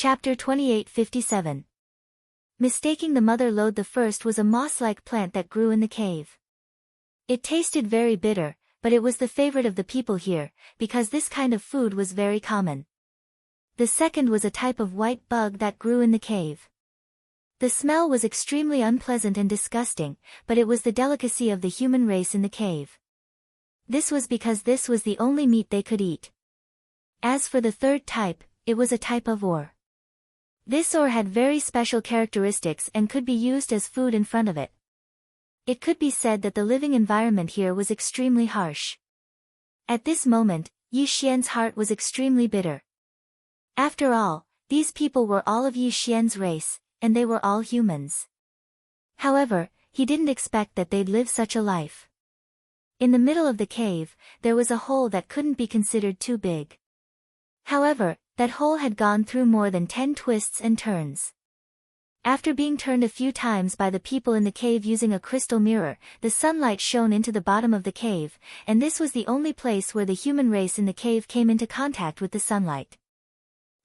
Chapter 2857. Mistaking the mother lode. The first was a moss-like plant that grew in the cave. It tasted very bitter, but it was the favorite of the people here, because this kind of food was very common. The second was a type of white bug that grew in the cave. The smell was extremely unpleasant and disgusting, but it was the delicacy of the human race in the cave. This was because this was the only meat they could eat. As for the third type, it was a type of ore. This ore had very special characteristics and could be used as food in front of it. It could be said that the living environment here was extremely harsh. At this moment, Yi Xian's heart was extremely bitter. After all, these people were all of Yi Xian's race, and they were all humans. However, he didn't expect that they'd live such a life. In the middle of the cave, there was a hole that couldn't be considered too big. However, that hole had gone through more than 10 twists and turns. After being turned a few times by the people in the cave using a crystal mirror, the sunlight shone into the bottom of the cave, and this was the only place where the human race in the cave came into contact with the sunlight.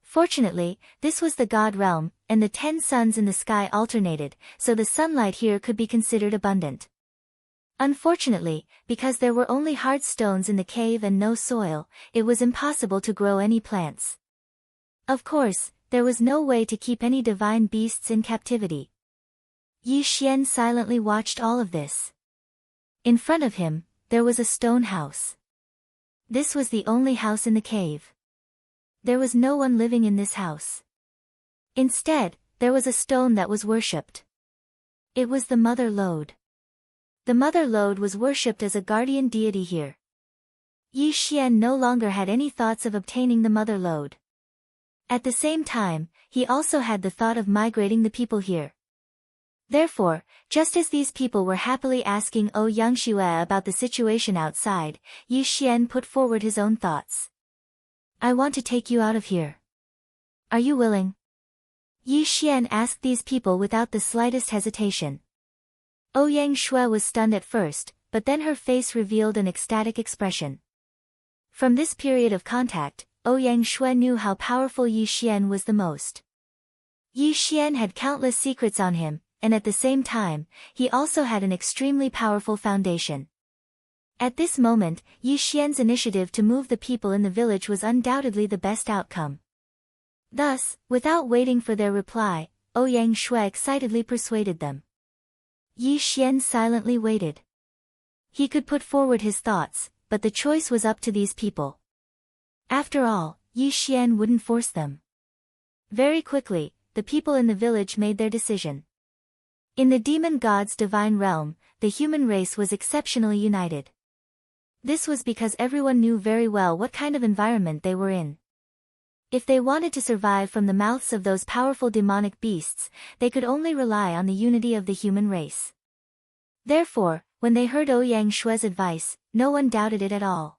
Fortunately, this was the god realm, and the 10 suns in the sky alternated, so the sunlight here could be considered abundant. Unfortunately, because there were only hard stones in the cave and no soil, it was impossible to grow any plants. Of course, there was no way to keep any divine beasts in captivity. Yi Xian silently watched all of this. In front of him, there was a stone house. This was the only house in the cave. There was no one living in this house. Instead, there was a stone that was worshipped. It was the mother lode. The mother lode was worshipped as a guardian deity here. Yi Xian no longer had any thoughts of obtaining the mother lode. At the same time, he also had the thought of migrating the people here. Therefore, just as these people were happily asking Yang Shue about the situation outside, Yi Xian put forward his own thoughts. I want to take you out of here. Are you willing? Yi Xian asked these people without the slightest hesitation. Yang Shue was stunned at first, but then her face revealed an ecstatic expression. From this period of contact, Yang Shue knew how powerful Yi Xian was the most. Yi Xian had countless secrets on him, and at the same time, he also had an extremely powerful foundation. At this moment, Yi Xian's initiative to move the people in the village was undoubtedly the best outcome. Thus, without waiting for their reply, Yang Shue excitedly persuaded them. Yi Xian silently waited. He could put forward his thoughts, but the choice was up to these people. After all, Yi Xian wouldn't force them. Very quickly, the people in the village made their decision. In the demon god's divine realm, the human race was exceptionally united. This was because everyone knew very well what kind of environment they were in. If they wanted to survive from the mouths of those powerful demonic beasts, they could only rely on the unity of the human race. Therefore, when they heard Yang Shue's advice, no one doubted it at all.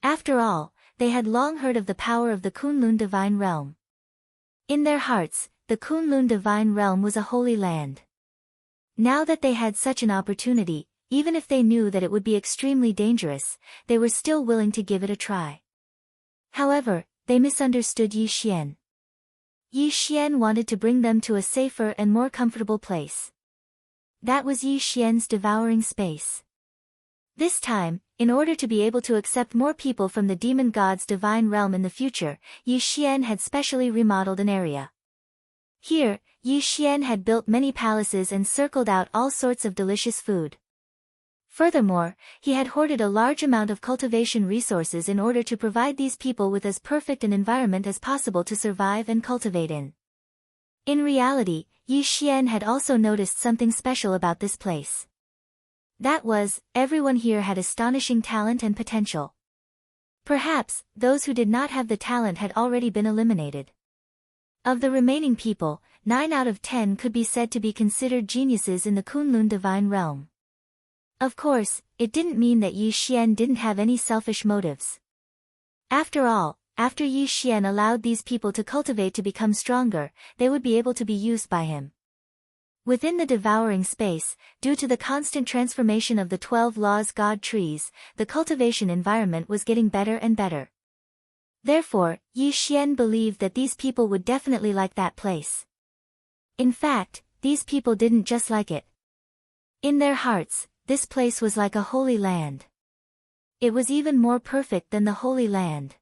After all, they had long heard of the power of the Kunlun divine realm. In their hearts, the Kunlun divine realm was a holy land. Now that they had such an opportunity, even if they knew that it would be extremely dangerous, they were still willing to give it a try. However, they misunderstood Yi Xian. Yi Xian wanted to bring them to a safer and more comfortable place. That was Yi Xian's devouring space. This time, in order to be able to accept more people from the demon god's divine realm in the future, Yi Xian had specially remodeled an area. Here, Yi Xian had built many palaces and circled out all sorts of delicious food. Furthermore, he had hoarded a large amount of cultivation resources in order to provide these people with as perfect an environment as possible to survive and cultivate in. In reality, Yi Xian had also noticed something special about this place. That was, everyone here had astonishing talent and potential. Perhaps, those who did not have the talent had already been eliminated. Of the remaining people, 9 out of 10 could be said to be considered geniuses in the Kunlun divine realm. Of course, it didn't mean that Yi Xian didn't have any selfish motives. After all, after Yi Xian allowed these people to cultivate to become stronger, they would be able to be used by him. Within the devouring space, due to the constant transformation of the 12 laws god trees, the cultivation environment was getting better and better. Therefore, Yi Xian believed that these people would definitely like that place. In fact, these people didn't just like it. In their hearts, this place was like a holy land. It was even more perfect than the Holy Land.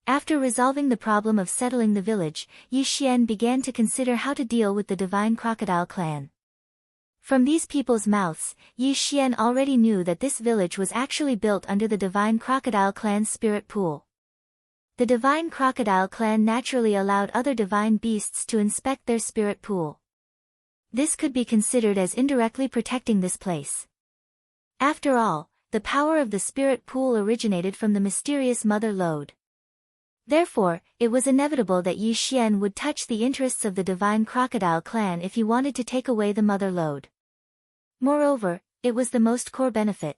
After resolving the problem of settling the village, Yi Xian began to consider how to deal with the divine crocodile clan. From these people's mouths, Yi Xian already knew that this village was actually built under the divine crocodile clan's spirit pool. The divine crocodile clan naturally allowed other divine beasts to inspect their spirit pool. This could be considered as indirectly protecting this place. After all, the power of the spirit pool originated from the mysterious mother lode. Therefore, it was inevitable that Yi Xian would touch the interests of the divine crocodile clan if he wanted to take away the mother lode. Moreover, it was the most core benefit.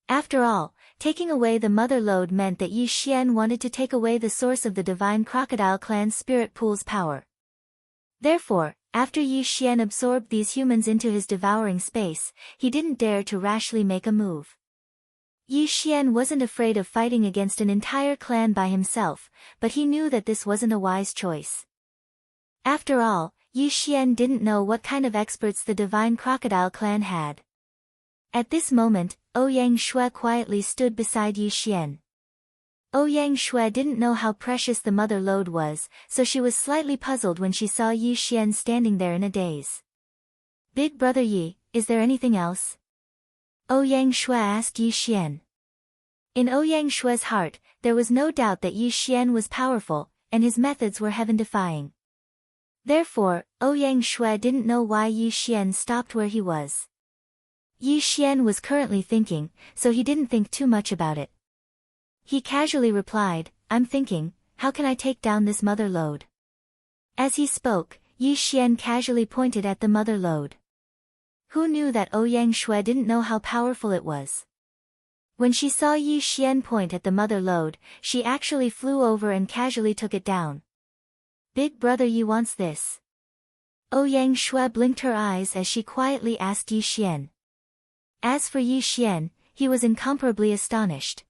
After all, taking away the mother lode meant that Yi Xian wanted to take away the source of the divine crocodile clan's spirit pool's power. Therefore, after Yi Xian absorbed these humans into his devouring space, he didn't dare to rashly make a move. Yi Xian wasn't afraid of fighting against an entire clan by himself, but he knew that this wasn't a wise choice. After all, Yi Xian didn't know what kind of experts the divine crocodile clan had. At this moment, Ouyang Shui quietly stood beside Yi Xian. Ouyang Shui didn't know how precious the mother lode was, so she was slightly puzzled when she saw Yi Xian standing there in a daze. "Big brother Yi, is there anything else?" Ouyang Shui asked Yi Xian. In Ouyang Shui's heart, there was no doubt that Yi Xian was powerful, and his methods were heaven-defying. Therefore, Ouyang Shui didn't know why Yi Xian stopped where he was. Yi Xian was currently thinking, so he didn't think too much about it. He casually replied, "I'm thinking, how can I take down this mother lode?" As he spoke, Yi Xian casually pointed at the mother lode. Who knew that Ouyang Shui didn't know how powerful it was? When she saw Yi Xian point at the mother lode, she actually flew over and casually took it down. "Big brother Yi wants this." Ouyang Shui blinked her eyes as she quietly asked Yi Xian. As for Yi Xian, he was incomparably astonished.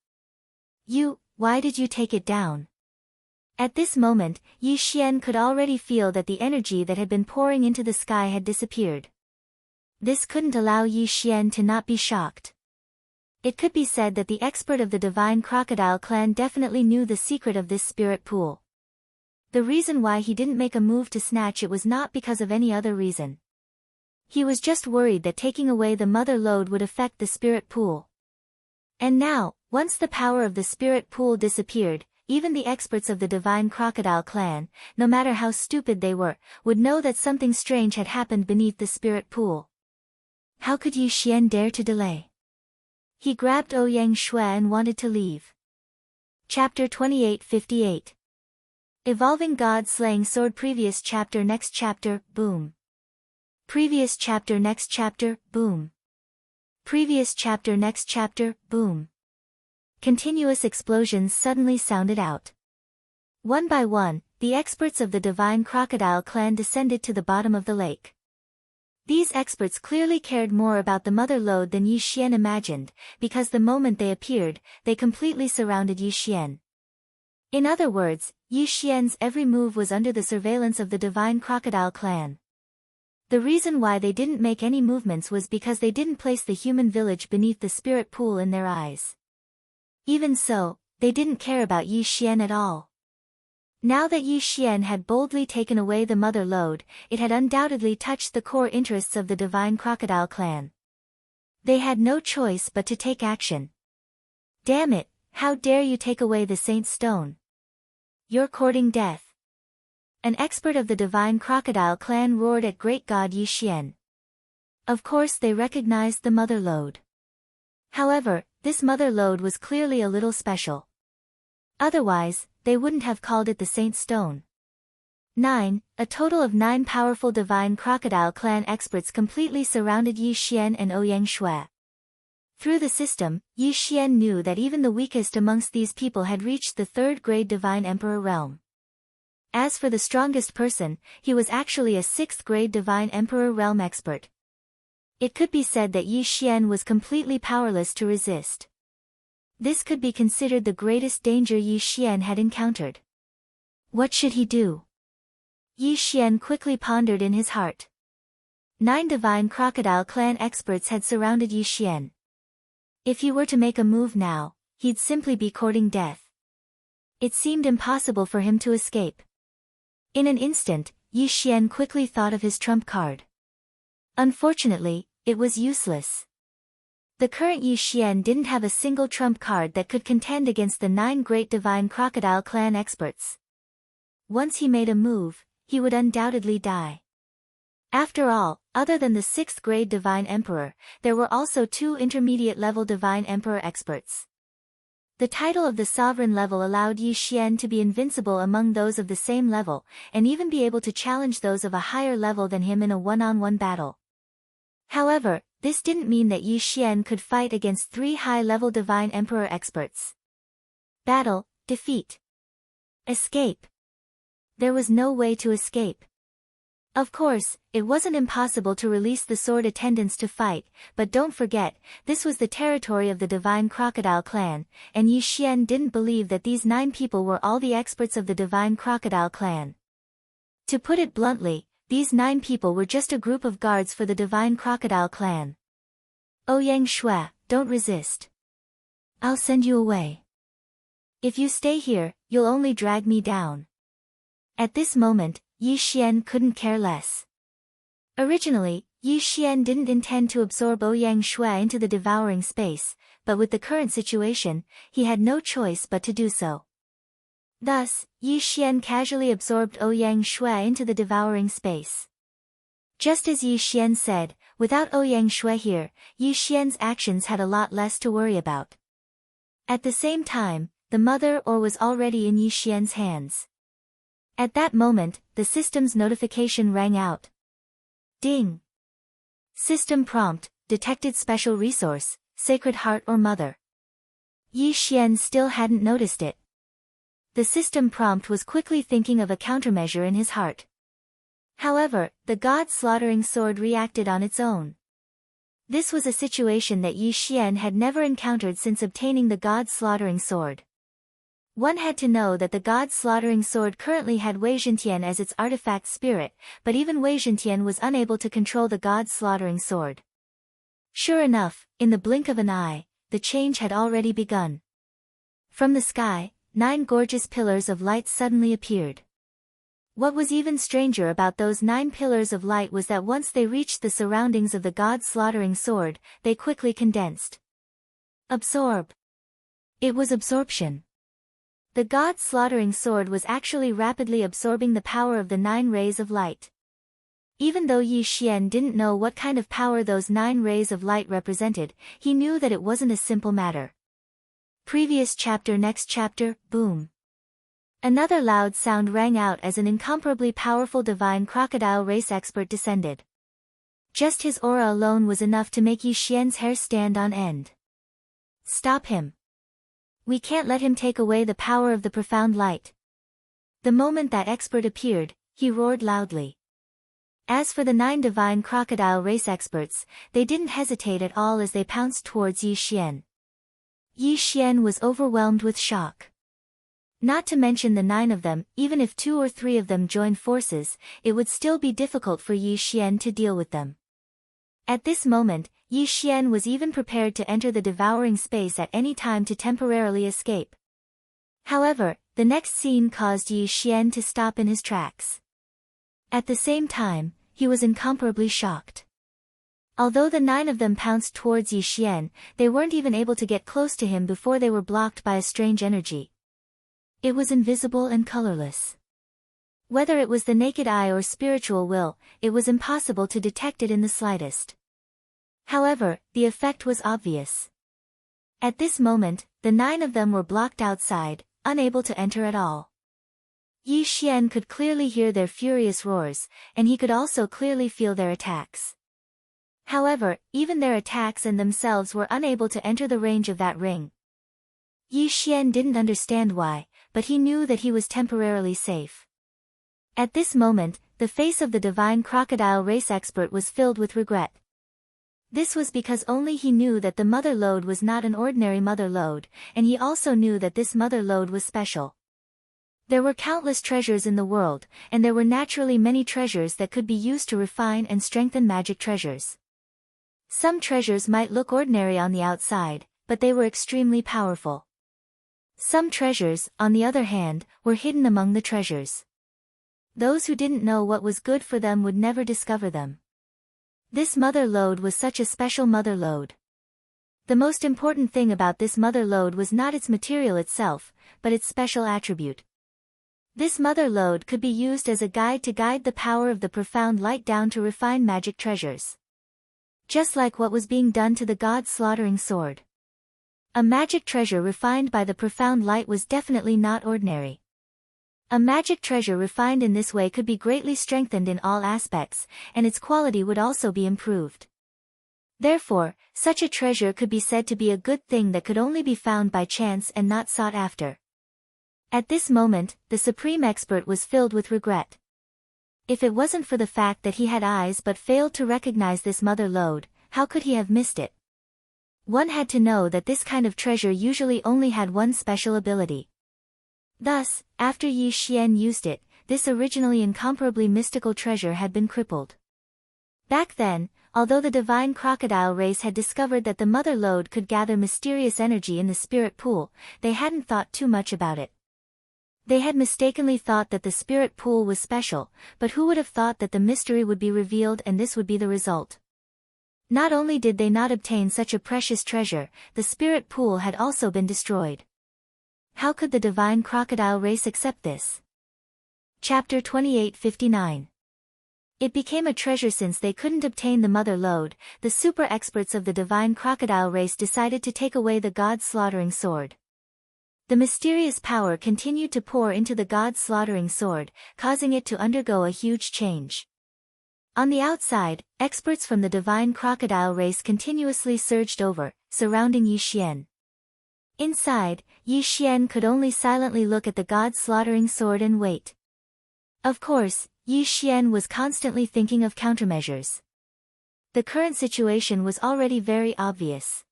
Why did you take it down?" At this moment, Yi Xian could already feel that the energy that had been pouring into the sky had disappeared. This couldn't allow Yi Xian to not be shocked. It could be said that the expert of the divine crocodile clan definitely knew the secret of this spirit pool. The reason why he didn't make a move to snatch it was not because of any other reason. He was just worried that taking away the mother lode would affect the spirit pool. And now, once the power of the spirit pool disappeared, even the experts of the divine crocodile clan, no matter how stupid they were, would know that something strange had happened beneath the spirit pool. How could Yi Xian dare to delay? He grabbed Ouyang Shui and wanted to leave. Chapter 2858. Evolving God Slaying Sword. Previous chapter. Next chapter, boom. Previous chapter. Next chapter, boom. Previous chapter. Next chapter, boom. Continuous explosions suddenly sounded out. One by one, the experts of the divine crocodile clan descended to the bottom of the lake. These experts clearly cared more about the mother lode than Yi Xian imagined, because the moment they appeared, they completely surrounded Yi Xian. In other words, Yi Xian's every move was under the surveillance of the divine crocodile clan. The reason why they didn't make any movements was because they didn't place the human village beneath the spirit pool in their eyes. Even so, they didn't care about Yi Xian at all. Now that Yi Xian had boldly taken away the mother lode, it had undoubtedly touched the core interests of the divine crocodile clan. They had no choice but to take action. "Damn it, how dare you take away the saint's stone? You're courting death." An expert of the divine crocodile clan roared at great god Yi Xian. Of course they recognized the mother lode. However, this mother lode was clearly a little special. Otherwise, they wouldn't have called it the saint's stone. A total of 9 powerful divine crocodile clan experts completely surrounded Yi Xian and Ouyang Shui. Through the system, Yi Xian knew that even the weakest amongst these people had reached the 3rd grade divine emperor realm. As for the strongest person, he was actually a 6th grade divine emperor realm expert. It could be said that Yi Xian was completely powerless to resist. This could be considered the greatest danger Yi Xian had encountered. What should he do? Yi Xian quickly pondered in his heart. 9 divine crocodile clan experts had surrounded Yi Xian. If he were to make a move now, he'd simply be courting death. It seemed impossible for him to escape. In an instant, Yi Xian quickly thought of his trump card. Unfortunately, it was useless. The current Yi Xian didn't have a single trump card that could contend against the 9 great divine crocodile clan experts. Once he made a move, he would undoubtedly die. After all, other than the 6th grade divine emperor, there were also 2 intermediate level divine emperor experts. The title of the sovereign level allowed Yi Xian to be invincible among those of the same level, and even be able to challenge those of a higher level than him in a one-on-one battle. However, this didn't mean that Yi Xian could fight against 3 high-level divine emperor experts. Battle, defeat. Escape. There was no way to escape. Of course, it wasn't impossible to release the sword attendants to fight, but don't forget, this was the territory of the divine crocodile clan, and Yi Xian didn't believe that these 9 people were all the experts of the divine crocodile clan. To put it bluntly, these 9 people were just a group of guards for the divine crocodile clan. Ouyang Shui, don't resist. I'll send you away. If you stay here, you'll only drag me down. At this moment, Yi Xian couldn't care less. Originally, Yi Xian didn't intend to absorb Ouyang Shui into the devouring space, but with the current situation, he had no choice but to do so. Thus, Yi Xian casually absorbed Ouyang Shui into the devouring space. Just as Yi Xian said, without Ouyang Shui here, Yi Xian's actions had a lot less to worry about. At the same time, the mother ore was already in Yi Xian's hands. At that moment, the system's notification rang out. Ding! System prompt, detected special resource, Sacred Heart or Mother. Yi Xian still hadn't noticed it. The system prompt was quickly thinking of a countermeasure in his heart. However, the God-slaughtering sword reacted on its own. This was a situation that Yi Xian had never encountered since obtaining the God-slaughtering sword. One had to know that the God-slaughtering sword currently had Wei Zhentian as its artifact spirit, but even Wei Zhentian was unable to control the God-slaughtering sword. Sure enough, in the blink of an eye, the change had already begun. From the sky, 9 gorgeous pillars of light suddenly appeared. What was even stranger about those 9 pillars of light was that once they reached the surroundings of the God-slaughtering sword, they quickly condensed. Absorb. It was absorption. The God-slaughtering sword was actually rapidly absorbing the power of the 9 rays of light. Even though Yi Xian didn't know what kind of power those 9 rays of light represented, he knew that it wasn't a simple matter. Previous chapter. Next chapter, boom. Another loud sound rang out as an incomparably powerful divine crocodile race expert descended. Just his aura alone was enough to make Yi Xian's hair stand on end. Stop him. We can't let him take away the power of the profound light. The moment that expert appeared, he roared loudly. As for the 9 divine crocodile race experts, they didn't hesitate at all as they pounced towards Yi Xian. Yi Xian was overwhelmed with shock. Not to mention the 9 of them, even if 2 or 3 of them joined forces, it would still be difficult for Yi Xian to deal with them. At this moment, Yi Xian was even prepared to enter the devouring space at any time to temporarily escape. However, the next scene caused Yi Xian to stop in his tracks. At the same time, he was incomparably shocked. Although the 9 of them pounced towards Yi Xian, they weren't even able to get close to him before they were blocked by a strange energy. It was invisible and colorless. Whether it was the naked eye or spiritual will, it was impossible to detect it in the slightest. However, the effect was obvious. At this moment, the 9 of them were blocked outside, unable to enter at all. Yi Xian could clearly hear their furious roars, and he could also clearly feel their attacks. However, even their attacks and themselves were unable to enter the range of that ring. Yi Xian didn't understand why, but he knew that he was temporarily safe. At this moment, the face of the divine crocodile race expert was filled with regret. This was because only he knew that the mother lode was not an ordinary mother lode, and he also knew that this mother lode was special. There were countless treasures in the world, and there were naturally many treasures that could be used to refine and strengthen magic treasures. Some treasures might look ordinary on the outside, but they were extremely powerful. Some treasures, on the other hand, were hidden among the treasures. Those who didn't know what was good for them would never discover them. This mother lode was such a special mother lode. The most important thing about this mother lode was not its material itself, but its special attribute. This mother lode could be used as a guide to guide the power of the profound light down to refine magic treasures. Just like what was being done to the god's slaughtering sword. A magic treasure refined by the profound light was definitely not ordinary. A magic treasure refined in this way could be greatly strengthened in all aspects, and its quality would also be improved. Therefore, such a treasure could be said to be a good thing that could only be found by chance and not sought after. At this moment, the supreme expert was filled with regret. If it wasn't for the fact that he had eyes but failed to recognize this mother lode, how could he have missed it? One had to know that this kind of treasure usually only had one special ability. Thus, after Yi Xian used it, this originally incomparably mystical treasure had been crippled. Back then, although the divine crocodile race had discovered that the mother lode could gather mysterious energy in the spirit pool, they hadn't thought too much about it. They had mistakenly thought that the spirit pool was special, but who would have thought that the mystery would be revealed and this would be the result? Not only did they not obtain such a precious treasure, the spirit pool had also been destroyed. How could the divine crocodile race accept this? Chapter 28:59. It became a treasure since they couldn't obtain the mother lode. The super experts of the divine crocodile race decided to take away the god's slaughtering sword. The mysterious power continued to pour into the god's slaughtering sword, causing it to undergo a huge change. On the outside, experts from the divine crocodile race continuously surged over, surrounding Yi Xian. Inside, Yi Xian could only silently look at the god's slaughtering sword and wait. Of course, Yi Xian was constantly thinking of countermeasures. The current situation was already very obvious.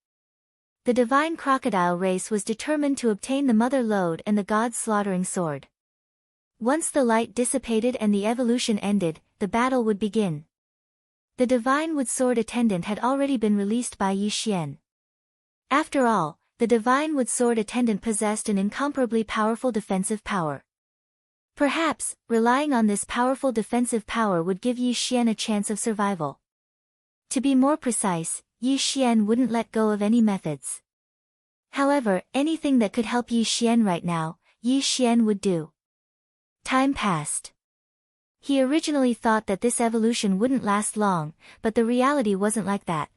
The divine crocodile race was determined to obtain the mother lode and the god's slaughtering sword. Once the light dissipated and the evolution ended, the battle would begin. The divine wood sword attendant had already been released by Yi Xian. After all, the divine wood sword attendant possessed an incomparably powerful defensive power. Perhaps, relying on this powerful defensive power would give Yi Xian a chance of survival. To be more precise, Yi Xian wouldn't let go of any methods. However, anything that could help Yi Xian right now, Yi Xian would do. Time passed. He originally thought that this evolution wouldn't last long, but the reality wasn't like that.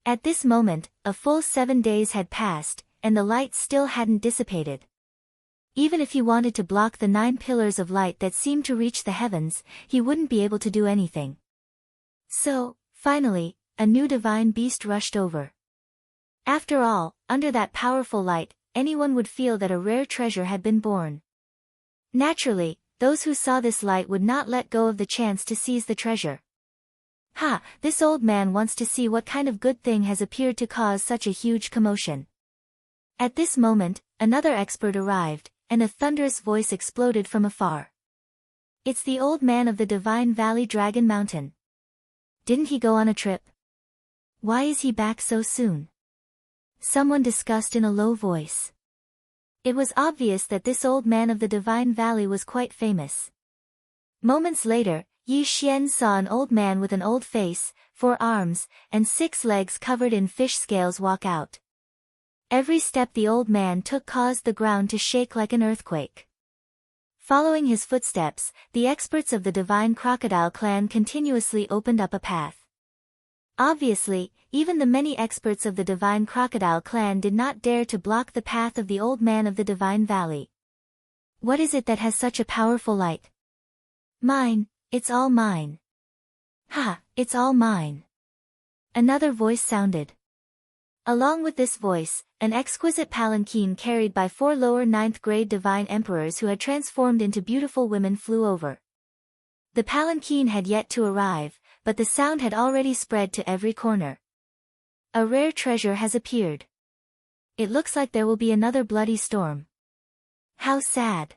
At this moment, a full 7 days had passed, and the light still hadn't dissipated. Even if he wanted to block the 9 pillars of light that seemed to reach the heavens, he wouldn't be able to do anything. So, finally, a new divine beast rushed over. After all, under that powerful light, anyone would feel that a rare treasure had been born. Naturally, those who saw this light would not let go of the chance to seize the treasure. Ha, this old man wants to see what kind of good thing has appeared to cause such a huge commotion. At this moment, another expert arrived, and a thunderous voice exploded from afar. It's the old man of the Divine Valley Dragon Mountain. Didn't he go on a trip? Why is he back so soon? Someone discussed in a low voice. It was obvious that this old man of the Divine Valley was quite famous. Moments later, Yi Xian saw an old man with an old face, 4 arms, and 6 legs covered in fish scales walk out. Every step the old man took caused the ground to shake like an earthquake. Following his footsteps, the experts of the Divine Crocodile clan continuously opened up a path. Obviously, even the many experts of the Divine Crocodile clan did not dare to block the path of the old man of the Divine Valley. What is it that has such a powerful light? Mine, it's all mine. Ha, it's all mine. Another voice sounded. Along with this voice, an exquisite palanquin carried by 4 lower 9th grade divine emperors who had transformed into beautiful women flew over. The palanquin had yet to arrive, but the sound had already spread to every corner. A rare treasure has appeared. It looks like there will be another bloody storm. How sad.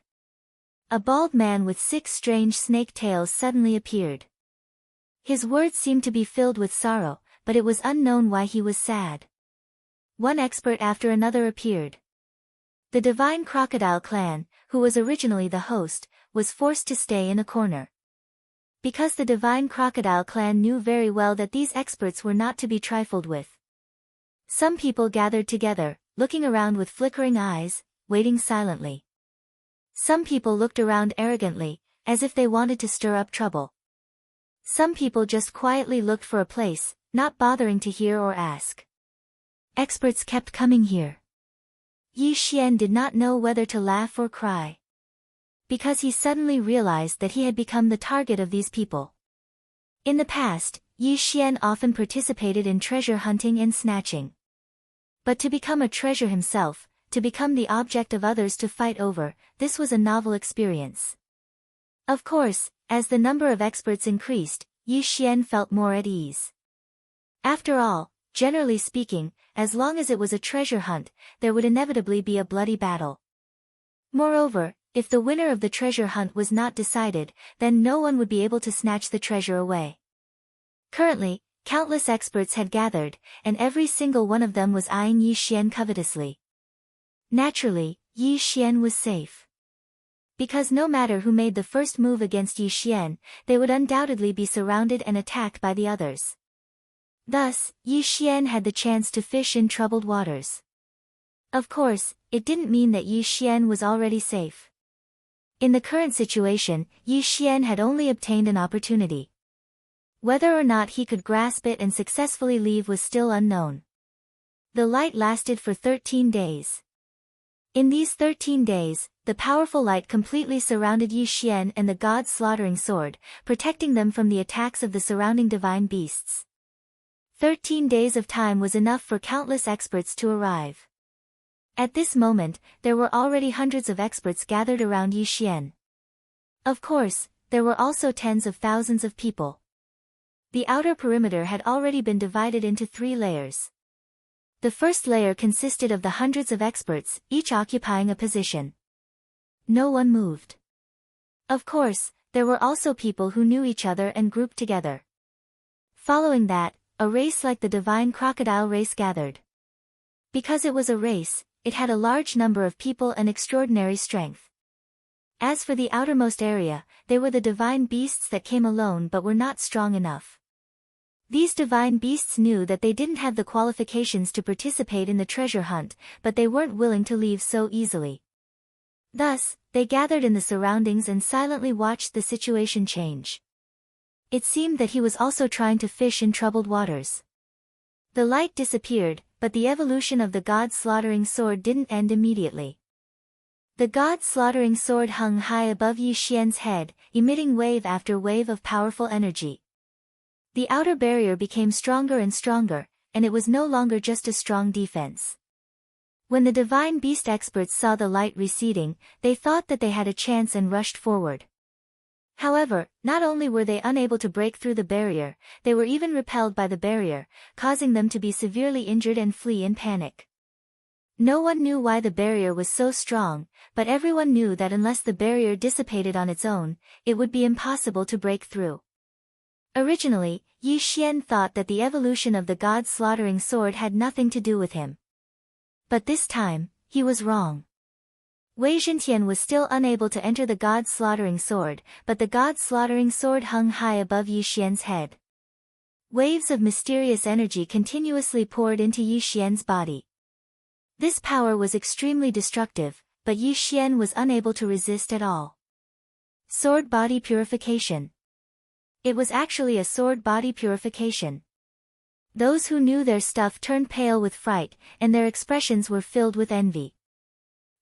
A bald man with 6 strange snake tails suddenly appeared. His words seemed to be filled with sorrow, but it was unknown why he was sad. One expert after another appeared. The divine crocodile clan, who was originally the host, was forced to stay in a corner. Because the divine crocodile clan knew very well that these experts were not to be trifled with. Some people gathered together, looking around with flickering eyes, waiting silently. Some people looked around arrogantly, as if they wanted to stir up trouble. Some people just quietly looked for a place, not bothering to hear or ask. Experts kept coming here. Yi Xian did not know whether to laugh or cry. Because he suddenly realized that he had become the target of these people. In the past, Yi Xian often participated in treasure hunting and snatching. But to become a treasure himself, to become the object of others to fight over, this was a novel experience. Of course, as the number of experts increased, Yi Xian felt more at ease. After all, generally speaking, as long as it was a treasure hunt, there would inevitably be a bloody battle. Moreover, if the winner of the treasure hunt was not decided, then no one would be able to snatch the treasure away. Currently, countless experts had gathered, and every single one of them was eyeing Yi Xian covetously. Naturally, Yi Xian was safe. Because no matter who made the first move against Yi Xian, they would undoubtedly be surrounded and attacked by the others. Thus, Yi Xian had the chance to fish in troubled waters. Of course, it didn't mean that Yi Xian was already safe. In the current situation, Yi Xian had only obtained an opportunity. Whether or not he could grasp it and successfully leave was still unknown. The light lasted for 13 days. In these 13 days, the powerful light completely surrounded Yi Xian and the god's slaughtering sword, protecting them from the attacks of the surrounding divine beasts. 13 days of time was enough for countless experts to arrive. At this moment, there were already hundreds of experts gathered around Yi Xian. Of course, there were also tens of thousands of people. The outer perimeter had already been divided into 3 layers. The first layer consisted of the hundreds of experts, each occupying a position. No one moved. Of course, there were also people who knew each other and grouped together. Following that, a race like the divine crocodile race gathered. Because it was a race, it had a large number of people and extraordinary strength. As for the outermost area, they were the divine beasts that came alone but were not strong enough. These divine beasts knew that they didn't have the qualifications to participate in the treasure hunt, but they weren't willing to leave so easily. Thus, they gathered in the surroundings and silently watched the situation change. It seemed that he was also trying to fish in troubled waters. The light disappeared, but the evolution of the god's slaughtering sword didn't end immediately. The god's slaughtering sword hung high above Yi Xian's head, emitting wave after wave of powerful energy. The outer barrier became stronger and stronger, and it was no longer just a strong defense. When the divine beast experts saw the light receding, they thought that they had a chance and rushed forward. However, not only were they unable to break through the barrier, they were even repelled by the barrier, causing them to be severely injured and flee in panic. No one knew why the barrier was so strong, but everyone knew that unless the barrier dissipated on its own, it would be impossible to break through. Originally, Yi Xian thought that the evolution of the god's slaughtering sword had nothing to do with him. But this time, he was wrong. Wei Zhentian was still unable to enter the god's slaughtering sword, but the god's slaughtering sword hung high above Yi Xian's head. Waves of mysterious energy continuously poured into Yi Xian's body. This power was extremely destructive, but Yi Xian was unable to resist at all. Sword body purification. It was actually a sword body purification. Those who knew their stuff turned pale with fright, and their expressions were filled with envy.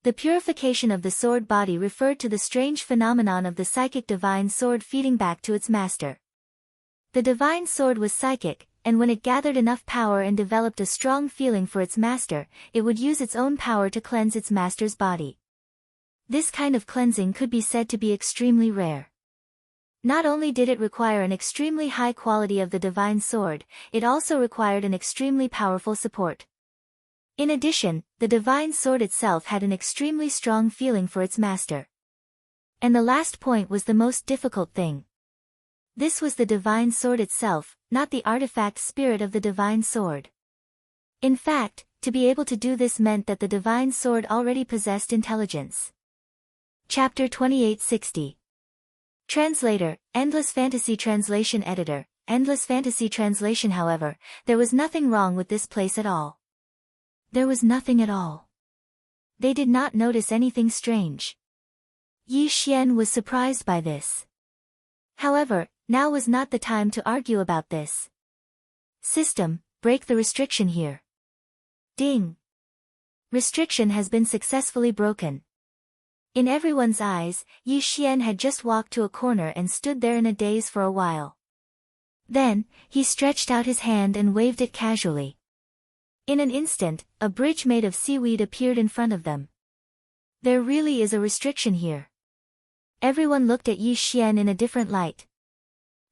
The purification of the sword body referred to the strange phenomenon of the psychic divine sword feeding back to its master. The divine sword was psychic, and when it gathered enough power and developed a strong feeling for its master, it would use its own power to cleanse its master's body. This kind of cleansing could be said to be extremely rare. Not only did it require an extremely high quality of the divine sword, it also required an extremely powerful support. In addition, the divine sword itself had an extremely strong feeling for its master. And the last point was the most difficult thing. This was the divine sword itself, not the artifact spirit of the divine sword. In fact, to be able to do this meant that the divine sword already possessed intelligence. Chapter 2860. Translator, Endless Fantasy Translation Editor, Endless Fantasy Translation. However, there was nothing wrong with this place at all. There was nothing at all. They did not notice anything strange. Yi Xian was surprised by this. However, now was not the time to argue about this. System, break the restriction here. Ding. Restriction has been successfully broken. In everyone's eyes, Yi Xian had just walked to a corner and stood there in a daze for a while. Then, he stretched out his hand and waved it casually. In an instant, a bridge made of seaweed appeared in front of them. There really is a restriction here. Everyone looked at Yi Xian in a different light.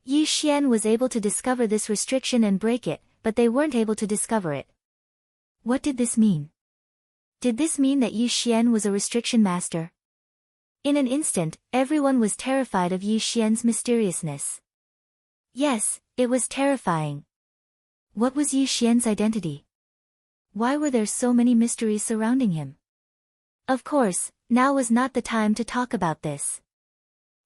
Yi Xian was able to discover this restriction and break it, but they weren't able to discover it. What did this mean? Did this mean that Yi Xian was a restriction master? In an instant, everyone was terrified of Yi Xian's mysteriousness. Yes, it was terrifying. What was Yi Xian's identity? Why were there so many mysteries surrounding him? Of course, now was not the time to talk about this.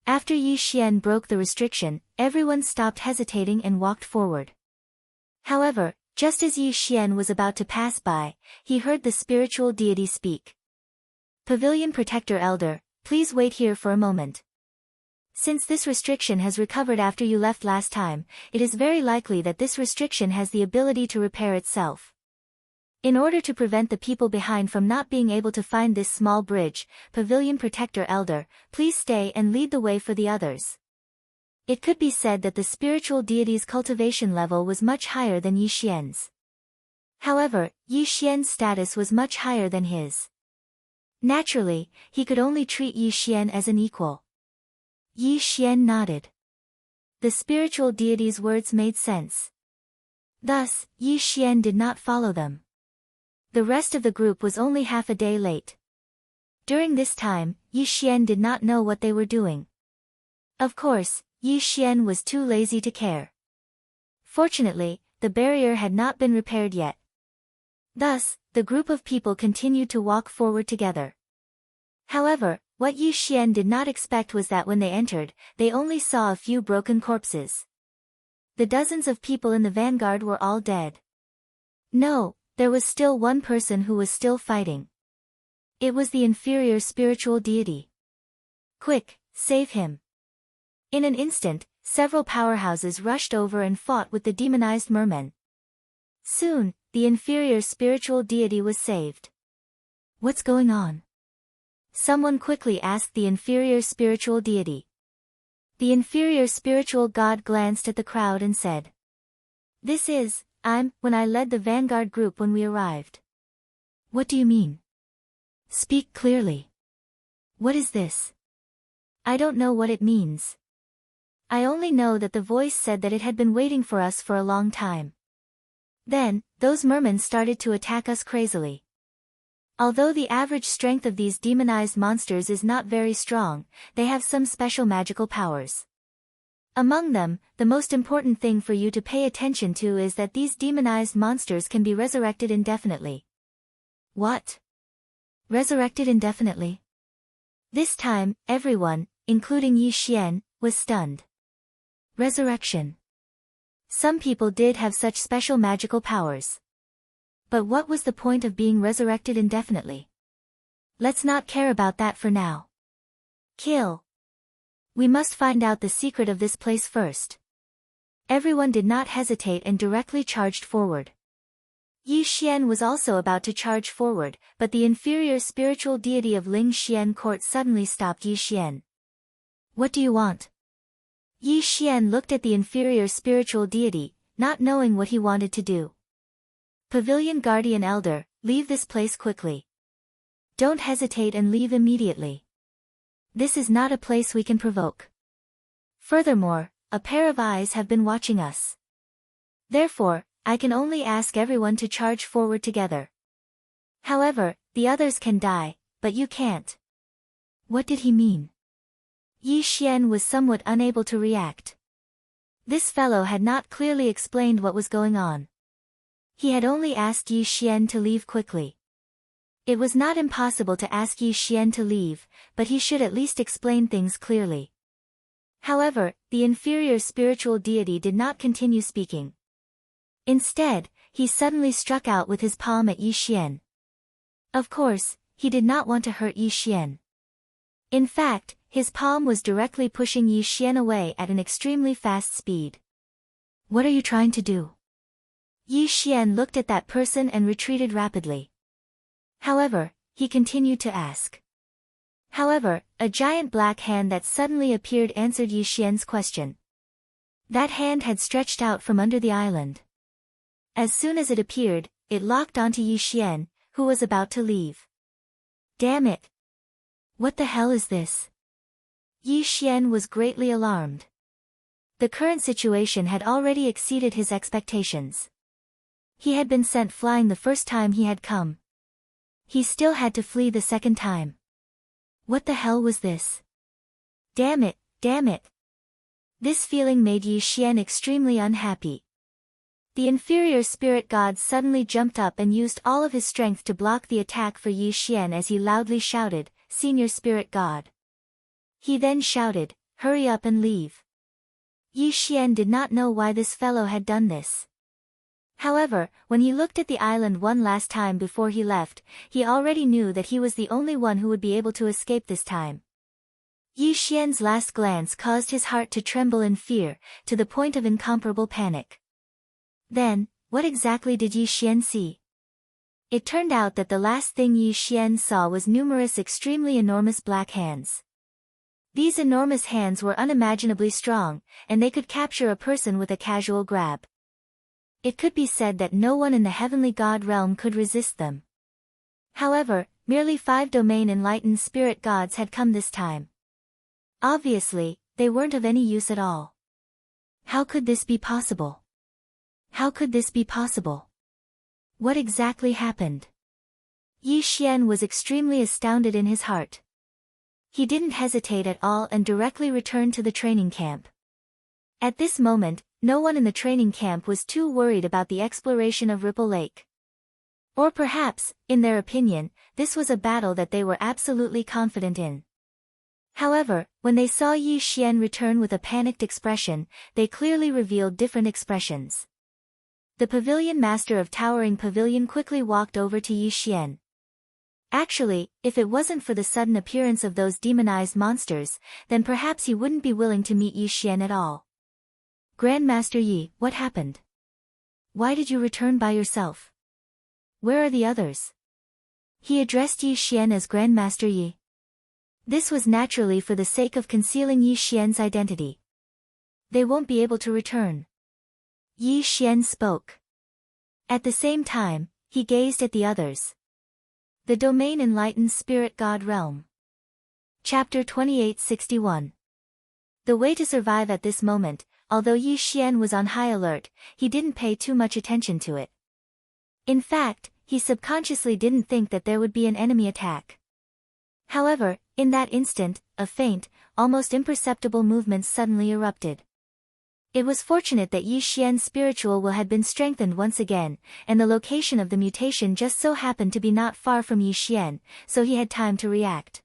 After Yi Xian broke the restriction, everyone stopped hesitating and walked forward. However, just as Yi Xian was about to pass by, he heard the spiritual deity speak. Pavilion Protector Elder, please wait here for a moment. Since this restriction has recovered after you left last time, it is very likely that this restriction has the ability to repair itself. In order to prevent the people behind from not being able to find this small bridge, Pavilion Protector Elder, please stay and lead the way for the others. It could be said that the spiritual deity's cultivation level was much higher than Yi Xian's. However, Yi Xian's status was much higher than his. Naturally, he could only treat Yi Xian as an equal. Yi Xian nodded. The spiritual deity's words made sense. Thus, Yi Xian did not follow them. The rest of the group was only half a day late. During this time, Yi Xian did not know what they were doing. Of course, Yi Xian was too lazy to care. Fortunately, the barrier had not been repaired yet. Thus, the group of people continued to walk forward together. However, what Yi Xian did not expect was that when they entered, they only saw a few broken corpses. The dozens of people in the vanguard were all dead. No, there was still one person who was still fighting. It was the inferior spiritual deity. Quick, save him. In an instant, several powerhouses rushed over and fought with the demonized mermen. Soon, the inferior spiritual deity was saved. What's going on? Someone quickly asked the inferior spiritual deity. The inferior spiritual god glanced at the crowd and said, "This is, when I led the vanguard group when we arrived." What do you mean? Speak clearly. What is this? I don't know what it means. I only know that the voice said that it had been waiting for us for a long time. Then, those mermen started to attack us crazily. Although the average strength of these demonized monsters is not very strong, they have some special magical powers. Among them, the most important thing for you to pay attention to is that these demonized monsters can be resurrected indefinitely. What? Resurrected indefinitely? This time, everyone, including Yi Xian, was stunned. Resurrection. Some people did have such special magical powers. But what was the point of being resurrected indefinitely? Let's not care about that for now. Kill. We must find out the secret of this place first. Everyone did not hesitate and directly charged forward. Yi Xian was also about to charge forward, but the inferior spiritual deity of Ling Xian court suddenly stopped Yi Xian. What do you want? Yi Xian looked at the inferior spiritual deity, not knowing what he wanted to do. Pavilion Guardian Elder, leave this place quickly. Don't hesitate and leave immediately. This is not a place we can provoke. Furthermore, a pair of eyes have been watching us. Therefore, I can only ask everyone to charge forward together. However, the others can die, but you can't. What did he mean? Yi Xian was somewhat unable to react. This fellow had not clearly explained what was going on. He had only asked Yi Xian to leave quickly. It was not impossible to ask Yi Xian to leave, but he should at least explain things clearly. However, the inferior spiritual deity did not continue speaking. Instead, he suddenly struck out with his palm at Yi Xian. Of course, he did not want to hurt Yi Xian. In fact, his palm was directly pushing Yi Xian away at an extremely fast speed. What are you trying to do? Yi Xian looked at that person and retreated rapidly. However, he continued to ask. However, a giant black hand that suddenly appeared answered Yi Xian's question. That hand had stretched out from under the island. As soon as it appeared, it locked onto Yi Xian, who was about to leave. Damn it! What the hell is this? Yi Xian was greatly alarmed. The current situation had already exceeded his expectations. He had been sent flying the first time he had come. He still had to flee the second time. What the hell was this? Damn it, damn it. This feeling made Yi Xian extremely unhappy. The inferior spirit god suddenly jumped up and used all of his strength to block the attack for Yi Xian as he loudly shouted, "Senior spirit god." He then shouted, "Hurry up and leave." Yi Xian did not know why this fellow had done this. However, when he looked at the island one last time before he left, he already knew that he was the only one who would be able to escape this time. Yi Xian's last glance caused his heart to tremble in fear, to the point of incomparable panic. Then, what exactly did Yi Xian see? It turned out that the last thing Yi Xian saw was numerous extremely enormous black hands. These enormous hands were unimaginably strong, and they could capture a person with a casual grab. It could be said that no one in the heavenly god realm could resist them. However, merely 5 domain enlightened spirit gods had come this time. Obviously, they weren't of any use at all. How could this be possible? How could this be possible? What exactly happened? Yi Xian was extremely astounded in his heart. He didn't hesitate at all and directly returned to the training camp. At this moment, no one in the training camp was too worried about the exploration of Ripple Lake. Or perhaps, in their opinion, this was a battle that they were absolutely confident in. However, when they saw Yi Xian return with a panicked expression, they clearly revealed different expressions. The pavilion master of Towering Pavilion quickly walked over to Yi Xian. Actually, if it wasn't for the sudden appearance of those demonized monsters, then perhaps he wouldn't be willing to meet Yi Xian at all. Grandmaster Yi, what happened? Why did you return by yourself? Where are the others? He addressed Yi Xian as Grandmaster Yi. This was naturally for the sake of concealing Yi Xian's identity. They won't be able to return. Yi Xian spoke. At the same time, he gazed at the others. The Domain Enlightened Spirit God Realm. Chapter 2861. The way to survive at this moment. Although Yi Xian was on high alert, he didn't pay too much attention to it. In fact, he subconsciously didn't think that there would be an enemy attack. However, in that instant, a faint, almost imperceptible movement suddenly erupted. It was fortunate that Yi Xian's spiritual will had been strengthened once again, and the location of the mutation just so happened to be not far from Yi Xian, so he had time to react.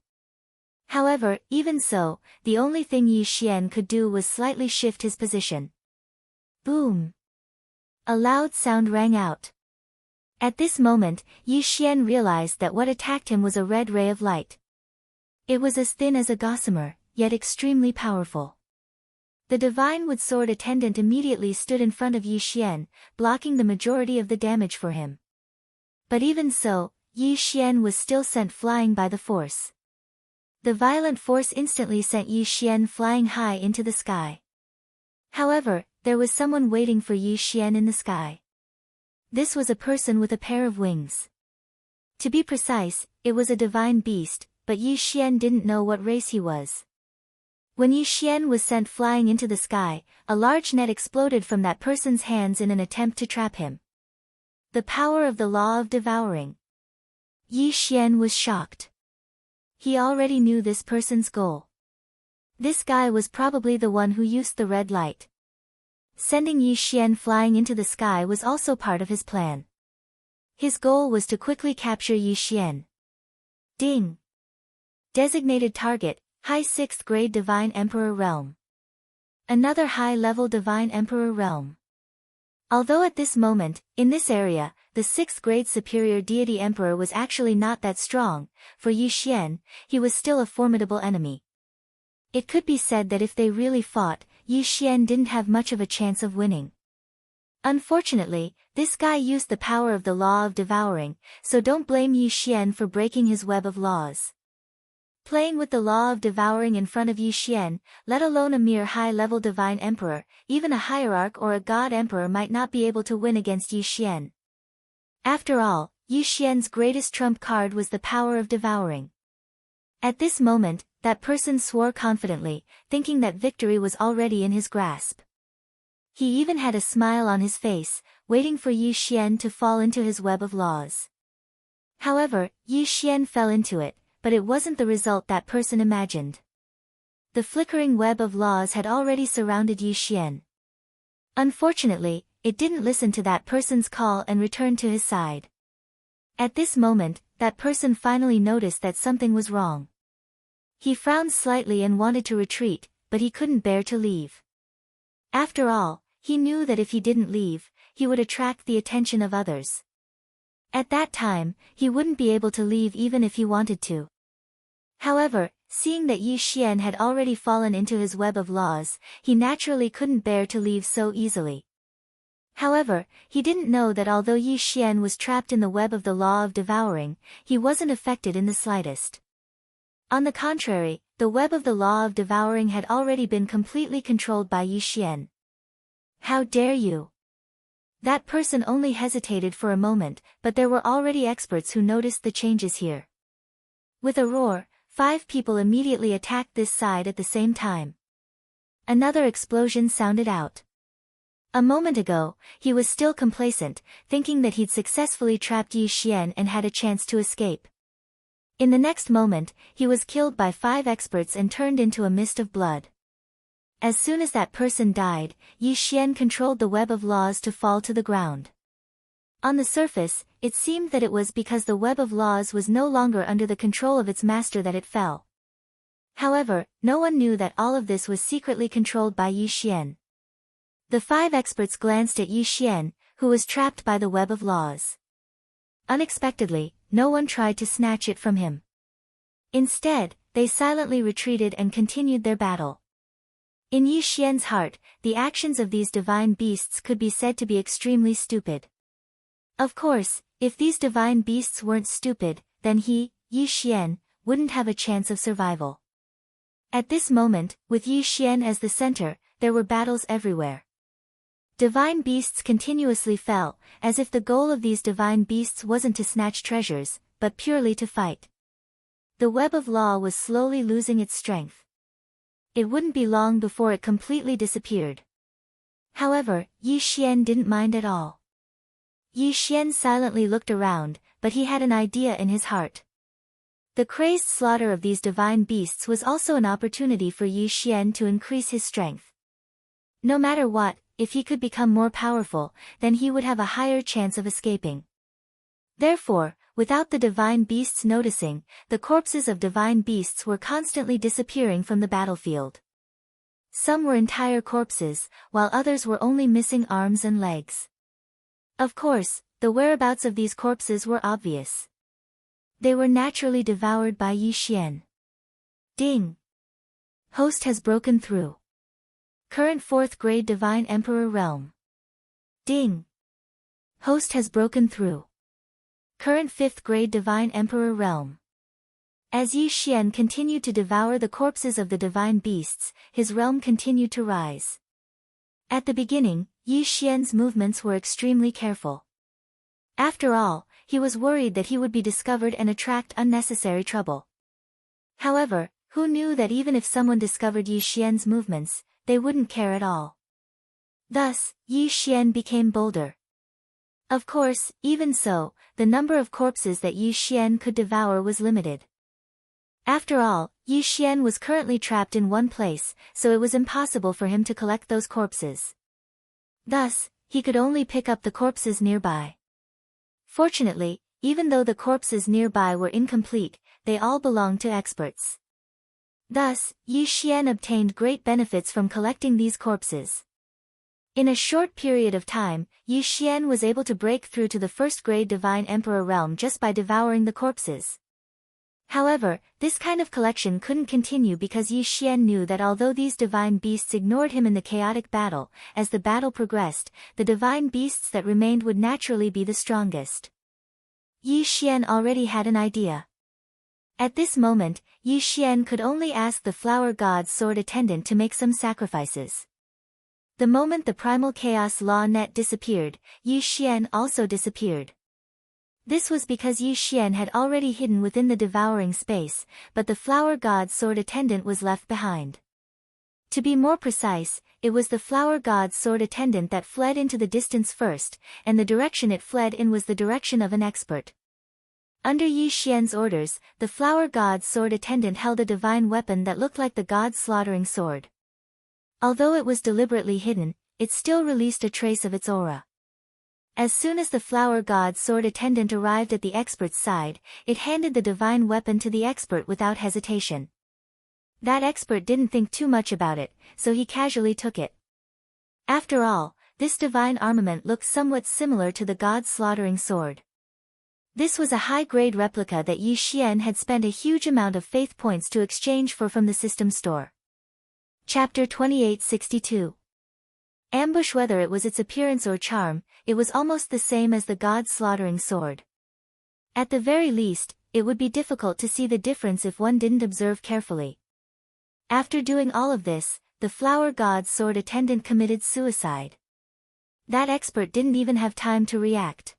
However, even so, the only thing Yi Xian could do was slightly shift his position. Boom! A loud sound rang out. At this moment, Yi Xian realized that what attacked him was a red ray of light. It was as thin as a gossamer, yet extremely powerful. The divine wood sword attendant immediately stood in front of Yi Xian, blocking the majority of the damage for him. But even so, Yi Xian was still sent flying by the force. The violent force instantly sent Yi Xian flying high into the sky. However, there was someone waiting for Yi Xian in the sky. This was a person with a pair of wings. To be precise, it was a divine beast, but Yi Xian didn't know what race he was. When Yi Xian was sent flying into the sky, a large net exploded from that person's hands in an attempt to trap him. The power of the law of devouring. Yi Xian was shocked. He already knew this person's goal. This guy was probably the one who used the red light. Sending Yi Xian flying into the sky was also part of his plan. His goal was to quickly capture Yi Xian. Ding! Designated target, High 6th Grade Divine Emperor Realm. Another high-level Divine Emperor Realm. Although at this moment, in this area, the 6th grade Superior Deity Emperor was actually not that strong, for Yi Xian, he was still a formidable enemy. It could be said that if they really fought, Yi Xian didn't have much of a chance of winning. Unfortunately, this guy used the power of the law of devouring, so don't blame Yi Xian for breaking his web of laws. Playing with the law of devouring in front of Yi Xian, let alone a mere high-level divine emperor, even a hierarch or a god emperor might not be able to win against Yi Xian. After all, Yi Xian's greatest trump card was the power of devouring. At this moment, that person swore confidently, thinking that victory was already in his grasp. He even had a smile on his face, waiting for Yi Xian to fall into his web of laws. However, Yi Xian fell into it, but it wasn't the result that person imagined. The flickering web of laws had already surrounded Yi Xian. Unfortunately, it didn't listen to that person's call and returned to his side. At this moment, that person finally noticed that something was wrong. He frowned slightly and wanted to retreat, but he couldn't bear to leave. After all, he knew that if he didn't leave, he would attract the attention of others. At that time, he wouldn't be able to leave even if he wanted to. However, seeing that Yi Xian had already fallen into his web of laws, he naturally couldn't bear to leave so easily. However, he didn't know that although Yi Xian was trapped in the web of the law of devouring, he wasn't affected in the slightest. On the contrary, the web of the law of devouring had already been completely controlled by Yi Xian. How dare you! That person only hesitated for a moment, but there were already experts who noticed the changes here. With a roar, 5 people immediately attacked this side at the same time. Another explosion sounded out. A moment ago, he was still complacent, thinking that he'd successfully trapped Yi Xian and had a chance to escape. In the next moment, he was killed by 5 experts and turned into a mist of blood. As soon as that person died, Yi Xian controlled the web of laws to fall to the ground. On the surface, it seemed that it was because the web of laws was no longer under the control of its master that it fell. However, no one knew that all of this was secretly controlled by Yi Xian. The 5 experts glanced at Yi Xian, who was trapped by the web of laws. Unexpectedly, no one tried to snatch it from him. Instead, they silently retreated and continued their battle. In Yi Xian's heart, the actions of these divine beasts could be said to be extremely stupid. Of course, if these divine beasts weren't stupid, then he, Yi Xian, wouldn't have a chance of survival. At this moment, with Yi Xian as the center, there were battles everywhere. Divine beasts continuously fell, as if the goal of these divine beasts wasn't to snatch treasures, but purely to fight. The web of law was slowly losing its strength. It wouldn't be long before it completely disappeared. However, Yi Xian didn't mind at all. Yi Xian silently looked around, but he had an idea in his heart. The crazed slaughter of these divine beasts was also an opportunity for Yi Xian to increase his strength. No matter what, if he could become more powerful, then he would have a higher chance of escaping. Therefore, without the divine beasts noticing, the corpses of divine beasts were constantly disappearing from the battlefield. Some were entire corpses, while others were only missing arms and legs. Of course, the whereabouts of these corpses were obvious. They were naturally devoured by Yi Xian. Ding! Host has broken through. Current 4th grade Divine Emperor Realm. Ding! Host has broken through. Current 5th grade Divine Emperor Realm. As Yi Xian continued to devour the corpses of the divine beasts, his realm continued to rise. At the beginning, Yi Xian's movements were extremely careful. After all, he was worried that he would be discovered and attract unnecessary trouble. However, Who knew that even if someone discovered Yi Xian's movements, they wouldn't care at all. Thus, Yi Xian became bolder. Of course, even so, the number of corpses that Yi Xian could devour was limited. After all, Yi Xian was currently trapped in one place, so it was impossible for him to collect those corpses. Thus, he could only pick up the corpses nearby. Fortunately, even though the corpses nearby were incomplete, they all belonged to experts. Thus, Yi Xian obtained great benefits from collecting these corpses. In a short period of time, Yi Xian was able to break through to the first-grade Divine Emperor realm just by devouring the corpses. However, this kind of collection couldn't continue because Yi Xian knew that although these divine beasts ignored him in the chaotic battle, as the battle progressed, the divine beasts that remained would naturally be the strongest. Yi Xian already had an idea. At this moment, Yi Xian could only ask the Flower God's sword attendant to make some sacrifices. The moment the primal chaos law net disappeared, Yi Xian also disappeared. This was because Yi Xian had already hidden within the devouring space, but the Flower God's sword attendant was left behind. To be more precise, it was the Flower God's sword attendant that fled into the distance first, and the direction it fled in was the direction of an expert. Under Yi Xian's orders, the Flower God's sword attendant held a divine weapon that looked like the god's slaughtering sword. Although it was deliberately hidden, it still released a trace of its aura. As soon as the Flower God's sword attendant arrived at the expert's side, it handed the divine weapon to the expert without hesitation. That expert didn't think too much about it, so he casually took it. After all, this divine armament looked somewhat similar to the god's slaughtering sword. This was a high-grade replica that Yi Xian had spent a huge amount of faith points to exchange for from the system store. Chapter 2862. Ambush. Whether it was its appearance or charm, it was almost the same as the god's slaughtering sword. At the very least, it would be difficult to see the difference if one didn't observe carefully. After doing all of this, the Flower God's sword attendant committed suicide. That expert didn't even have time to react.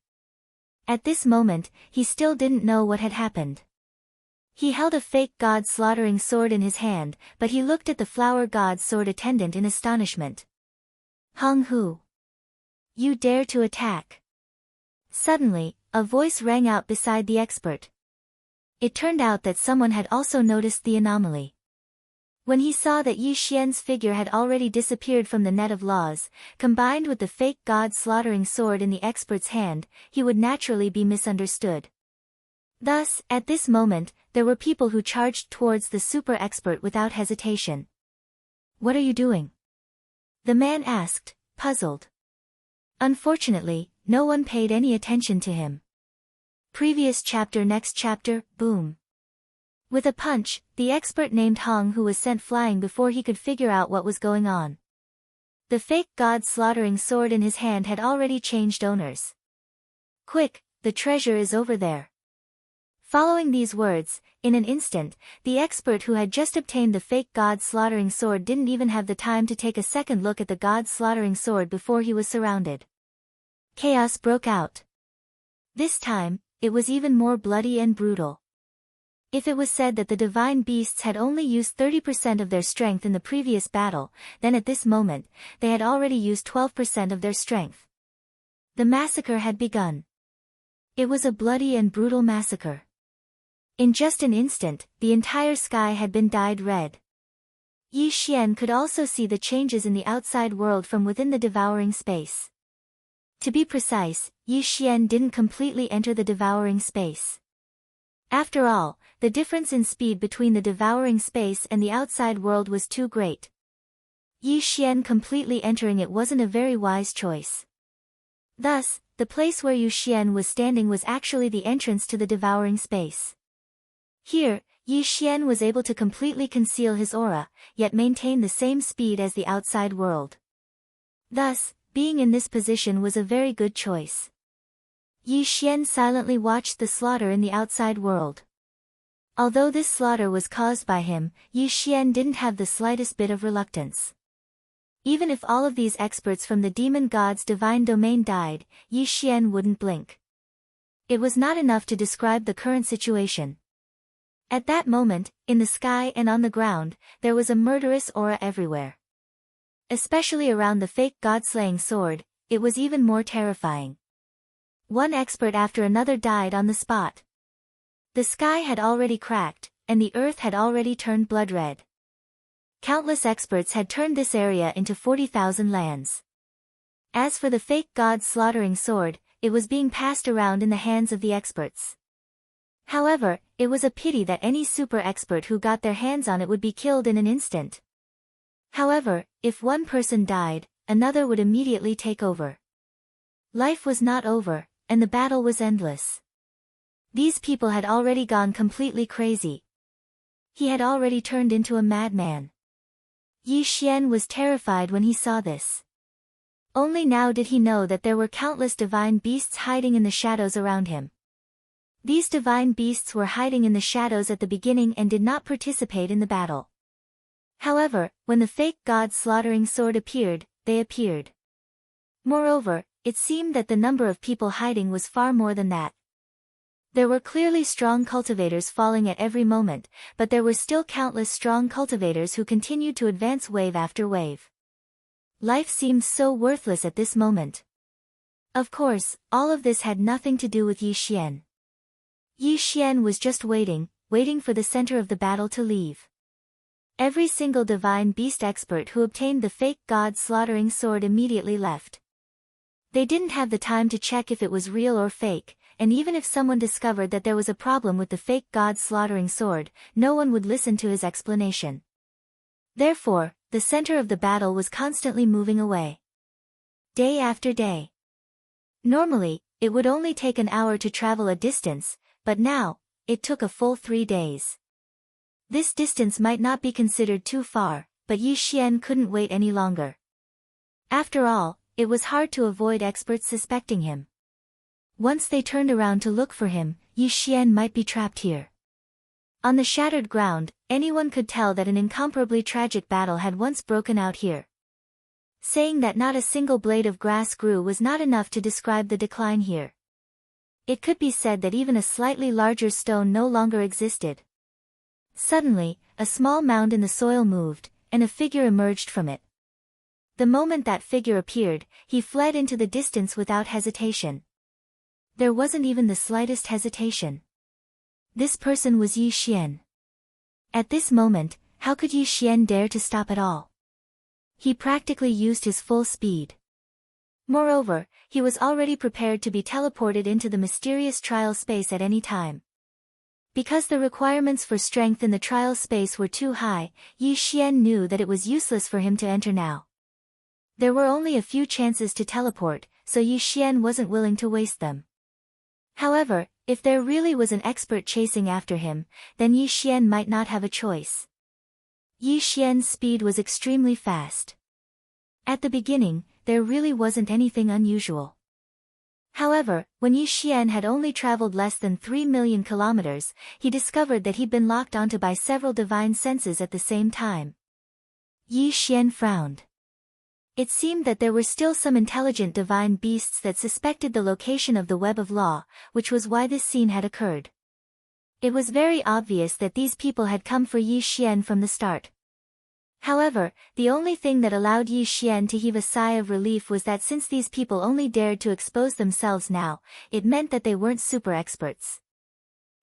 At this moment, he still didn't know what had happened. He held a fake god slaughtering sword in his hand, but he looked at the Flower God's sword attendant in astonishment. Hong Hu. You dare to attack? Suddenly, a voice rang out beside the expert. It turned out that someone had also noticed the anomaly. When he saw that Yi Xian's figure had already disappeared from the net of laws, combined with the fake god slaughtering sword in the expert's hand, he would naturally be misunderstood. Thus, at this moment, there were people who charged towards the super expert without hesitation. What are you doing? The man asked, puzzled. Unfortunately, no one paid any attention to him. Previous chapter. Next chapter. Boom. With a punch, the expert named Hong Hu was sent flying before he could figure out what was going on. The fake god slaughtering sword in his hand had already changed owners. Quick, the treasure is over there. Following these words, in an instant, the expert who had just obtained the fake god slaughtering sword didn't even have the time to take a second look at the god slaughtering sword before he was surrounded. Chaos broke out. This time, it was even more bloody and brutal. If it was said that the divine beasts had only used 30% of their strength in the previous battle, then at this moment, they had already used 12% of their strength. The massacre had begun. It was a bloody and brutal massacre. In just an instant, the entire sky had been dyed red. Yi Xian could also see the changes in the outside world from within the devouring space. To be precise, Yi Xian didn't completely enter the devouring space. After all, the difference in speed between the devouring space and the outside world was too great. Yi Xian completely entering it wasn't a very wise choice. Thus, the place where Yi Xian was standing was actually the entrance to the devouring space. Here, Yi Xian was able to completely conceal his aura, yet maintain the same speed as the outside world. Thus, being in this position was a very good choice. Yi Xian silently watched the slaughter in the outside world. Although this slaughter was caused by him, Yi Xian didn't have the slightest bit of reluctance. Even if all of these experts from the demon god's divine domain died, Yi Xian wouldn't blink. It was not enough to describe the current situation. At that moment, in the sky and on the ground, there was a murderous aura everywhere. Especially around the fake god-slaying sword, it was even more terrifying. One expert after another died on the spot. The sky had already cracked, and the earth had already turned blood red. Countless experts had turned this area into 40,000 lands. As for the fake god slaughtering sword, it was being passed around in the hands of the experts. However, it was a pity that any super expert who got their hands on it would be killed in an instant. However, if one person died, another would immediately take over. Life was not over, and the battle was endless. These people had already gone completely crazy. He had already turned into a madman. Yi Xian was terrified when he saw this. Only now did he know that there were countless divine beasts hiding in the shadows around him. These divine beasts were hiding in the shadows at the beginning and did not participate in the battle. However, when the fake god slaughtering sword appeared, they appeared. Moreover, it seemed that the number of people hiding was far more than that. There were clearly strong cultivators falling at every moment, but there were still countless strong cultivators who continued to advance wave after wave. Life seemed so worthless at this moment. Of course, all of this had nothing to do with Yi Xian. Yi Xian was just waiting for the center of the battle to leave. Every single divine beast expert who obtained the fake god slaughtering sword immediately left. They didn't have the time to check if it was real or fake, and even if someone discovered that there was a problem with the fake god slaughtering sword, no one would listen to his explanation. Therefore, the center of the battle was constantly moving away. Day after day. Normally, it would only take an hour to travel a distance, but now, it took a full 3 days. This distance might not be considered too far, but Yi Xian couldn't wait any longer. After all, it was hard to avoid experts suspecting him. Once they turned around to look for him, Yi Xian might be trapped here. On the shattered ground, anyone could tell that an incomparably tragic battle had once broken out here. Saying that not a single blade of grass grew was not enough to describe the decline here. It could be said that even a slightly larger stone no longer existed. Suddenly, a small mound in the soil moved, and a figure emerged from it. The moment that figure appeared, he fled into the distance without hesitation. There wasn't even the slightest hesitation. This person was Yi Xian. At this moment, how could Yi Xian dare to stop at all? He practically used his full speed. Moreover, he was already prepared to be teleported into the mysterious trial space at any time. Because the requirements for strength in the trial space were too high, Yi Xian knew that it was useless for him to enter now. There were only a few chances to teleport, so Yi Xian wasn't willing to waste them. However, if there really was an expert chasing after him, then Yi Xian might not have a choice. Yi Xian's speed was extremely fast. At the beginning, there really wasn't anything unusual. However, when Yi Xian had only traveled less than 3 million kilometers, he discovered that he'd been locked onto by several divine senses at the same time. Yi Xian frowned. It seemed that there were still some intelligent divine beasts that suspected the location of the web of law, which was why this scene had occurred. It was very obvious that these people had come for Yi Xian from the start. However, the only thing that allowed Yi Xian to heave a sigh of relief was that since these people only dared to expose themselves now, it meant that they weren't super experts.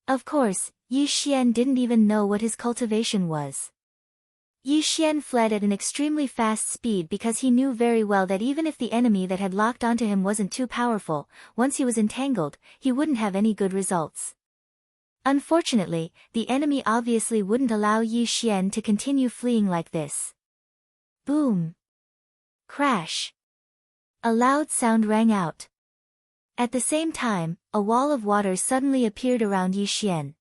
Of course, Yi Xian didn't even know what his cultivation was. Yi Xian fled at an extremely fast speed because he knew very well that even if the enemy that had locked onto him wasn't too powerful, once he was entangled, he wouldn't have any good results. Unfortunately, the enemy obviously wouldn't allow Yi Xian to continue fleeing like this. Boom! Crash! A loud sound rang out. At the same time, a wall of water suddenly appeared around Yi Xian.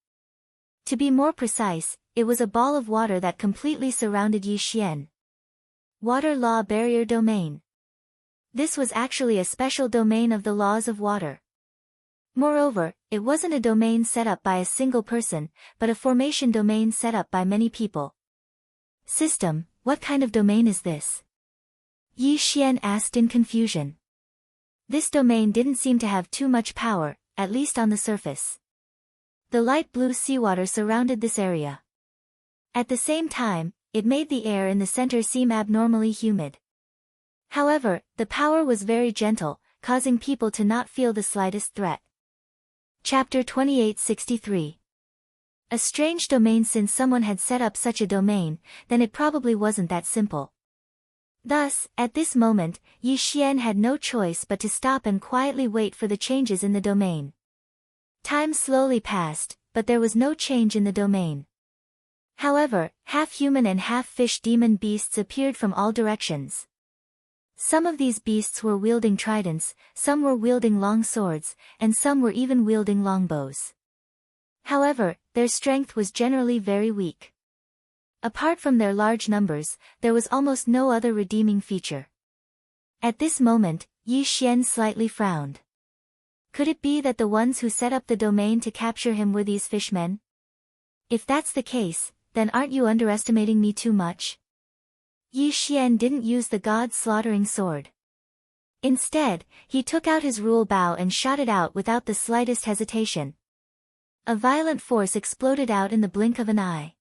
To be more precise, it was a ball of water that completely surrounded Yi Xian. Water Law Barrier Domain. This was actually a special domain of the laws of water. Moreover, it wasn't a domain set up by a single person, but a formation domain set up by many people. System, what kind of domain is this? Yi Xian asked in confusion. This domain didn't seem to have too much power, at least on the surface. The light blue seawater surrounded this area. At the same time, it made the air in the center seem abnormally humid. However, the power was very gentle, causing people to not feel the slightest threat. Chapter 2863. A strange domain. Since someone had set up such a domain, then it probably wasn't that simple. Thus, at this moment, Yi Xian had no choice but to stop and quietly wait for the changes in the domain. Time slowly passed, but there was no change in the domain. However, half-human and half-fish demon beasts appeared from all directions. Some of these beasts were wielding tridents, some were wielding long swords, and some were even wielding longbows. However, their strength was generally very weak. Apart from their large numbers, there was almost no other redeeming feature. At this moment, Yi Xian slightly frowned. Could it be that the ones who set up the domain to capture him were these fishmen? If that's the case, then aren't you underestimating me too much? Yi Xian didn't use the god-slaughtering sword. Instead, he took out his rule bow and shot it out without the slightest hesitation. A violent force exploded out in the blink of an eye.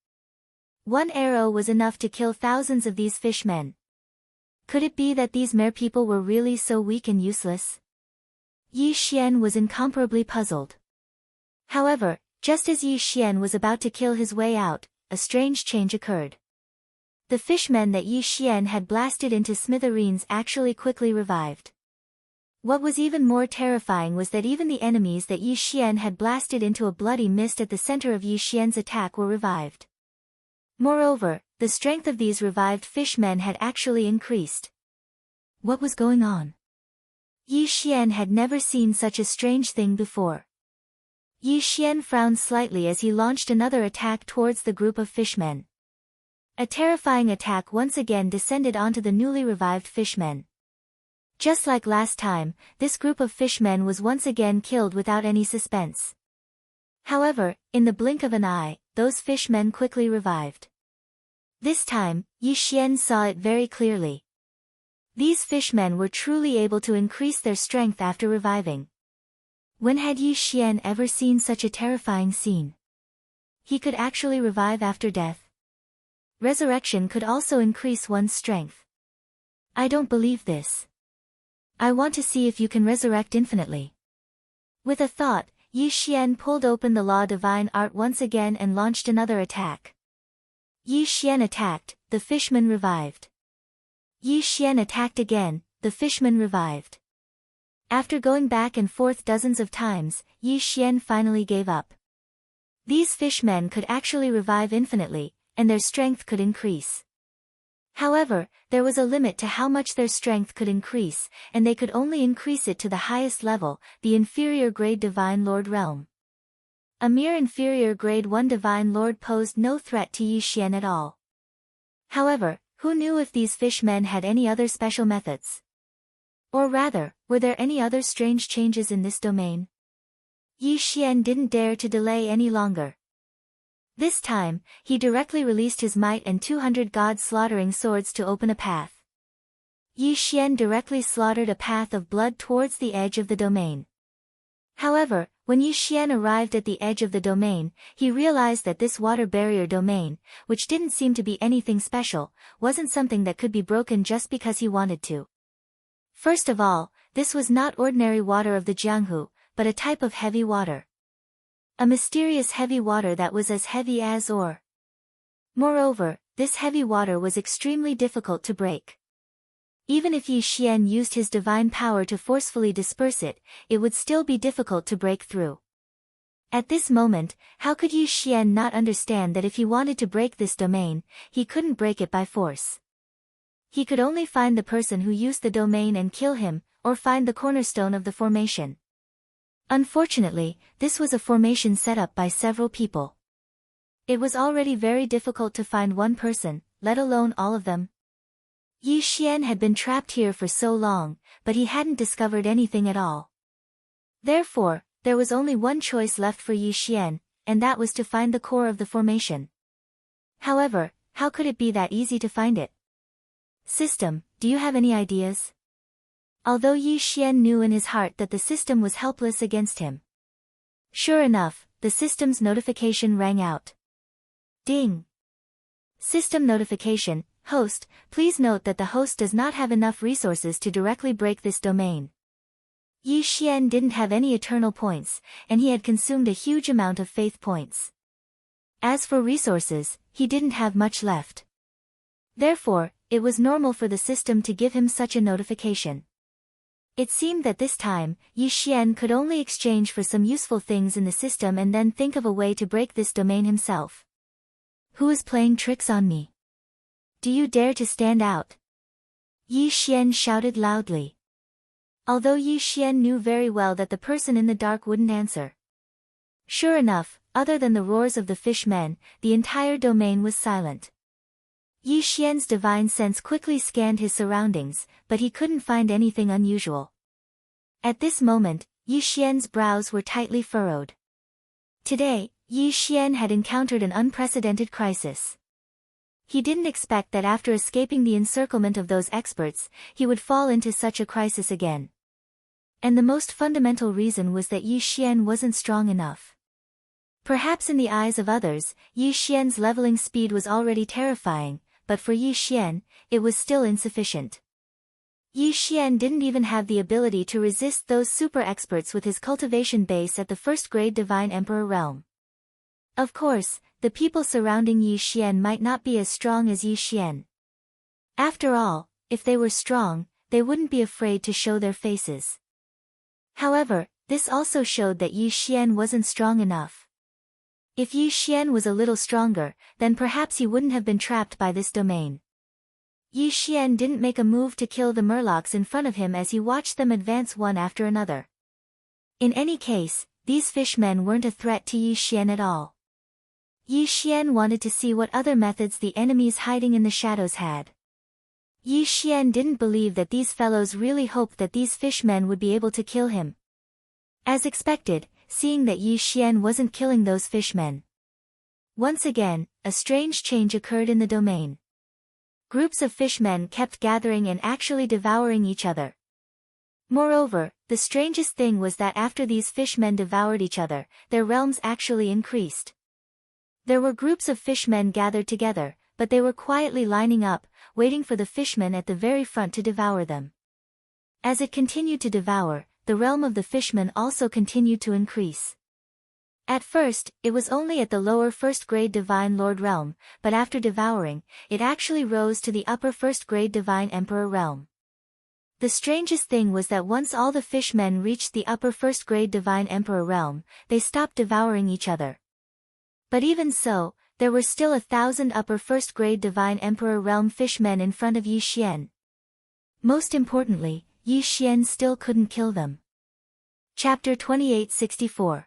One arrow was enough to kill thousands of these fishmen. Could it be that these mere people were really so weak and useless? Yi Xian was incomparably puzzled. However, just as Yi Xian was about to kill his way out, a strange change occurred. The fishmen that Yi Xian had blasted into smithereens actually quickly revived. What was even more terrifying was that even the enemies that Yi Xian had blasted into a bloody mist at the center of Yi Xian's attack were revived. Moreover, the strength of these revived fishmen had actually increased. What was going on? Yi Xian had never seen such a strange thing before. Yi Xian frowned slightly as he launched another attack towards the group of fishmen. A terrifying attack once again descended onto the newly revived fishmen. Just like last time, this group of fishmen was once again killed without any suspense. However, in the blink of an eye, those fishmen quickly revived. This time, Yi Xian saw it very clearly. These fishmen were truly able to increase their strength after reviving. When had Yi Xian ever seen such a terrifying scene? He could actually revive after death. Resurrection could also increase one's strength. I don't believe this. I want to see if you can resurrect infinitely. With a thought, Yi Xian pulled open the Law Divine Art once again and launched another attack. Yi Xian attacked, the fishman revived. Yi Xian attacked again, the fishman revived. After going back and forth dozens of times, Yi Xian finally gave up. These fishmen could actually revive infinitely, and their strength could increase. However, there was a limit to how much their strength could increase, and they could only increase it to the highest level, the inferior grade Divine Lord realm. A mere inferior grade 1 Divine Lord posed no threat to Yi Xian at all. However, who knew if these fishmen had any other special methods? Or rather, were there any other strange changes in this domain? Yi Xian didn't dare to delay any longer. This time, he directly released his might and 200 god-slaughtering swords to open a path. Yi Xian directly slaughtered a path of blood towards the edge of the domain. However, when Yi Xian arrived at the edge of the domain, he realized that this water barrier domain, which didn't seem to be anything special, wasn't something that could be broken just because he wanted to. First of all, this was not ordinary water of the Jianghu, but a type of heavy water. A mysterious heavy water that was as heavy as ore. Moreover, this heavy water was extremely difficult to break. Even if Yi Xian used his divine power to forcefully disperse it, it would still be difficult to break through. At this moment, how could Yi Xian not understand that if he wanted to break this domain, he couldn't break it by force? He could only find the person who used the domain and kill him, or find the cornerstone of the formation. Unfortunately, this was a formation set up by several people. It was already very difficult to find one person, let alone all of them. Yi Xian had been trapped here for so long, but he hadn't discovered anything at all. Therefore, there was only one choice left for Yi Xian, and that was to find the core of the formation. However, how could it be that easy to find it? System, do you have any ideas? Although Yi Xian knew in his heart that the system was helpless against him. Sure enough, the system's notification rang out. Ding! System notification, host, please note that the host does not have enough resources to directly break this domain. Yi Xian didn't have any eternal points, and he had consumed a huge amount of faith points. As for resources, he didn't have much left. Therefore, it was normal for the system to give him such a notification. It seemed that this time, Yi Xian could only exchange for some useful things in the system and then think of a way to break this domain himself. Who is playing tricks on me? Do you dare to stand out? Yi Xian shouted loudly. Although Yi Xian knew very well that the person in the dark wouldn't answer. Sure enough, other than the roars of the fishmen, the entire domain was silent. Yi Xian's divine sense quickly scanned his surroundings, but he couldn't find anything unusual. At this moment, Yi Xian's brows were tightly furrowed. Today, Yi Xian had encountered an unprecedented crisis. He didn't expect that after escaping the encirclement of those experts, he would fall into such a crisis again. And the most fundamental reason was that Yi Xian wasn't strong enough. Perhaps in the eyes of others, Yi Xian's leveling speed was already terrifying, but for Yi Xian, it was still insufficient. Yi Xian didn't even have the ability to resist those super experts with his cultivation base at the first-grade Divine Emperor realm. Of course, the people surrounding Yi Xian might not be as strong as Yi Xian. After all, if they were strong, they wouldn't be afraid to show their faces. However, this also showed that Yi Xian wasn't strong enough. If Yi Xian was a little stronger, then perhaps he wouldn't have been trapped by this domain. Yi Xian didn't make a move to kill the murlocs in front of him as he watched them advance one after another. In any case, these fishmen weren't a threat to Yi Xian at all. Yi Xian wanted to see what other methods the enemies hiding in the shadows had. Yi Xian didn't believe that these fellows really hoped that these fishmen would be able to kill him. As expected, seeing that Yi Xian wasn't killing those fishmen. Once again, a strange change occurred in the domain. Groups of fishmen kept gathering and actually devouring each other. Moreover, the strangest thing was that after these fishmen devoured each other, their realms actually increased. There were groups of fishmen gathered together, but they were quietly lining up, waiting for the fishmen at the very front to devour them. As it continued to devour, the realm of the fishmen also continued to increase. At first, it was only at the lower first-grade Divine Lord realm, but after devouring, it actually rose to the upper first-grade Divine Emperor realm. The strangest thing was that once all the fishmen reached the upper first-grade Divine Emperor realm, they stopped devouring each other. But even so, there were still 1,000 upper first-grade Divine Emperor realm fishmen in front of Yi Xian. Most importantly, Yi Xian still couldn't kill them. Chapter 2864.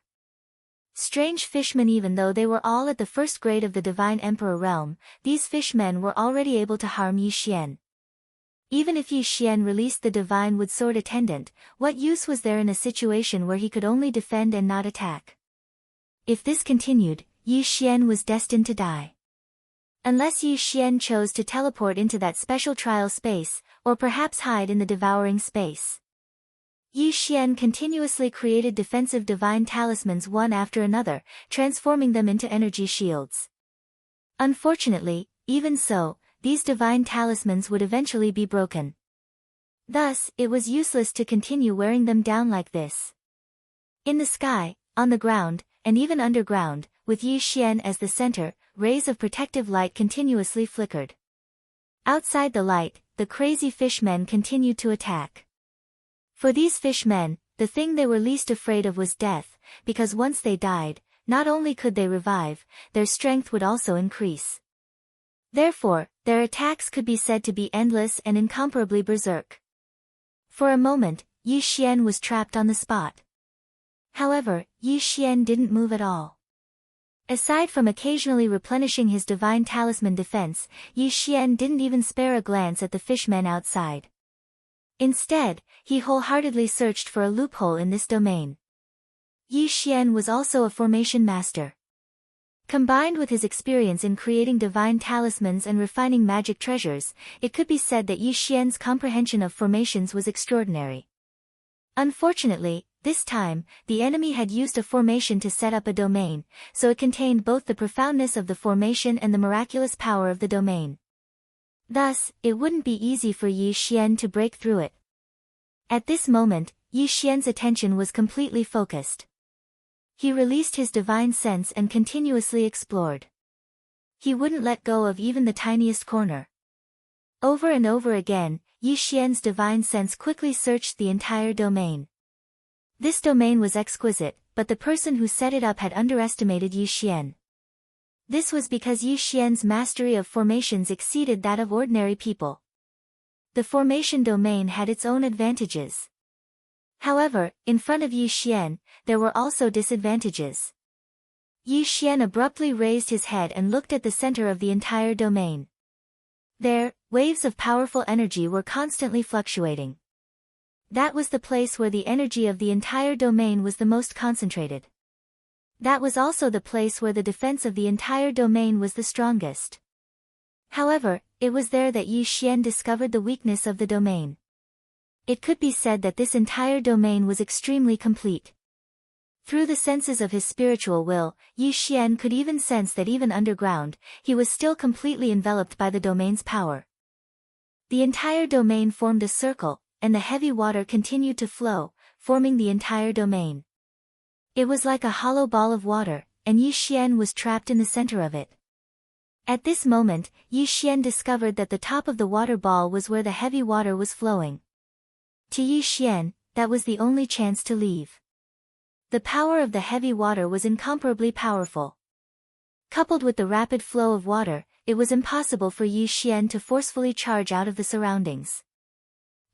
Strange fishmen. Even though they were all at the first grade of the Divine Emperor realm, these fishmen were already able to harm Yi Xian. Even if Yi Xian released the Divine Wood Sword Attendant, what use was there in a situation where he could only defend and not attack? If this continued, Yi Xian was destined to die. Unless Yi Xian chose to teleport into that special trial space, or perhaps hide in the devouring space. Yi Xian continuously created defensive divine talismans one after another, transforming them into energy shields. Unfortunately, even so, these divine talismans would eventually be broken. Thus, it was useless to continue wearing them down like this. In the sky, on the ground, and even underground, with Yi Xian as the center, rays of protective light continuously flickered. Outside the light, the crazy fishmen continued to attack. For these fishmen, the thing they were least afraid of was death, because once they died, not only could they revive, their strength would also increase. Therefore, their attacks could be said to be endless and incomparably berserk. For a moment, Yi Xian was trapped on the spot. However, Yi Xian didn't move at all. Aside from occasionally replenishing his divine talisman defense, Yi Xian didn't even spare a glance at the fishmen outside. Instead, he wholeheartedly searched for a loophole in this domain. Yi Xian was also a formation master. Combined with his experience in creating divine talismans and refining magic treasures, it could be said that Yi Xian's comprehension of formations was extraordinary. Unfortunately, This time, the enemy had used a formation to set up a domain, so it contained both the profoundness of the formation and the miraculous power of the domain. Thus, it wouldn't be easy for Yi Xian to break through it. At this moment, Yi Xian's attention was completely focused. He released his divine sense and continuously explored. He wouldn't let go of even the tiniest corner. Over and over again, Yi Xian's divine sense quickly searched the entire domain. This domain was exquisite, but the person who set it up had underestimated Yi Xian. This was because Yi Xian's mastery of formations exceeded that of ordinary people. The formation domain had its own advantages. However, in front of Yi Xian, there were also disadvantages. Yi Xian abruptly raised his head and looked at the center of the entire domain. There, waves of powerful energy were constantly fluctuating. That was the place where the energy of the entire domain was the most concentrated. That was also the place where the defense of the entire domain was the strongest. However, it was there that Yi Xian discovered the weakness of the domain. It could be said that this entire domain was extremely complete. Through the senses of his spiritual will, Yi Xian could even sense that even underground, he was still completely enveloped by the domain's power. The entire domain formed a circle, and the heavy water continued to flow, forming the entire domain. It was like a hollow ball of water, and Yi Xian was trapped in the center of it. At this moment, Yi Xian discovered that the top of the water ball was where the heavy water was flowing. To Yi Xian, that was the only chance to leave. The power of the heavy water was incomparably powerful. Coupled with the rapid flow of water, it was impossible for Yi Xian to forcefully charge out of the surroundings.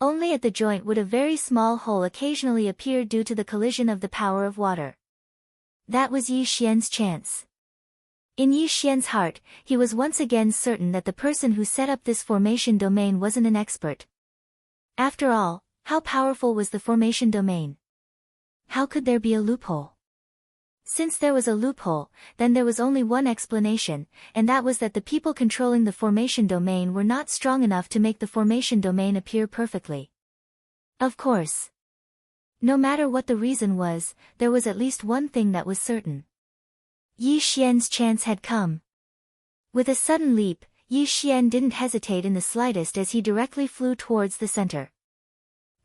Only at the joint would a very small hole occasionally appear due to the collision of the power of water. That was Yi Xian's chance. In Yi Xian's heart, he was once again certain that the person who set up this formation domain wasn't an expert. After all, how powerful was the formation domain? How could there be a loophole? Since there was a loophole, then there was only one explanation, and that was that the people controlling the formation domain were not strong enough to make the formation domain appear perfectly. Of course. No matter what the reason was, there was at least one thing that was certain. Yi Xian's chance had come. With a sudden leap, Yi Xian didn't hesitate in the slightest as he directly flew towards the center.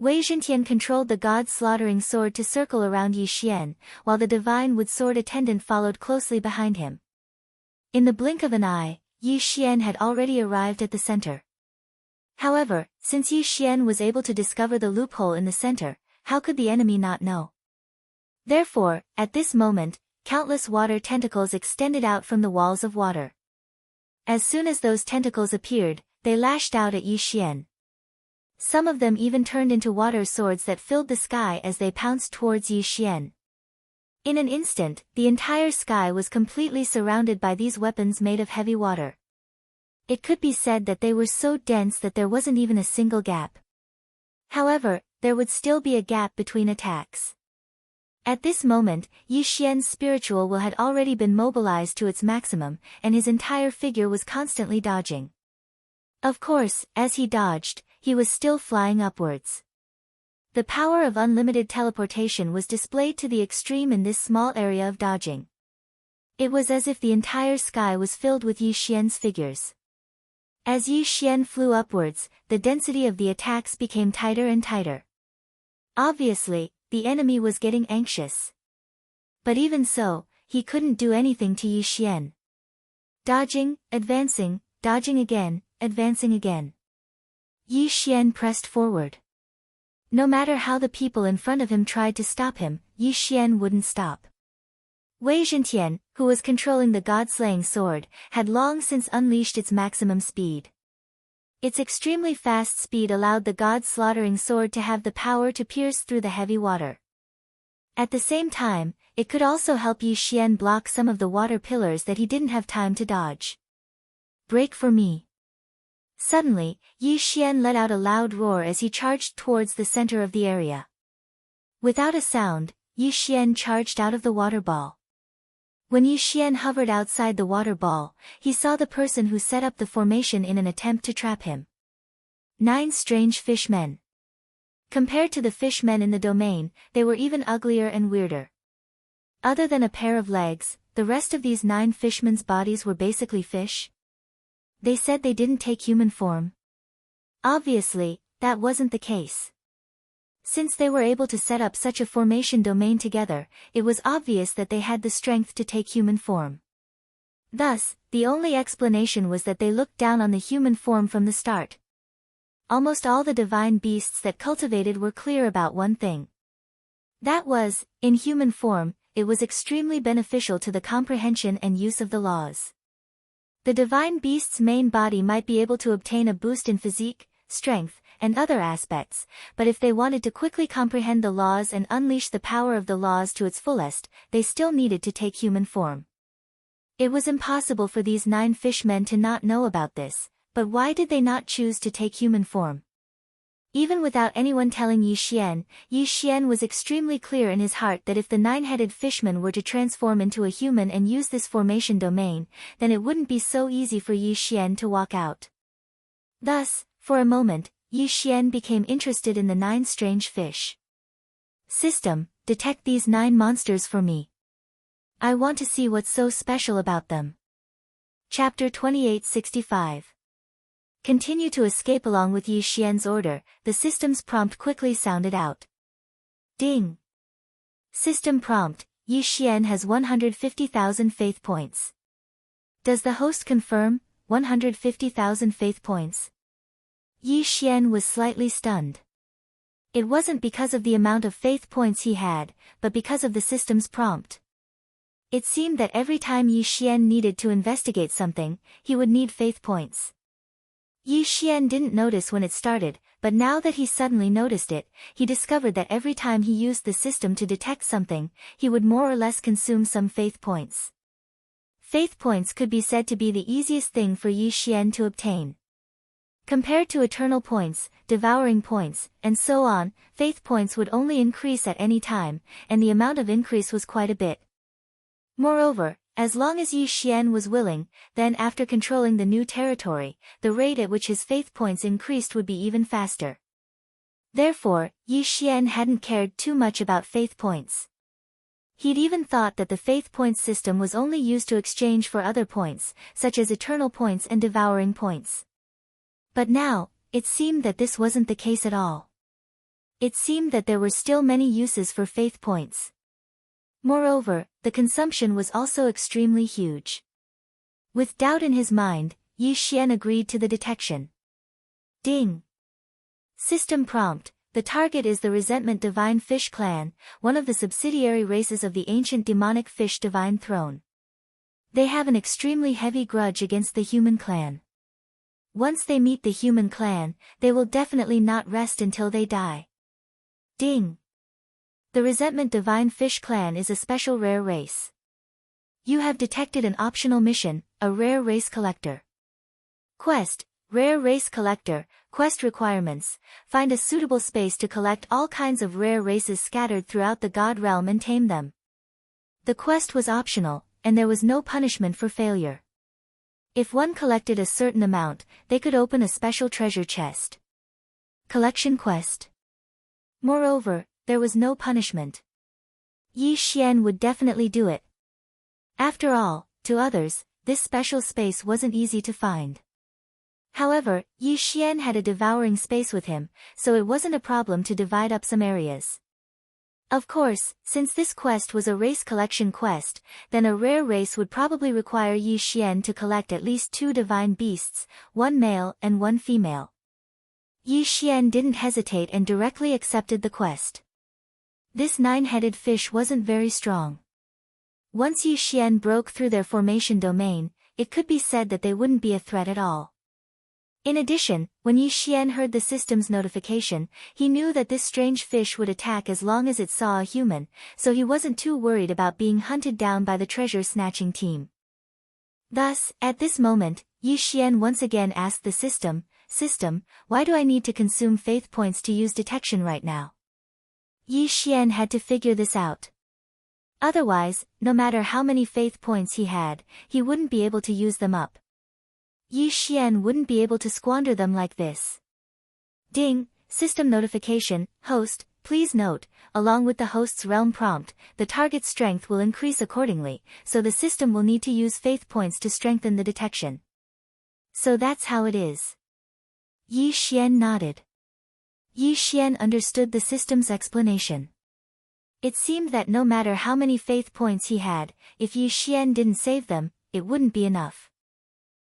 Wei Zhentian controlled the god's slaughtering sword to circle around Yi Xian, while the divine wood sword attendant followed closely behind him. In the blink of an eye, Yi Xian had already arrived at the center. However, since Yi Xian was able to discover the loophole in the center, how could the enemy not know? Therefore, at this moment, countless water tentacles extended out from the walls of water. As soon as those tentacles appeared, they lashed out at Yi Xian. Some of them even turned into water swords that filled the sky as they pounced towards Yi Xian. In an instant, the entire sky was completely surrounded by these weapons made of heavy water. It could be said that they were so dense that there wasn't even a single gap. However, there would still be a gap between attacks. At this moment, Yi Xian's spiritual will had already been mobilized to its maximum, and his entire figure was constantly dodging. Of course, as he dodged, he was still flying upwards. The power of unlimited teleportation was displayed to the extreme in this small area of dodging. It was as if the entire sky was filled with Yi Xian's figures. As Yi Xian flew upwards, the density of the attacks became tighter and tighter. Obviously, the enemy was getting anxious. But even so, he couldn't do anything to Yi Xian. Dodging, advancing, dodging again, advancing again. Yi Xian pressed forward. No matter how the people in front of him tried to stop him, Yi Xian wouldn't stop. Wei Zhentian, who was controlling the god-slaying sword, had long since unleashed its maximum speed. Its extremely fast speed allowed the god-slaughtering sword to have the power to pierce through the heavy water. At the same time, it could also help Yi Xian block some of the water pillars that he didn't have time to dodge. Break for me. Suddenly, Yi Xian let out a loud roar as he charged towards the center of the area. Without a sound, Yi Xian charged out of the water ball. When Yi Xian hovered outside the water ball, he saw the person who set up the formation in an attempt to trap him. 9 strange fish men. Compared to the fishmen in the domain, they were even uglier and weirder. Other than a pair of legs, the rest of these 9 fishmen's bodies were basically fish. They said they didn't take human form. Obviously, that wasn't the case. Since they were able to set up such a formation domain together, it was obvious that they had the strength to take human form. Thus, the only explanation was that they looked down on the human form from the start. Almost all the divine beasts that cultivated were clear about one thing. That was, in human form, it was extremely beneficial to the comprehension and use of the laws. The divine beast's main body might be able to obtain a boost in physique, strength, and other aspects, but if they wanted to quickly comprehend the laws and unleash the power of the laws to its fullest, they still needed to take human form. It was impossible for these 9 fishmen to not know about this, but why did they not choose to take human form? Even without anyone telling Yi Xian was extremely clear in his heart that if the 9-headed fishman were to transform into a human and use this formation domain, then it wouldn't be so easy for Yi Xian to walk out. Thus, for a moment, Yi Xian became interested in the 9 strange fish. System, detect these 9 monsters for me. I want to see what's so special about them. Chapter 2865. Continue to escape. Along with Yi Xian's order, the system's prompt quickly sounded out. Ding. System prompt, Yi Xian has 150,000 faith points. Does the host confirm, 150,000 faith points? Yi Xian was slightly stunned. It wasn't because of the amount of faith points he had, but because of the system's prompt. It seemed that every time Yi Xian needed to investigate something, he would need faith points. Yi Xian didn't notice when it started, but now that he suddenly noticed it, he discovered that every time he used the system to detect something, he would more or less consume some faith points. Faith points could be said to be the easiest thing for Yi Xian to obtain. Compared to eternal points, devouring points, and so on, faith points would only increase at any time, and the amount of increase was quite a bit. Moreover, as long as Yi Xian was willing, then after controlling the new territory, the rate at which his faith points increased would be even faster. Therefore, Yi Xian hadn't cared too much about faith points. He'd even thought that the faith points system was only used to exchange for other points, such as eternal points and devouring points. But now, it seemed that this wasn't the case at all. It seemed that there were still many uses for faith points. Moreover, the consumption was also extremely huge. With doubt in his mind, Yi Xian agreed to the detection. Ding. System prompt, the target is the Resentment Divine Fish Clan, one of the subsidiary races of the ancient demonic fish divine throne. They have an extremely heavy grudge against the human clan. Once they meet the human clan, they will definitely not rest until they die. Ding. The Resentment Divine Fish Clan is a special rare race. You have detected an optional mission, a Rare Race Collector. Quest, Rare Race Collector, quest requirements, find a suitable space to collect all kinds of rare races scattered throughout the God Realm and tame them. The quest was optional, and there was no punishment for failure. If one collected a certain amount, they could open a special treasure chest. Collection quest. Moreover, there was no punishment. Yi Xian would definitely do it. After all, to others, this special space wasn't easy to find. However, Yi Xian had a devouring space with him, so it wasn't a problem to divide up some areas. Of course, since this quest was a race collection quest, then a rare race would probably require Yi Xian to collect at least 2 divine beasts, 1 male and 1 female. Yi Xian didn't hesitate and directly accepted the quest. This 9-headed fish wasn't very strong. Once Yi Xian broke through their formation domain, it could be said that they wouldn't be a threat at all. In addition, when Yi Xian heard the system's notification, he knew that this strange fish would attack as long as it saw a human, so he wasn't too worried about being hunted down by the treasure-snatching team. Thus, at this moment, Yi Xian once again asked the system, why do I need to consume faith points to use detection right now? Yi Xian had to figure this out. Otherwise, no matter how many faith points he had, he wouldn't be able to use them up. Yi Xian wouldn't be able to squander them like this. Ding, System notification, host, please note, along with the host's realm prompt, the target's strength will increase accordingly, so the system will need to use faith points to strengthen the detection. So that's how it is. Yi Xian nodded. Yi Xian understood the system's explanation. It seemed that no matter how many faith points he had, if Yi Xian didn't save them, it wouldn't be enough.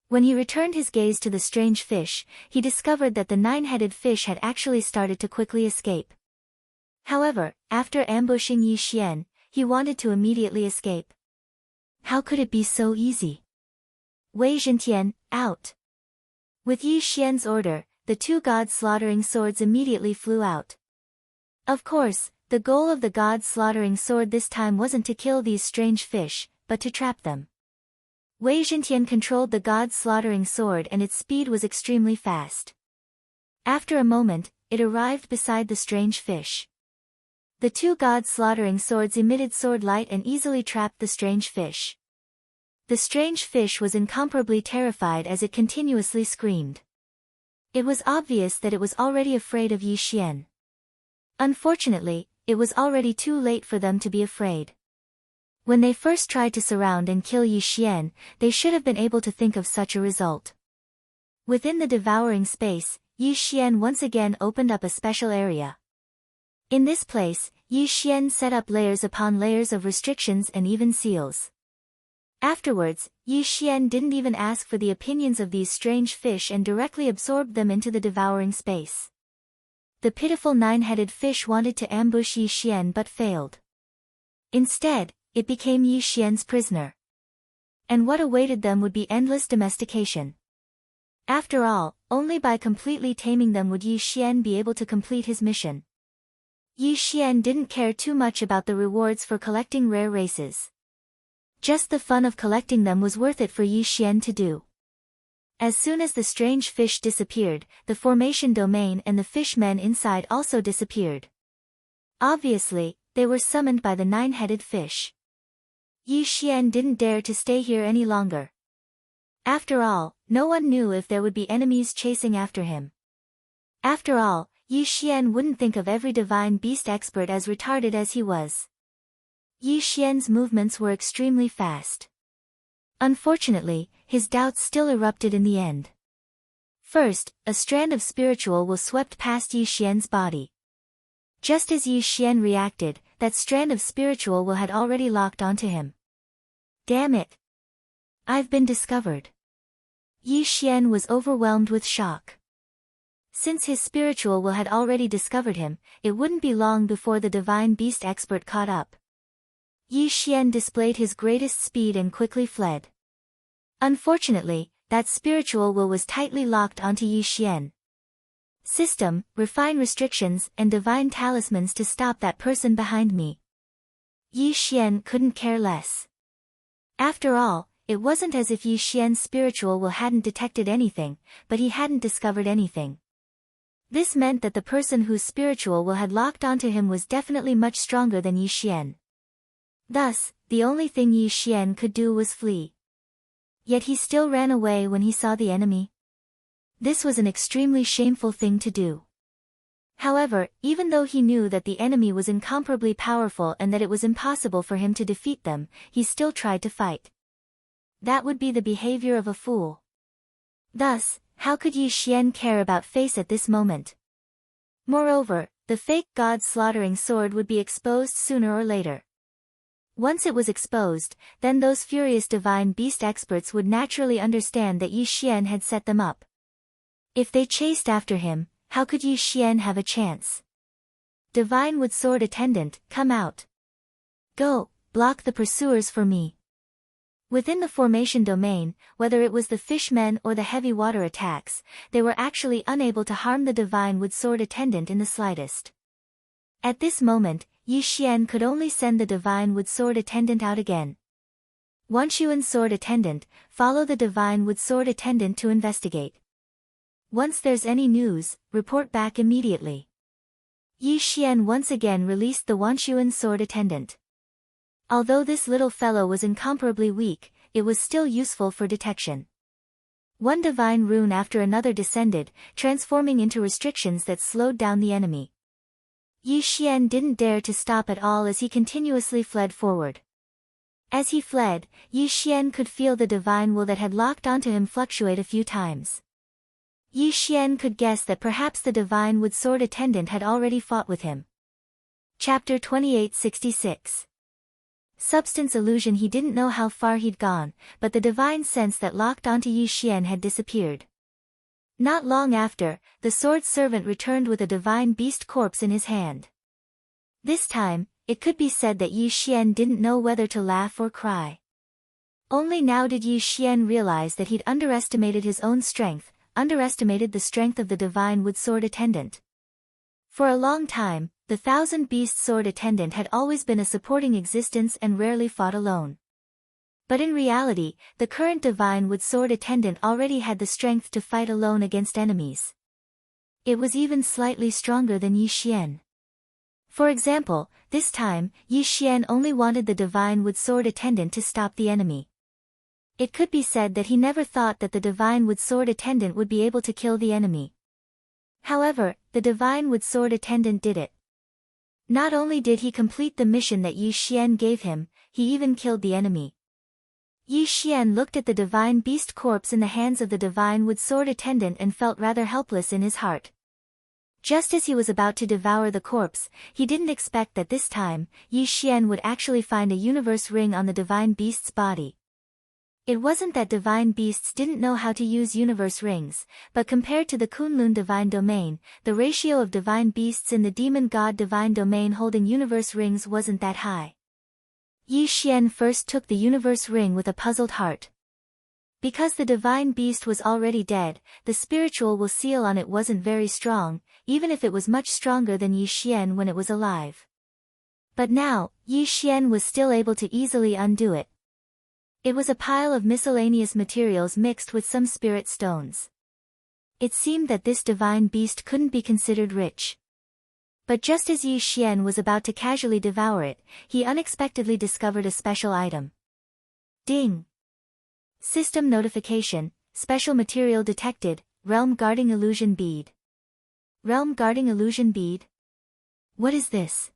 When he returned his gaze to the strange fish, he discovered that the nine-headed fish had actually started to quickly escape. However, after ambushing Yi Xian, he wanted to immediately escape. How could it be so easy? Wei Zhentian, out! With Yi Xian's order, the two god-slaughtering swords immediately flew out. Of course, the goal of the god-slaughtering sword this time wasn't to kill these strange fish, but to trap them. Wei Zhentian controlled the god-slaughtering sword and its speed was extremely fast. After a moment, it arrived beside the strange fish. The two god-slaughtering swords emitted sword light and easily trapped the strange fish. The strange fish was incomparably terrified as it continuously screamed. It was obvious that it was already afraid of Yi Xian. Unfortunately, it was already too late for them to be afraid. When they first tried to surround and kill Yi Xian, they should have been able to think of such a result. Within the devouring space, Yi Xian once again opened up a special area. In this place, Yi Xian set up layers upon layers of restrictions and even seals. Afterwards, Yi Xian didn't even ask for the opinions of these strange fish and directly absorbed them into the devouring space. The pitiful nine-headed fish wanted to ambush Yi Xian but failed. Instead, it became Yi Xian's prisoner. And what awaited them would be endless domestication. After all, only by completely taming them would Yi Xian be able to complete his mission. Yi Xian didn't care too much about the rewards for collecting rare races. Just the fun of collecting them was worth it for Yi Xian to do. As soon as the strange fish disappeared, the formation domain and the fishmen inside also disappeared. Obviously, they were summoned by the nine-headed fish. Yi Xian didn't dare to stay here any longer. After all, no one knew if there would be enemies chasing after him. After all, Yi Xian wouldn't think of every divine beast expert as retarded as he was. Yi Xian's movements were extremely fast. Unfortunately, his doubts still erupted in the end. First, a strand of spiritual will swept past Yi Xian's body. Just as Yi Xian reacted, that strand of spiritual will had already locked onto him. Damn it! I've been discovered. Yi Xian was overwhelmed with shock. Since his spiritual will had already discovered him, it wouldn't be long before the divine beast expert caught up. Yi Xian displayed his greatest speed and quickly fled. Unfortunately, that spiritual will was tightly locked onto Yi Xian. System, refine restrictions and divine talismans to stop that person behind me. Yi Xian couldn't care less. After all, it wasn't as if Yi Xian's spiritual will hadn't detected anything, but he hadn't discovered anything. This meant that the person whose spiritual will had locked onto him was definitely much stronger than Yi Xian. Thus, the only thing Yi Xian could do was flee. Yet he still ran away when he saw the enemy. This was an extremely shameful thing to do. However, even though he knew that the enemy was incomparably powerful and that it was impossible for him to defeat them, he still tried to fight. That would be the behavior of a fool. Thus, how could Yi Xian care about face at this moment? Moreover, the fake god-slaughtering sword would be exposed sooner or later. Once it was exposed, then those furious divine beast experts would naturally understand that Yi Xian had set them up. If they chased after him, how could Yi Xian have a chance? Divine Wood Sword Attendant, come out. Go, block the pursuers for me. Within the formation domain, whether it was the fishmen or the heavy water attacks, they were actually unable to harm the Divine Wood Sword Attendant in the slightest. At this moment, Yi Xian could only send the Divine Wood Sword Attendant out again. Wanshuan Sword Attendant, follow the Divine Wood Sword Attendant to investigate. Once there's any news, report back immediately. Yi Xian once again released the Wanshuan Sword Attendant. Although this little fellow was incomparably weak, it was still useful for detection. One divine rune after another descended, transforming into restrictions that slowed down the enemy. Yi Xian didn't dare to stop at all as he continuously fled forward. As he fled, Yi Xian could feel the divine will that had locked onto him fluctuate a few times. Yi Xian could guess that perhaps the divine wood sword attendant had already fought with him. Chapter 2866. Substance illusion. He didn't know how far he'd gone, but the divine sense that locked onto Yi Xian had disappeared. Not long after, the sword servant returned with a divine beast corpse in his hand. This time, it could be said that Yi Xian didn't know whether to laugh or cry. Only now did Yi Xian realize that he'd underestimated his own strength, underestimated the strength of the divine wood sword attendant. For a long time, the Thousand Beast sword attendant had always been a supporting existence and rarely fought alone. But in reality, the current divine wood sword attendant already had the strength to fight alone against enemies. It was even slightly stronger than Yi Xian. For example, this time, Yi Xian only wanted the divine wood sword attendant to stop the enemy. It could be said that he never thought that the divine wood sword attendant would be able to kill the enemy. However, the divine wood sword attendant did it. Not only did he complete the mission that Yi Xian gave him, he even killed the enemy. Yi Xian looked at the divine beast corpse in the hands of the divine wood sword attendant and felt rather helpless in his heart. Just as he was about to devour the corpse, he didn't expect that this time, Yi Xian would actually find a universe ring on the divine beast's body. It wasn't that divine beasts didn't know how to use universe rings, but compared to the Kunlun divine domain, the ratio of divine beasts in the demon god divine domain holding universe rings wasn't that high. Yi Xian first took the universe ring with a puzzled heart. Because the divine beast was already dead, the spiritual will seal on it wasn't very strong, even if it was much stronger than Yi Xian when it was alive. But now, Yi Xian was still able to easily undo it. It was a pile of miscellaneous materials mixed with some spirit stones. It seemed that this divine beast couldn't be considered rich. But just as Yi Xian was about to casually devour it, he unexpectedly discovered a special item. Ding! System notification, special material detected, realm guarding illusion bead. Realm guarding illusion bead? What is this?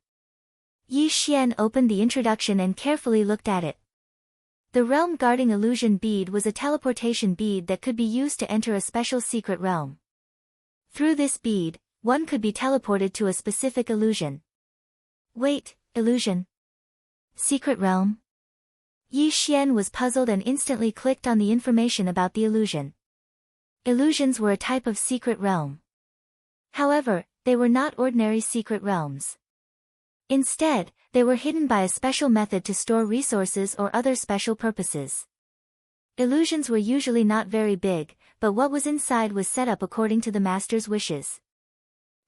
Yi Xian opened the introduction and carefully looked at it. The realm guarding illusion bead was a teleportation bead that could be used to enter a special secret realm. Through this bead, one could be teleported to a specific illusion. Wait, illusion? Secret realm? Yi Xian was puzzled and instantly clicked on the information about the illusion. Illusions were a type of secret realm. However, they were not ordinary secret realms. Instead, they were hidden by a special method to store resources or other special purposes. Illusions were usually not very big, but what was inside was set up according to the master's wishes.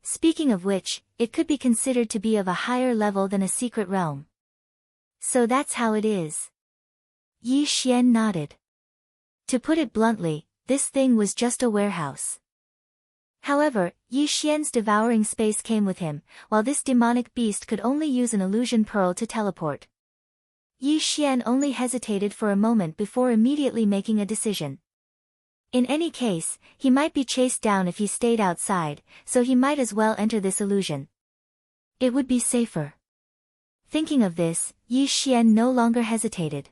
Speaking of which, it could be considered to be of a higher level than a secret realm. So that's how it is. Yi Xian nodded. To put it bluntly, this thing was just a warehouse. However, Yi Xian's devouring space came with him, while this demonic beast could only use an illusion pearl to teleport. Yi Xian only hesitated for a moment before immediately making a decision. In any case, he might be chased down if he stayed outside, so he might as well enter this illusion. It would be safer. Thinking of this, Yi Xian no longer hesitated.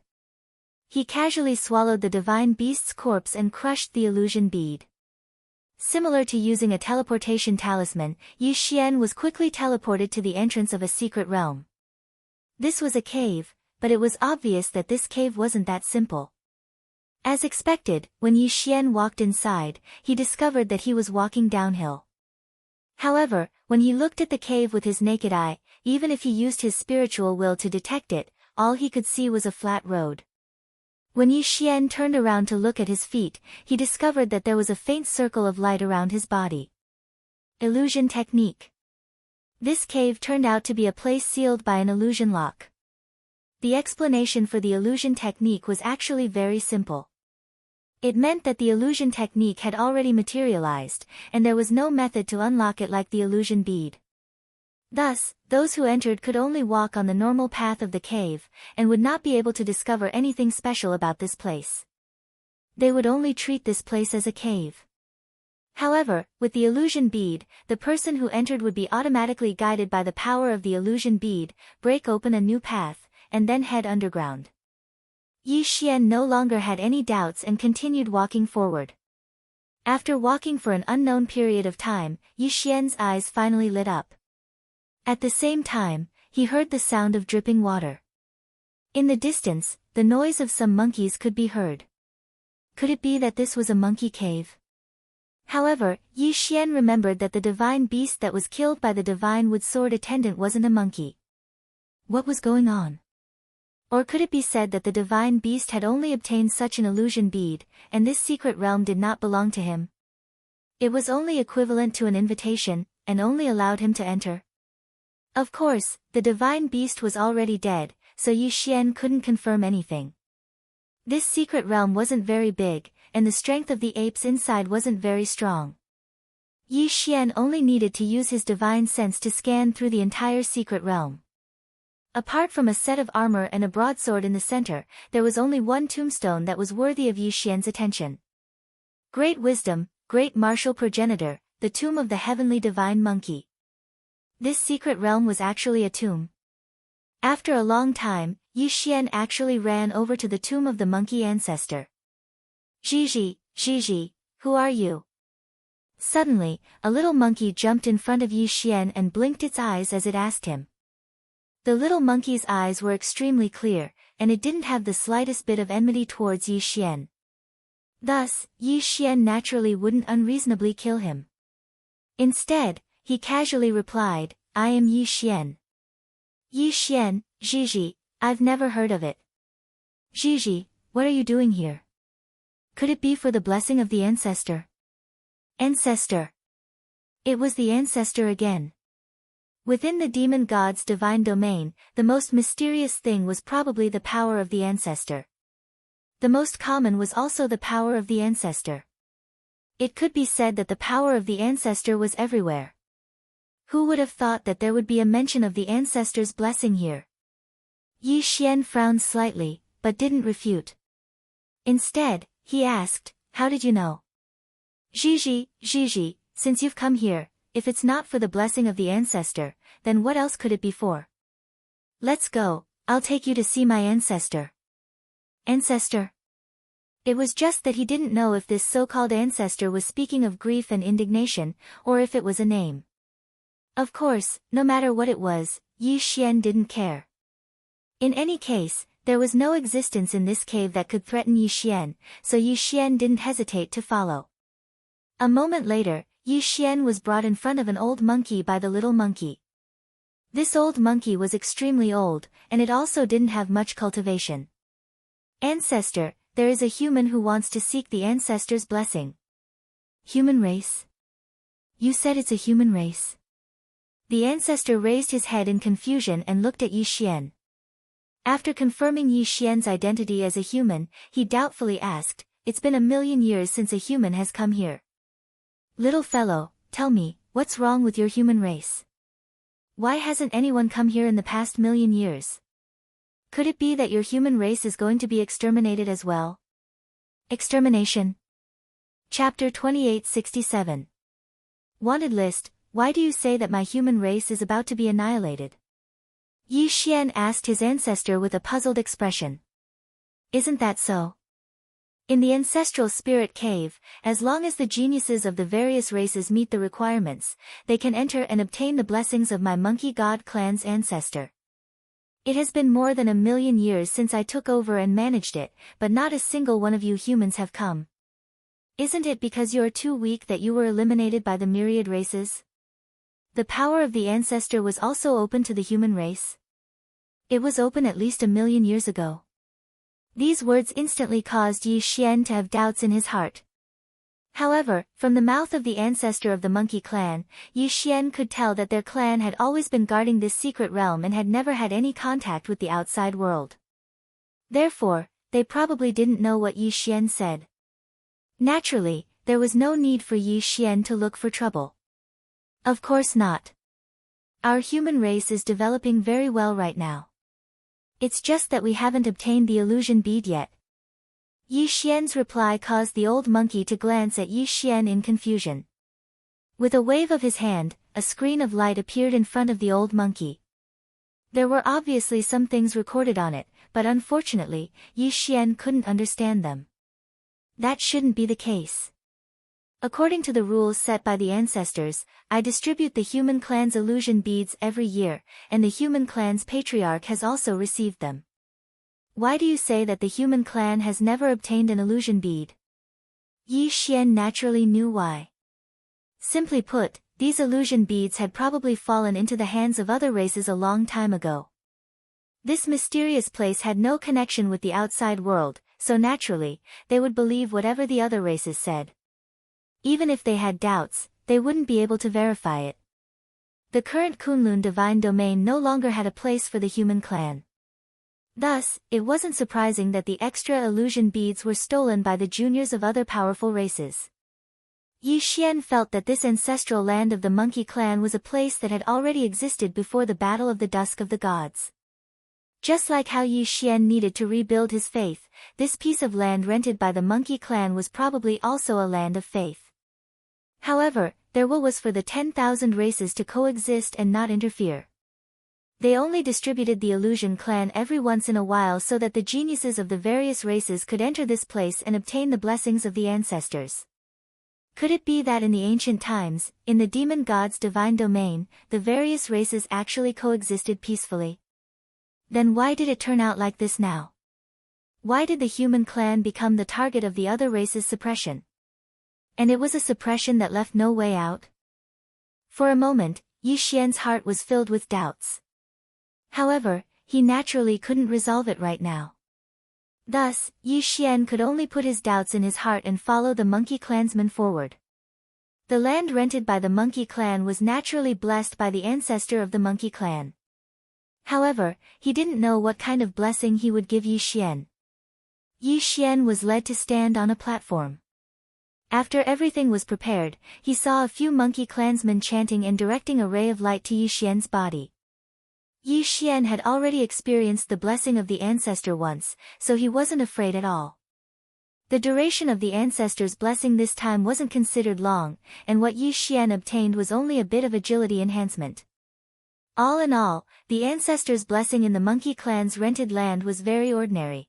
He casually swallowed the divine beast's corpse and crushed the illusion bead. Similar to using a teleportation talisman, Yi Xian was quickly teleported to the entrance of a secret realm. This was a cave, but it was obvious that this cave wasn't that simple. As expected, when Yi Xian walked inside, he discovered that he was walking downhill. However, when he looked at the cave with his naked eye, even if he used his spiritual will to detect it, all he could see was a flat road. When Yi Xian turned around to look at his feet, he discovered that there was a faint circle of light around his body. Illusion technique. This cave turned out to be a place sealed by an illusion lock. The explanation for the illusion technique was actually very simple. It meant that the illusion technique had already materialized, and there was no method to unlock it like the illusion bead. Thus, those who entered could only walk on the normal path of the cave, and would not be able to discover anything special about this place. They would only treat this place as a cave. However, with the illusion bead, the person who entered would be automatically guided by the power of the illusion bead, break open a new path, and then head underground. Yi Xian no longer had any doubts and continued walking forward. After walking for an unknown period of time, Yi Xian's eyes finally lit up. At the same time, he heard the sound of dripping water. In the distance, the noise of some monkeys could be heard. Could it be that this was a monkey cave? However, Yi Xian remembered that the divine beast that was killed by the divine wood sword attendant wasn't a monkey. What was going on? Or could it be said that the divine beast had only obtained such an illusion bead, and this secret realm did not belong to him? It was only equivalent to an invitation, and only allowed him to enter. Of course, the divine beast was already dead, so Yi Xian couldn't confirm anything. This secret realm wasn't very big, and the strength of the apes inside wasn't very strong. Yi Xian only needed to use his divine sense to scan through the entire secret realm. Apart from a set of armor and a broadsword in the center, there was only one tombstone that was worthy of Yi Xian's attention. Great wisdom, great martial progenitor, the tomb of the heavenly divine monkey. This secret realm was actually a tomb. After a long time, Yi Xian actually ran over to the tomb of the monkey ancestor. Gigi, who are you? Suddenly, a little monkey jumped in front of Yi Xian and blinked its eyes as it asked him. The little monkey's eyes were extremely clear, and it didn't have the slightest bit of enmity towards Yi Xian. Thus, Yi Xian naturally wouldn't unreasonably kill him. Instead, he casually replied, I am Yi Xian. Yi Xian, Gigi, I've never heard of it. Gigi, what are you doing here? Could it be for the blessing of the ancestor? Ancestor. It was the ancestor again. Within the demon god's divine domain, the most mysterious thing was probably the power of the ancestor. The most common was also the power of the ancestor. It could be said that the power of the ancestor was everywhere. Who would have thought that there would be a mention of the ancestor's blessing here? Yi Xian frowned slightly, but didn't refute. Instead, he asked, how did you know? Gigi, since you've come here, if it's not for the blessing of the ancestor, then what else could it be for? Let's go, I'll take you to see my ancestor. Ancestor? It was just that he didn't know if this so-called ancestor was speaking of grief and indignation, or if it was a name. Of course, no matter what it was, Yi Xian didn't care. In any case, there was no existence in this cave that could threaten Yi Xian, so Yi Xian didn't hesitate to follow. A moment later, Yi Xian was brought in front of an old monkey by the little monkey. This old monkey was extremely old, and it also didn't have much cultivation. Ancestor, there is a human who wants to seek the ancestor's blessing. Human race? You said it's a human race? The ancestor raised his head in confusion and looked at Yi Xian. After confirming Yi Xian's identity as a human, he doubtfully asked, it's been 1,000,000 years since a human has come here. Little fellow, tell me, what's wrong with your human race? Why hasn't anyone come here in the past 1,000,000 years? Could it be that your human race is going to be exterminated as well? Extermination. Chapter 2867. Wanted list, why do you say that my human race is about to be annihilated? Yi Xian asked his ancestor with a puzzled expression. Isn't that so? In the ancestral spirit cave, as long as the geniuses of the various races meet the requirements, they can enter and obtain the blessings of my monkey god clan's ancestor. It has been more than 1,000,000 years since I took over and managed it, but not a single one of you humans have come. Isn't it because you are too weak that you were eliminated by the myriad races? The power of the ancestor was also open to the human race. It was open at least 1,000,000 years ago. These words instantly caused Yi Xian to have doubts in his heart. However, from the mouth of the ancestor of the monkey clan, Yi Xian could tell that their clan had always been guarding this secret realm and had never had any contact with the outside world. Therefore, they probably didn't know what Yi Xian said. Naturally, there was no need for Yi Xian to look for trouble. Of course not. Our human race is developing very well right now. It's just that we haven't obtained the illusion bead yet. Yi Xian's reply caused the old monkey to glance at Yi Xian in confusion. With a wave of his hand, a screen of light appeared in front of the old monkey. There were obviously some things recorded on it, but unfortunately, Yi Xian couldn't understand them. That shouldn't be the case. According to the rules set by the ancestors, I distribute the human clan's illusion beads every year, and the human clan's patriarch has also received them. Why do you say that the human clan has never obtained an illusion bead? Yi Xian naturally knew why. Simply put, these illusion beads had probably fallen into the hands of other races a long time ago. This mysterious place had no connection with the outside world, so naturally, they would believe whatever the other races said. Even if they had doubts, they wouldn't be able to verify it. The current Kunlun divine domain no longer had a place for the human clan. Thus, it wasn't surprising that the extra illusion beads were stolen by the juniors of other powerful races. Yi Xian felt that this ancestral land of the monkey clan was a place that had already existed before the Battle of the Dusk of the Gods. Just like how Yi Xian needed to rebuild his faith, this piece of land rented by the monkey clan was probably also a land of faith. However, their will was for the 10,000 races to coexist and not interfere. They only distributed the illusion clan every once in a while so that the geniuses of the various races could enter this place and obtain the blessings of the ancestors. Could it be that in the ancient times, in the demon god's divine domain, the various races actually coexisted peacefully? Then why did it turn out like this now? Why did the human clan become the target of the other races' suppression? And it was a suppression that left no way out? For a moment, Yi Xian's heart was filled with doubts. However, he naturally couldn't resolve it right now. Thus, Yi Xian could only put his doubts in his heart and follow the monkey clansmen forward. The land rented by the monkey clan was naturally blessed by the ancestor of the monkey clan. However, he didn't know what kind of blessing he would give Yi Xian. Yi Xian was led to stand on a platform. After everything was prepared, he saw a few monkey clansmen chanting and directing a ray of light to Yi Xian's body. Yi Xian had already experienced the blessing of the ancestor once, so he wasn't afraid at all. The duration of the ancestor's blessing this time wasn't considered long, and what Yi Xian obtained was only a bit of agility enhancement. All in all, the ancestor's blessing in the monkey clan's rented land was very ordinary.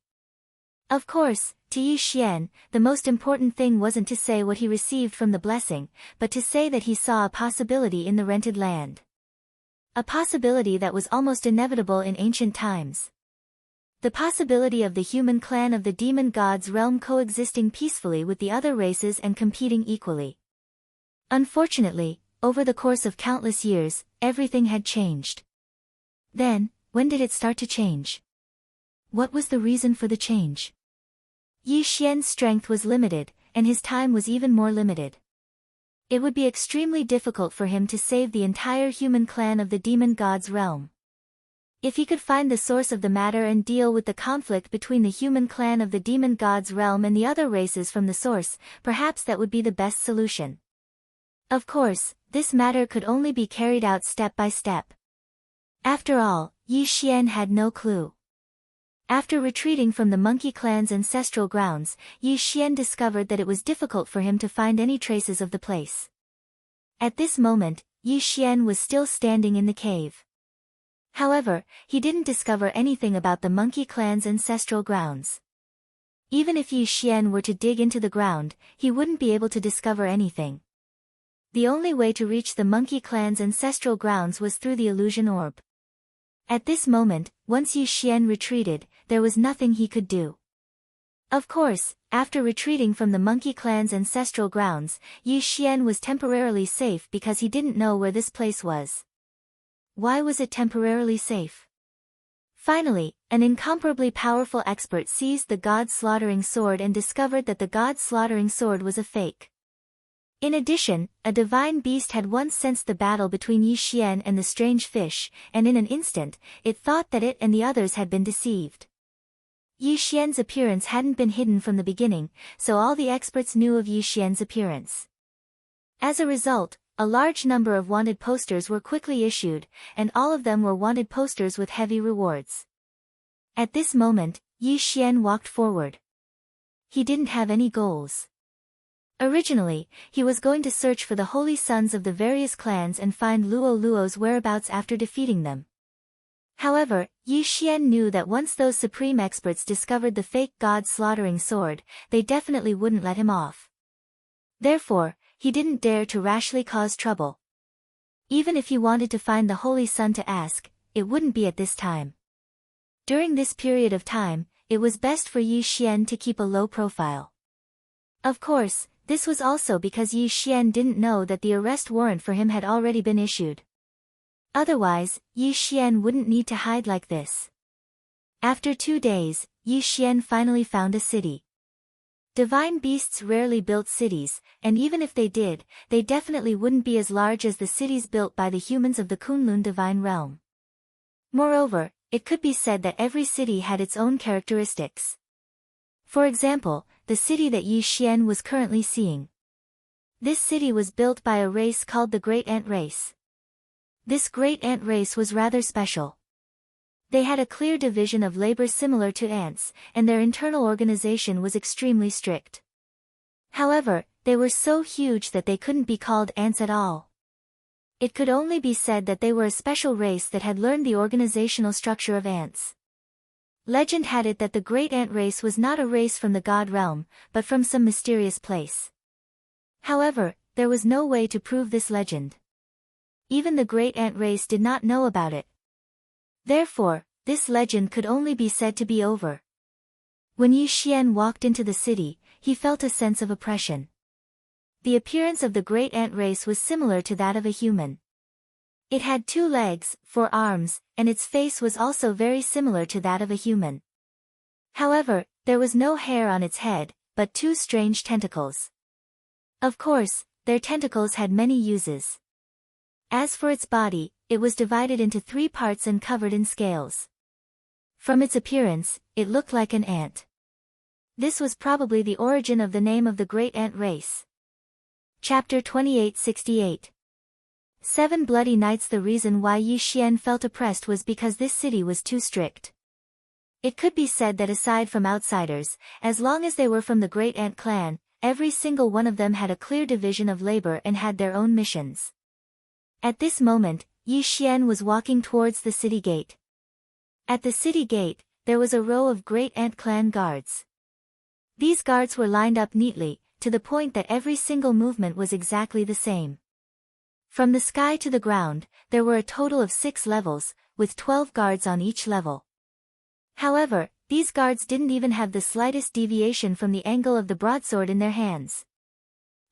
Of course, to Yi Xian, the most important thing wasn't to say what he received from the blessing, but to say that he saw a possibility in the rented land. A possibility that was almost inevitable in ancient times. The possibility of the human clan of the demon god's realm coexisting peacefully with the other races and competing equally. Unfortunately, over the course of countless years, everything had changed. Then, when did it start to change? What was the reason for the change? Yi Xian's strength was limited, and his time was even more limited. It would be extremely difficult for him to save the entire human clan of the demon god's realm. If he could find the source of the matter and deal with the conflict between the human clan of the demon god's realm and the other races from the source, perhaps that would be the best solution. Of course, this matter could only be carried out step by step. After all, Yi Xian had no clue. After retreating from the monkey clan's ancestral grounds, Yi Xian discovered that it was difficult for him to find any traces of the place. At this moment, Yi Xian was still standing in the cave. However, he didn't discover anything about the monkey clan's ancestral grounds. Even if Yi Xian were to dig into the ground, he wouldn't be able to discover anything. The only way to reach the monkey clan's ancestral grounds was through the illusion orb. At this moment, once Yi Xian retreated, there was nothing he could do. Of course, after retreating from the monkey clan's ancestral grounds, Yi Xian was temporarily safe because he didn't know where this place was. Why was it temporarily safe? Finally, an incomparably powerful expert seized the god's slaughtering sword and discovered that the god's slaughtering sword was a fake. In addition, a divine beast had once sensed the battle between Yi Xian and the strange fish, and in an instant, it thought that it and the others had been deceived. Yi Xian's appearance hadn't been hidden from the beginning, so all the experts knew of Yi Xian's appearance. As a result, a large number of wanted posters were quickly issued, and all of them were wanted posters with heavy rewards. At this moment, Yi Xian walked forward. He didn't have any goals. Originally, he was going to search for the holy sons of the various clans and find Luo Luo's whereabouts after defeating them. However, Yi Xian knew that once those supreme experts discovered the fake god slaughtering sword, they definitely wouldn't let him off. Therefore, he didn't dare to rashly cause trouble. Even if he wanted to find the holy son to ask, it wouldn't be at this time. During this period of time, it was best for Yi Xian to keep a low profile. Of course, this was also because Yi Xian didn't know that the arrest warrant for him had already been issued. Otherwise, Yi Xian wouldn't need to hide like this. After 2 days, Yi Xian finally found a city. Divine beasts rarely built cities, and even if they did, they definitely wouldn't be as large as the cities built by the humans of the Kunlun divine realm. Moreover, it could be said that every city had its own characteristics. For example, the city that Yi Xian was currently seeing. This city was built by a race called the Great Ant Race. This Great Ant Race was rather special. They had a clear division of labor similar to ants, and their internal organization was extremely strict. However, they were so huge that they couldn't be called ants at all. It could only be said that they were a special race that had learned the organizational structure of ants. Legend had it that the Great Ant Race was not a race from the god realm, but from some mysterious place. However, there was no way to prove this legend. Even the Great Ant Race did not know about it. Therefore, this legend could only be said to be over. When Yi Xian walked into the city, he felt a sense of oppression. The appearance of the Great Ant Race was similar to that of a human. It had 2 legs, 4 arms, and its face was also very similar to that of a human. However, there was no hair on its head, but 2 strange tentacles. Of course, their tentacles had many uses. As for its body, it was divided into 3 parts and covered in scales. From its appearance, it looked like an ant. This was probably the origin of the name of the Great Ant Race. Chapter 2868. 7 Bloody Nights. The reason why Yi Xian felt oppressed was because this city was too strict. It could be said that aside from outsiders, as long as they were from the Great Ant clan, every single one of them had a clear division of labor and had their own missions. At this moment, Yi Xian was walking towards the city gate. At the city gate, there was a row of Great Ant clan guards. These guards were lined up neatly, to the point that every single movement was exactly the same. From the sky to the ground, there were a total of 6 levels, with 12 guards on each level. However, these guards didn't even have the slightest deviation from the angle of the broadsword in their hands.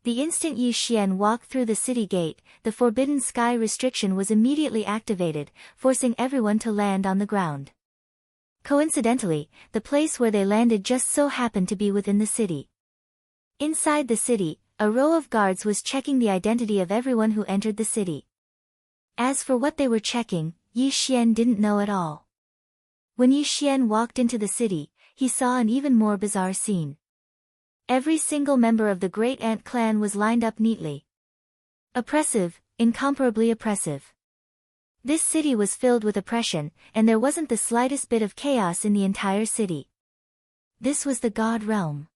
The instant Yi Xian walked through the city gate, the forbidden sky restriction was immediately activated, forcing everyone to land on the ground. Coincidentally, the place where they landed just so happened to be within the city. Inside the city, a row of guards was checking the identity of everyone who entered the city. As for what they were checking, Yi Xian didn't know at all. When Yi Xian walked into the city, he saw an even more bizarre scene. Every single member of the Great Ant clan was lined up neatly. Oppressive, incomparably oppressive. This city was filled with oppression, and there wasn't the slightest bit of chaos in the entire city. This was the god realm.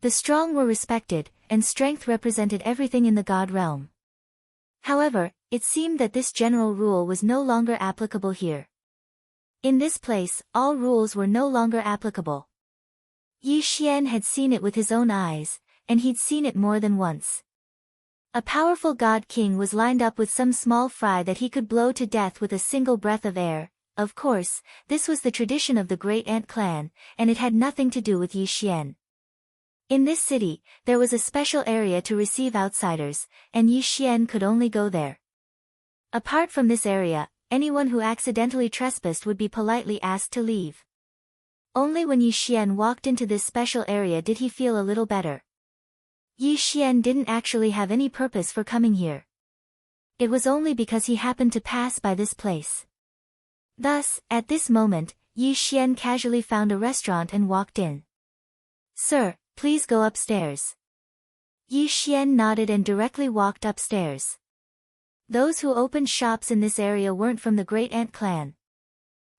The strong were respected, and strength represented everything in the god realm. However, it seemed that this general rule was no longer applicable here. In this place, all rules were no longer applicable. Yi Xian had seen it with his own eyes, and he'd seen it more than once. A powerful god king was lined up with some small fry that he could blow to death with a single breath of air. Of course, this was the tradition of the Great Ant clan, and it had nothing to do with Yi Xian. In this city, there was a special area to receive outsiders, and Yi Xian could only go there. Apart from this area, anyone who accidentally trespassed would be politely asked to leave. Only when Yi Xian walked into this special area did he feel a little better. Yi Xian didn't actually have any purpose for coming here. It was only because he happened to pass by this place. Thus, at this moment, Yi Xian casually found a restaurant and walked in. "Sir, please go upstairs." Yi Xian nodded and directly walked upstairs. Those who opened shops in this area weren't from the Great Ant clan.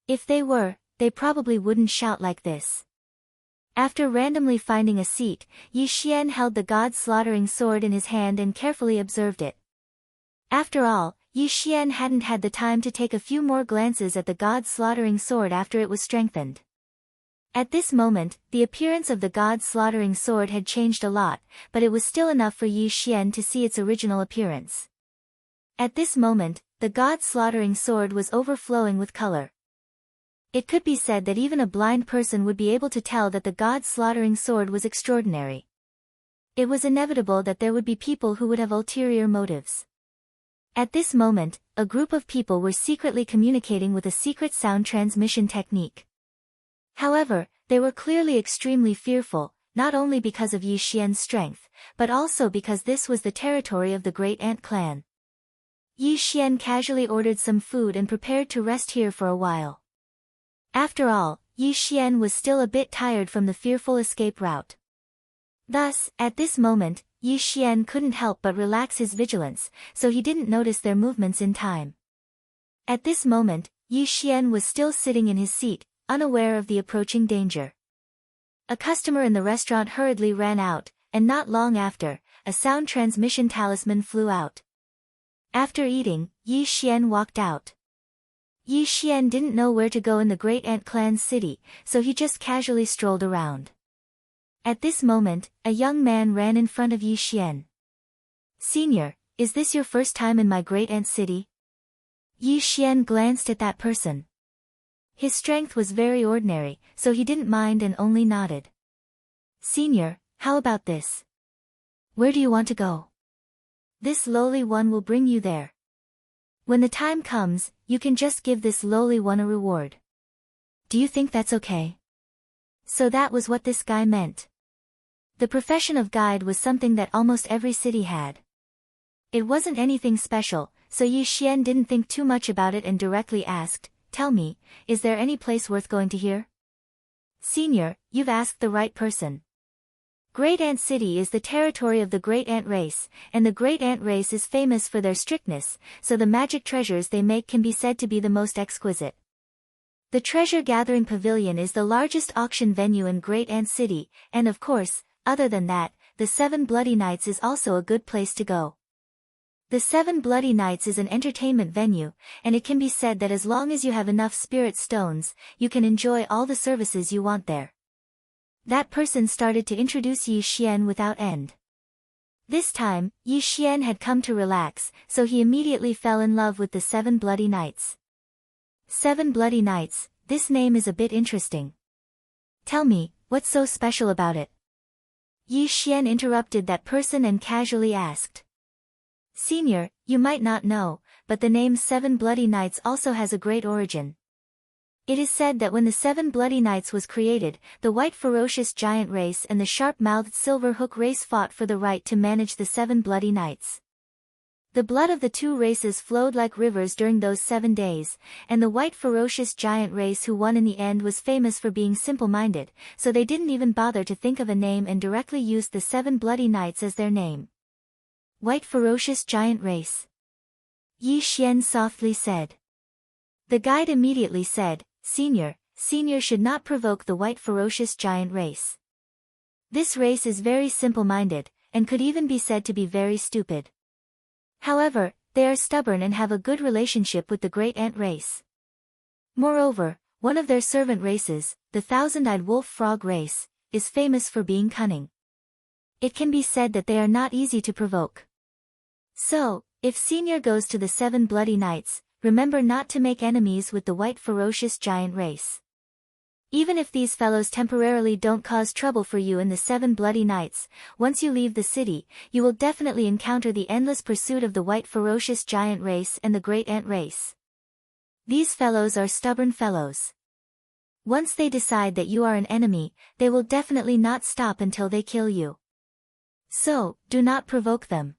If they were, they probably wouldn't shout like this. After randomly finding a seat, Yi Xian held the god's slaughtering sword in his hand and carefully observed it. After all, Yi Xian hadn't had the time to take a few more glances at the god's slaughtering sword after it was strengthened. At this moment, the appearance of the god's slaughtering sword had changed a lot, but it was still enough for Yi Xian to see its original appearance. At this moment, the god's slaughtering sword was overflowing with color. It could be said that even a blind person would be able to tell that the god's slaughtering sword was extraordinary. It was inevitable that there would be people who would have ulterior motives. At this moment, a group of people were secretly communicating with a secret sound transmission technique. However, they were clearly extremely fearful, not only because of Yi Xian's strength, but also because this was the territory of the Great Ant clan. Yi Xian casually ordered some food and prepared to rest here for a while. After all, Yi Xian was still a bit tired from the fearful escape route. Thus, at this moment, Yi Xian couldn't help but relax his vigilance, so he didn't notice their movements in time. At this moment, Yi Xian was still sitting in his seat, unaware of the approaching danger. A customer in the restaurant hurriedly ran out, and not long after, a sound transmission talisman flew out. After eating, Yi Xian walked out. Yi Xian didn't know where to go in the Great Ant clan's city, so he just casually strolled around. At this moment, a young man ran in front of Yi Xian. "Senior, is this your first time in my Great Ant city?" Yi Xian glanced at that person. His strength was very ordinary, so he didn't mind and only nodded. "Senior, how about this? Where do you want to go? This lowly one will bring you there. When the time comes, you can just give this lowly one a reward. Do you think that's okay?" So that was what this guy meant. The profession of guide was something that almost every city had. It wasn't anything special, so Yi Xian didn't think too much about it and directly asked, "Tell me, is there any place worth going to here?" "Senior, you've asked the right person. Great Ant City is the territory of the Great Ant race, and the Great Ant race is famous for their strictness, so the magic treasures they make can be said to be the most exquisite. The Treasure Gathering Pavilion is the largest auction venue in Great Ant City, and of course, other than that, the Seven Bloody Nights is also a good place to go. The Seven Bloody Nights is an entertainment venue, and it can be said that as long as you have enough spirit stones, you can enjoy all the services you want there." That person started to introduce Yi Xian without end. This time, Yi Xian had come to relax, so he immediately fell in love with the Seven Bloody Nights. Seven Bloody Nights, this name is a bit interesting. Tell me, what's so special about it? Yi Xian interrupted that person and casually asked. "Senior, you might not know, but the name Seven Bloody Nights also has a great origin. It is said that when the Seven Bloody Nights was created, the white ferocious giant race and the sharp-mouthed silver hook race fought for the right to manage the Seven Bloody Nights. The blood of the two races flowed like rivers during those 7 days, and the white ferocious giant race who won in the end was famous for being simple-minded, so they didn't even bother to think of a name and directly used the Seven Bloody Nights as their name." "White ferocious giant race," Yi Xian softly said. The guide immediately said, Senior should not provoke the white ferocious giant race. This race is very simple-minded, and could even be said to be very stupid. However, they are stubborn and have a good relationship with the Great Ant race. Moreover, one of their servant races, the Thousand-Eyed Wolf Frog race, is famous for being cunning. It can be said that they are not easy to provoke. So, if Senior goes to the Seven Bloody Nights, remember not to make enemies with the white ferocious giant race. Even if these fellows temporarily don't cause trouble for you in the Seven Bloody Nights, once you leave the city, you will definitely encounter the endless pursuit of the white ferocious giant race and the Great Ant race. These fellows are stubborn fellows. Once they decide that you are an enemy, they will definitely not stop until they kill you. So, do not provoke them.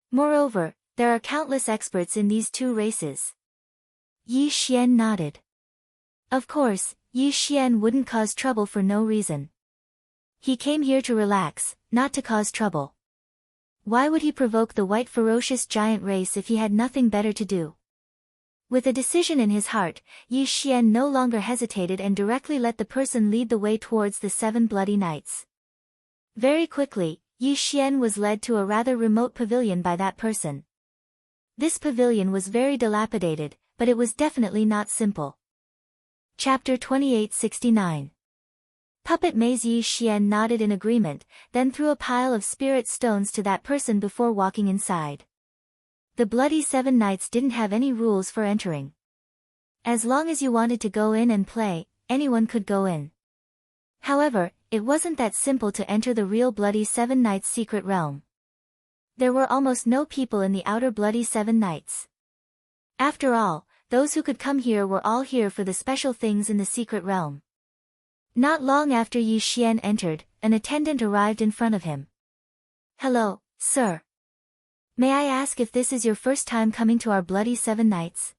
Moreover, there are countless experts in these two races." Yi Xian nodded. Of course, Yi Xian wouldn't cause trouble for no reason. He came here to relax, not to cause trouble. Why would he provoke the white ferocious giant race if he had nothing better to do? With a decision in his heart, Yi Xian no longer hesitated and directly let the person lead the way towards the 7 bloody knights. Very quickly, Yi Xian was led to a rather remote pavilion by that person. This pavilion was very dilapidated, but it was definitely not simple. Chapter 2869. Puppet Maze. Yi Xian nodded in agreement, then threw a pile of spirit stones to that person before walking inside. The bloody 7 knights didn't have any rules for entering. As long as you wanted to go in and play, anyone could go in. However, it wasn't that simple to enter the real bloody 7 knights' secret realm. There were almost no people in the outer bloody 7 knights. After all, those who could come here were all here for the special things in the secret realm. Not long after Yi Xian entered, an attendant arrived in front of him. "Hello, sir. May I ask if this is your first time coming to our bloody 7 knights?"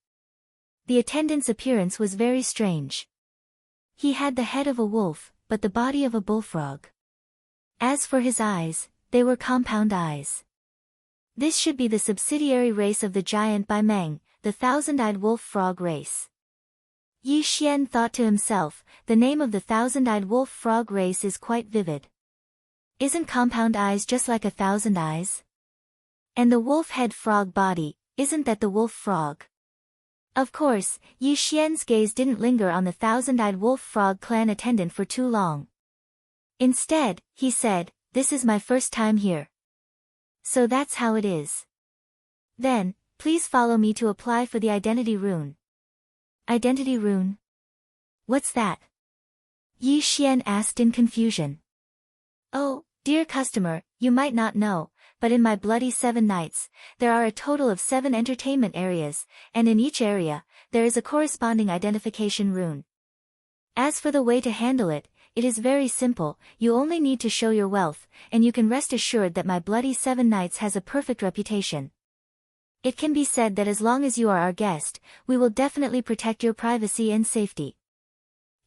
The attendant's appearance was very strange. He had the head of a wolf, but the body of a bullfrog. As for his eyes, they were compound eyes. This should be the subsidiary race of the giant Bai Meng, the thousand-eyed wolf frog race. Yi Xian thought to himself, the name of the thousand-eyed wolf frog race is quite vivid. Isn't compound eyes just like 1,000 eyes? And the wolf head frog body, isn't that the wolf frog? Of course, Yi Xian's gaze didn't linger on the thousand-eyed wolf frog clan attendant for too long. Instead, he said, "This is my first time here. So that's how it is. Then, please follow me to apply for the identity rune." Identity rune? What's that? Yi Xian asked in confusion. "Oh, dear customer, you might not know, but in my bloody 7 knights, there are a total of 7 entertainment areas, and in each area, there is a corresponding identification rune. As for the way to handle it, it is very simple. You only need to show your wealth, and you can rest assured that my bloody 7 knights has a perfect reputation. It can be said that as long as you are our guest, we will definitely protect your privacy and safety."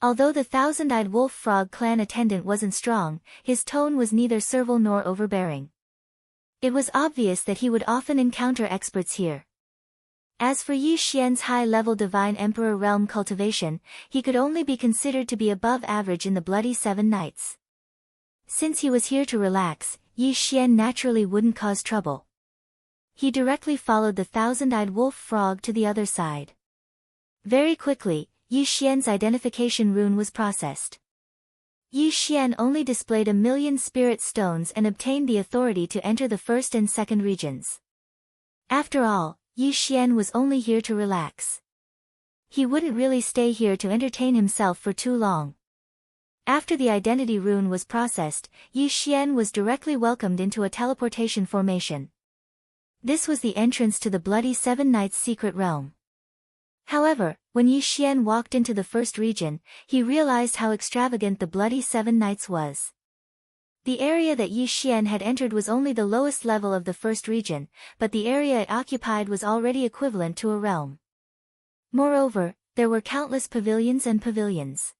Although the thousand-eyed wolf frog clan attendant wasn't strong, his tone was neither servile nor overbearing. It was obvious that he would often encounter experts here. As for Yi Xian's high-level divine emperor realm cultivation, he could only be considered to be above average in the bloody 7 knights. Since he was here to relax, Yi Xian naturally wouldn't cause trouble. He directly followed the thousand-eyed wolf frog to the other side. Very quickly, Yi Xian's identification rune was processed. Yi Xian only displayed 1,000,000 spirit stones and obtained the authority to enter the 1st and 2nd regions. After all, Yi Xian was only here to relax. He wouldn't really stay here to entertain himself for too long. After the identity rune was processed, Yi Xian was directly welcomed into a teleportation formation. This was the entrance to the bloody 7 knights' secret realm. However, when Yi Xian walked into the 1st region, he realized how extravagant the bloody 7 knights was. The area that Yi Xian had entered was only the lowest level of the 1st region, but the area it occupied was already equivalent to a realm. Moreover, there were countless pavilions and pavilions.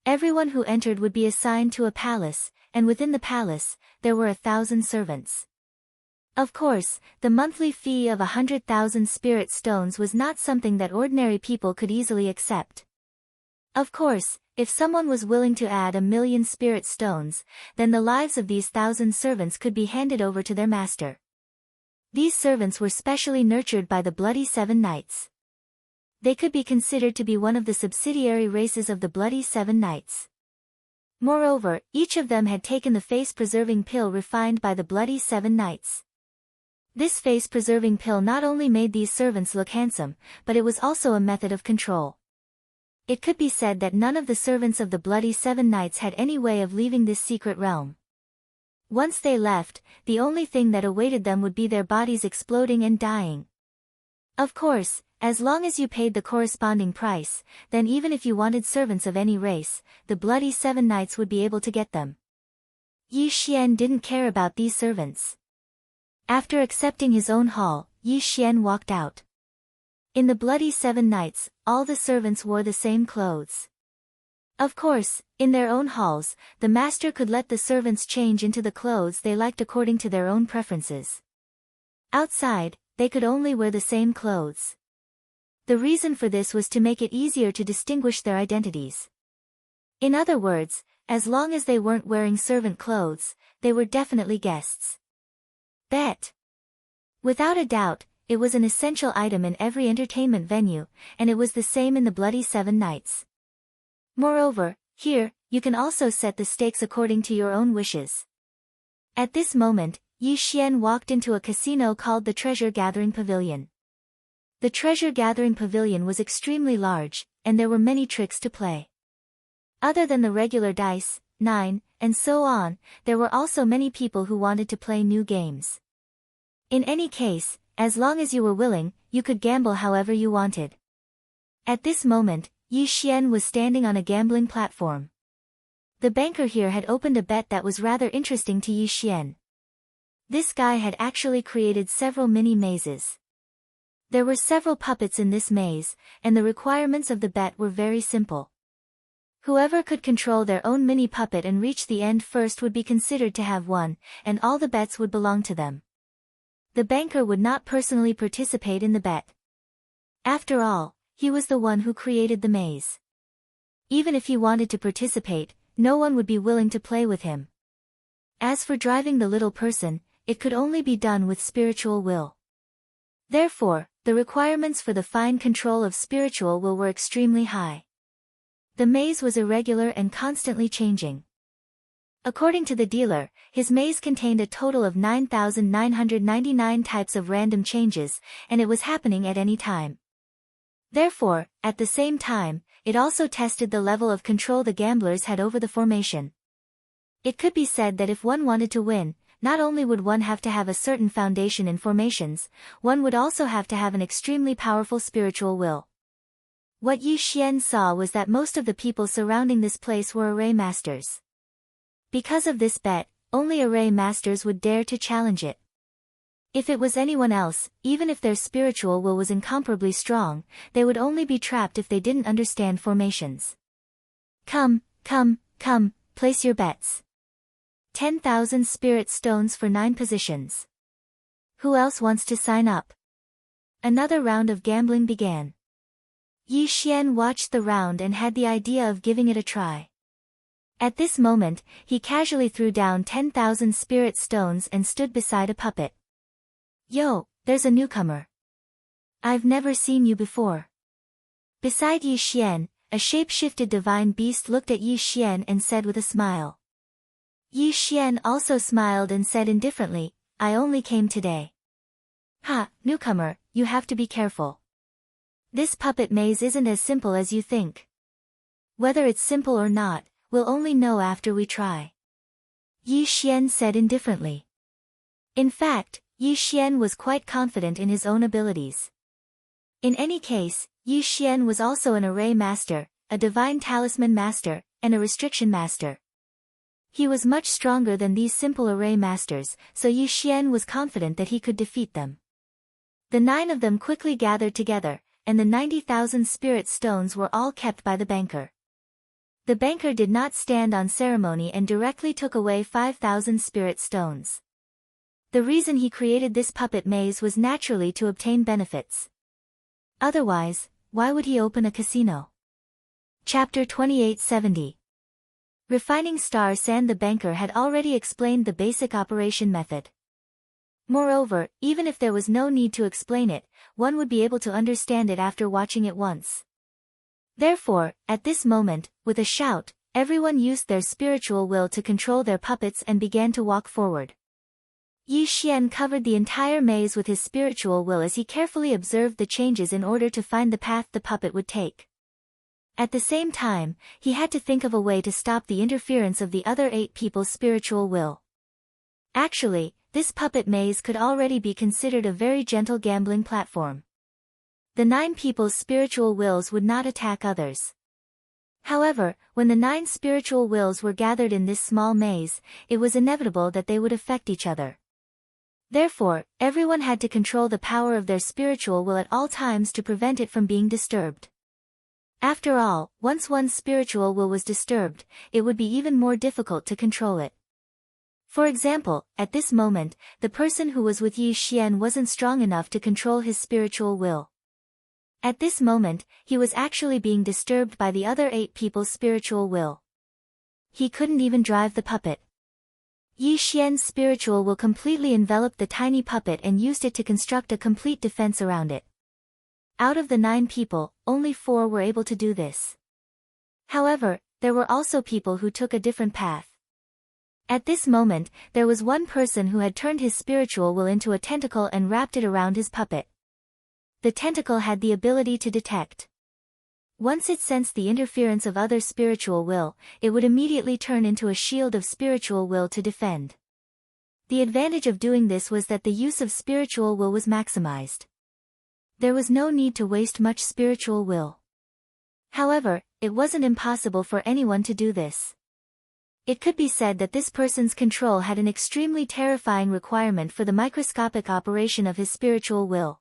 Everyone who entered would be assigned to a palace, and within the palace, there were 1,000 servants. Of course, the monthly fee of 100,000 spirit stones was not something that ordinary people could easily accept. Of course, if someone was willing to add 1,000,000 spirit stones, then the lives of these 1,000 servants could be handed over to their master. These servants were specially nurtured by the bloody 7 knights. They could be considered to be one of the subsidiary races of the bloody 7 knights. Moreover, each of them had taken the face-preserving pill refined by the bloody 7 knights. This face-preserving pill not only made these servants look handsome, but it was also a method of control. It could be said that none of the servants of the bloody 7 knights had any way of leaving this secret realm. Once they left, the only thing that awaited them would be their bodies exploding and dying. Of course, as long as you paid the corresponding price, then even if you wanted servants of any race, the bloody 7 knights would be able to get them. Yi Xian didn't care about these servants. After accepting his own hall, Yi Xian walked out. In the bloody 7 knights, all the servants wore the same clothes. Of course, in their own halls, the master could let the servants change into the clothes they liked according to their own preferences. Outside, they could only wear the same clothes. The reason for this was to make it easier to distinguish their identities. In other words, as long as they weren't wearing servant clothes, they were definitely guests. Bet. Without a doubt, it was an essential item in every entertainment venue, and it was the same in the Bloody Seven Nights. Moreover, here, you can also set the stakes according to your own wishes. At this moment, Yi Xian walked into a casino called the Treasure Gathering Pavilion. The Treasure Gathering Pavilion was extremely large, and there were many tricks to play. Other than the regular dice, 9, and so on, there were also many people who wanted to play new games. In any case, as long as you were willing, you could gamble however you wanted. At this moment, Yi Xian was standing on a gambling platform. The banker here had opened a bet that was rather interesting to Yi Xian. This guy had actually created several mini mazes. There were several puppets in this maze, and the requirements of the bet were very simple. Whoever could control their own mini puppet and reach the end first would be considered to have won, and all the bets would belong to them. The banker would not personally participate in the bet. After all, he was the one who created the maze. Even if he wanted to participate, no one would be willing to play with him. As for driving the little person, it could only be done with spiritual will. Therefore, the requirements for the fine control of spiritual will were extremely high. The maze was irregular and constantly changing. According to the dealer, his maze contained a total of 9,999 types of random changes, and it was happening at any time. Therefore, at the same time, it also tested the level of control the gamblers had over the formation. It could be said that if one wanted to win, not only would one have to have a certain foundation in formations, one would also have to have an extremely powerful spiritual will. What Yi Xian saw was that most of the people surrounding this place were array masters. Because of this bet, only array masters would dare to challenge it. If it was anyone else, even if their spiritual will was incomparably strong, they would only be trapped if they didn't understand formations. Come, place your bets. 10,000 spirit stones for 9 positions. Who else wants to sign up? Another round of gambling began. Yi Xian watched the round and had the idea of giving it a try. At this moment, he casually threw down 10,000 spirit stones and stood beside a puppet. Yo, there's a newcomer. I've never seen you before. Beside Yi Xian, a shape-shifted divine beast looked at Yi Xian and said with a smile. Yi Xian also smiled and said indifferently, I only came today. Ha, newcomer, you have to be careful. This puppet maze isn't as simple as you think. Whether it's simple or not, we'll only know after we try. Yi Xian said indifferently. In fact, Yi Xian was quite confident in his own abilities. In any case, Yi Xian was also an array master, a divine talisman master, and a restriction master. He was much stronger than these simple array masters, so Yi Xian was confident that he could defeat them. The 9 of them quickly gathered together, and the 90,000 spirit stones were all kept by the banker. The banker did not stand on ceremony and directly took away 5,000 spirit stones. The reason he created this puppet maze was naturally to obtain benefits. Otherwise, why would he open a casino? Chapter 2870. Refining star sand. The banker had already explained the basic operation method. Moreover, even if there was no need to explain it, one would be able to understand it after watching it once. Therefore, at this moment, with a shout, everyone used their spiritual will to control their puppets and began to walk forward. Yi Xian covered the entire maze with his spiritual will as he carefully observed the changes in order to find the path the puppet would take. At the same time, he had to think of a way to stop the interference of the other 8 people's spiritual will. Actually, this puppet maze could already be considered a very gentle gambling platform. The 9 people's spiritual wills would not attack others. However, when the 9 spiritual wills were gathered in this small maze, it was inevitable that they would affect each other. Therefore, everyone had to control the power of their spiritual will at all times to prevent it from being disturbed. After all, once one's spiritual will was disturbed, it would be even more difficult to control it. For example, at this moment, the person who was with Yi Xian wasn't strong enough to control his spiritual will. At this moment, he was actually being disturbed by the other 8 people's spiritual will. He couldn't even drive the puppet. Yi Xian's spiritual will completely enveloped the tiny puppet and used it to construct a complete defense around it. Out of the 9 people, only 4 were able to do this. However, there were also people who took a different path. At this moment, there was one person who had turned his spiritual will into a tentacle and wrapped it around his puppet. The tentacle had the ability to detect. Once it sensed the interference of other spiritual will, it would immediately turn into a shield of spiritual will to defend. The advantage of doing this was that the use of spiritual will was maximized. There was no need to waste much spiritual will. However, it wasn't impossible for anyone to do this. It could be said that this person's control had an extremely terrifying requirement for the microscopic operation of his spiritual will.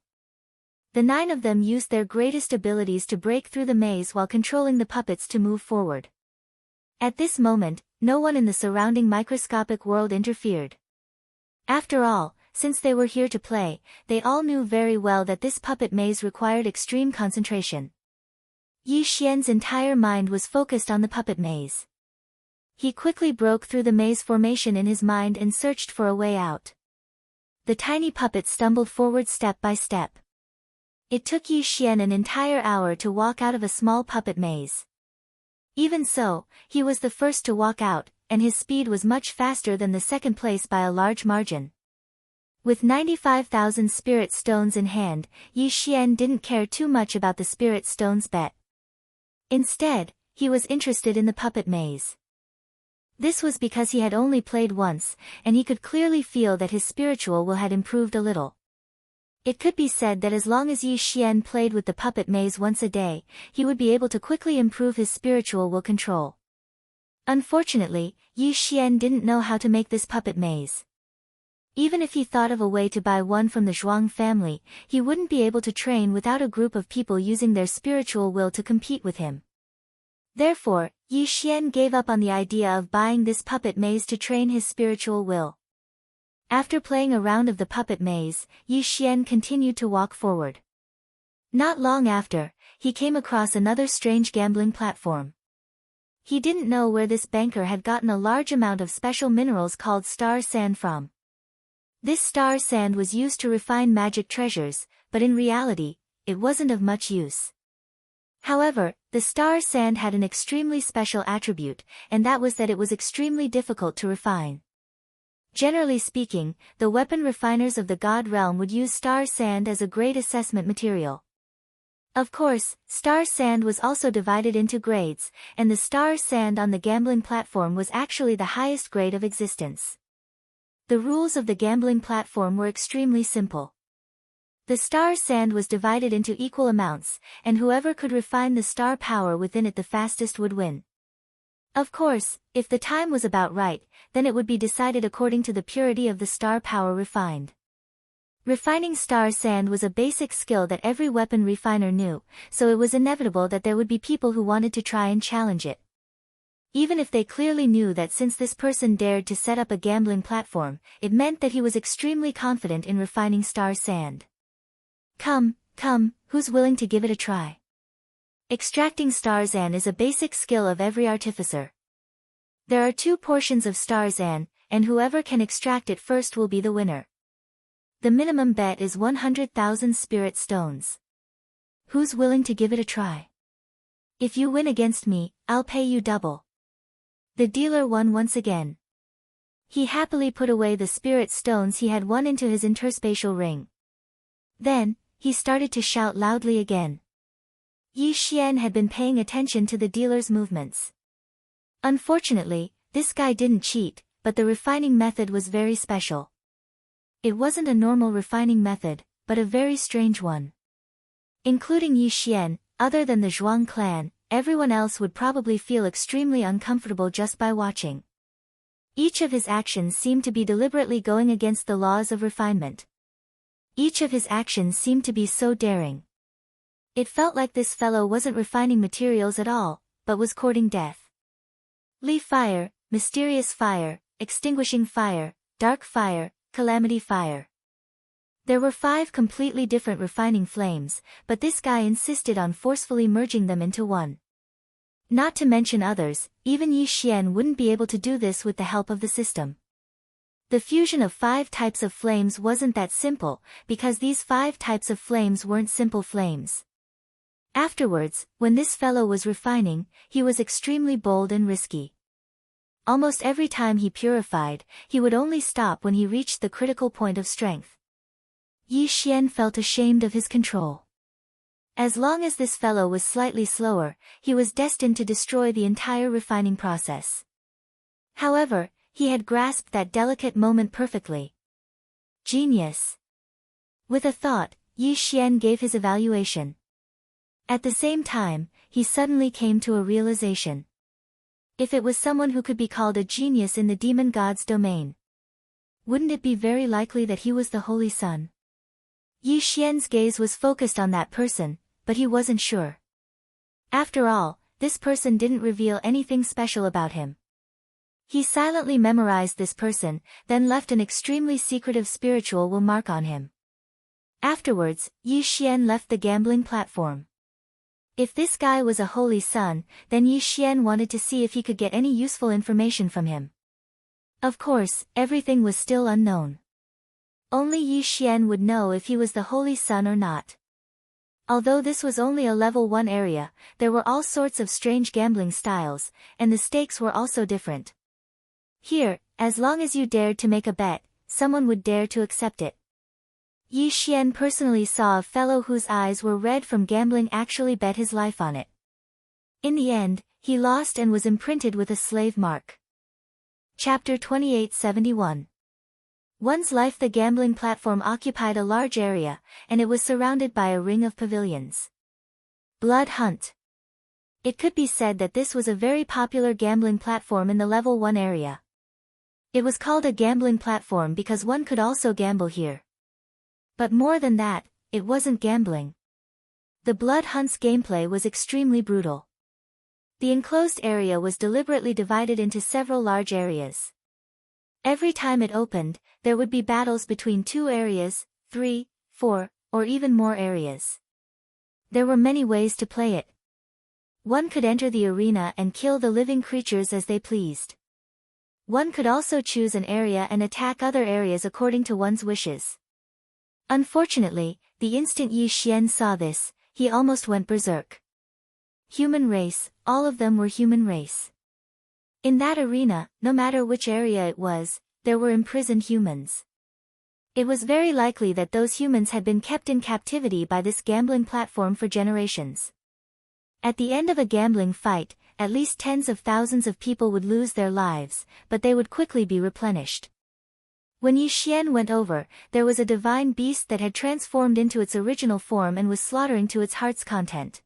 The 9 of them used their greatest abilities to break through the maze while controlling the puppets to move forward. At this moment, no one in the surrounding microscopic world interfered. After all, since they were here to play, they all knew very well that this puppet maze required extreme concentration. Yi Xian's entire mind was focused on the puppet maze. He quickly broke through the maze formation in his mind and searched for a way out. The tiny puppet stumbled forward step by step. It took Yi Xian an entire hour to walk out of a small puppet maze. Even so, he was the first to walk out, and his speed was much faster than the second place by a large margin. With 95,000 spirit stones in hand, Yi Xian didn't care too much about the spirit stones bet. Instead, he was interested in the puppet maze. This was because he had only played once, and he could clearly feel that his spiritual will had improved a little. It could be said that as long as Yi Xian played with the puppet maze once a day, he would be able to quickly improve his spiritual will control. Unfortunately, Yi Xian didn't know how to make this puppet maze. Even if he thought of a way to buy one from the Zhuang family, he wouldn't be able to train without a group of people using their spiritual will to compete with him. Therefore, Yi Xian gave up on the idea of buying this puppet maze to train his spiritual will. After playing a round of the puppet maze, Yi Xian continued to walk forward. Not long after, he came across another strange gambling platform. He didn't know where this banker had gotten a large amount of special minerals called star sand from. This star sand was used to refine magic treasures, but in reality, it wasn't of much use. However, the star sand had an extremely special attribute, and that was that it was extremely difficult to refine. Generally speaking, the weapon refiners of the God realm would use star sand as a great assessment material. Of course, star sand was also divided into grades, and the star sand on the gambling platform was actually the highest grade of existence. The rules of the gambling platform were extremely simple. The star sand was divided into equal amounts, and whoever could refine the star power within it the fastest would win. Of course, if the time was about right, then it would be decided according to the purity of the star power refined. Refining star sand was a basic skill that every weapon refiner knew, so it was inevitable that there would be people who wanted to try and challenge it. Even if they clearly knew that since this person dared to set up a gambling platform, it meant that he was extremely confident in refining star sand. Come, who's willing to give it a try? Extracting star sand is a basic skill of every artificer. There are 2 portions of star sand, and whoever can extract it first will be the winner. The minimum bet is 100,000 spirit stones. Who's willing to give it a try? If you win against me, I'll pay you double. The dealer won once again. He happily put away the spirit stones he had won into his interspatial ring. Then, he started to shout loudly again. Yi Xian had been paying attention to the dealer's movements. Unfortunately, this guy didn't cheat, but the refining method was very special. It wasn't a normal refining method, but a very strange one. Including Yi Xian, other than the Zhuang clan, everyone else would probably feel extremely uncomfortable just by watching. Each of his actions seemed to be deliberately going against the laws of refinement. Each of his actions seemed to be so daring. It felt like this fellow wasn't refining materials at all, but was courting death. Lee fire, mysterious fire, extinguishing fire, dark fire, calamity fire. There were 5 completely different refining flames, but this guy insisted on forcefully merging them into one. Not to mention others, even Yi Xian wouldn't be able to do this with the help of the system. The fusion of 5 types of flames wasn't that simple, because these 5 types of flames weren't simple flames. Afterwards, when this fellow was refining, he was extremely bold and risky. Almost every time he purified, he would only stop when he reached the critical point of strength. Yi Xian felt ashamed of his control. As long as this fellow was slightly slower, he was destined to destroy the entire refining process. However, he had grasped that delicate moment perfectly. Genius. With a thought, Yi Xian gave his evaluation. At the same time, he suddenly came to a realization. If it was someone who could be called a genius in the demon god's domain, wouldn't it be very likely that he was the Holy Son? Yi Xian's gaze was focused on that person, but he wasn't sure. After all, this person didn't reveal anything special about him. He silently memorized this person, then left an extremely secretive spiritual will mark on him. Afterwards, Yi Xian left the gambling platform. If this guy was a Holy Son, then Yi Xian wanted to see if he could get any useful information from him. Of course, everything was still unknown. Only Yi Xian would know if he was the Holy Son or not. Although this was only a level 1 area, there were all sorts of strange gambling styles, and the stakes were also different. Here, as long as you dared to make a bet, someone would dare to accept it. Yi Xian personally saw a fellow whose eyes were red from gambling actually bet his life on it. In the end, he lost and was imprinted with a slave mark. Chapter 2871. One's life. The gambling platform occupied a large area, and it was surrounded by a ring of pavilions. Blood Hunt. It could be said that this was a very popular gambling platform in the level 1 area. It was called a gambling platform because one could also gamble here. But more than that, it wasn't gambling. The Blood Hunt's gameplay was extremely brutal. The enclosed area was deliberately divided into several large areas. Every time it opened, there would be battles between 2 areas, 3, 4, or even more areas. There were many ways to play it. One could enter the arena and kill the living creatures as they pleased. One could also choose an area and attack other areas according to one's wishes. Unfortunately, the instant Yi Xian saw this, he almost went berserk. Human race, all of them were human race. In that arena, no matter which area it was, there were imprisoned humans. It was very likely that those humans had been kept in captivity by this gambling platform for generations. At the end of a gambling fight, at least tens of thousands of people would lose their lives, but they would quickly be replenished. When Yi Xian went over, there was a divine beast that had transformed into its original form and was slaughtering to its heart's content.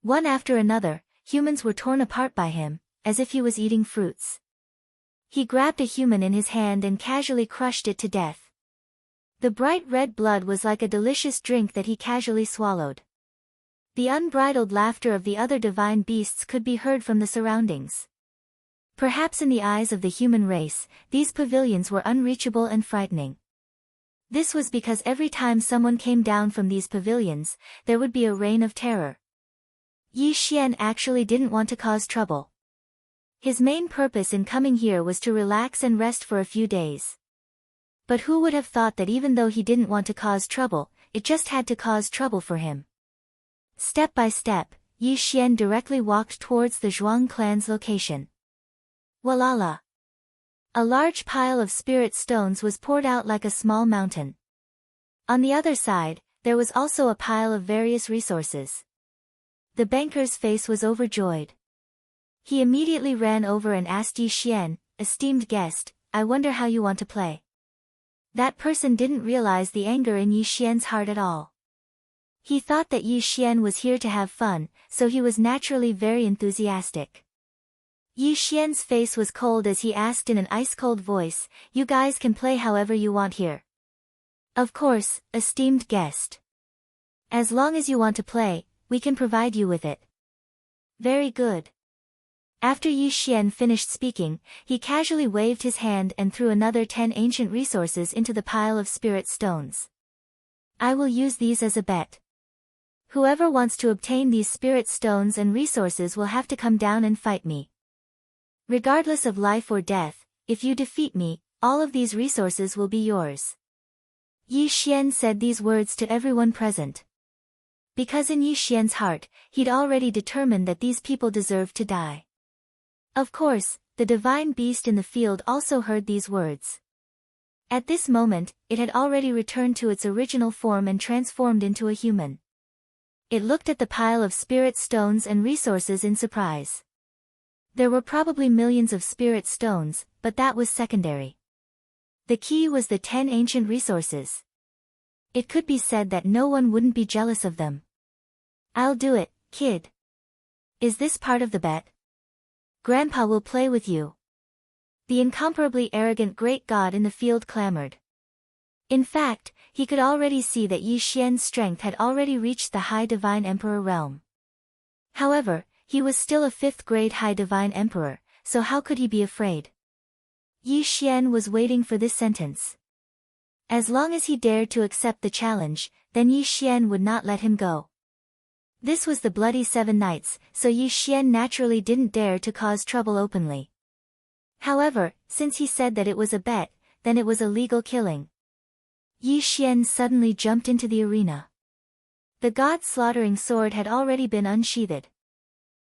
One after another, humans were torn apart by him, as if he was eating fruits. He grabbed a human in his hand and casually crushed it to death. The bright red blood was like a delicious drink that he casually swallowed. The unbridled laughter of the other divine beasts could be heard from the surroundings. Perhaps in the eyes of the human race, these pavilions were unreachable and frightening. This was because every time someone came down from these pavilions, there would be a reign of terror. Yi Xian actually didn't want to cause trouble. His main purpose in coming here was to relax and rest for a few days. But who would have thought that even though he didn't want to cause trouble, it just had to cause trouble for him. Step by step, Yi Xian directly walked towards the Zhuang clan's location. Walala! A large pile of spirit stones was poured out like a small mountain. On the other side, there was also a pile of various resources. The banker's face was overjoyed. He immediately ran over and asked Yi Xian, "Esteemed guest, I wonder how you want to play." That person didn't realize the anger in Yi Xian's heart at all. He thought that Yi Xian was here to have fun, so he was naturally very enthusiastic. Yi Xian's face was cold as he asked in an ice-cold voice, "You guys can play however you want here." "Of course, esteemed guest. As long as you want to play, we can provide you with it." "Very good." After Yi Xian finished speaking, he casually waved his hand and threw another 10 ancient resources into the pile of spirit stones. I will use these as a bet. Whoever wants to obtain these spirit stones and resources will have to come down and fight me. Regardless of life or death, if you defeat me, all of these resources will be yours. Yi Xian said these words to everyone present. Because in Yi Xian's heart, he'd already determined that these people deserved to die. Of course, the divine beast in the field also heard these words. At this moment, it had already returned to its original form and transformed into a human. It looked at the pile of spirit stones and resources in surprise. There were probably millions of spirit stones, but that was secondary. The key was the 10 ancient resources. It could be said that no one wouldn't be jealous of them. I'll do it, kid. Is this part of the bet? Grandpa will play with you. The incomparably arrogant great god in the field clamored. In fact, he could already see that Yi Xian's strength had already reached the High Divine Emperor realm. However, he was still a 5th grade High Divine Emperor, so how could he be afraid? Yi Xian was waiting for this sentence. As long as he dared to accept the challenge, then Yi Xian would not let him go. This was the Bloody 7 Nights, so Yi Xian naturally didn't dare to cause trouble openly. However, since he said that it was a bet, then it was a legal killing. Yi Xian suddenly jumped into the arena. The god-slaughtering sword had already been unsheathed.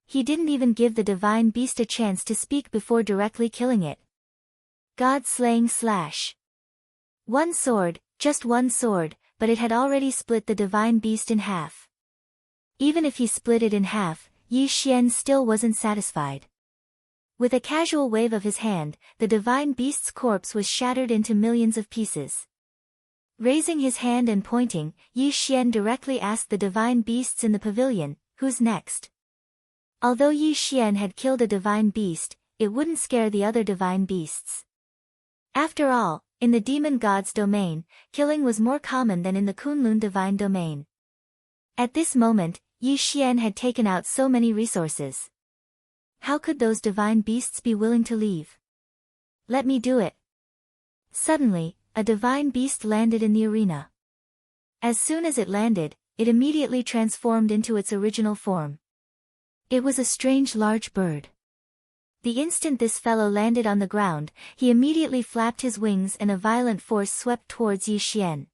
He didn't even give the divine beast a chance to speak before directly killing it. God-slaying slash. One sword, just one sword, but it had already split the divine beast in half. Even if he split it in half, Yi Xian still wasn't satisfied. With a casual wave of his hand, the divine beast's corpse was shattered into millions of pieces. Raising his hand and pointing, Yi Xian directly asked the divine beasts in the pavilion, "Who's next?" Although Yi Xian had killed a divine beast, it wouldn't scare the other divine beasts. After all, in the demon god's domain, killing was more common than in the Kunlun divine domain. At this moment, Yi Xian had taken out so many resources. How could those divine beasts be willing to leave? Let me do it. Suddenly, a divine beast landed in the arena. As soon as it landed, it immediately transformed into its original form. It was a strange large bird. The instant this fellow landed on the ground, he immediately flapped his wings and a violent force swept towards Yi Xian.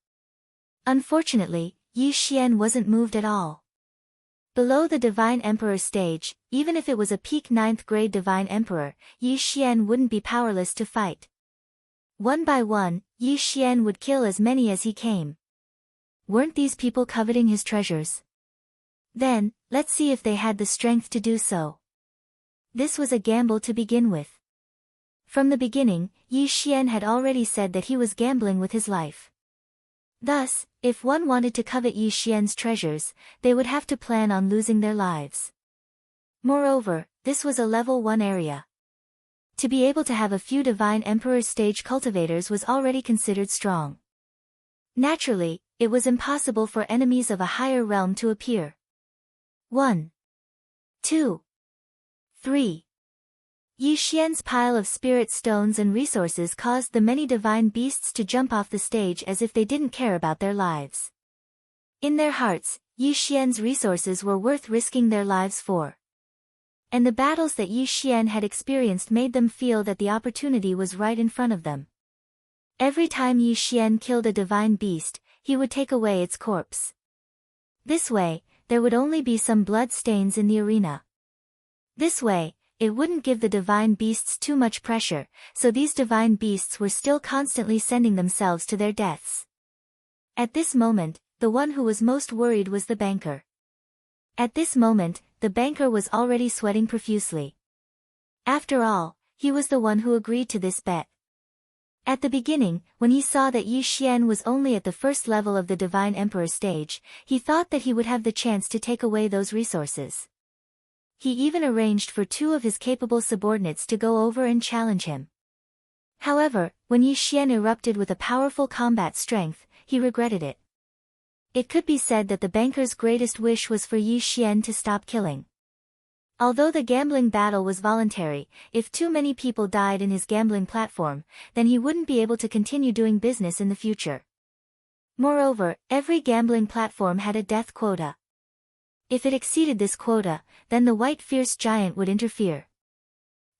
Unfortunately, Yi Xian wasn't moved at all. Below the Divine Emperor stage, even if it was a peak 9th grade Divine Emperor, Yi Xian wouldn't be powerless to fight. One by one, Yi Xian would kill as many as he came. Weren't these people coveting his treasures? Then, let's see if they had the strength to do so. This was a gamble to begin with. From the beginning, Yi Xian had already said that he was gambling with his life. Thus, if one wanted to covet Yi Xian's treasures, they would have to plan on losing their lives. Moreover, this was a level 1 area. To be able to have a few Divine Emperor stage cultivators was already considered strong. Naturally, it was impossible for enemies of a higher realm to appear. 1, 2, 3. Yi Xian's pile of spirit stones and resources caused the many divine beasts to jump off the stage as if they didn't care about their lives. In their hearts, Yi Xian's resources were worth risking their lives for. And the battles that Yi Xian had experienced made them feel that the opportunity was right in front of them. Every time Yi Xian killed a divine beast, he would take away its corpse. This way, there would only be some blood stains in the arena. This way, it wouldn't give the divine beasts too much pressure, so these divine beasts were still constantly sending themselves to their deaths. At this moment, the one who was most worried was the banker. At this moment, the banker was already sweating profusely. After all, he was the one who agreed to this bet. At the beginning, when he saw that Yi Xian was only at the first level of the Divine Emperor stage, he thought that he would have the chance to take away those resources. He even arranged for 2 of his capable subordinates to go over and challenge him. However, when Yi Xian erupted with a powerful combat strength, he regretted it. It could be said that the banker's greatest wish was for Yi Xian to stop killing. Although the gambling battle was voluntary, if too many people died in his gambling platform, then he wouldn't be able to continue doing business in the future. Moreover, every gambling platform had a death quota. If it exceeded this quota, then the white fierce giant would interfere.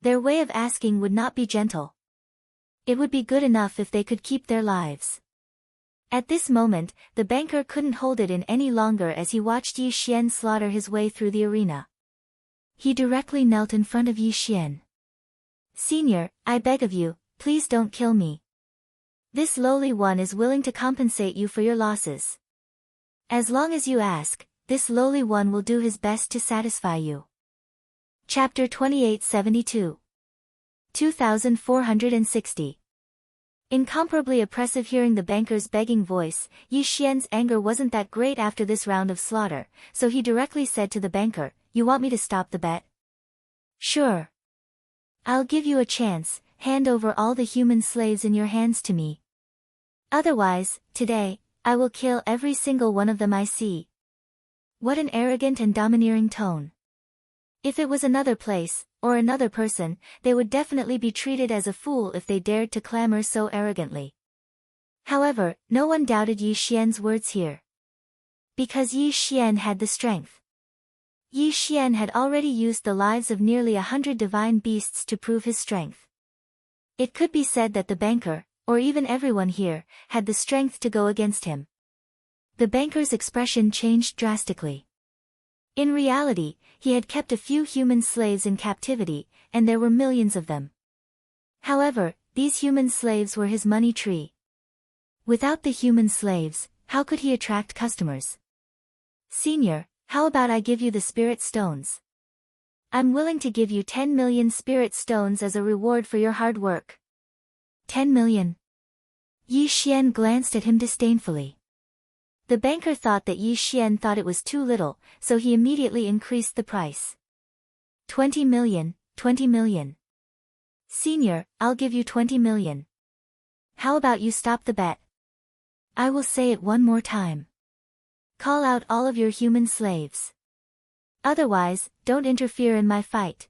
Their way of asking would not be gentle. It would be good enough if they could keep their lives. At this moment, the banker couldn't hold it in any longer as he watched Yi Xian slaughter his way through the arena. He directly knelt in front of Yi Xian. "Senior, I beg of you, please don't kill me. This lowly one is willing to compensate you for your losses. As long as you ask, this lowly one will do his best to satisfy you." Chapter 2872. 2460. Incomparably oppressive. Hearing the banker's begging voice, Yi Xian's anger wasn't that great after this round of slaughter, so he directly said to the banker, "You want me to stop the bet?" "Sure. I'll give you a chance, hand over all the human slaves in your hands to me. Otherwise, today, I will kill every single one of them I see." What an arrogant and domineering tone. If it was another place, or another person, they would definitely be treated as a fool if they dared to clamor so arrogantly. However, no one doubted Yi Xian's words here. Because Yi Xian had the strength. Yi Xian had already used the lives of nearly 100 divine beasts to prove his strength. It could be said that the banker, or even everyone here, had the strength to go against him. The banker's expression changed drastically. In reality, he had kept a few human slaves in captivity, and there were millions of them. However, these human slaves were his money tree. Without the human slaves, how could he attract customers? "Senior, how about I give you the spirit stones? I'm willing to give you 10 million spirit stones as a reward for your hard work." 10 million? Yi Xian glanced at him disdainfully. The banker thought that Yi Xian thought it was too little, so he immediately increased the price. 20 million, 20 million. "Senior, I'll give you 20 million. How about you stop the bet?" "I will say it one more time. Call out all of your human slaves. Otherwise, don't interfere in my fight."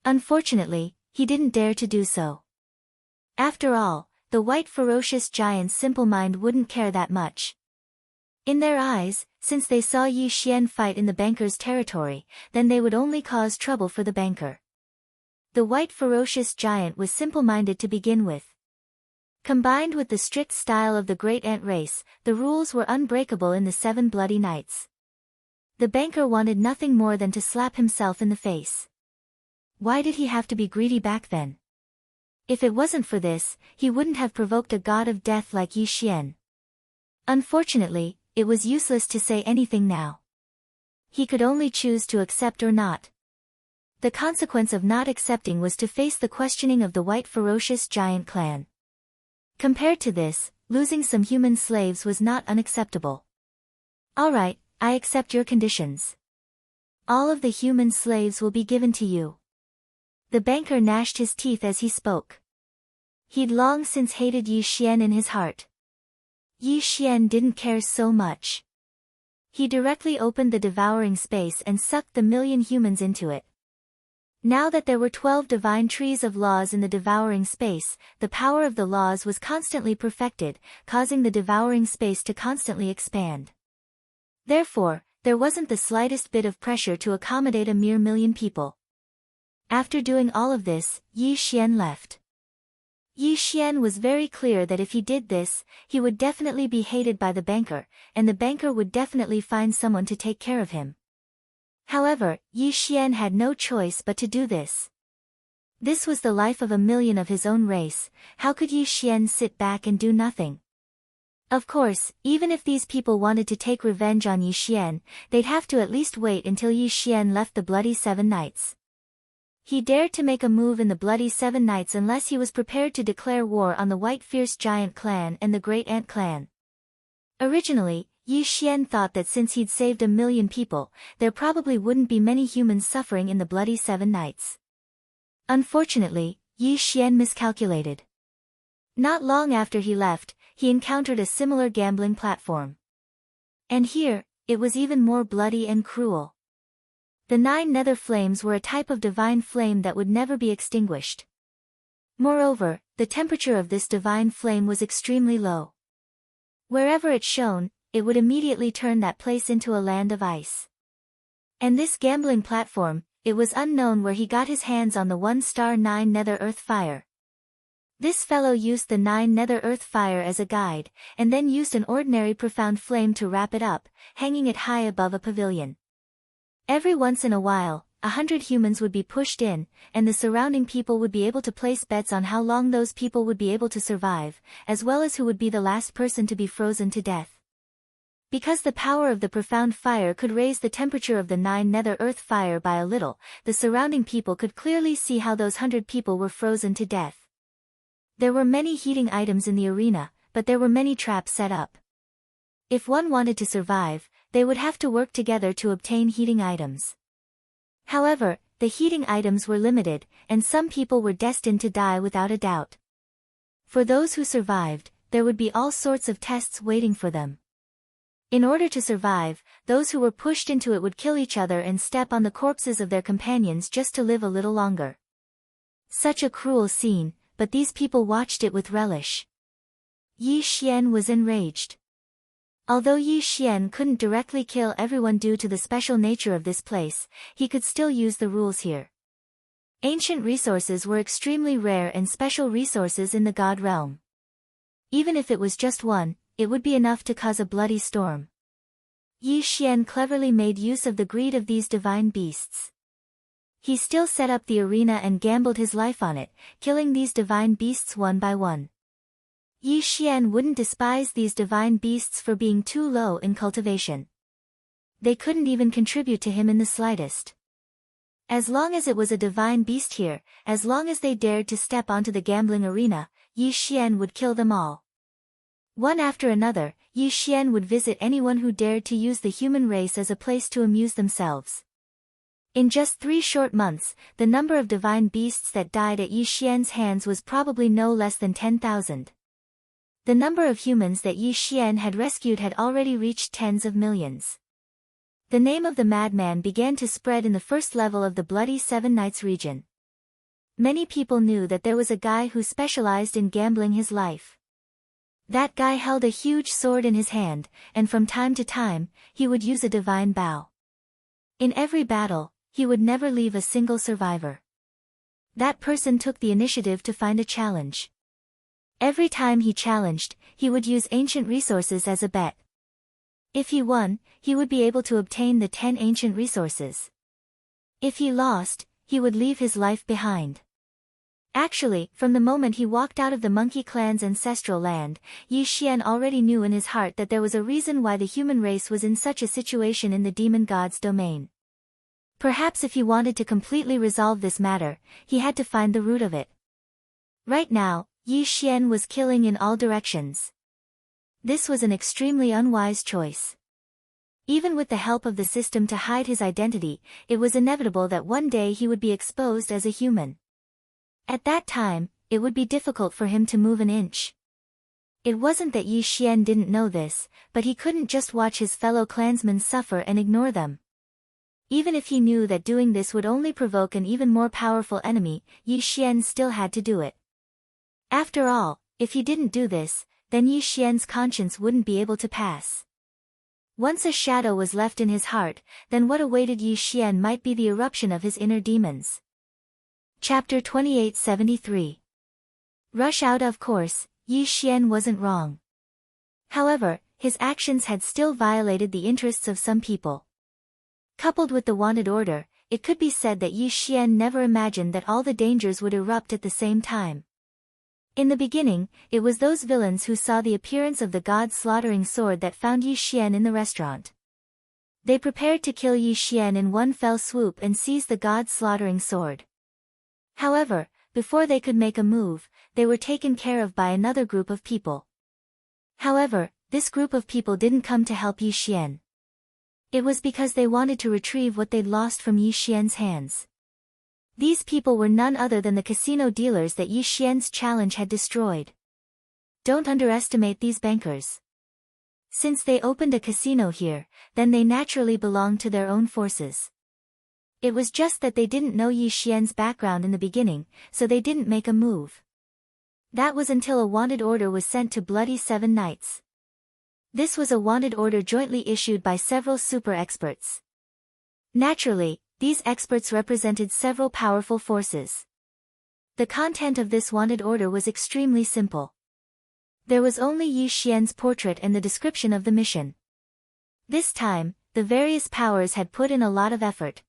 Unfortunately, he didn't dare to do so. After all, the white ferocious giant's simple mind wouldn't care that much. In their eyes, since they saw Yi Xian fight in the banker's territory, then they would only cause trouble for the banker. The white ferocious giant was simple-minded to begin with. Combined with the strict style of the great ant race, the rules were unbreakable in the 7 bloody nights. The banker wanted nothing more than to slap himself in the face. Why did he have to be greedy back then? If it wasn't for this, he wouldn't have provoked a god of death like Yi Xian. Unfortunately, it was useless to say anything now. He could only choose to accept or not. The consequence of not accepting was to face the questioning of the white ferocious giant clan. Compared to this, losing some human slaves was not unacceptable. "All right, I accept your conditions. All of the human slaves will be given to you." The banker gnashed his teeth as he spoke. He'd long since hated Yi Xian in his heart. Yi Xian didn't care so much. He directly opened the devouring space and sucked the million humans into it. Now that there were 12 divine trees of laws in the devouring space, the power of the laws was constantly perfected, causing the devouring space to constantly expand. Therefore, there wasn't the slightest bit of pressure to accommodate a mere million people. After doing all of this, Yi Xian left. Yi Xian was very clear that if he did this, he would definitely be hated by the banker, and the banker would definitely find someone to take care of him. However, Yi Xian had no choice but to do this. This was the life of a million of his own race. How could Yi Xian sit back and do nothing? Of course, even if these people wanted to take revenge on Yi Xian, they'd have to at least wait until Yi Xian left the bloody 7 nights. He dared to make a move in the bloody 7 nights unless he was prepared to declare war on the white fierce giant clan and the great ant clan. Originally, Yi Xian thought that since he'd saved a million people, there probably wouldn't be many humans suffering in the bloody 7 nights. Unfortunately, Yi Xian miscalculated. Not long after he left, he encountered a similar gambling platform. And here, it was even more bloody and cruel. The 9 nether flames were a type of divine flame that would never be extinguished. Moreover, the temperature of this divine flame was extremely low. Wherever it shone, it would immediately turn that place into a land of ice. And this gambling platform, it was unknown where he got his hands on the 1-star 9 Nether Earth Fire. This fellow used the 9 Nether Earth Fire as a guide, and then used an ordinary profound flame to wrap it up, hanging it high above a pavilion. Every once in a while, 100 humans would be pushed in, and the surrounding people would be able to place bets on how long those people would be able to survive, as well as who would be the last person to be frozen to death. Because the power of the profound fire could raise the temperature of the 9 Nether Earth Fire by a little, the surrounding people could clearly see how those 100 people were frozen to death. There were many heating items in the arena, but there were many traps set up. If one wanted to survive, they would have to work together to obtain heating items. However, the heating items were limited, and some people were destined to die without a doubt. For those who survived, there would be all sorts of tests waiting for them. In order to survive, those who were pushed into it would kill each other and step on the corpses of their companions just to live a little longer. Such a cruel scene, but these people watched it with relish. Yi Xian was enraged. Although Yi Xian couldn't directly kill everyone due to the special nature of this place, he could still use the rules here. Ancient resources were extremely rare and special resources in the god realm. Even if it was just one, it would be enough to cause a bloody storm. Yi Xian cleverly made use of the greed of these divine beasts. He still set up the arena and gambled his life on it, killing these divine beasts one by one. Yi Xian wouldn't despise these divine beasts for being too low in cultivation. They couldn't even contribute to him in the slightest. As long as it was a divine beast here, as long as they dared to step onto the gambling arena, Yi Xian would kill them all. One after another, Yi Xian would visit anyone who dared to use the human race as a place to amuse themselves. In just 3 short months, the number of divine beasts that died at Yi Xian's hands was probably no less than 10,000. The number of humans that Yi Xian had rescued had already reached tens of millions. The name of the madman began to spread in the first level of the Bloody Seven Nights region. Many people knew that there was a guy who specialized in gambling his life. That guy held a huge sword in his hand, and from time to time, he would use a divine bow. In every battle, he would never leave a single survivor. That person took the initiative to find a challenge. Every time he challenged, he would use ancient resources as a bet. If he won, he would be able to obtain the 10 ancient resources. If he lost, he would leave his life behind. Actually, from the moment he walked out of the Monkey Clan's ancestral land, Yi Xian already knew in his heart that there was a reason why the human race was in such a situation in the demon god's domain. Perhaps if he wanted to completely resolve this matter, he had to find the root of it. Right now, Yi Xian was killing in all directions. This was an extremely unwise choice. Even with the help of the system to hide his identity, it was inevitable that one day he would be exposed as a human. At that time, it would be difficult for him to move an inch. It wasn't that Yi Xian didn't know this, but he couldn't just watch his fellow clansmen suffer and ignore them. Even if he knew that doing this would only provoke an even more powerful enemy, Yi Xian still had to do it. After all, if he didn't do this, then Yi Xian's conscience wouldn't be able to pass. Once a shadow was left in his heart, then what awaited Yi Xian might be the eruption of his inner demons. Chapter 2873. Rush out. Of course, Yi Xian wasn't wrong. However, his actions had still violated the interests of some people. Coupled with the wanted order, it could be said that Yi Xian never imagined that all the dangers would erupt at the same time. In the beginning, it was those villains who saw the appearance of the god's slaughtering sword that found Yi Xian in the restaurant. They prepared to kill Yi Xian in one fell swoop and seize the god's slaughtering sword. However, before they could make a move, they were taken care of by another group of people. However, this group of people didn't come to help Yi Xian. It was because they wanted to retrieve what they'd lost from Yi Xian's hands. These people were none other than the casino dealers that Yi Xian's challenge had destroyed. Don't underestimate these bankers. Since they opened a casino here, then they naturally belonged to their own forces. It was just that they didn't know Yi Xian's background in the beginning, so they didn't make a move. That was until a wanted order was sent to Bloody Seven Nights. This was a wanted order jointly issued by several super experts. Naturally, these experts represented several powerful forces. The content of this wanted order was extremely simple. There was only Yi Xian's portrait and the description of the mission. This time, the various powers had put in a lot of effort.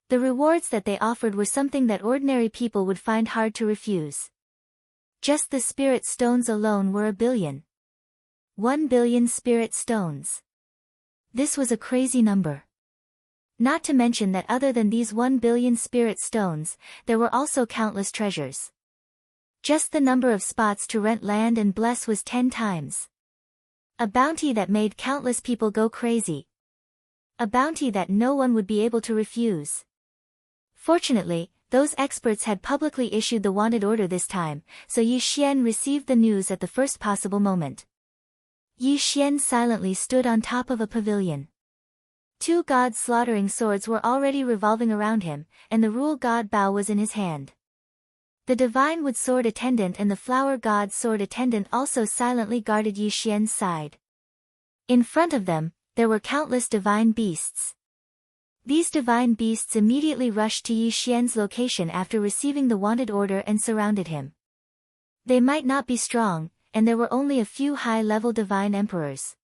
The rewards that they offered were something that ordinary people would find hard to refuse. Just the spirit stones alone were 1 billion. 1 billion spirit stones. This was a crazy number. Not to mention that other than these 1 billion spirit stones, there were also countless treasures. Just the number of spots to rent land and bless was 10 times. A bounty that made countless people go crazy. A bounty that no one would be able to refuse. Fortunately, those experts had publicly issued the wanted order this time, so Yi Xian received the news at the first possible moment. Yi Xian silently stood on top of a pavilion. 2 god-slaughtering swords were already revolving around him, and the rule god bow was in his hand. The divine wood sword attendant and the flower god sword attendant also silently guarded Yi Xian's side. In front of them, there were countless divine beasts. These divine beasts immediately rushed to Yi Xian's location after receiving the wanted order and surrounded him. They might not be strong, and there were only a few high-level divine emperors.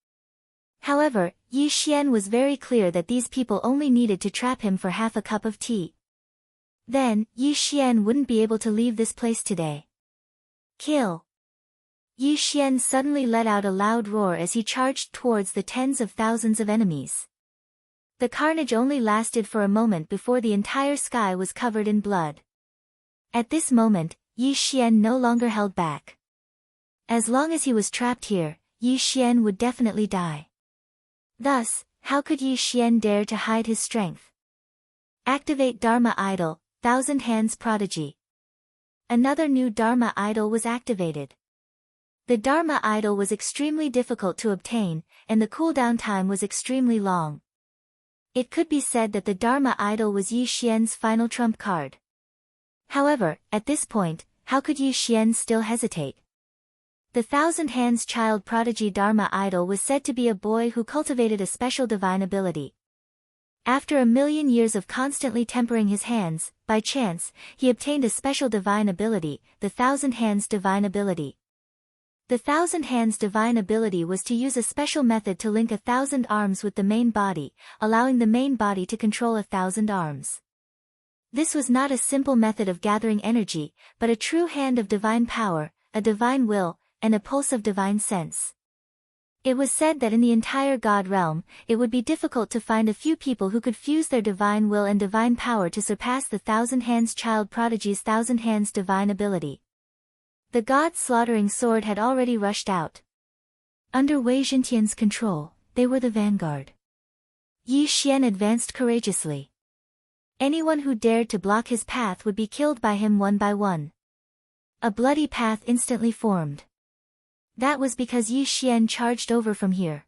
However, Yi Xian was very clear that these people only needed to trap him for half a cup of tea. Then, Yi Xian wouldn't be able to leave this place today. Kill! Yi Xian suddenly let out a loud roar as he charged towards the tens of thousands of enemies. The carnage only lasted for a moment before the entire sky was covered in blood. At this moment, Yi Xian no longer held back. As long as he was trapped here, Yi Xian would definitely die. Thus, how could Yi Xian dare to hide his strength? Activate Dharma Idol, Thousand Hands Prodigy. Another new Dharma Idol was activated. The Dharma Idol was extremely difficult to obtain, and the cooldown time was extremely long. It could be said that the Dharma Idol was Yi Xian's final trump card. However, at this point, how could Yi Xian still hesitate? The Thousand Hands Child Prodigy Dharma Idol was said to be a boy who cultivated a special divine ability. After 1,000,000 years of constantly tempering his hands, by chance, he obtained a special divine ability, the Thousand Hands Divine Ability. The Thousand Hands Divine Ability was to use a special method to link 1,000 arms with the main body, allowing the main body to control 1,000 arms. This was not a simple method of gathering energy, but a true hand of divine power, a divine will, and a pulse of divine sense. It was said that in the entire God realm, it would be difficult to find a few people who could fuse their divine will and divine power to surpass the Thousand Hands Child Prodigy's Thousand Hands Divine Ability. The god-slaughtering sword had already rushed out. Under Wei Zhentian's control, they were the vanguard. Yi Xian advanced courageously. Anyone who dared to block his path would be killed by him one by one. A bloody path instantly formed. That was because Yi Xian charged over from here.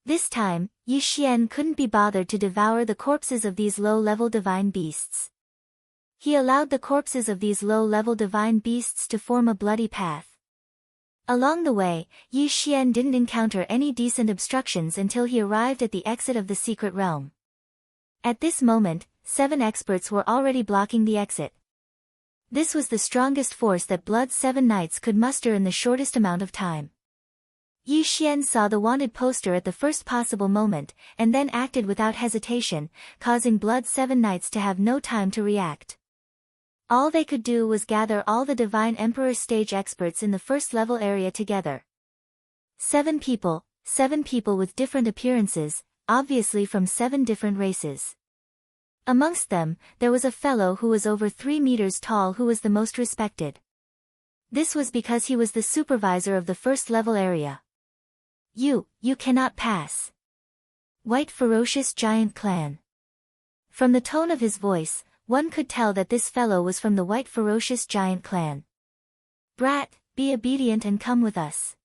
This time, Yi Xian couldn't be bothered to devour the corpses of these low-level divine beasts. He allowed the corpses of these low-level divine beasts to form a bloody path. Along the way, Yi Xian didn't encounter any decent obstructions until he arrived at the exit of the secret realm. At this moment, 7 experts were already blocking the exit. This was the strongest force that Blood's 7 Knights could muster in the shortest amount of time. Yi Xian saw the wanted poster at the first possible moment, and then acted without hesitation, causing Blood's 7 Knights to have no time to react. All they could do was gather all the Divine Emperor stage experts in the first-level area together. 7 people with different appearances, obviously from 7 different races. Amongst them, there was a fellow who was over 3 meters tall who was the most respected. This was because he was the supervisor of the first-level area. You cannot pass. White Ferocious Giant Clan. From the tone of his voice, one could tell that this fellow was from the White Ferocious Giant Clan. Brat, be obedient and come with us.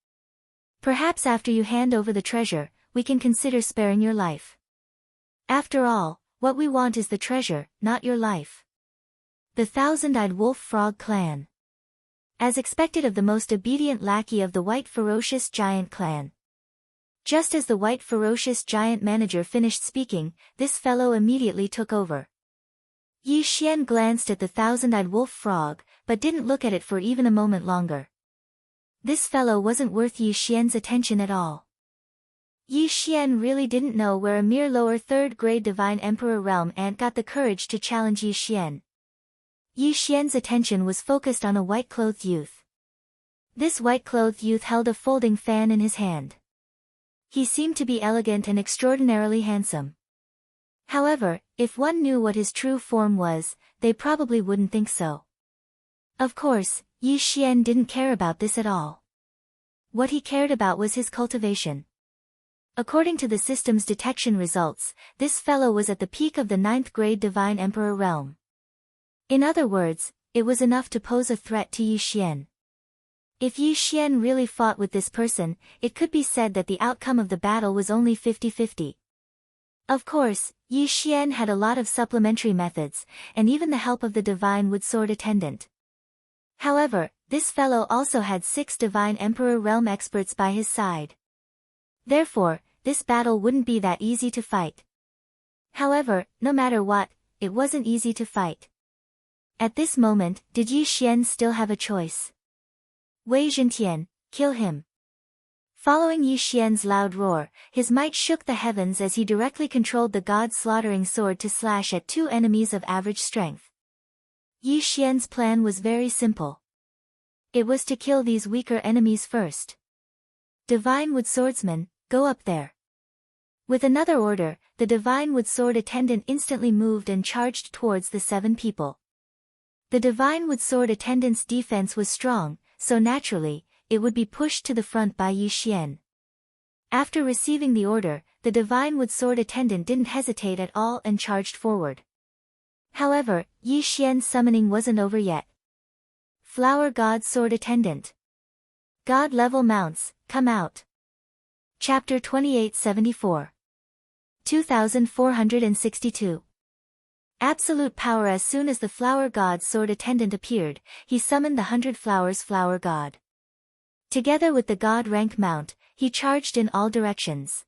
Perhaps after you hand over the treasure, we can consider sparing your life. After all, what we want is the treasure, not your life. The Thousand-Eyed Wolf Frog Clan. As expected of the most obedient lackey of the White Ferocious Giant Clan. Just as the white ferocious giant manager finished speaking, this fellow immediately took over. Yi Xian glanced at the thousand-eyed wolf frog, but didn't look at it for even a moment longer. This fellow wasn't worth Yi Xian's attention at all. Yi Xian really didn't know where a mere lower third-grade divine emperor realm ant got the courage to challenge Yi Xian. Yi Xian's attention was focused on a white-clothed youth. This white-clothed youth held a folding fan in his hand. He seemed to be elegant and extraordinarily handsome. However, if one knew what his true form was, they probably wouldn't think so. Of course, Yi Xian didn't care about this at all. What he cared about was his cultivation. According to the system's detection results, this fellow was at the peak of the 9th grade Divine Emperor realm. In other words, it was enough to pose a threat to Yi Xian. If Yi Xian really fought with this person, it could be said that the outcome of the battle was only 50-50. Of course, Yi Xian had a lot of supplementary methods, and even the help of the Divine Wood Sword attendant. However, this fellow also had 6 Divine Emperor realm experts by his side. Therefore, this battle wouldn't be that easy to fight. However, no matter what, it wasn't easy to fight. At this moment, did Yi Xian still have a choice? Wei Zhentian, kill him. Following Yi Xian's loud roar, his might shook the heavens as he directly controlled the god-slaughtering sword to slash at 2 enemies of average strength. Yi Xian's plan was very simple. It was to kill these weaker enemies first. Divine Wood Swordsman, go up there. With another order, the Divine Wood Sword attendant instantly moved and charged towards the 7 people. The Divine Wood Sword attendant's defense was strong, so naturally, it would be pushed to the front by Yi Xian. After receiving the order, the Divine Wood Sword attendant didn't hesitate at all and charged forward. However, Yi Xian's summoning wasn't over yet. Flower God Sword Attendant. God level mounts, come out. Chapter 2874. 2462. Absolute power. As soon as the Flower God Sword Attendant appeared, he summoned the 100 Flowers Flower God. Together with the God rank mount, he charged in all directions.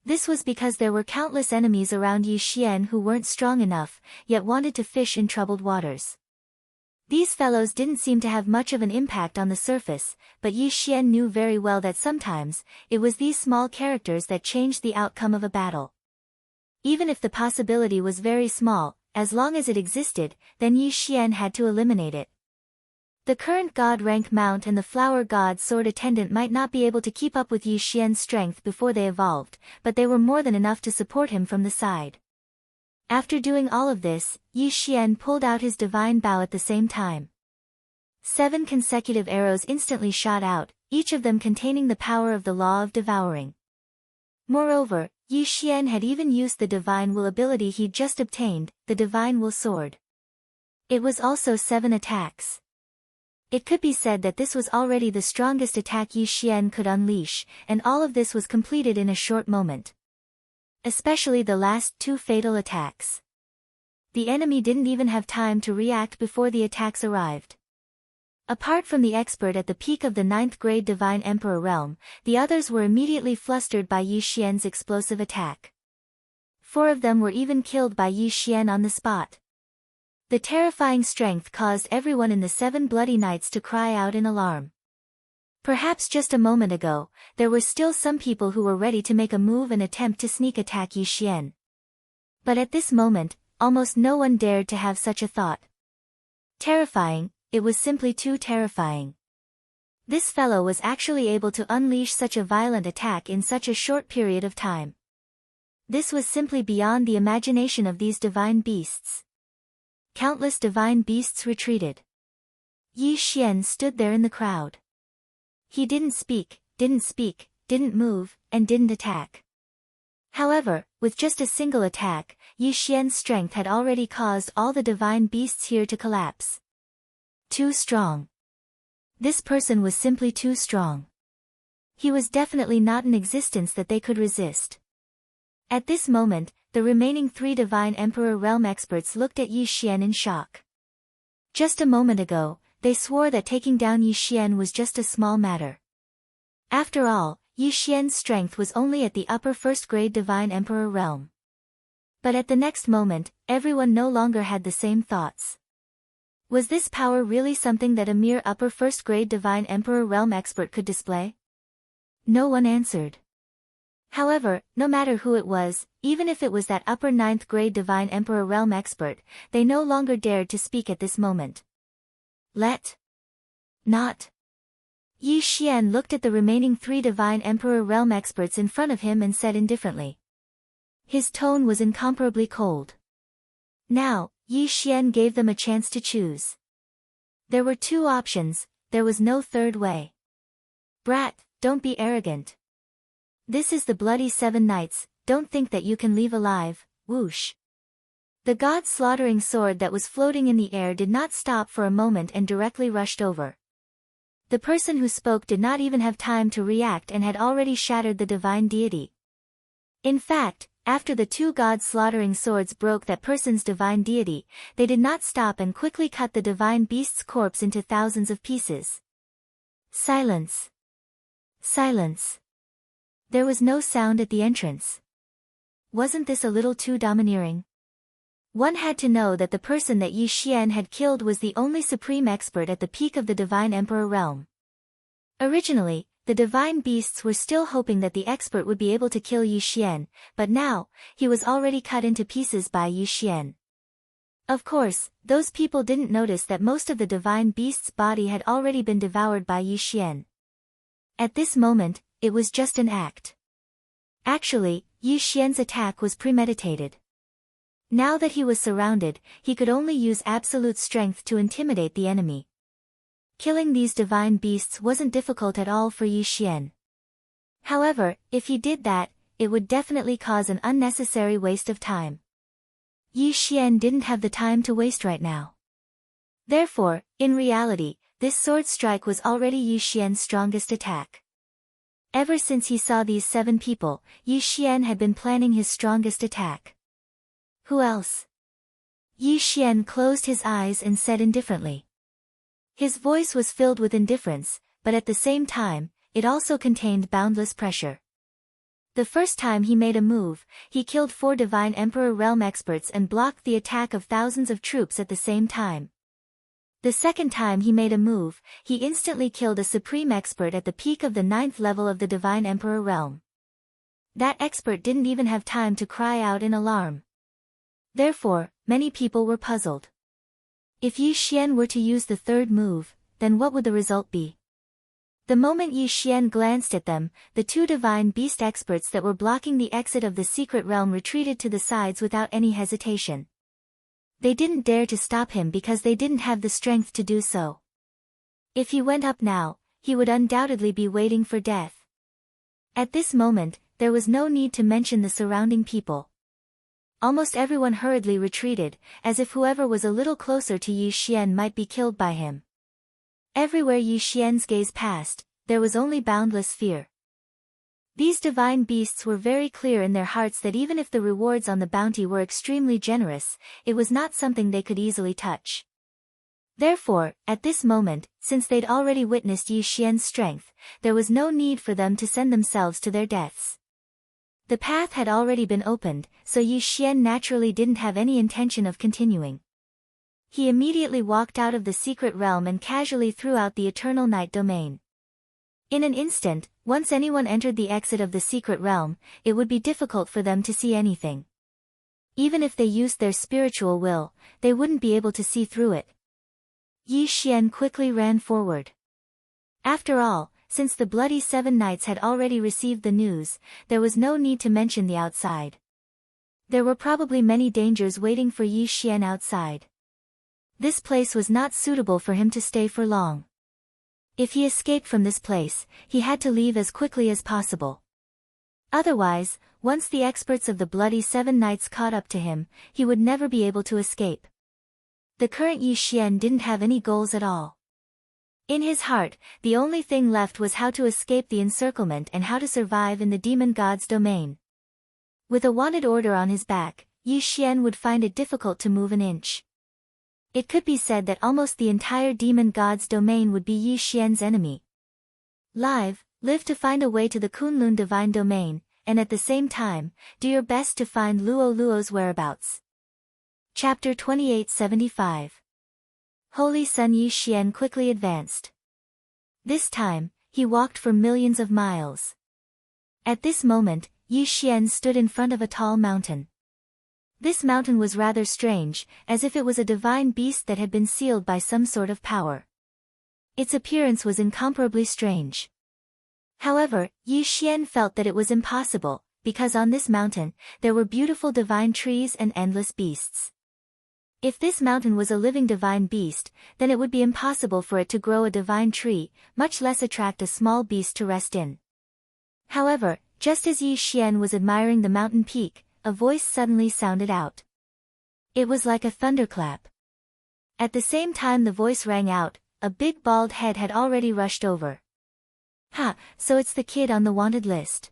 This was because there were countless enemies around Yi Xian who weren't strong enough, yet wanted to fish in troubled waters. These fellows didn't seem to have much of an impact on the surface, but Yi Xian knew very well that sometimes, it was these small characters that changed the outcome of a battle. Even if the possibility was very small, as long as it existed, then Yi Xian had to eliminate it. The current God rank mount and the Flower God Sword Attendant might not be able to keep up with Yi Xian's strength before they evolved, but they were more than enough to support him from the side. After doing all of this, Yi Xian pulled out his divine bow at the same time. 7 consecutive arrows instantly shot out, each of them containing the power of the law of devouring. Moreover, Yi Xian had even used the Divine Will ability he'd just obtained, the Divine Will Sword. It was also 7 attacks. It could be said that this was already the strongest attack Yi Xian could unleash, and all of this was completed in a short moment. Especially the last 2 fatal attacks. The enemy didn't even have time to react before the attacks arrived. Apart from the expert at the peak of the 9th grade Divine Emperor realm, the others were immediately flustered by Yi Xian's explosive attack. 4 of them were even killed by Yi Xian on the spot. The terrifying strength caused everyone in the 7 bloody knights to cry out in alarm. Perhaps just a moment ago, there were still some people who were ready to make a move and attempt to sneak attack Yi Xian. But at this moment, almost no one dared to have such a thought. Terrifying, it was simply too terrifying. This fellow was actually able to unleash such a violent attack in such a short period of time. This was simply beyond the imagination of these divine beasts. Countless divine beasts retreated. Yi Xian stood there in the crowd. He didn't speak, didn't move, and didn't attack. However, with just a single attack, Yi Xian's strength had already caused all the divine beasts here to collapse. Too strong. This person was simply too strong. He was definitely not in existence that they could resist. At this moment, the remaining 3 Divine Emperor realm experts looked at Yi Xian in shock. Just a moment ago, they swore that taking down Yi Xian was just a small matter. After all, Yi Xian's strength was only at the upper first-grade Divine Emperor realm. But at the next moment, everyone no longer had the same thoughts. Was this power really something that a mere upper first-grade Divine Emperor realm expert could display? No one answered. However, no matter who it was, even if it was that upper 9th grade Divine Emperor realm expert, they no longer dared to speak at this moment. Not. Yi Xian looked at the remaining 3 Divine Emperor realm experts in front of him and said indifferently. His tone was incomparably cold. Now, Yi Xian gave them a chance to choose. There were 2 options, there was no third way. Brat, don't be arrogant. This is the bloody 7 nights, don't think that you can leave alive, whoosh. The god's slaughtering sword that was floating in the air did not stop for a moment and directly rushed over. The person who spoke did not even have time to react and had already shattered the divine deity. In fact, after the 2 gods' slaughtering swords broke that person's divine deity, they did not stop and quickly cut the divine beast's corpse into thousands of pieces. Silence. Silence. There was no sound at the entrance. Wasn't this a little too domineering? One had to know that the person that Yi Xian had killed was the only supreme expert at the peak of the Divine Emperor realm. Originally, the divine beasts were still hoping that the expert would be able to kill Yi Xian, but now, he was already cut into pieces by Yi Xian. Of course, those people didn't notice that most of the divine beast's body had already been devoured by Yi Xian. At this moment, it was just an act. Actually, Yi Xian's attack was premeditated. Now that he was surrounded, he could only use absolute strength to intimidate the enemy. Killing these divine beasts wasn't difficult at all for Yi Xian. However, if he did that, it would definitely cause an unnecessary waste of time. Yi Xian didn't have the time to waste right now. Therefore, in reality, this sword strike was already Yi Xian's strongest attack. Ever since he saw these 7 people, Yi Xian had been planning his strongest attack. Who else? Yi Xian closed his eyes and said indifferently. His voice was filled with indifference, but at the same time, it also contained boundless pressure. The first time he made a move, he killed 4 Divine Emperor realm experts and blocked the attack of thousands of troops at the same time. The second time he made a move, he instantly killed a supreme expert at the peak of the 9th level of the Divine Emperor realm. That expert didn't even have time to cry out in alarm. Therefore, many people were puzzled. If Yi Xian were to use the third move, then what would the result be? The moment Yi Xian glanced at them, the 2 divine beast experts that were blocking the exit of the secret realm retreated to the sides without any hesitation. They didn't dare to stop him because they didn't have the strength to do so. If he went up now, he would undoubtedly be waiting for death. At this moment, there was no need to mention the surrounding people. Almost everyone hurriedly retreated, as if whoever was a little closer to Yi Xian might be killed by him. Everywhere Yi Xian's gaze passed, there was only boundless fear. These divine beasts were very clear in their hearts that even if the rewards on the bounty were extremely generous, it was not something they could easily touch. Therefore, at this moment, since they'd already witnessed Yi Xian's strength, there was no need for them to send themselves to their deaths. The path had already been opened, so Yi Xian naturally didn't have any intention of continuing. He immediately walked out of the secret realm and casually threw out the Eternal Night domain. In an instant, once anyone entered the exit of the secret realm, it would be difficult for them to see anything. Even if they used their spiritual will, they wouldn't be able to see through it. Yi Xian quickly ran forward. After all, since the bloody 7 knights had already received the news, there was no need to mention the outside. There were probably many dangers waiting for Yi Xian outside. This place was not suitable for him to stay for long. If he escaped from this place, he had to leave as quickly as possible. Otherwise, once the experts of the bloody 7 knights caught up to him, he would never be able to escape. The current Yi Xian didn't have any goals at all. In his heart, the only thing left was how to escape the encirclement and how to survive in the demon god's domain. With a wanted order on his back, Yi Xian would find it difficult to move an inch. It could be said that almost the entire demon god's domain would be Yi Xian's enemy. Live, Live to find a way to the Kunlun divine domain, and at the same time, do your best to find Luo Luo's whereabouts. Chapter 2875. Holy Sun Yi Xian quickly advanced. This time, he walked for millions of miles. At this moment, Yi Xian stood in front of a tall mountain. This mountain was rather strange, as if it was a divine beast that had been sealed by some sort of power. Its appearance was incomparably strange. However, Yi Xian felt that it was impossible, because on this mountain, there were beautiful divine trees and endless beasts. If this mountain was a living divine beast, then it would be impossible for it to grow a divine tree, much less attract a small beast to rest in. However, just as Yi Xian was admiring the mountain peak, a voice suddenly sounded out. It was like a thunderclap. At the same time the voice rang out, a big bald head had already rushed over. Ha, so it's the kid on the wanted list.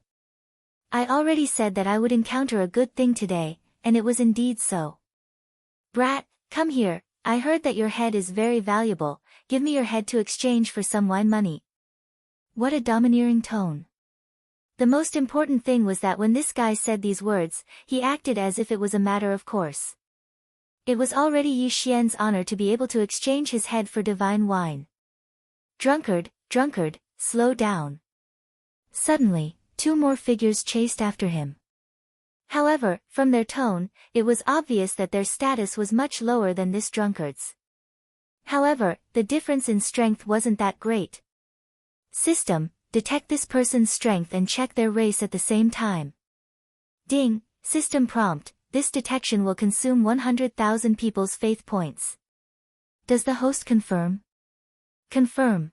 I already said that I would encounter a good thing today, and it was indeed so. Brat, come here, I heard that your head is very valuable, give me your head to exchange for some wine money. What a domineering tone. The most important thing was that when this guy said these words, he acted as if it was a matter of course. It was already Yi Xian's honor to be able to exchange his head for divine wine. Drunkard, drunkard, slow down. Suddenly, two more figures chased after him. However, from their tone, it was obvious that their status was much lower than this drunkard's. However, the difference in strength wasn't that great. System, detect this person's strength and check their race at the same time. Ding, system prompt, this detection will consume 100,000 people's faith points. Does the host confirm? Confirm.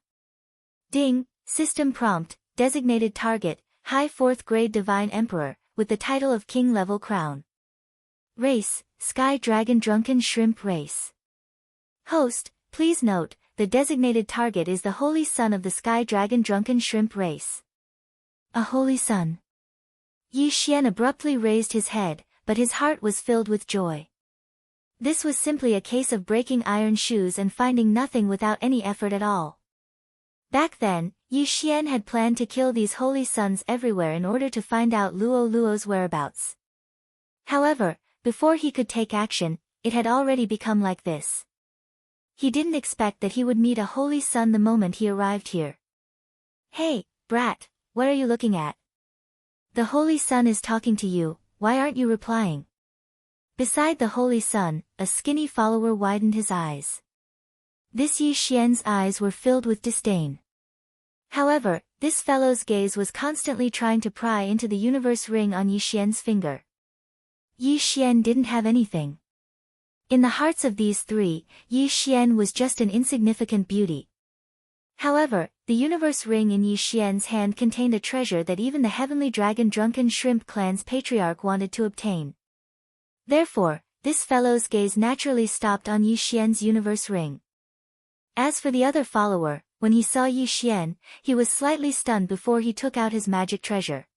Ding, system prompt, designated target, high 4th grade divine emperor, with the title of king level crown. Race, sky dragon drunken shrimp race. Host, please note, the designated target is the holy son of the sky dragon drunken shrimp race. A holy son. Yi Xian abruptly raised his head, but his heart was filled with joy. This was simply a case of breaking iron shoes and finding nothing without any effort at all. Back then, Yi Xian had planned to kill these holy sons everywhere in order to find out Luo Luo's whereabouts. However, before he could take action, it had already become like this. He didn't expect that he would meet a holy son the moment he arrived here. Hey, brat, what are you looking at? The holy son is talking to you, why aren't you replying? Beside the holy son, a skinny follower widened his eyes. This Yi Xian's eyes were filled with disdain. However, this fellow's gaze was constantly trying to pry into the universe ring on Yi Xian's finger. Yi Xian didn't have anything. In the hearts of these three, Yi Xian was just an insignificant beauty. However, the universe ring in Yi Xian's hand contained a treasure that even the heavenly dragon drunken shrimp clan's patriarch wanted to obtain. Therefore, this fellow's gaze naturally stopped on Yi Xian's universe ring. As for the other follower, when he saw Yi Xian, he was slightly stunned before he took out his magic treasure.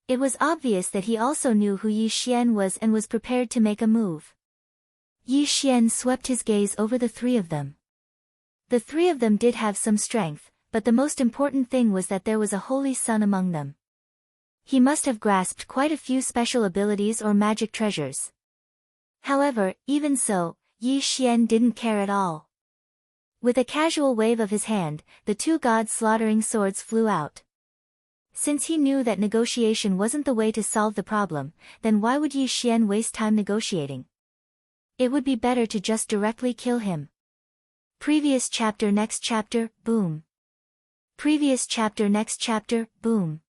It was obvious that he also knew who Yi Xian was and was prepared to make a move. Yi Xian swept his gaze over the three of them. The three of them did have some strength, but the most important thing was that there was a holy son among them. He must have grasped quite a few special abilities or magic treasures. However, even so, Yi Xian didn't care at all. With a casual wave of his hand, the two god-slaughtering swords flew out. Since he knew that negotiation wasn't the way to solve the problem, then why would Yi Xian waste time negotiating? It would be better to just directly kill him. Previous chapter next chapter, boom. Previous chapter next chapter, boom.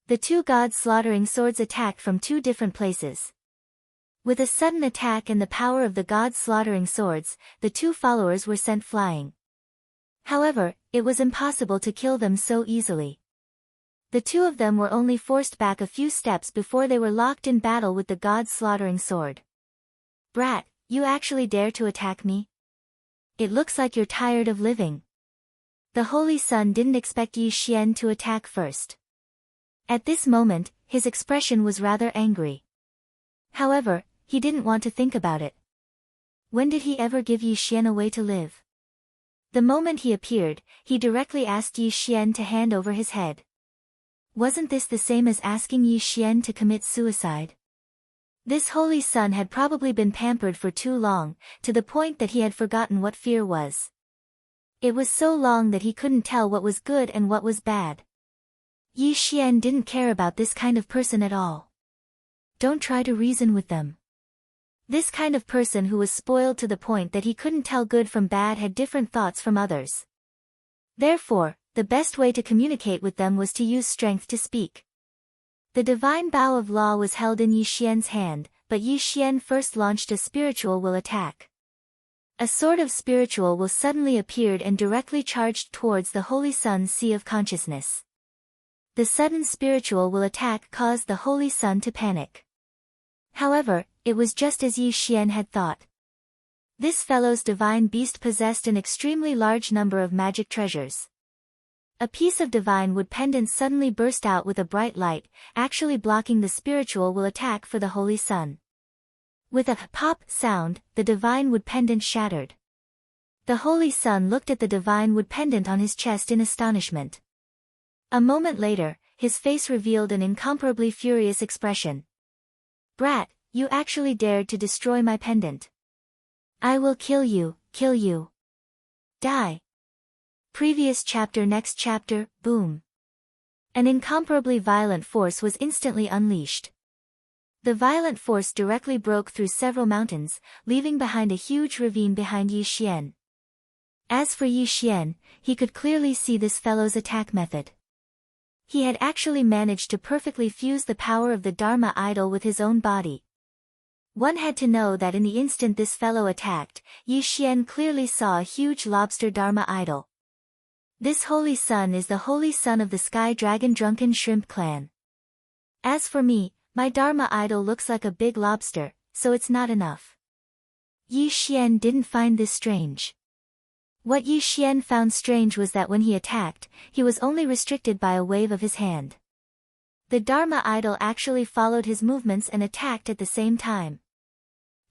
The two god-slaughtering swords attacked from two different places. With a sudden attack and the power of the god-slaughtering swords, the two followers were sent flying. However, it was impossible to kill them so easily. The two of them were only forced back a few steps before they were locked in battle with the god-slaughtering sword. Brat, you actually dare to attack me? It looks like you're tired of living. The Holy Sun didn't expect Yi Xian to attack first. At this moment, his expression was rather angry. However, he didn't want to think about it. When did he ever give Yi Xian a way to live? The moment he appeared, he directly asked Yi Xian to hand over his head. Wasn't this the same as asking Yi Xian to commit suicide? This holy son had probably been pampered for too long, to the point that he had forgotten what fear was. It was so long that he couldn't tell what was good and what was bad. Yi Xian didn't care about this kind of person at all. Don't try to reason with them. This kind of person who was spoiled to the point that he couldn't tell good from bad had different thoughts from others. Therefore, the best way to communicate with them was to use strength to speak. The divine bow of law was held in Yi Xian's hand, but Yi Xian first launched a spiritual will attack. A sword of spiritual will suddenly appeared and directly charged towards the Holy Sun's sea of consciousness. The sudden spiritual will attack caused the Holy Sun to panic. However, it was just as Yi Xian had thought. This fellow's divine beast possessed an extremely large number of magic treasures. A piece of divine wood pendant suddenly burst out with a bright light, actually blocking the spiritual will attack for the Holy Sun. With a pop sound, the divine wood pendant shattered. The Holy Sun looked at the divine wood pendant on his chest in astonishment. A moment later, his face revealed an incomparably furious expression. Brat, you actually dared to destroy my pendant. I will kill you, kill you. Die. Previous chapter. Next chapter, boom. An incomparably violent force was instantly unleashed. The violent force directly broke through several mountains, leaving behind a huge ravine behind Yi Xian. As for Yi Xian, he could clearly see this fellow's attack method. He had actually managed to perfectly fuse the power of the Dharma idol with his own body. One had to know that in the instant this fellow attacked, Yi Xian clearly saw a huge lobster Dharma idol. This holy sun is the holy son of the sky dragon drunken shrimp clan. As for me, my Dharma idol looks like a big lobster, so it's not enough. Yi Xian didn't find this strange. What Yi Xian found strange was that when he attacked, he was only restricted by a wave of his hand. The Dharma idol actually followed his movements and attacked at the same time.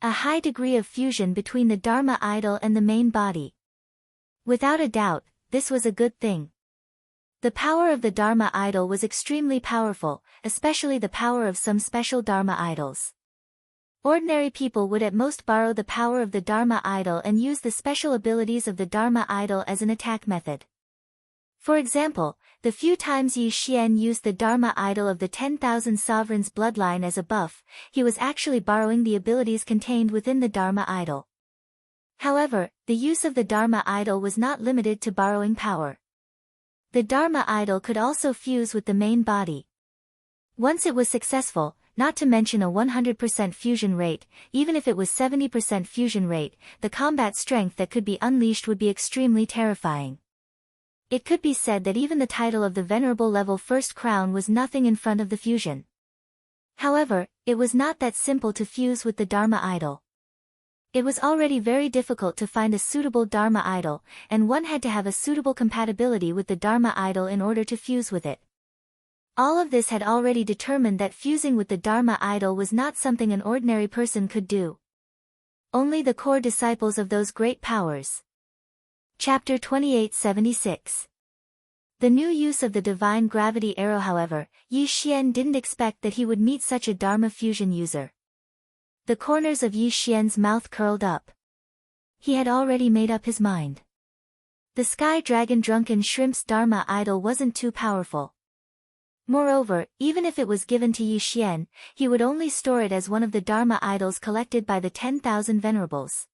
A high degree of fusion between the Dharma idol and the main body. Without a doubt, this was a good thing. The power of the Dharma idol was extremely powerful, especially the power of some special Dharma idols. Ordinary people would at most borrow the power of the Dharma idol and use the special abilities of the Dharma idol as an attack method. For example, the few times Yi Xian used the Dharma idol of the 10,000 sovereigns bloodline as a buff, he was actually borrowing the abilities contained within the Dharma idol. However, the use of the Dharma idol was not limited to borrowing power. The Dharma idol could also fuse with the main body. Once it was successful, not to mention a 100% fusion rate, even if it was 70% fusion rate, the combat strength that could be unleashed would be extremely terrifying. It could be said that even the title of the Venerable Level First Crown was nothing in front of the fusion. However, it was not that simple to fuse with the Dharma idol. It was already very difficult to find a suitable Dharma idol, and one had to have a suitable compatibility with the Dharma idol in order to fuse with it. All of this had already determined that fusing with the Dharma idol was not something an ordinary person could do. Only the core disciples of those great powers. Chapter 2876. The new use of the divine gravity arrow. However, Yi Xian didn't expect that he would meet such a Dharma fusion user. The corners of Yi Xian's mouth curled up. He had already made up his mind. The sky dragon drunken shrimp's Dharma idol wasn't too powerful. Moreover, even if it was given to Yi Xian, he would only store it as one of the Dharma idols collected by the 10,000 venerables.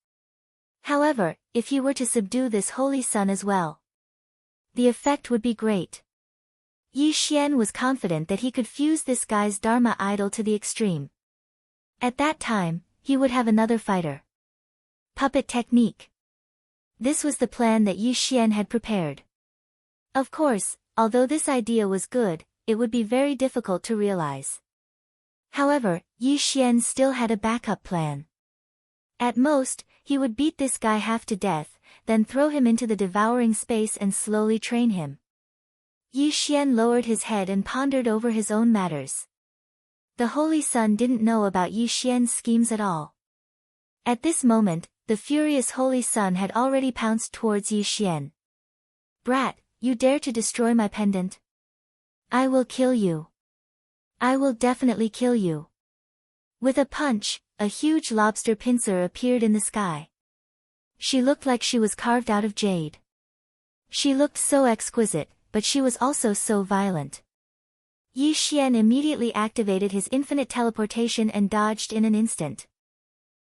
However, if he were to subdue this holy sun as well, the effect would be great. Yi Xian was confident that he could fuse this guy's Dharma idol to the extreme. At that time, he would have another fighter. Puppet technique. This was the plan that Yi Xian had prepared. Of course, although this idea was good, it would be very difficult to realize. However, Yi Xian still had a backup plan. At most, he would beat this guy half to death, then throw him into the devouring space and slowly train him. Yi Xian lowered his head and pondered over his own matters. The Holy Sun didn't know about Yi Xian's schemes at all. At this moment, the furious Holy Sun had already pounced towards Yi Xian. "Brat, you dare to destroy my pendant? I will kill you. I will definitely kill you." With a punch, a huge lobster pincer appeared in the sky. She looked like she was carved out of jade. She looked so exquisite, but she was also so violent. Yi Xian immediately activated his infinite teleportation and dodged in an instant.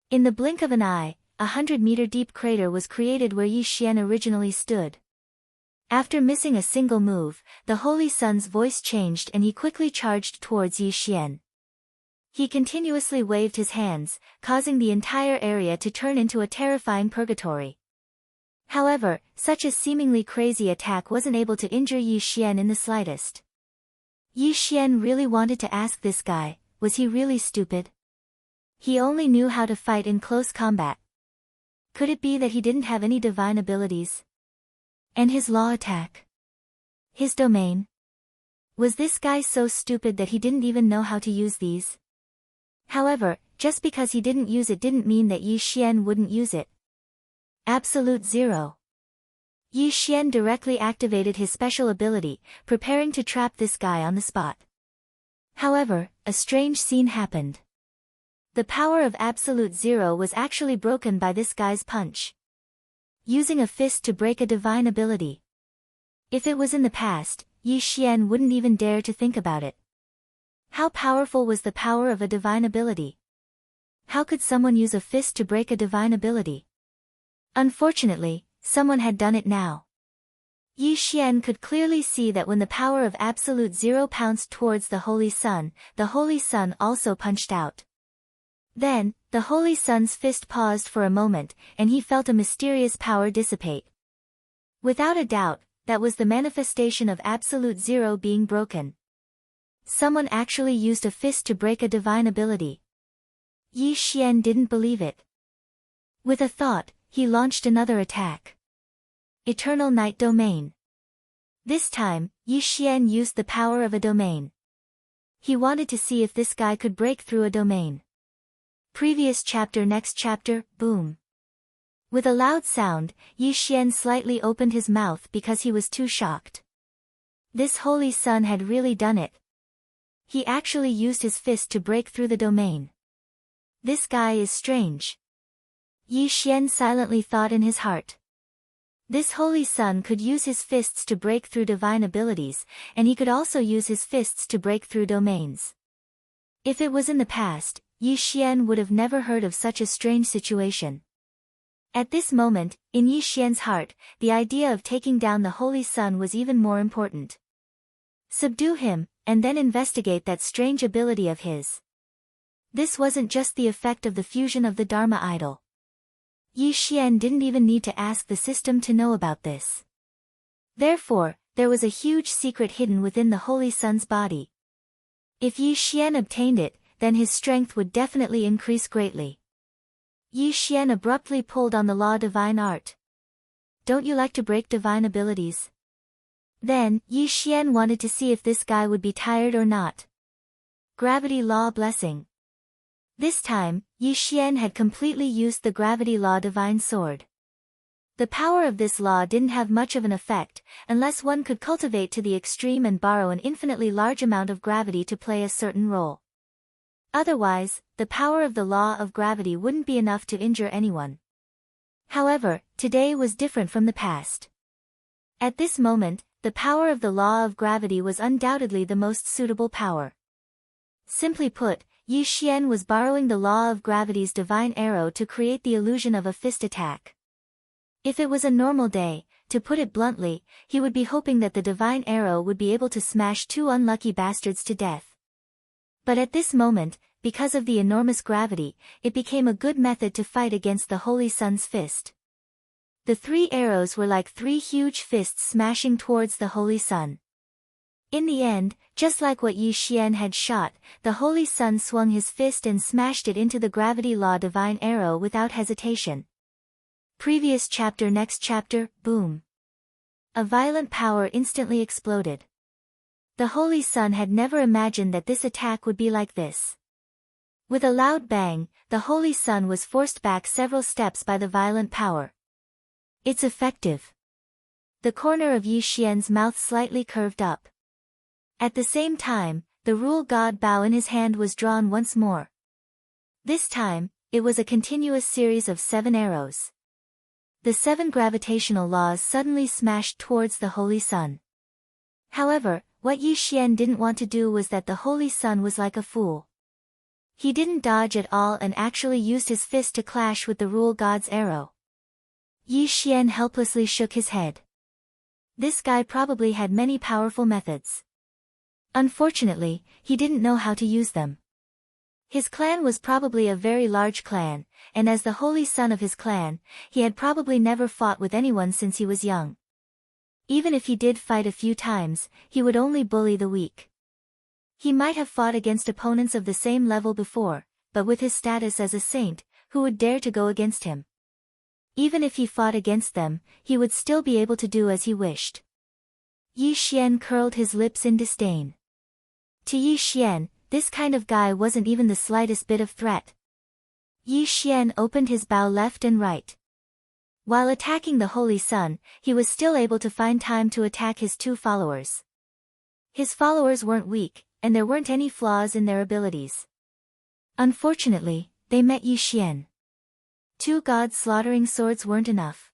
In the blink of an eye, 100-meter-deep crater was created where Yi Xian originally stood. After missing a single move, the Holy Sun's voice changed and he quickly charged towards Yi Xian. He continuously waved his hands, causing the entire area to turn into a terrifying purgatory. However, such a seemingly crazy attack wasn't able to injure Yi Xian in the slightest. Yi Xian really wanted to ask this guy, was he really stupid? He only knew how to fight in close combat. Could it be that he didn't have any divine abilities? And his law attack? His domain? Was this guy so stupid that he didn't even know how to use these? However, just because he didn't use it didn't mean that Yi Xian wouldn't use it. Absolute Zero. Yi Xian directly activated his special ability, preparing to trap this guy on the spot. However, a strange scene happened. The power of Absolute Zero was actually broken by this guy's punch. Using a fist to break a divine ability. If it was in the past, Yi Xian wouldn't even dare to think about it. How powerful was the power of a divine ability? How could someone use a fist to break a divine ability? Unfortunately, someone had done it now. Yi Xian could clearly see that when the power of Absolute Zero pounced towards the Holy Sun also punched out. Then, the Holy Sun's fist paused for a moment, and he felt a mysterious power dissipate. Without a doubt, that was the manifestation of Absolute Zero being broken. Someone actually used a fist to break a divine ability. Yi Xian didn't believe it. With a thought, he launched another attack. Eternal Night Domain. This time, Yi Xian used the power of a domain. He wanted to see if this guy could break through a domain. Previous chapter. Next chapter, boom. With a loud sound, Yi Xian slightly opened his mouth because he was too shocked. This Holy Sun had really done it. He actually used his fist to break through the domain. This guy is strange. Yi Xian silently thought in his heart. This Holy Sun could use his fists to break through divine abilities, and he could also use his fists to break through domains. If it was in the past, Yi Xian would have never heard of such a strange situation. At this moment, in Yi Xian's heart, the idea of taking down the Holy Sun was even more important. Subdue him, and then investigate that strange ability of his. This wasn't just the effect of the fusion of the Dharma idol. Yi Xian didn't even need to ask the system to know about this. Therefore, there was a huge secret hidden within the Holy Sun's body. If Yi Xian obtained it, then his strength would definitely increase greatly. Yi Xian abruptly pulled on the law divine art. Don't you like to break divine abilities? Then, Yi Xian wanted to see if this guy would be tired or not. Gravity Law Blessing. This time, Yi Xian had completely used the Gravity Law Divine Sword. The power of this law didn't have much of an effect, unless one could cultivate to the extreme and borrow an infinitely large amount of gravity to play a certain role. Otherwise, the power of the law of gravity wouldn't be enough to injure anyone. However, today was different from the past. At this moment, the power of the law of gravity was undoubtedly the most suitable power. Simply put, Yi Xian was borrowing the law of gravity's divine arrow to create the illusion of a fist attack. If it was a normal day, to put it bluntly, he would be hoping that the divine arrow would be able to smash two unlucky bastards to death. But at this moment, because of the enormous gravity, it became a good method to fight against the Holy Sun's fist. The three arrows were like three huge fists smashing towards the Holy Sun. In the end, just like what Yi Xian had shot, the Holy Sun swung his fist and smashed it into the gravity law divine arrow without hesitation. Previous chapter. Next chapter, boom. A violent power instantly exploded. The Holy Sun had never imagined that this attack would be like this. With a loud bang, the holy sun was forced back several steps by the violent power. It's effective. The corner of Yi Xian's mouth slightly curved up. At the same time, the rule god bow in his hand was drawn once more. This time, it was a continuous series of 7 arrows. The 7 gravitational laws suddenly smashed towards the holy sun. However, what Yi Xian didn't want to do was that the holy sun was like a fool. He didn't dodge at all and actually used his fist to clash with the rule god's arrow. Yi Xian helplessly shook his head. This guy probably had many powerful methods. Unfortunately, he didn't know how to use them. His clan was probably a very large clan, and as the holy son of his clan, he had probably never fought with anyone since he was young. Even if he did fight a few times, he would only bully the weak. He might have fought against opponents of the same level before, but with his status as a saint, who would dare to go against him? Even if he fought against them, he would still be able to do as he wished. Yi Xian curled his lips in disdain. To Yi Xian, this kind of guy wasn't even the slightest bit of threat. Yi Xian opened his bow left and right. While attacking the holy sun, he was still able to find time to attack his 2 followers. His followers weren't weak, and there weren't any flaws in their abilities. Unfortunately, they met Yi Xian. 2 gods slaughtering swords weren't enough.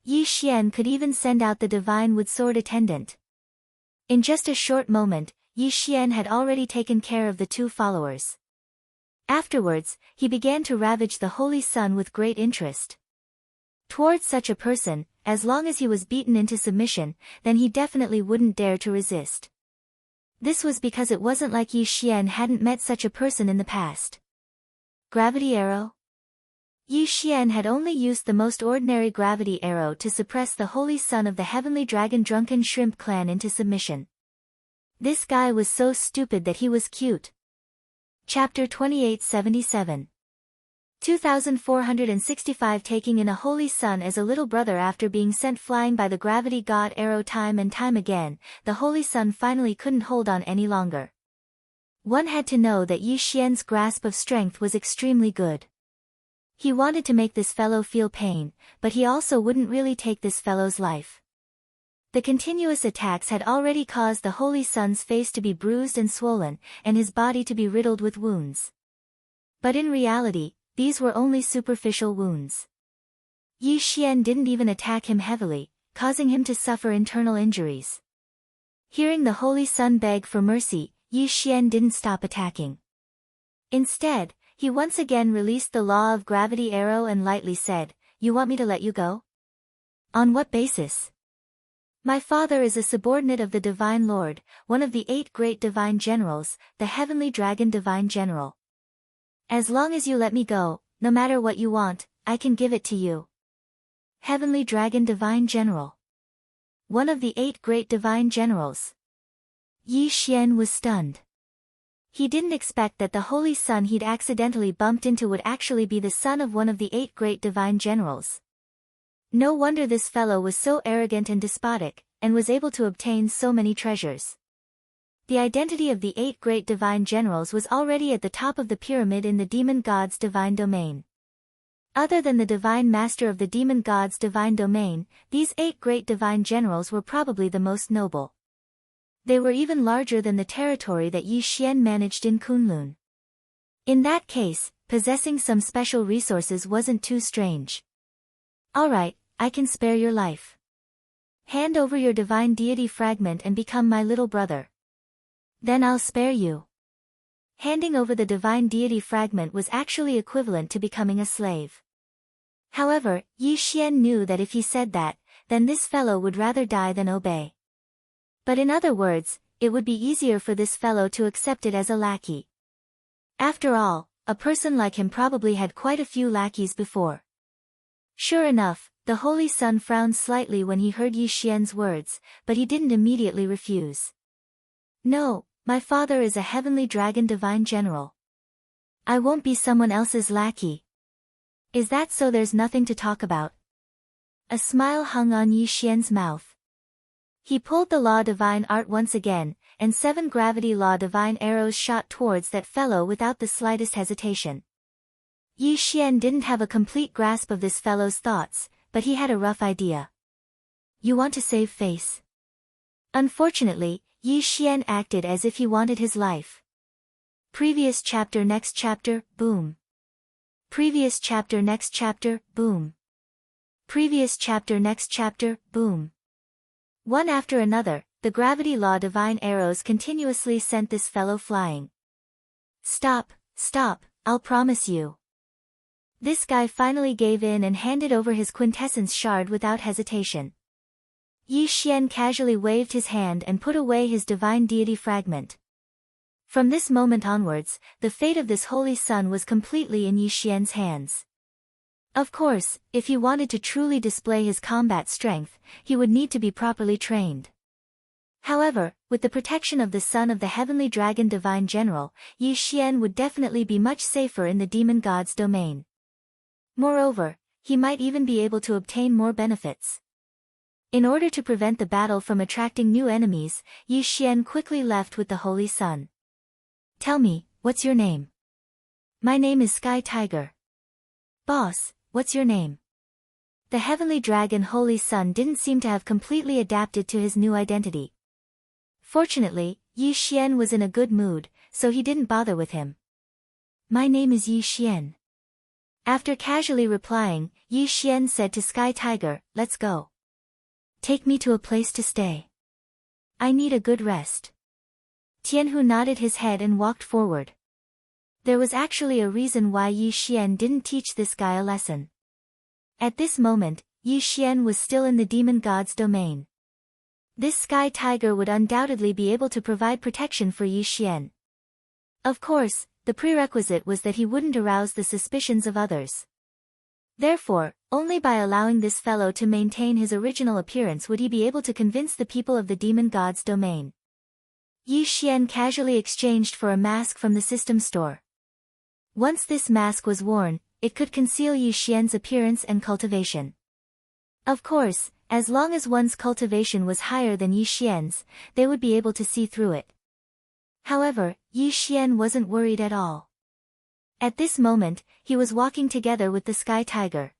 Yi Xian could even send out the divine wood sword attendant. In just a short moment, Yi Xian had already taken care of the 2 followers. Afterwards, he began to ravage the holy sun with great interest. Towards such a person, as long as he was beaten into submission, then he definitely wouldn't dare to resist. This was because it wasn't like Yi Xian hadn't met such a person in the past. Gravity arrow? Yi Xian had only used the most ordinary gravity arrow to suppress the holy son of the heavenly dragon drunken shrimp clan into submission. This guy was so stupid that he was cute. Chapter 2877. 2465 Taking in a holy sun as a little brother. After being sent flying by the gravity god arrow time and time again, the holy sun finally couldn't hold on any longer. One had to know that Yi Xian's grasp of strength was extremely good. He wanted to make this fellow feel pain, but he also wouldn't really take this fellow's life. The continuous attacks had already caused the holy sun's face to be bruised and swollen, and his body to be riddled with wounds. But in reality, these were only superficial wounds. Yi Xian didn't even attack him heavily, causing him to suffer internal injuries. Hearing the holy sun beg for mercy, Yi Xian didn't stop attacking. Instead, he once again released the law of gravity arrow and lightly said, "You want me to let you go? On what basis? My father is a subordinate of the Divine Lord, one of the 8 great divine generals, the heavenly dragon divine general. As long as you let me go, no matter what you want, I can give it to you." Heavenly dragon divine general. One of the 8 great divine generals. Yi Xian was stunned. He didn't expect that the holy sun he'd accidentally bumped into would actually be the son of one of the 8 great divine generals. No wonder this fellow was so arrogant and despotic, and was able to obtain so many treasures. The identity of the 8 great divine generals was already at the top of the pyramid in the demon god's divine domain. Other than the divine master of the demon god's divine domain, these 8 great divine generals were probably the most noble. They were even larger than the territory that Yi Xian managed in Kunlun. In that case, possessing some special resources wasn't too strange. Alright, I can spare your life. Hand over your divine deity fragment and become my little brother. Then I'll spare you. Handing over the divine deity fragment was actually equivalent to becoming a slave. However, Yi Xian knew that if he said that, then this fellow would rather die than obey. But in other words, it would be easier for this fellow to accept it as a lackey. After all, a person like him probably had quite a few lackeys before. Sure enough, the holy sun frowned slightly when he heard Yi Xian's words, but he didn't immediately refuse. "No, my father is a heavenly dragon divine general. I won't be someone else's lackey." "Is that so? There's nothing to talk about?" A smile hung on Yi Xian's mouth. He pulled the law divine art once again, and 7 gravity law divine arrows shot towards that fellow without the slightest hesitation. Yi Xian didn't have a complete grasp of this fellow's thoughts, but he had a rough idea. You want to save face? Unfortunately, Yi Xian acted as if he wanted his life. Previous chapter next chapter, boom. Previous chapter next chapter, boom. Previous chapter next chapter, boom. One after another, the gravity law divine arrows continuously sent this fellow flying. Stop, stop, I'll promise you. This guy finally gave in and handed over his quintessence shard without hesitation. Yi Xian casually waved his hand and put away his divine deity fragment. From this moment onwards, the fate of this holy son was completely in Yi Xian's hands. Of course, if he wanted to truly display his combat strength, he would need to be properly trained. However, with the protection of the son of the heavenly dragon divine general, Yi Xian would definitely be much safer in the demon god's domain. Moreover, he might even be able to obtain more benefits. In order to prevent the battle from attracting new enemies, Yi Xian quickly left with the holy son. Tell me, what's your name? My name is Sky Tiger. Boss, what's your name? The heavenly dragon holy son didn't seem to have completely adapted to his new identity. Fortunately, Yi Xian was in a good mood, so he didn't bother with him. My name is Yi Xian. After casually replying, Yi Xian said to Sky Tiger, let's go. Take me to a place to stay. I need a good rest. Tianhu nodded his head and walked forward. There was actually a reason why Yi Xian didn't teach this guy a lesson. At this moment, Yi Xian was still in the demon god's domain. This Sky Tiger would undoubtedly be able to provide protection for Yi Xian. Of course, the prerequisite was that he wouldn't arouse the suspicions of others. Therefore, only by allowing this fellow to maintain his original appearance would he be able to convince the people of the demon god's domain. Yi Xian casually exchanged for a mask from the system store. Once this mask was worn, it could conceal Yi Xian's appearance and cultivation. Of course, as long as one's cultivation was higher than Yi Xian's, they would be able to see through it. However, Yi Xian wasn't worried at all. At this moment, he was walking together with the Sky Tiger.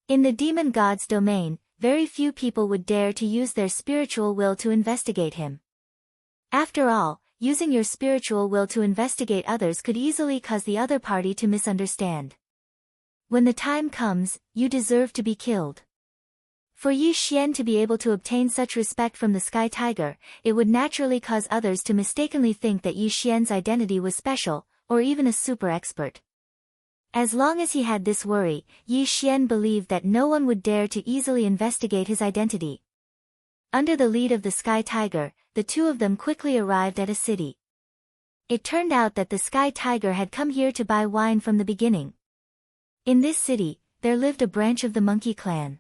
In the demon god's domain, very few people would dare to use their spiritual will to investigate him. After all, using your spiritual will to investigate others could easily cause the other party to misunderstand. When the time comes, you deserve to be killed. For Yi Xian to be able to obtain such respect from the Sky Tiger, it would naturally cause others to mistakenly think that Yi Xian's identity was special, or even a super expert. As long as he had this worry, Yi Xian believed that no one would dare to easily investigate his identity. Under the lead of the Sky Tiger, the two of them quickly arrived at a city. It turned out that the Sky Tiger had come here to buy wine from the beginning. In this city, there lived a branch of the monkey clan.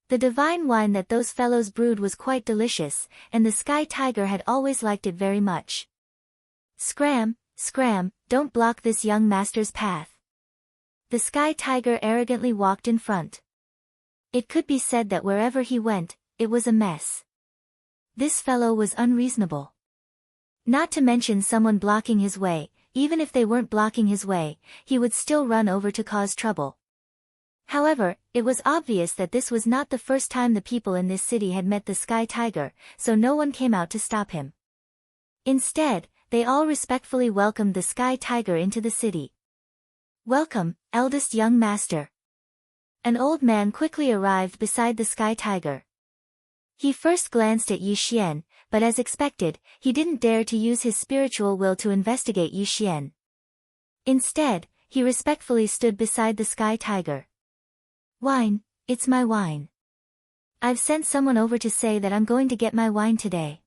The divine wine that those fellows brewed was quite delicious, and the Sky Tiger had always liked it very much. Scram, scram, don't block this young master's path. The Sky Tiger arrogantly walked in front. It could be said that wherever he went, it was a mess. This fellow was unreasonable. Not to mention someone blocking his way, even if they weren't blocking his way, he would still run over to cause trouble. However, it was obvious that this was not the first time the people in this city had met the Sky Tiger, so no one came out to stop him. Instead, they all respectfully welcomed the Sky Tiger into the city. Welcome, eldest young master. An old man quickly arrived beside the Sky Tiger. He first glanced at Yi Xian, but as expected, he didn't dare to use his spiritual will to investigate Yi Xian. Instead, he respectfully stood beside the Sky Tiger. Wine, it's my wine. I've sent someone over to say that I'm going to get my wine today.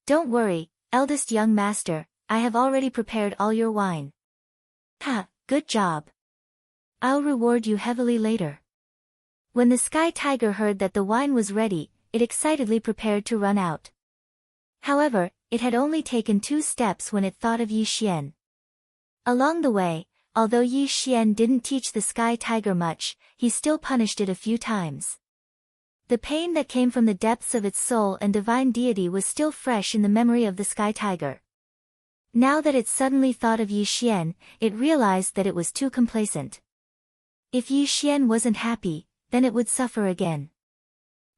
Don't worry, eldest young master, I have already prepared all your wine. Ha, good job. I'll reward you heavily later. When the Sky Tiger heard that the wine was ready, it excitedly prepared to run out. However, it had only taken 2 steps when it thought of Yi Xian. Along the way, although Yi Xian didn't teach the Sky Tiger much, he still punished it a few times. The pain that came from the depths of its soul and divine deity was still fresh in the memory of the sky tiger. Now that it suddenly thought of Yi Xian, it realized that it was too complacent. If Yi Xian wasn't happy, then it would suffer again.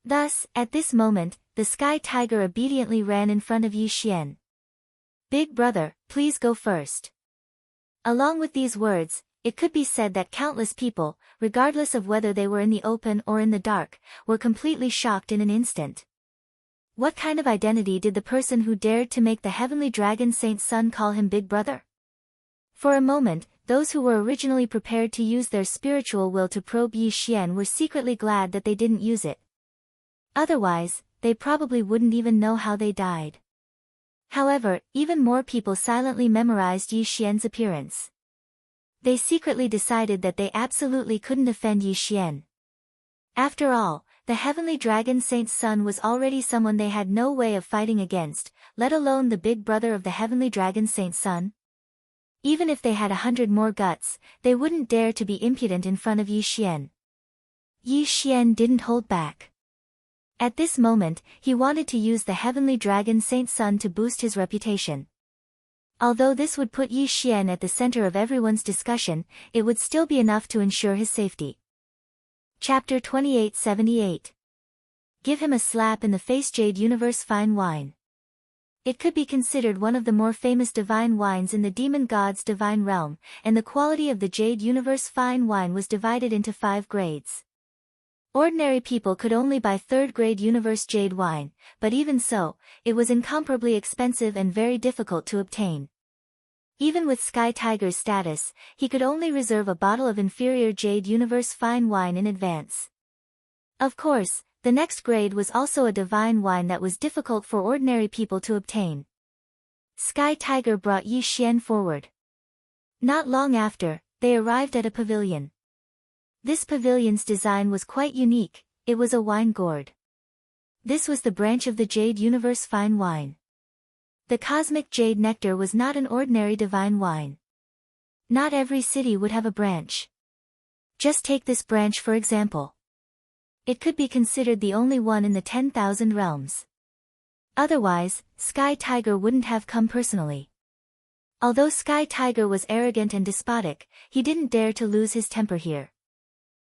Thus, at this moment, the sky tiger obediently ran in front of Yi Xian. "Big brother, please go first." Along with these words, it could be said that countless people, regardless of whether they were in the open or in the dark, were completely shocked in an instant. What kind of identity did the person who dared to make the heavenly dragon Saint Sun call him Big Brother? For a moment, those who were originally prepared to use their spiritual will to probe Yi Xian were secretly glad that they didn't use it. Otherwise, they probably wouldn't even know how they died. However, even more people silently memorized Yi Xian's appearance. They secretly decided that they absolutely couldn't offend Yi Xian. After all, the heavenly dragon Saint Sun was already someone they had no way of fighting against, let alone the big brother of the heavenly dragon Saint Sun. Even if they had 100 more guts, they wouldn't dare to be impudent in front of Yi Xian. Yi Xian didn't hold back. At this moment, he wanted to use the heavenly dragon Saint Sun to boost his reputation. Although this would put Yi Xian at the center of everyone's discussion, it would still be enough to ensure his safety. Chapter 2878. Give him a slap in the face. Jade Universe Fine Wine. It could be considered one of the more famous divine wines in the demon god's divine realm, and the quality of the Jade Universe Fine Wine was divided into 5 grades. Ordinary people could only buy 3rd grade Universe Jade wine, but even so, it was incomparably expensive and very difficult to obtain. Even with Sky Tiger's status, he could only reserve a bottle of inferior Jade Universe Fine Wine in advance. Of course, the next grade was also a divine wine that was difficult for ordinary people to obtain. Sky Tiger brought Yi Xian forward. Not long after, they arrived at a pavilion. This pavilion's design was quite unique. It was a wine gourd. This was the branch of the Jade Universe Fine Wine. The cosmic jade nectar was not an ordinary divine wine. Not every city would have a branch. Just take this branch for example. It could be considered the only one in the 10,000 realms. Otherwise, Sky Tiger wouldn't have come personally. Although Sky Tiger was arrogant and despotic, he didn't dare to lose his temper here.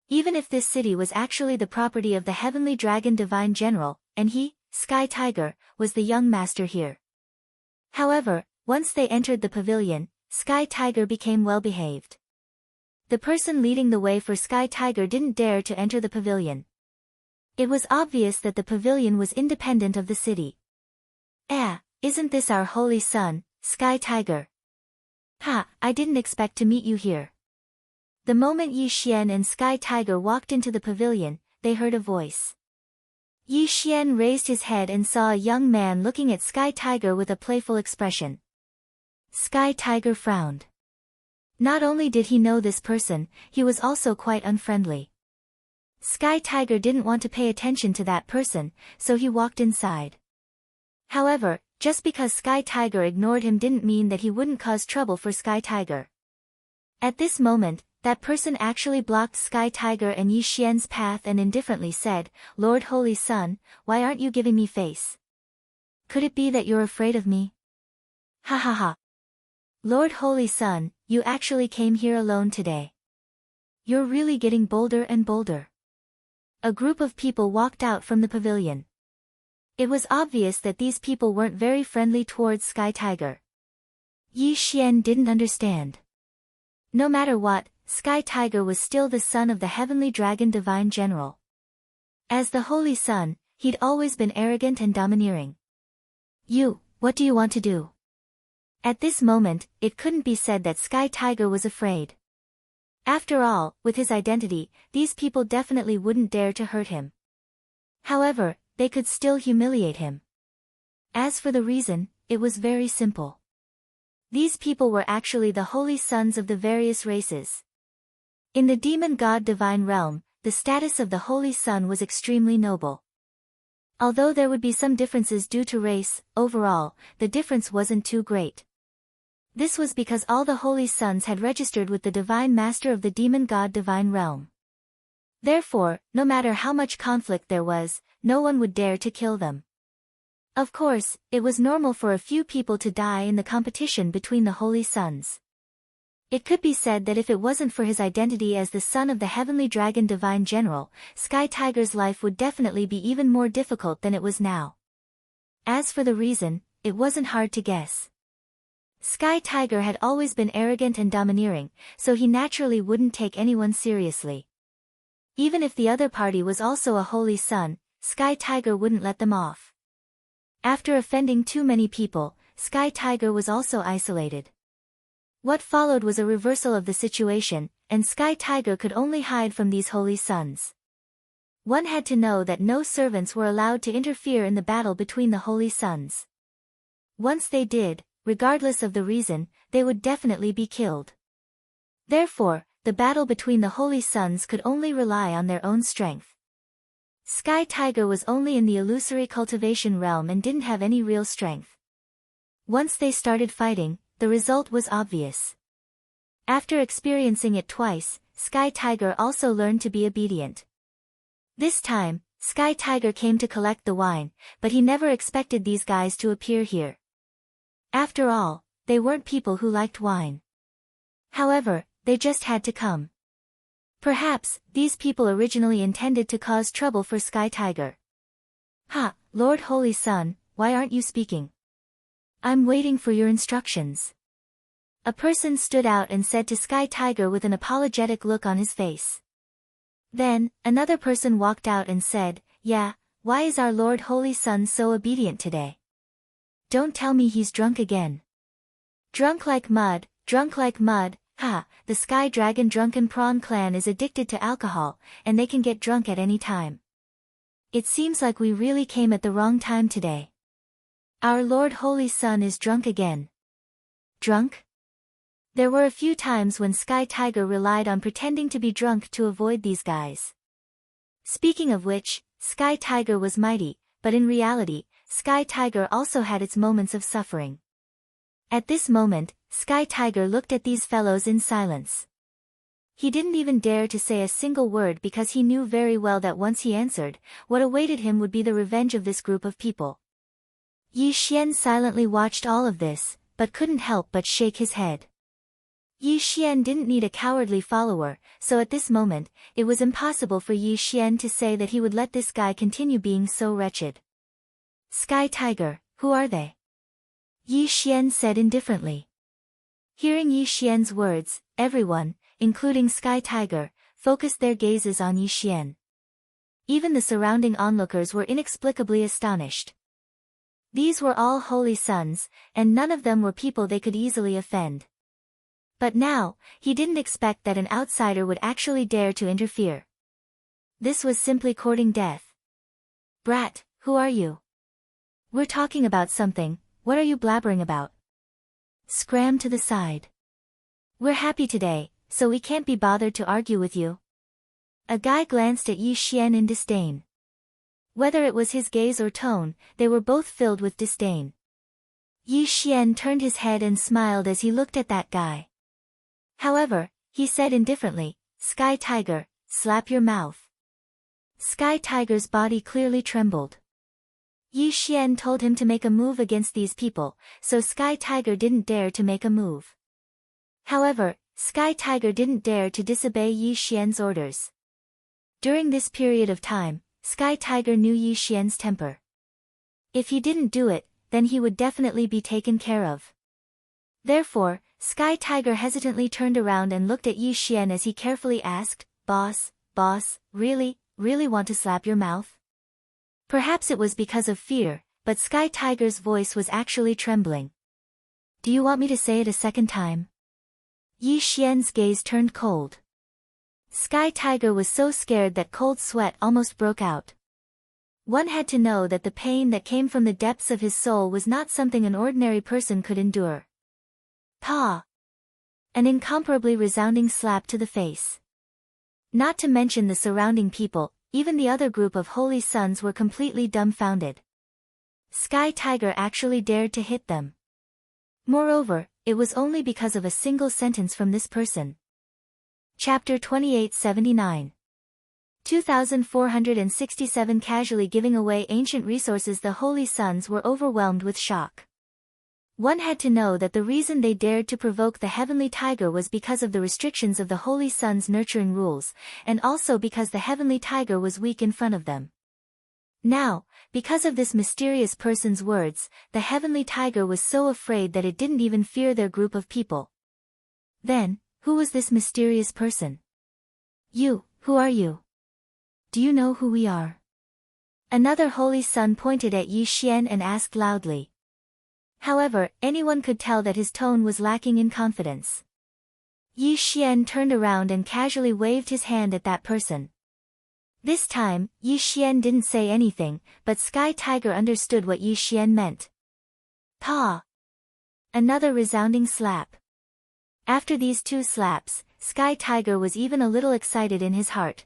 Even if this city was actually the property of the heavenly dragon divine general, and he, Sky Tiger, was the young master here. However, once they entered the pavilion, Sky Tiger became well-behaved. The person leading the way for Sky Tiger didn't dare to enter the pavilion. It was obvious that the pavilion was independent of the city. Isn't this our holy son, Sky Tiger? Ha, I didn't expect to meet you here. The moment Yi Xian and Sky Tiger walked into the pavilion, they heard a voice. Yi Xian raised his head and saw a young man looking at Sky Tiger with a playful expression. Sky Tiger frowned. Not only did he know this person, he was also quite unfriendly. Sky Tiger didn't want to pay attention to that person, so he walked inside. However, just because Sky Tiger ignored him didn't mean that he wouldn't cause trouble for Sky Tiger. At this moment, that person actually blocked Sky Tiger and Yi Xian's path and indifferently said, "Lord Holy Sun, why aren't you giving me face? Could it be that you're afraid of me?" Ha ha ha. Lord Holy Sun, you actually came here alone today. You're really getting bolder and bolder. A group of people walked out from the pavilion. It was obvious that these people weren't very friendly towards Sky Tiger. Yi Xian didn't understand. No matter what, Sky Tiger was still the son of the heavenly dragon divine general. As the holy son, he'd always been arrogant and domineering. What do you want to do? At this moment, it couldn't be said that Sky Tiger was afraid. After all, with his identity, these people definitely wouldn't dare to hurt him. However, they could still humiliate him. As for the reason, it was very simple. These people were actually the holy sons of the various races. In the demon god divine realm, the status of the holy son was extremely noble. Although there would be some differences due to race, overall, the difference wasn't too great. This was because all the holy sons had registered with the divine master of the demon god divine realm. Therefore, no matter how much conflict there was, no one would dare to kill them. Of course, it was normal for a few people to die in the competition between the holy sons. It could be said that if it wasn't for his identity as the son of the heavenly dragon divine general, Sky Tiger's life would definitely be even more difficult than it was now. As for the reason, it wasn't hard to guess. Sky Tiger had always been arrogant and domineering, so he naturally wouldn't take anyone seriously. Even if the other party was also a holy son, Sky Tiger wouldn't let them off. After offending too many people, Sky Tiger was also isolated. What followed was a reversal of the situation, and Sky Tiger could only hide from these holy sons. One had to know that no servants were allowed to interfere in the battle between the holy sons. Once they did, regardless of the reason, they would definitely be killed. Therefore, the battle between the holy sons could only rely on their own strength. Sky Tiger was only in the illusory cultivation realm and didn't have any real strength. Once they started fighting, the result was obvious. After experiencing it twice, Sky Tiger also learned to be obedient. This time, Sky Tiger came to collect the wine, but he never expected these guys to appear here. After all, they weren't people who liked wine. However, they just had to come. Perhaps, these people originally intended to cause trouble for Sky Tiger. Ha, Lord Holy Son, why aren't you speaking? I'm waiting for your instructions. A person stood out and said to Sky Tiger with an apologetic look on his face. Then, another person walked out and said, yeah, why is our Lord Holy Son so obedient today? Don't tell me he's drunk again. Drunk like mud, ha, the Sky Dragon Drunken Prawn clan is addicted to alcohol, and they can get drunk at any time. It seems like we really came at the wrong time today. Our Lord Holy Son is drunk again. Drunk? There were a few times when Sky Tiger relied on pretending to be drunk to avoid these guys. Speaking of which, Sky Tiger was mighty, but in reality, Sky Tiger also had its moments of suffering. At this moment, Sky Tiger looked at these fellows in silence. He didn't even dare to say a single word because he knew very well that once he answered, what awaited him would be the revenge of this group of people. Yi Xian silently watched all of this, but couldn't help but shake his head. Yi Xian didn't need a cowardly follower, so at this moment, it was impossible for Yi Xian to say that he would let this guy continue being so wretched. Sky Tiger, who are they? Yi Xian said indifferently. Hearing Yi Xian's words, everyone, including Sky Tiger, focused their gazes on Yi Xian. Even the surrounding onlookers were inexplicably astonished. These were all holy sons, and none of them were people they could easily offend. But now, he didn't expect that an outsider would actually dare to interfere. This was simply courting death. Brat, who are you? We're talking about something, what are you blabbering about? Scram to the side. We're happy today, so we can't be bothered to argue with you. A guy glanced at Yi Xian in disdain. Whether it was his gaze or tone, they were both filled with disdain. Yi Xian turned his head and smiled as he looked at that guy. However, he said indifferently, Sky Tiger, slap your mouth. Sky Tiger's body clearly trembled. Yi Xian told him to make a move against these people, so Sky Tiger didn't dare to make a move. However, Sky Tiger didn't dare to disobey Yi Xian's orders. During this period of time, Sky Tiger knew Yi Xian's temper. If he didn't do it, then he would definitely be taken care of. Therefore, Sky Tiger hesitantly turned around and looked at Yi Xian as he carefully asked, Boss, really want to slap your mouth? Perhaps it was because of fear, but Sky Tiger's voice was actually trembling. Do you want me to say it a second time? Yi Xian's gaze turned cold. Sky Tiger was so scared that cold sweat almost broke out. One had to know that the pain that came from the depths of his soul was not something an ordinary person could endure. Pa! An incomparably resounding slap to the face. Not to mention the surrounding people, even the other group of holy sons were completely dumbfounded. Sky Tiger actually dared to hit them. Moreover, it was only because of a single sentence from this person. Chapter 2879. 2,467 Casually giving away ancient resources. The holy sons were overwhelmed with shock. One had to know that the reason they dared to provoke the heavenly tiger was because of the restrictions of the holy sons' nurturing rules, and also because the heavenly tiger was weak in front of them. Now, because of this mysterious person's words, the heavenly tiger was so afraid that it didn't even fear their group of people. Then, who was this mysterious person? You, who are you? Do you know who we are? Another holy son pointed at Yi Xian and asked loudly. However, anyone could tell that his tone was lacking in confidence. Yi Xian turned around and casually waved his hand at that person. This time, Yi Xian didn't say anything, but Sky Tiger understood what Yi Xian meant. Pa! Another resounding slap. After these two slaps, Sky Tiger was even a little excited in his heart.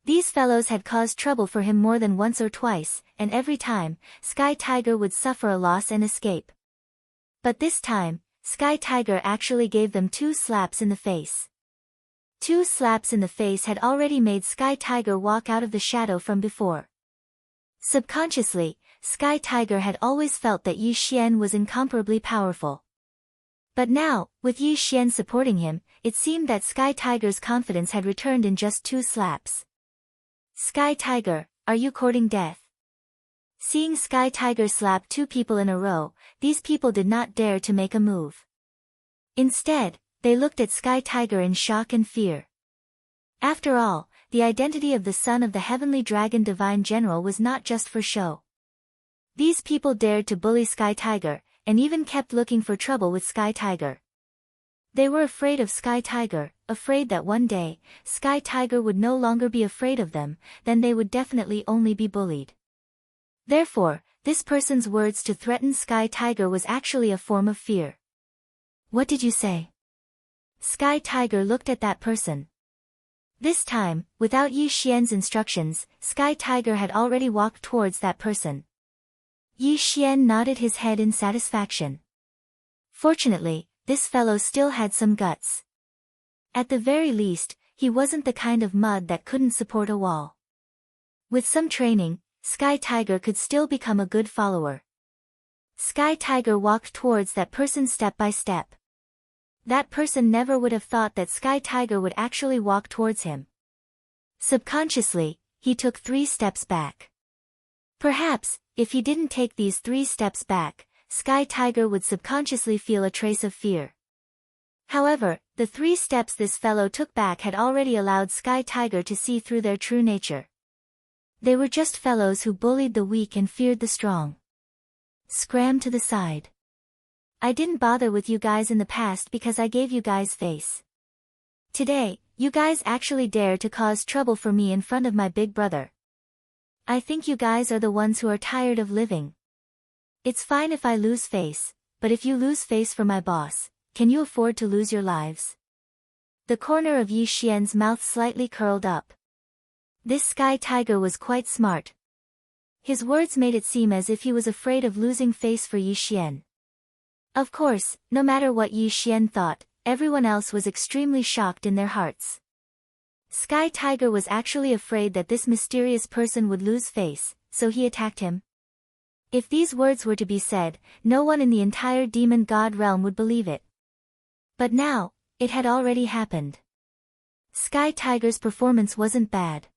These fellows had caused trouble for him more than once or twice, and every time, Sky Tiger would suffer a loss and escape. But this time, Sky Tiger actually gave them 2 slaps in the face. 2 slaps in the face had already made Sky Tiger walk out of the shadow from before. Subconsciously, Sky Tiger had always felt that Yi Xian was incomparably powerful. But now, with Yi Xian supporting him, it seemed that Sky Tiger's confidence had returned in just 2 slaps. Sky Tiger, are you courting death? Seeing Sky Tiger slap 2 people in a row, these people did not dare to make a move. Instead, they looked at Sky Tiger in shock and fear. After all, the identity of the son of the heavenly dragon divine general was not just for show. These people dared to bully Sky Tiger, and even kept looking for trouble with Sky Tiger. They were afraid of Sky Tiger, afraid that one day, Sky Tiger would no longer be afraid of them, then they would definitely only be bullied. Therefore, this person's words to threaten Sky Tiger was actually a form of fear. What did you say? Sky Tiger looked at that person. This time, without Yi Xian's instructions, Sky Tiger had already walked towards that person. Yi Xian nodded his head in satisfaction. Fortunately, this fellow still had some guts. At the very least, he wasn't the kind of mud that couldn't support a wall. With some training, Sky Tiger could still become a good follower. Sky Tiger walked towards that person step by step. That person never would have thought that Sky Tiger would actually walk towards him. Subconsciously, he took 3 steps back. Perhaps, if he didn't take these 3 steps back, Sky Tiger would subconsciously feel a trace of fear. However, the 3 steps this fellow took back had already allowed Sky Tiger to see through their true nature. They were just fellows who bullied the weak and feared the strong. Scram to the side. I didn't bother with you guys in the past because I gave you guys face. Today, you guys actually dare to cause trouble for me in front of my big brother. I think you guys are the ones who are tired of living. It's fine if I lose face, but if you lose face for my boss, can you afford to lose your lives? The corner of Yi Xian's mouth slightly curled up. This Sky Tiger was quite smart. His words made it seem as if he was afraid of losing face for Yi Xian. Of course, no matter what Yi Xian thought, everyone else was extremely shocked in their hearts. Sky Tiger was actually afraid that this mysterious person would lose face, so he attacked him. If these words were to be said, no one in the entire demon god realm would believe it. But now, it had already happened. Sky Tiger's performance wasn't bad.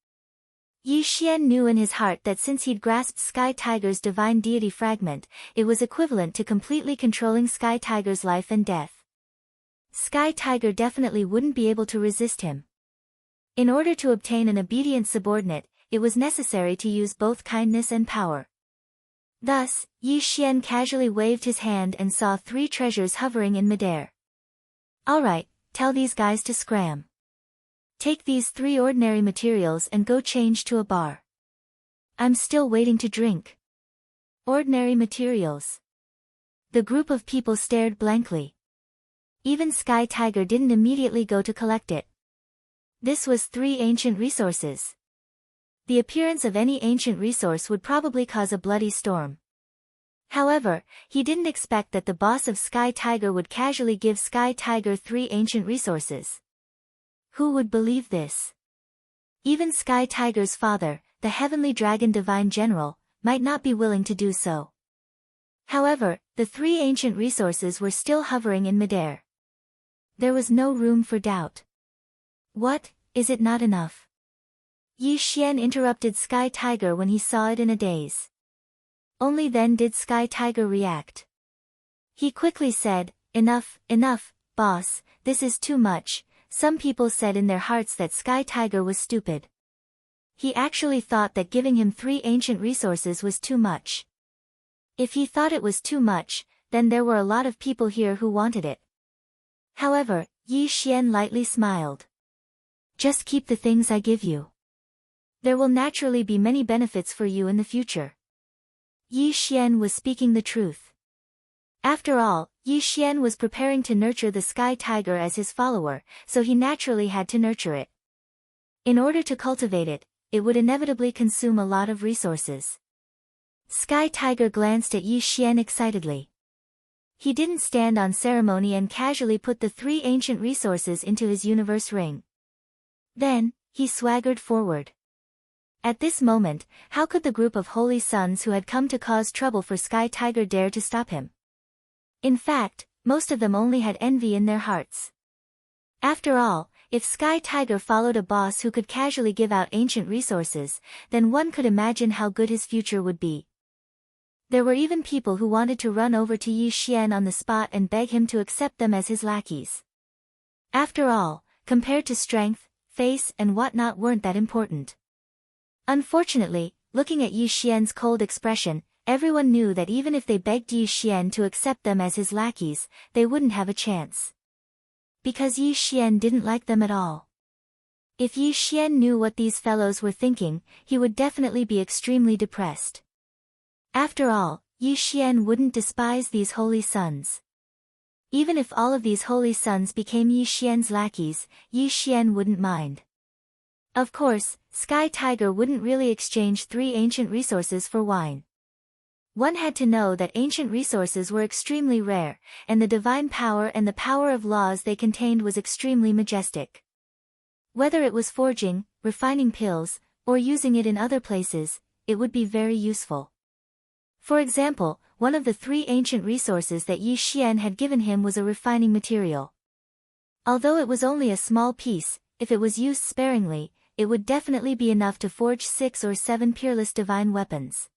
Yi Xian knew in his heart that since he'd grasped Sky Tiger's divine deity fragment, it was equivalent to completely controlling Sky Tiger's life and death. Sky Tiger definitely wouldn't be able to resist him. In order to obtain an obedient subordinate, it was necessary to use both kindness and power. Thus, Yi Xian casually waved his hand and saw 3 treasures hovering in midair. Alright, tell these guys to scram. Take these 3 ordinary materials and go change to a bar. I'm still waiting to drink. Ordinary materials. The group of people stared blankly. Even Sky Tiger didn't immediately go to collect it. This was 3 ancient resources. The appearance of any ancient resource would probably cause a bloody storm. However, he didn't expect that the boss of Sky Tiger would casually give Sky Tiger 3 ancient resources. Who would believe this? Even Sky Tiger's father, the heavenly dragon divine general, might not be willing to do so. However, the three ancient resources were still hovering in midair. There was no room for doubt. What, is it not enough? Yi Xian interrupted Sky Tiger when he saw it in a daze. Only then did Sky Tiger react. He quickly said, enough, boss, this is too much. Some people said in their hearts that Sky Tiger was stupid. He actually thought that giving him three ancient resources was too much. If he thought it was too much, then there were a lot of people here who wanted it. However, Yi Xian lightly smiled. Just keep the things I give you. There will naturally be many benefits for you in the future. Yi Xian was speaking the truth. After all, Yi Xian was preparing to nurture the Sky Tiger as his follower, so he naturally had to nurture it. In order to cultivate it, it would inevitably consume a lot of resources. Sky Tiger glanced at Yi Xian excitedly. He didn't stand on ceremony and casually put the three ancient resources into his universe ring. Then, he swaggered forward. At this moment, how could the group of holy sons who had come to cause trouble for Sky Tiger dare to stop him? In fact, most of them only had envy in their hearts. After all, if Sky Tiger followed a boss who could casually give out ancient resources, then one could imagine how good his future would be. There were even people who wanted to run over to Yi Xian on the spot and beg him to accept them as his lackeys. After all, compared to strength, face and whatnot weren't that important. Unfortunately, looking at Yi Xian's cold expression, everyone knew that even if they begged Yi Xian to accept them as his lackeys, they wouldn't have a chance. Because Yi Xian didn't like them at all. If Yi Xian knew what these fellows were thinking, he would definitely be extremely depressed. After all, Yi Xian wouldn't despise these holy sons. Even if all of these holy sons became Yi Xian's lackeys, Yi Xian wouldn't mind. Of course, Sky Tiger wouldn't really exchange three ancient resources for wine. One had to know that ancient resources were extremely rare, and the divine power and the power of laws they contained was extremely majestic. Whether it was forging, refining pills, or using it in other places, it would be very useful. For example, one of the three ancient resources that Yi Xian had given him was a refining material. Although it was only a small piece, if it was used sparingly, it would definitely be enough to forge 6 or 7 peerless divine weapons.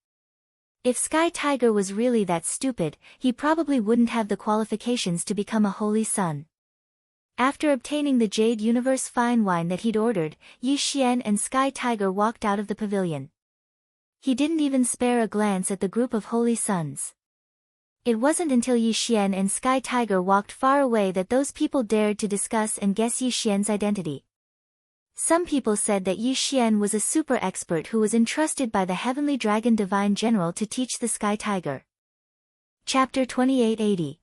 If Sky Tiger was really that stupid, he probably wouldn't have the qualifications to become a holy son. After obtaining the Jade Universe fine wine that he'd ordered, Yi Xian and Sky Tiger walked out of the pavilion. He didn't even spare a glance at the group of holy sons. It wasn't until Yi Xian and Sky Tiger walked far away that those people dared to discuss and guess Yi Xian's identity. Some people said that Yi Xian was a super expert who was entrusted by the Heavenly Dragon Divine General to teach the Sky Tiger. Chapter 2880.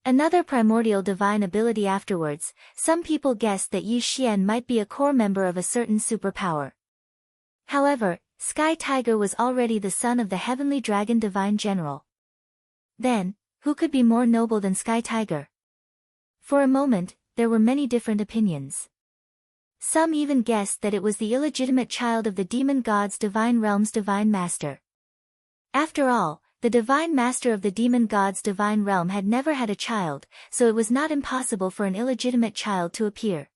Another primordial divine ability. Afterwards, some people guessed that Yi Xian might be a core member of a certain superpower. However, Sky Tiger was already the son of the Heavenly Dragon Divine General. Then, who could be more noble than Sky Tiger? For a moment, there were many different opinions. Some even guessed that it was the illegitimate child of the demon god's divine realm's divine master. After all, the divine master of the demon god's divine realm had never had a child, so it was not impossible for an illegitimate child to appear.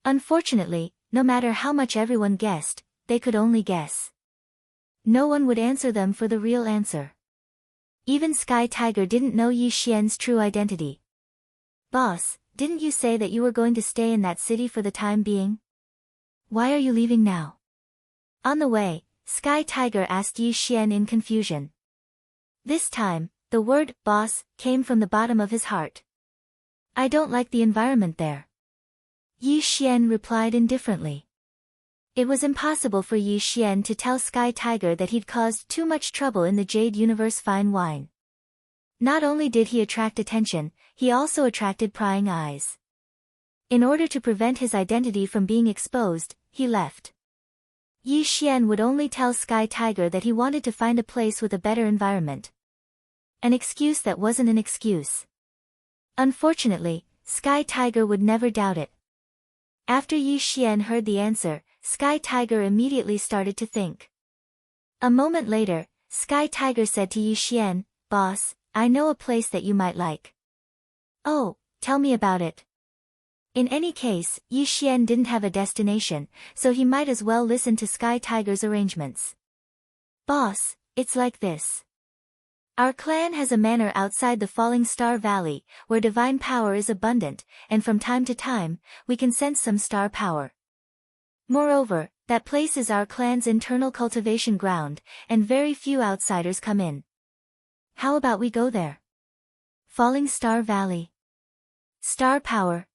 Unfortunately, no matter how much everyone guessed, they could only guess. No one would answer them for the real answer. Even Sky Tiger didn't know Yi Xian's true identity. Boss, didn't you say that you were going to stay in that city for the time being? Why are you leaving now? On the way, Sky Tiger asked Yi Xian in confusion. This time, the word boss came from the bottom of his heart. I don't like the environment there. Yi Xian replied indifferently. It was impossible for Yi Xian to tell Sky Tiger that he'd caused too much trouble in the Jade Universe fine wine. Not only did he attract attention, he also attracted prying eyes. In order to prevent his identity from being exposed, he left. Yi Xian would only tell Sky Tiger that he wanted to find a place with a better environment. An excuse that wasn't an excuse. Unfortunately, Sky Tiger would never doubt it. After Yi Xian heard the answer, Sky Tiger immediately started to think. A moment later, Sky Tiger said to Yi Xian, "Boss, I know a place that you might like." "Oh, tell me about it." In any case, Yi Xian didn't have a destination, so he might as well listen to Sky Tiger's arrangements. "Boss, it's like this. Our clan has a manor outside the Falling Star Valley, where divine power is abundant, and from time to time, we can sense some star power. Moreover, that place is our clan's internal cultivation ground, and very few outsiders come in. How about we go there?" Falling Star Valley. Star power.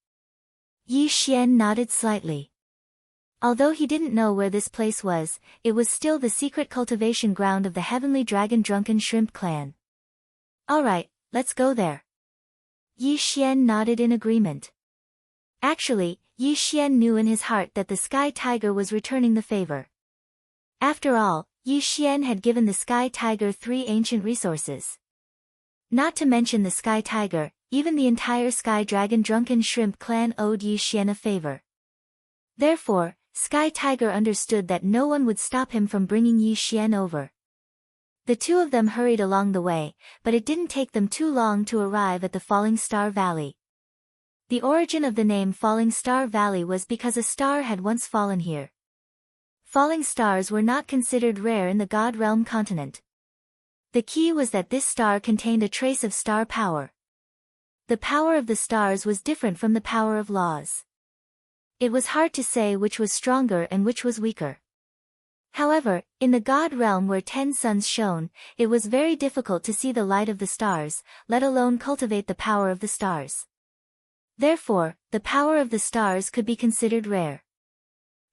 Yi Xian nodded slightly. Although he didn't know where this place was, it was still the secret cultivation ground of the Heavenly Dragon Drunken Shrimp clan. "Alright, let's go there." Yi Xian nodded in agreement. Actually, Yi Xian knew in his heart that the Sky Tiger was returning the favor. After all, Yi Xian had given the Sky Tiger 3 ancient resources. Not to mention the Sky Tiger, even the entire Sky Dragon Drunken Shrimp clan owed Yi Xian a favor. Therefore, Sky Tiger understood that no one would stop him from bringing Yi Xian over. The two of them hurried along the way, but it didn't take them too long to arrive at the Falling Star Valley. The origin of the name Falling Star Valley was because a star had once fallen here. Falling stars were not considered rare in the God Realm continent. The key was that this star contained a trace of star power. The power of the stars was different from the power of laws. It was hard to say which was stronger and which was weaker. However, in the God realm where 10 suns shone, it was very difficult to see the light of the stars, let alone cultivate the power of the stars. Therefore, the power of the stars could be considered rare.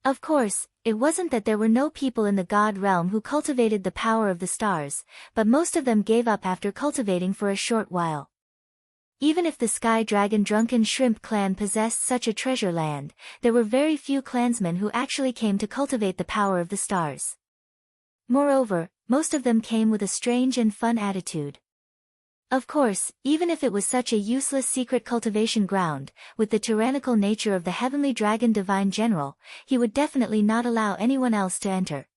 Of course, it wasn't that there were no people in the God realm who cultivated the power of the stars, but most of them gave up after cultivating for a short while. Even if the Sky Dragon Drunken Shrimp clan possessed such a treasure land, there were very few clansmen who actually came to cultivate the power of the stars. Moreover, most of them came with a strange and fun attitude. Of course, even if it was such a useless secret cultivation ground, with the tyrannical nature of the Heavenly Dragon Divine General, he would definitely not allow anyone else to enter.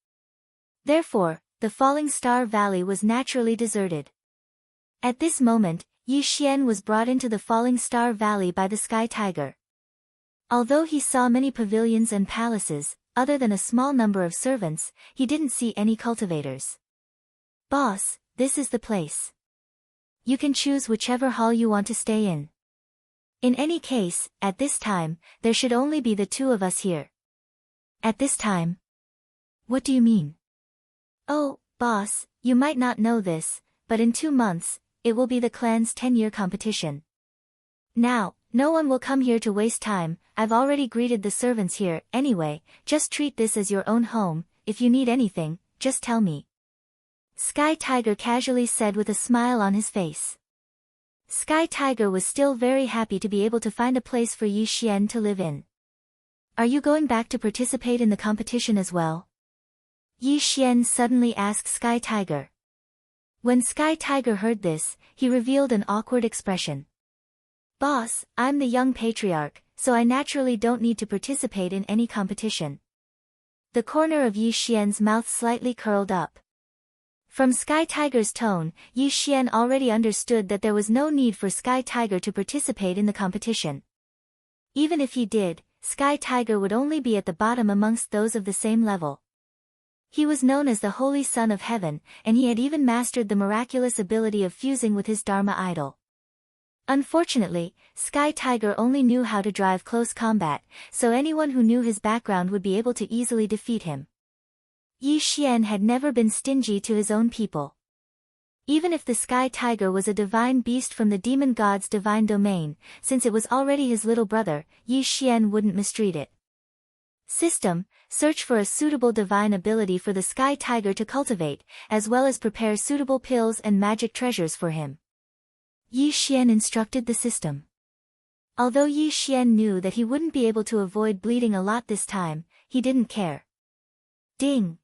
Therefore, the Falling Star Valley was naturally deserted. At this moment, Yi Xian was brought into the Falling Star Valley by the Sky Tiger. Although he saw many pavilions and palaces, other than a small number of servants, he didn't see any cultivators. "Boss, this is the place. You can choose whichever hall you want to stay in. In any case, at this time, there should only be the two of us here." "At this time? What do you mean?" "Oh, boss, you might not know this, but in 2 months, it will be the clan's 10-year competition. Now, no one will come here to waste time. I've already greeted the servants here. Anyway, just treat this as your own home. If you need anything, just tell me," Sky Tiger casually said with a smile on his face. Sky Tiger was still very happy to be able to find a place for Yi Xian to live in. "Are you going back to participate in the competition as well?" Yi Xian suddenly asked Sky Tiger. When Sky Tiger heard this, he revealed an awkward expression. "Boss, I'm the young patriarch, so I naturally don't need to participate in any competition." The corner of Yi Xian's mouth slightly curled up. From Sky Tiger's tone, Yi Xian already understood that there was no need for Sky Tiger to participate in the competition. Even if he did, Sky Tiger would only be at the bottom amongst those of the same level. He was known as the Holy Son of Heaven, and he had even mastered the miraculous ability of fusing with his Dharma idol. Unfortunately, Sky Tiger only knew how to drive close combat, so anyone who knew his background would be able to easily defeat him. Yi Xian had never been stingy to his own people. Even if the Sky Tiger was a divine beast from the demon god's divine domain, since it was already his little brother, Yi Xian wouldn't mistreat it. System: search for a suitable divine ability for the Sky Tiger to cultivate, as well as prepare suitable pills and magic treasures for him. Yi Xian instructed the system. Although Yi Xian knew that he wouldn't be able to avoid bleeding a lot this time, he didn't care. Ding!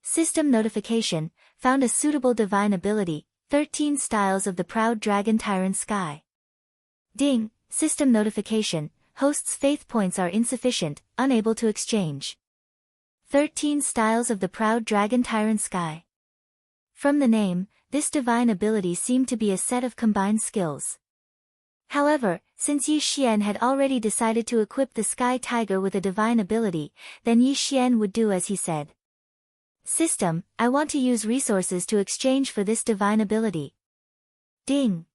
System notification: found a suitable divine ability, 13 styles of the proud dragon tyrant Sky. Ding! System notification: host's faith points are insufficient, unable to exchange. 13 Styles of the Proud Dragon Tyrant Sky. From the name, this divine ability seemed to be a set of combined skills. However, since Yi Xian had already decided to equip the Sky Tiger with a divine ability, then Yi Xian would do as he said. System, I want to use resources to exchange for this divine ability. Ding.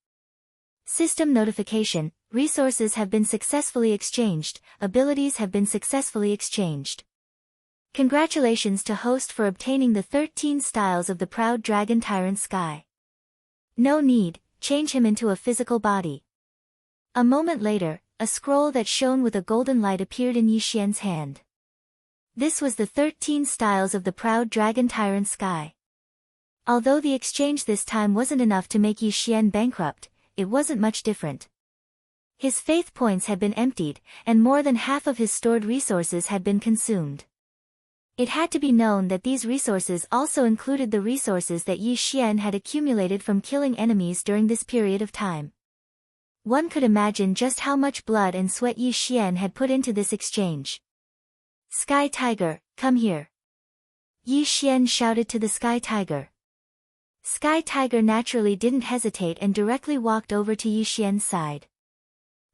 System notification, resources have been successfully exchanged, abilities have been successfully exchanged. Congratulations to host for obtaining the 13 styles of the Proud Dragon Tyrant Sky. No need, change him into a physical body. A moment later, a scroll that shone with a golden light appeared in Yi Xian's hand. This was the 13 styles of the Proud Dragon Tyrant Sky. Although the exchange this time wasn't enough to make Yi Xian bankrupt, it wasn't much different. His faith points had been emptied, and more than half of his stored resources had been consumed. It had to be known that these resources also included the resources that Yi Xian had accumulated from killing enemies during this period of time. One could imagine just how much blood and sweat Yi Xian had put into this exchange. Sky Tiger, come here. Yi Xian shouted to the Sky Tiger. Sky Tiger naturally didn't hesitate and directly walked over to Yi Xian's side.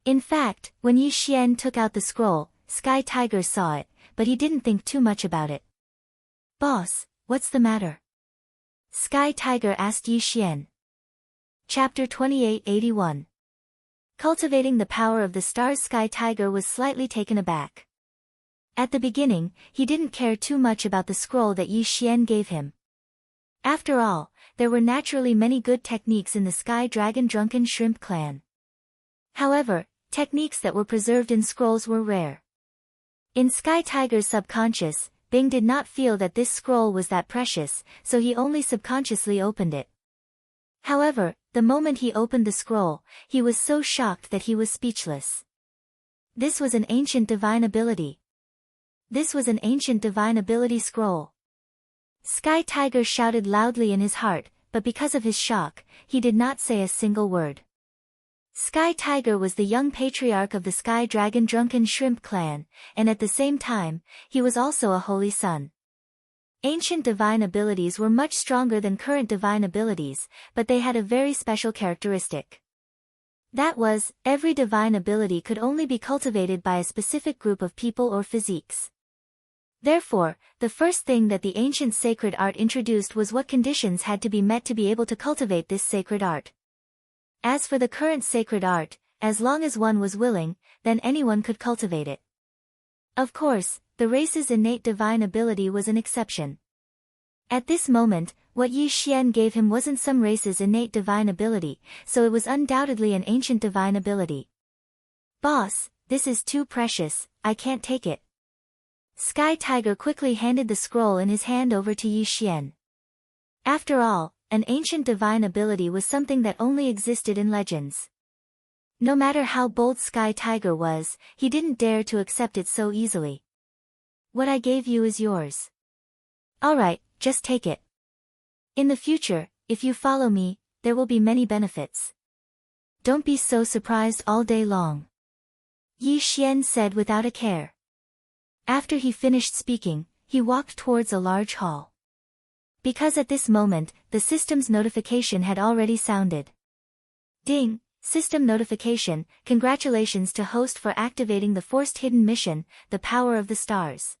In fact, when Yi Xian took out the scroll, Sky Tiger saw it, but he didn't think too much about it. Boss, what's the matter? Sky Tiger asked Yi Xian. Chapter 2881. Cultivating the power of the stars. Sky Tiger was slightly taken aback. At the beginning, he didn't care too much about the scroll that Yi Xian gave him. After all, there were naturally many good techniques in the Sky Dragon Drunken Shrimp clan. However, techniques that were preserved in scrolls were rare. In Sky Tiger's subconscious, Bing did not feel that this scroll was that precious, so he only subconsciously opened it. However, the moment he opened the scroll, he was so shocked that he was speechless. This was an ancient divine ability. This was an ancient divine ability scroll. Sky Tiger shouted loudly in his heart, but because of his shock, he did not say a single word. Sky Tiger was the young patriarch of the Sky Dragon Drunken Shrimp clan, and at the same time, he was also a holy son. Ancient divine abilities were much stronger than current divine abilities, but they had a very special characteristic. That was, every divine ability could only be cultivated by a specific group of people or physiques. Therefore, the first thing that the ancient sacred art introduced was what conditions had to be met to be able to cultivate this sacred art. As for the current sacred art, as long as one was willing, then anyone could cultivate it. Of course, the race's innate divine ability was an exception. At this moment, what Yi Xian gave him wasn't some race's innate divine ability, so it was undoubtedly an ancient divine ability. Boss, this is too precious, I can't take it. Sky Tiger quickly handed the scroll in his hand over to Yi Xian. After all, an ancient divine ability was something that only existed in legends. No matter how bold Sky Tiger was, he didn't dare to accept it so easily. What I gave you is yours. Alright, just take it. In the future, if you follow me, there will be many benefits. Don't be so surprised all day long. Yi Xian said without a care. After he finished speaking, he walked towards a large hall. Because at this moment, the system's notification had already sounded. Ding! System notification, congratulations to host for activating the forced hidden mission, the power of the stars.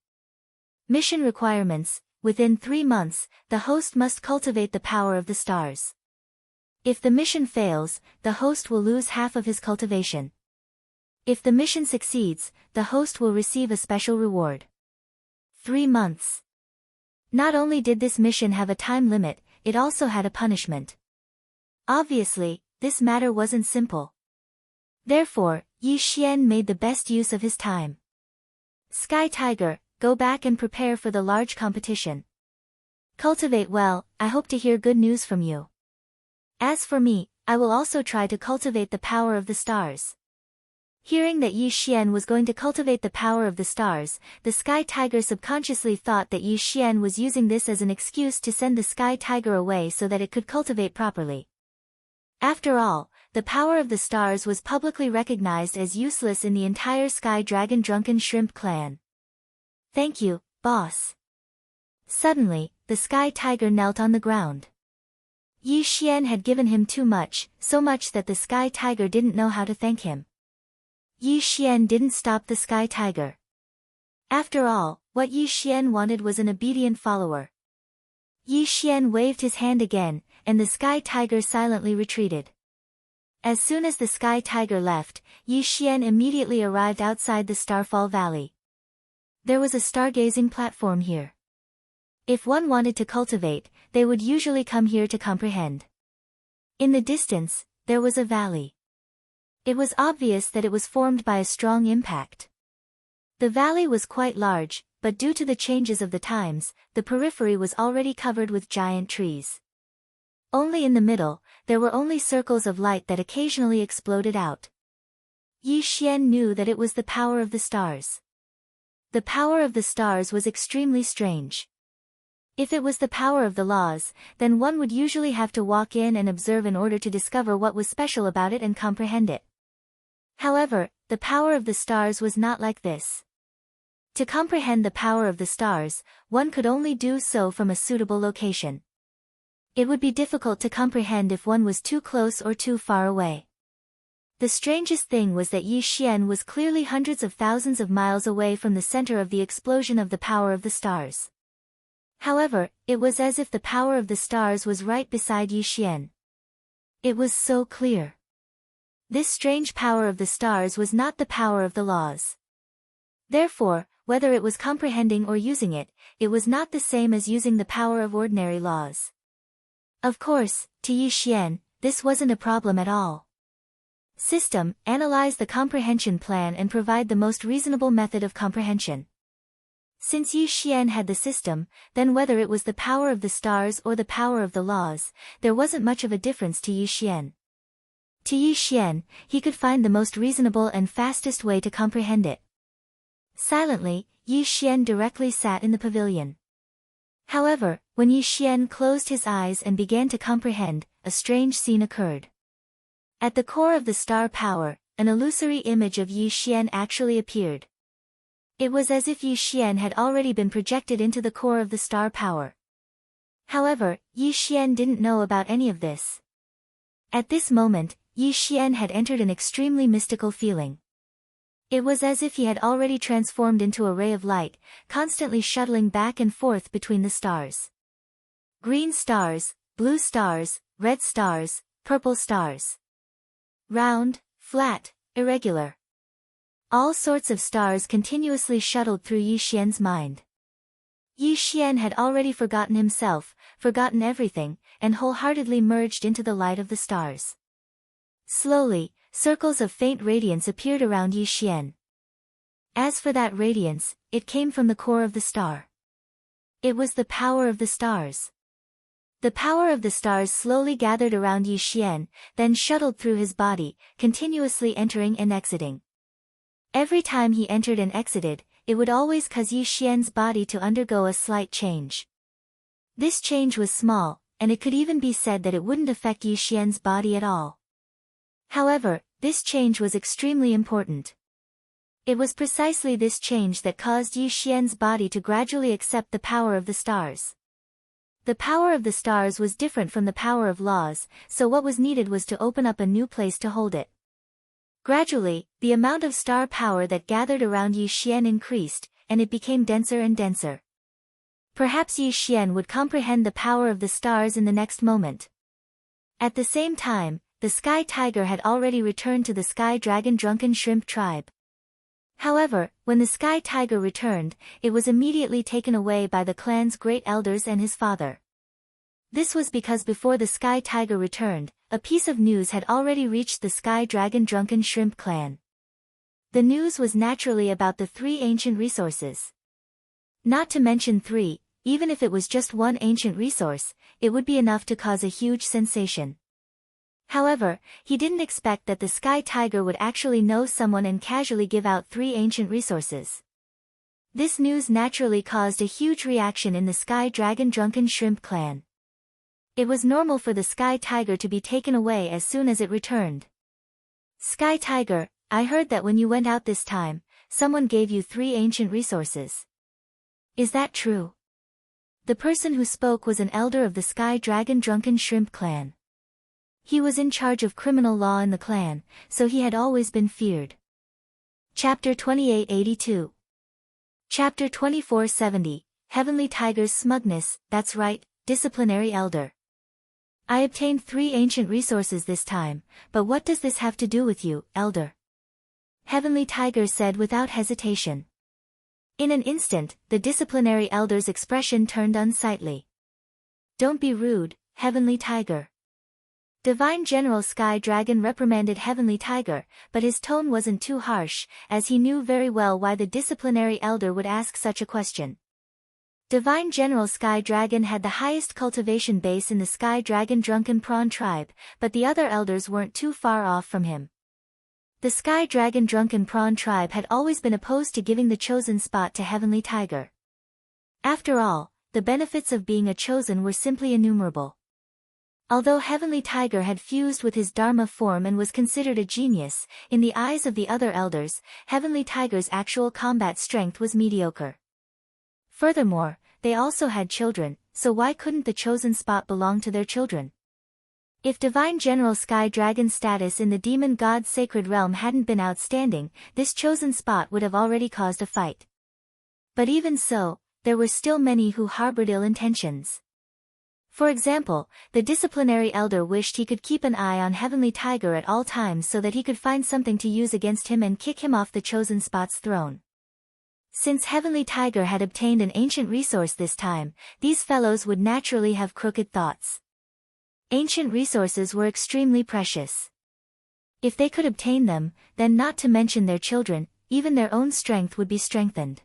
Mission requirements, within 3 months, the host must cultivate the power of the stars. If the mission fails, the host will lose half of his cultivation. If the mission succeeds, the host will receive a special reward. 3 months. Not only did this mission have a time limit, it also had a punishment. Obviously, this matter wasn't simple. Therefore, Yi Xian made the best use of his time. Sky Tiger, go back and prepare for the large competition. Cultivate well, I hope to hear good news from you. As for me, I will also try to cultivate the power of the stars. Hearing that Yi Xian was going to cultivate the power of the stars, the Sky Tiger subconsciously thought that Yi Xian was using this as an excuse to send the Sky Tiger away so that it could cultivate properly. After all, the power of the stars was publicly recognized as useless in the entire Sky Dragon Drunken Shrimp clan. Thank you, boss. Suddenly, the Sky Tiger knelt on the ground. Yi Xian had given him too much, so much that the Sky Tiger didn't know how to thank him. Yi Xian didn't stop the Sky Tiger. After all, what Yi Xian wanted was an obedient follower. Yi Xian waved his hand again, and the Sky Tiger silently retreated. As soon as the Sky Tiger left, Yi Xian immediately arrived outside the Starfall Valley. There was a stargazing platform here. If one wanted to cultivate, they would usually come here to comprehend. In the distance, there was a valley. It was obvious that it was formed by a strong impact. The valley was quite large, but due to the changes of the times, the periphery was already covered with giant trees. Only in the middle, there were only circles of light that occasionally exploded out. Yi Xian knew that it was the power of the stars. The power of the stars was extremely strange. If it was the power of the laws, then one would usually have to walk in and observe in order to discover what was special about it and comprehend it. However, the power of the stars was not like this. To comprehend the power of the stars, one could only do so from a suitable location. It would be difficult to comprehend if one was too close or too far away. The strangest thing was that Yi Xian was clearly hundreds of thousands of miles away from the center of the explosion of the power of the stars. However, it was as if the power of the stars was right beside Yi Xian. It was so clear. This strange power of the stars was not the power of the laws. Therefore, whether it was comprehending or using it, it was not the same as using the power of ordinary laws. Of course, to Yi Xian, this wasn't a problem at all. System, analyze the comprehension plan and provide the most reasonable method of comprehension. Since Yi Xian had the system, then whether it was the power of the stars or the power of the laws, there wasn't much of a difference to Yi Xian. To Yi Xian, he could find the most reasonable and fastest way to comprehend it. Silently, Yi Xian directly sat in the pavilion. However, when Yi Xian closed his eyes and began to comprehend, a strange scene occurred. At the core of the star power, an illusory image of Yi Xian actually appeared. It was as if Yi Xian had already been projected into the core of the star power. However, Yi Xian didn't know about any of this. At this moment, Yi Xian had entered an extremely mystical feeling. It was as if he had already transformed into a ray of light, constantly shuttling back and forth between the stars. Green stars, blue stars, red stars, purple stars. Round, flat, irregular. All sorts of stars continuously shuttled through Yi Xian's mind. Yi Xian had already forgotten himself, forgotten everything, and wholeheartedly merged into the light of the stars. Slowly, circles of faint radiance appeared around Yi Xian. As for that radiance, it came from the core of the star. It was the power of the stars. The power of the stars slowly gathered around Yi Xian, then shuttled through his body, continuously entering and exiting. Every time he entered and exited, it would always cause Yi Xian's body to undergo a slight change. This change was small, and it could even be said that it wouldn't affect Yi Xian's body at all. However, this change was extremely important. It was precisely this change that caused Yi Xian's body to gradually accept the power of the stars. The power of the stars was different from the power of laws, so what was needed was to open up a new place to hold it. Gradually, the amount of star power that gathered around Yi Xian increased, and it became denser and denser. Perhaps Yi Xian would comprehend the power of the stars in the next moment. At the same time, the Sky Tiger had already returned to the Sky Dragon Drunken Shrimp tribe. However, when the Sky Tiger returned, it was immediately taken away by the clan's great elders and his father. This was because before the Sky Tiger returned, a piece of news had already reached the Sky Dragon Drunken Shrimp clan. The news was naturally about the 3 ancient resources. Not to mention 3, even if it was just one ancient resource, it would be enough to cause a huge sensation. However, he didn't expect that the Sky Tiger would actually know someone and casually give out 3 ancient resources. This news naturally caused a huge reaction in the Sky Dragon Drunken Shrimp clan. It was normal for the Sky Tiger to be taken away as soon as it returned. Sky Tiger, I heard that when you went out this time, someone gave you 3 ancient resources. Is that true? The person who spoke was an elder of the Sky Dragon Drunken Shrimp clan. He was in charge of criminal law in the clan, so he had always been feared. Chapter 2882. Chapter 2470, Heavenly Tiger's Smugness. That's right, Disciplinary Elder. I obtained 3 ancient resources this time, but what does this have to do with you, Elder? Heavenly Tiger said without hesitation. In an instant, the Disciplinary Elder's expression turned unsightly. Don't be rude, Heavenly Tiger. Divine General Sky Dragon reprimanded Heavenly Tiger, but his tone wasn't too harsh, as he knew very well why the Disciplinary Elder would ask such a question. Divine General Sky Dragon had the highest cultivation base in the Sky Dragon Drunken Prawn tribe, but the other elders weren't too far off from him. The Sky Dragon Drunken Prawn tribe had always been opposed to giving the chosen spot to Heavenly Tiger. After all, the benefits of being a chosen were simply innumerable. Although Heavenly Tiger had fused with his Dharma form and was considered a genius, in the eyes of the other elders, Heavenly Tiger's actual combat strength was mediocre. Furthermore, they also had children, so why couldn't the chosen spot belong to their children? If Divine General Sky Dragon's status in the Demon God's sacred realm hadn't been outstanding, this chosen spot would have already caused a fight. But even so, there were still many who harbored ill intentions. For example, the Disciplinary Elder wished he could keep an eye on Heavenly Tiger at all times so that he could find something to use against him and kick him off the chosen spot's throne. Since Heavenly Tiger had obtained an ancient resource this time, these fellows would naturally have crooked thoughts. Ancient resources were extremely precious. If they could obtain them, then not to mention their children, even their own strength would be strengthened.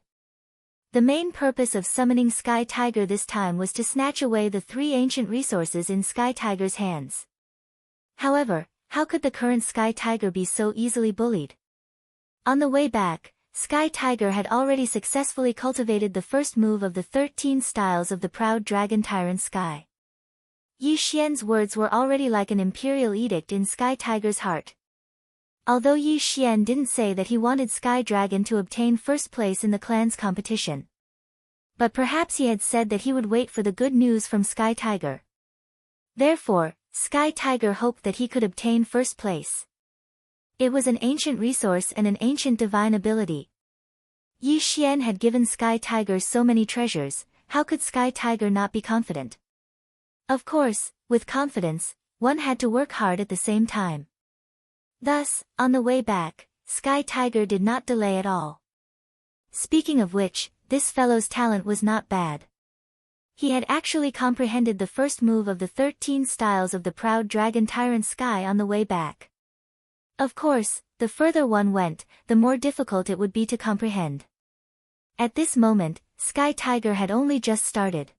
The main purpose of summoning Sky Tiger this time was to snatch away the 3 ancient resources in Sky Tiger's hands. However, how could the current Sky Tiger be so easily bullied? On the way back, Sky Tiger had already successfully cultivated the first move of the 13 styles of the proud dragon tyrant Sky. Yi Xian's words were already like an imperial edict in Sky Tiger's heart. Although Yi Xian didn't say that he wanted Sky Dragon to obtain first place in the clan's competition. But perhaps he had said that he would wait for the good news from Sky Tiger. Therefore, Sky Tiger hoped that he could obtain first place. It was an ancient resource and an ancient divine ability. Yi Xian had given Sky Tiger so many treasures, how could Sky Tiger not be confident? Of course, with confidence, one had to work hard at the same time. Thus, on the way back, Sky Tiger did not delay at all. Speaking of which, this fellow's talent was not bad. He had actually comprehended the first move of the 13 styles of the proud dragon tyrant Sky on the way back. Of course, the further one went, the more difficult it would be to comprehend. At this moment, Sky Tiger had only just started.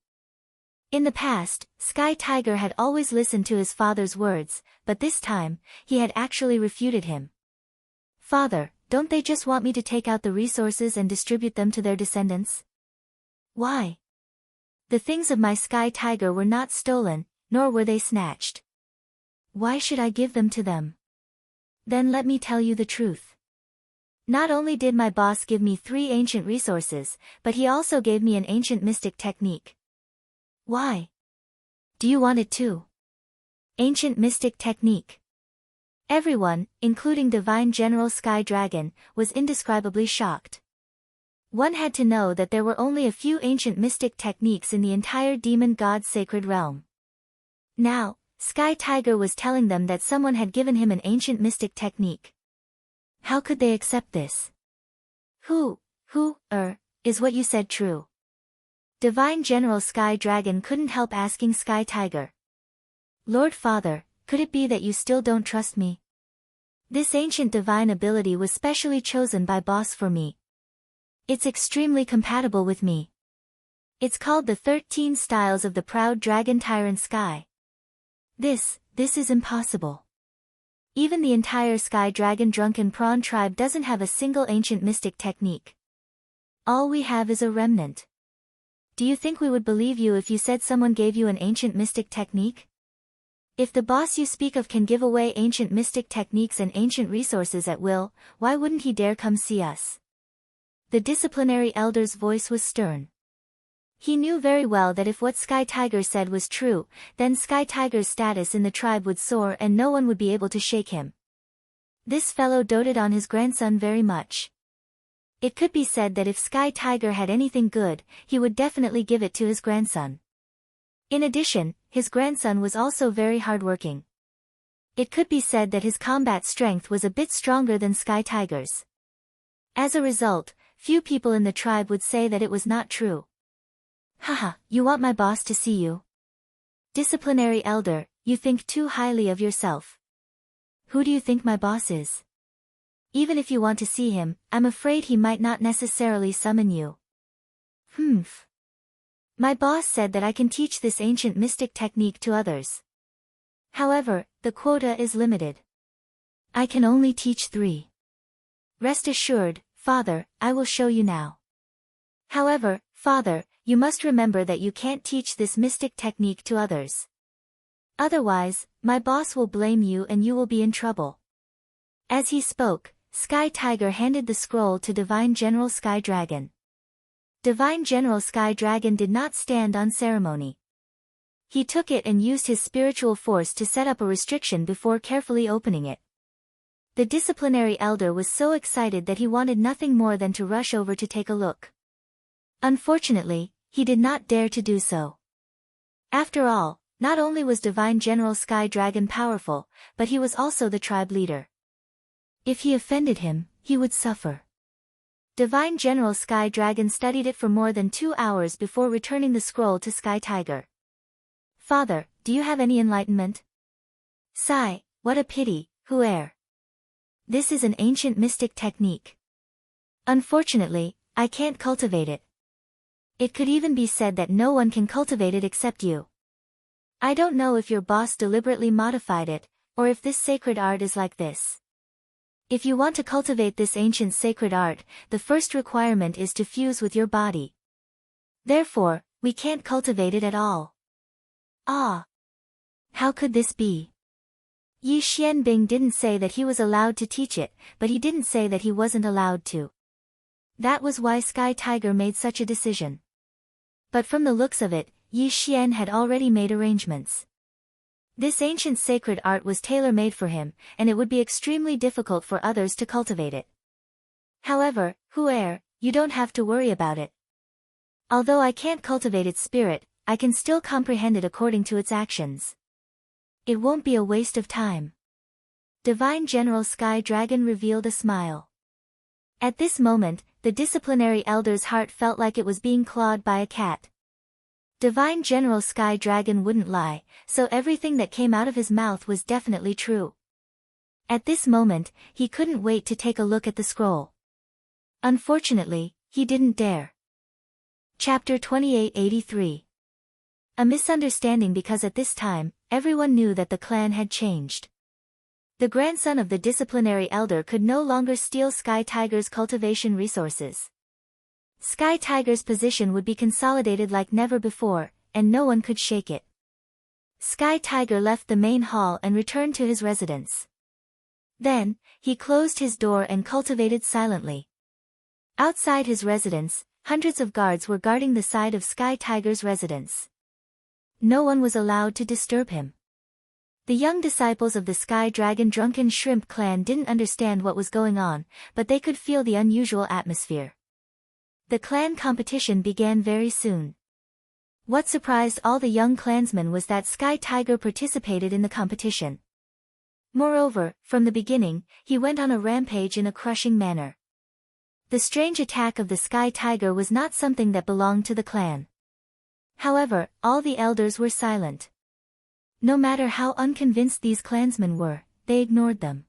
In the past, Sky Tiger had always listened to his father's words, but this time, he had actually refuted him. Father, don't they just want me to take out the resources and distribute them to their descendants? Why? The things of my Sky Tiger were not stolen, nor were they snatched. Why should I give them to them? Then let me tell you the truth. Not only did my boss give me 3 ancient resources, but he also gave me an ancient mystic technique. Why? Do you want it too? Ancient mystic technique. Everyone, including Divine General Sky Dragon, was indescribably shocked. One had to know that there were only a few ancient mystic techniques in the entire Demon God's sacred realm. Now, Sky Tiger was telling them that someone had given him an ancient mystic technique. How could they accept this? Is what you said true? Divine General Sky Dragon couldn't help asking Sky Tiger. Lord Father, could it be that you still don't trust me? This ancient divine ability was specially chosen by Boss for me. It's extremely compatible with me. It's called the 13 styles of the proud dragon tyrant Sky. This is impossible. Even the entire Sky Dragon Drunken Prawn tribe doesn't have a single ancient mystic technique. All we have is a remnant. Do you think we would believe you if you said someone gave you an ancient mystic technique? If the boss you speak of can give away ancient mystic techniques and ancient resources at will, why wouldn't he dare come see us? The disciplinary elder's voice was stern. He knew very well that if what Sky Tiger said was true, then Sky Tiger's status in the tribe would soar and no one would be able to shake him. This fellow doted on his grandson very much. It could be said that if Sky Tiger had anything good, he would definitely give it to his grandson. In addition, his grandson was also very hardworking. It could be said that his combat strength was a bit stronger than Sky Tiger's. As a result, few people in the tribe would say that it was not true. Haha, you want my boss to see you? Disciplinary elder, you think too highly of yourself. Who do you think my boss is? Even if you want to see him, I'm afraid he might not necessarily summon you. Humph. My boss said that I can teach this ancient mystic technique to others. However, the quota is limited. I can only teach 3. Rest assured, Father, I will show you now. However, Father, you must remember that you can't teach this mystic technique to others. Otherwise, my boss will blame you and you will be in trouble. As he spoke, Sky Tiger handed the scroll to Divine General Sky Dragon. Divine General Sky Dragon did not stand on ceremony. He took it and used his spiritual force to set up a restriction before carefully opening it. The disciplinary elder was so excited that he wanted nothing more than to rush over to take a look. Unfortunately, he did not dare to do so. After all, not only was Divine General Sky Dragon powerful, but he was also the tribe leader. If he offended him, he would suffer. Divine General Sky Dragon studied it for more than 2 hours before returning the scroll to Sky Tiger. Father, do you have any enlightenment? Sigh, what a pity, Huer. This is an ancient mystic technique. Unfortunately, I can't cultivate it. It could even be said that no one can cultivate it except you. I don't know if your boss deliberately modified it, or if this sacred art is like this. If you want to cultivate this ancient sacred art, the first requirement is to fuse with your body. Therefore, we can't cultivate it at all. Ah! How could this be? Yi Xianbing didn't say that he was allowed to teach it, but he didn't say that he wasn't allowed to. That was why Sky Tiger made such a decision. But from the looks of it, Yi Xian had already made arrangements. This ancient sacred art was tailor-made for him, and it would be extremely difficult for others to cultivate it. However, Huer, you don't have to worry about it. Although I can't cultivate its spirit, I can still comprehend it according to its actions. It won't be a waste of time. Divine General Sky Dragon revealed a smile. At this moment, the disciplinary elder's heart felt like it was being clawed by a cat. Divine General Sky Dragon wouldn't lie, so everything that came out of his mouth was definitely true. At this moment, he couldn't wait to take a look at the scroll. Unfortunately, he didn't dare. Chapter 2883. A misunderstanding because at this time, everyone knew that the clan had changed. The grandson of the disciplinary elder could no longer steal Sky Tiger's cultivation resources. Sky Tiger's position would be consolidated like never before, and no one could shake it. Sky Tiger left the main hall and returned to his residence. Then, he closed his door and cultivated silently. Outside his residence, hundreds of guards were guarding the side of Sky Tiger's residence. No one was allowed to disturb him. The young disciples of the Sky Dragon Drunken Shrimp clan didn't understand what was going on, but they could feel the unusual atmosphere. The clan competition began very soon. What surprised all the young clansmen was that Sky Tiger participated in the competition. Moreover, from the beginning, he went on a rampage in a crushing manner. The strange attack of the Sky Tiger was not something that belonged to the clan. However, all the elders were silent. No matter how unconvinced these clansmen were, they ignored them.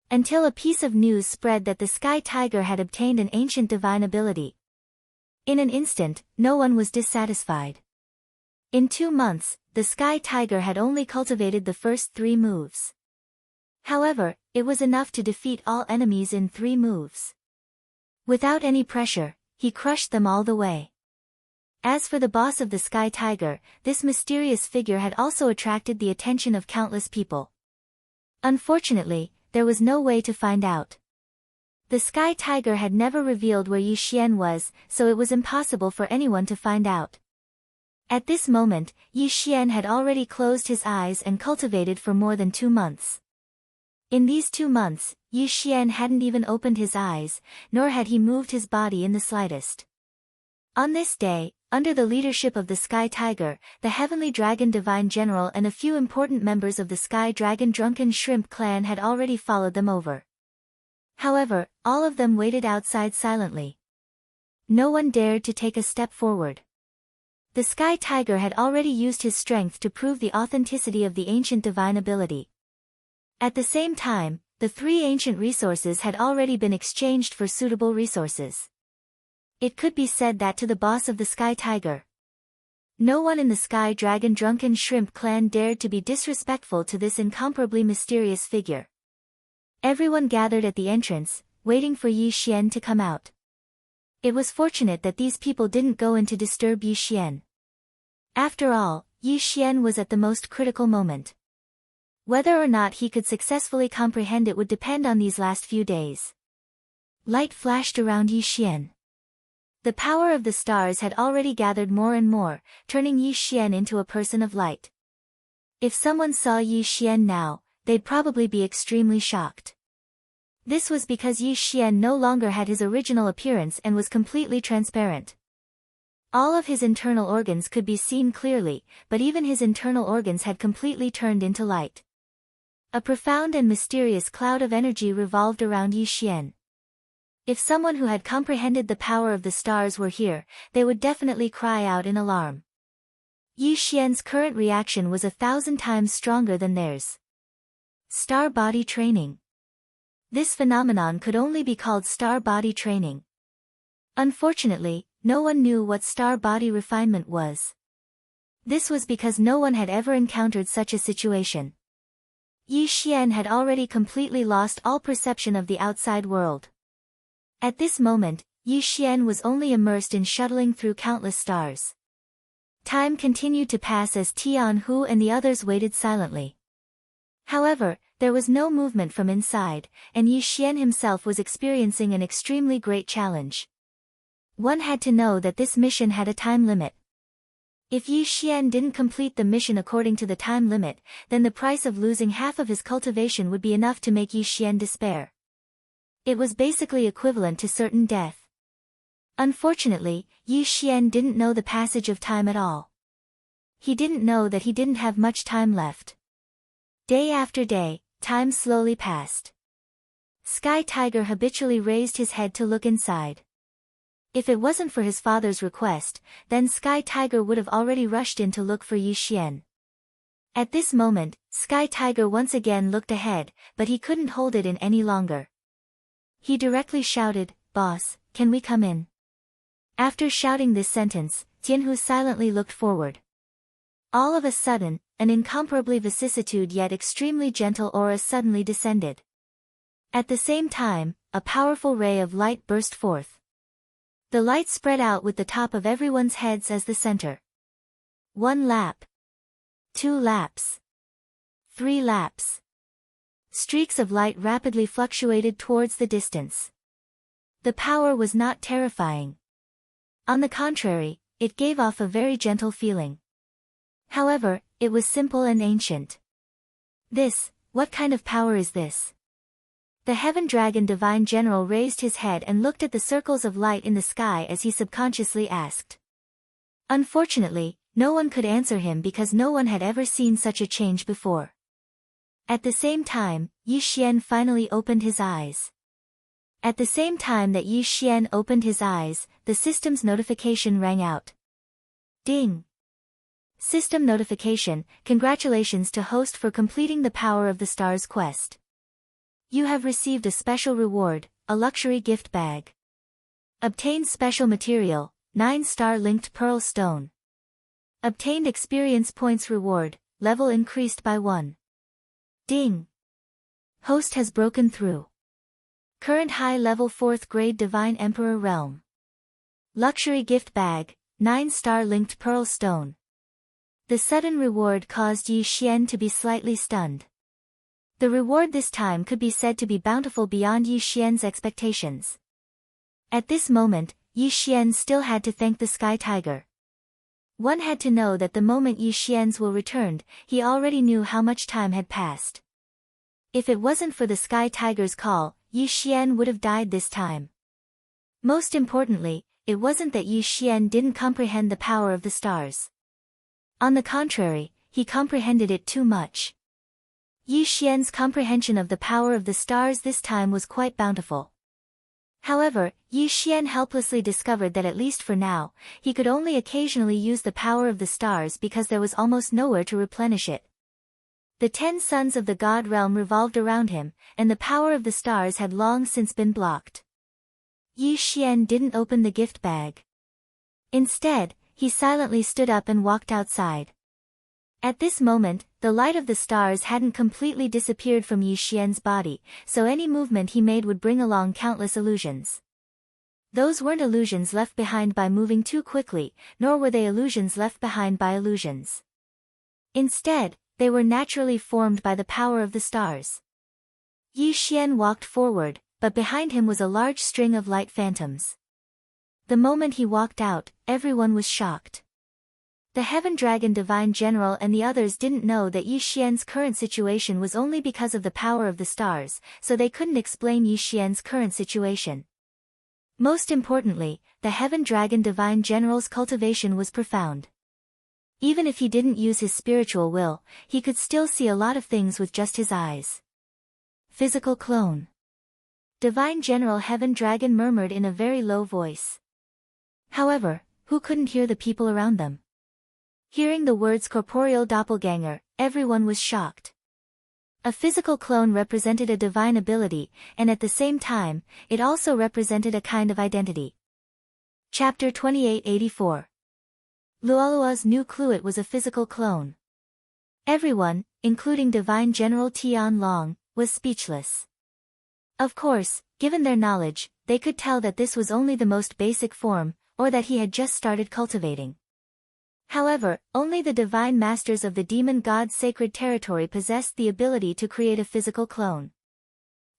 Until a piece of news spread that the Sky Tiger had obtained an ancient divine ability. In an instant, no one was dissatisfied. In 2 months, the Sky Tiger had only cultivated the first 3 moves. However, it was enough to defeat all enemies in 3 moves. Without any pressure, he crushed them all the way. As for the boss of the Sky Tiger, this mysterious figure had also attracted the attention of countless people. Unfortunately, there was no way to find out. The Sky Tiger had never revealed where Yi Xian was, so it was impossible for anyone to find out. At this moment, Yi Xian had already closed his eyes and cultivated for more than 2 months. In these 2 months, Yi Xian hadn't even opened his eyes, nor had he moved his body in the slightest. On this day, under the leadership of the Sky Tiger, the Heavenly Dragon Divine General and a few important members of the Sky Dragon Drunken Shrimp clan had already followed them over. However, all of them waited outside silently. No one dared to take a step forward. The Sky Tiger had already used his strength to prove the authenticity of the ancient divine ability. At the same time, the 3 ancient resources had already been exchanged for suitable resources. It could be said that to the boss of the Sky Tiger, no one in the Sky Dragon Drunken Shrimp clan dared to be disrespectful to this incomparably mysterious figure. Everyone gathered at the entrance, waiting for Yi Xian to come out. It was fortunate that these people didn't go in to disturb Yi Xian. After all, Yi Xian was at the most critical moment. Whether or not he could successfully comprehend it would depend on these last few days. Light flashed around Yi Xian. The power of the stars had already gathered more and more, turning Yi Xian into a person of light. If someone saw Yi Xian now, they'd probably be extremely shocked. This was because Yi Xian no longer had his original appearance and was completely transparent. All of his internal organs could be seen clearly, but even his internal organs had completely turned into light. A profound and mysterious cloud of energy revolved around Yi Xian. If someone who had comprehended the power of the stars were here, they would definitely cry out in alarm. Yi Xian's current reaction was 1,000 times stronger than theirs. Star body training. This phenomenon could only be called star body training. Unfortunately, no one knew what star body refinement was. This was because no one had ever encountered such a situation. Yi Xian had already completely lost all perception of the outside world. At this moment, Yi Xian was only immersed in shuttling through countless stars. Time continued to pass as Tian Hu and the others waited silently. However, there was no movement from inside, and Yi Xian himself was experiencing an extremely great challenge. One had to know that this mission had a time limit. If Yi Xian didn't complete the mission according to the time limit, then the price of losing half of his cultivation would be enough to make Yi Xian despair. It was basically equivalent to certain death. Unfortunately, Yi Xian didn't know the passage of time at all. He didn't know that he didn't have much time left. Day after day, time slowly passed. Sky Tiger habitually raised his head to look inside. If it wasn't for his father's request, then Sky Tiger would have already rushed in to look for Yi Xian. At this moment, Sky Tiger once again looked ahead, but he couldn't hold it in any longer. He directly shouted, "Boss, can we come in?" After shouting this sentence, Tianhu silently looked forward. All of a sudden, an incomparably vicissitude yet extremely gentle aura suddenly descended. At the same time, a powerful ray of light burst forth. The light spread out with the top of everyone's heads as the center. 1 lap. 2 laps. 3 laps. Streaks of light rapidly fluctuated towards the distance. The power was not terrifying. On the contrary, it gave off a very gentle feeling. However, it was simple and ancient. What kind of power is this? The Heaven Dragon Divine General raised his head and looked at the circles of light in the sky as he subconsciously asked. Unfortunately, no one could answer him because no one had ever seen such a change before. At the same time, Yi Xian finally opened his eyes. At the same time that Yi Xian opened his eyes, the system's notification rang out. Ding! System notification, congratulations to host for completing the Power of the Stars quest. You have received a special reward, a luxury gift bag. Obtained special material, 9-star linked pearl stone. Obtained experience points reward, level increased by 1. Ding! Host has broken through. Current high level 4th grade Divine Emperor Realm. Luxury gift bag, 9-star linked pearl stone. The sudden reward caused Yi Xian to be slightly stunned. The reward this time could be said to be bountiful beyond Yi Xian's expectations. At this moment, Yi Xian still had to thank the Sky Tiger. One had to know that the moment Yi Xian's will returned, he already knew how much time had passed. If it wasn't for the Sky Tiger's call, Yi Xian would have died this time. Most importantly, it wasn't that Yi Xian didn't comprehend the power of the stars. On the contrary, he comprehended it too much. Yi Xian's comprehension of the power of the stars this time was quite bountiful. However, Yi Xian helplessly discovered that at least for now, he could only occasionally use the power of the stars because there was almost nowhere to replenish it. The 10 sons of the God realm revolved around him, and the power of the stars had long since been blocked. Yi Xian didn't open the gift bag. Instead, he silently stood up and walked outside. At this moment, the light of the stars hadn't completely disappeared from Yi Xian's body, so any movement he made would bring along countless illusions. Those weren't illusions left behind by moving too quickly, nor were they illusions left behind by illusions. Instead, they were naturally formed by the power of the stars. Yi Xian walked forward, but behind him was a large string of light phantoms. The moment he walked out, everyone was shocked. The Heaven Dragon Divine General and the others didn't know that Yi Xian's current situation was only because of the power of the stars, so they couldn't explain Yi Xian's current situation. Most importantly, the Heaven Dragon Divine General's cultivation was profound. Even if he didn't use his spiritual will, he could still see a lot of things with just his eyes. Physical clone. Divine General Heaven Dragon murmured in a very low voice. However, who couldn't hear the people around them? Hearing the words corporeal doppelganger, everyone was shocked. A physical clone represented a divine ability, and at the same time, it also represented a kind of identity. Chapter 2884. Luolua's new Cluet was a physical clone. Everyone, including Divine General Tian Long, was speechless. Of course, given their knowledge, they could tell that this was only the most basic form, or that he had just started cultivating. However, only the divine masters of the demon god's sacred territory possessed the ability to create a physical clone.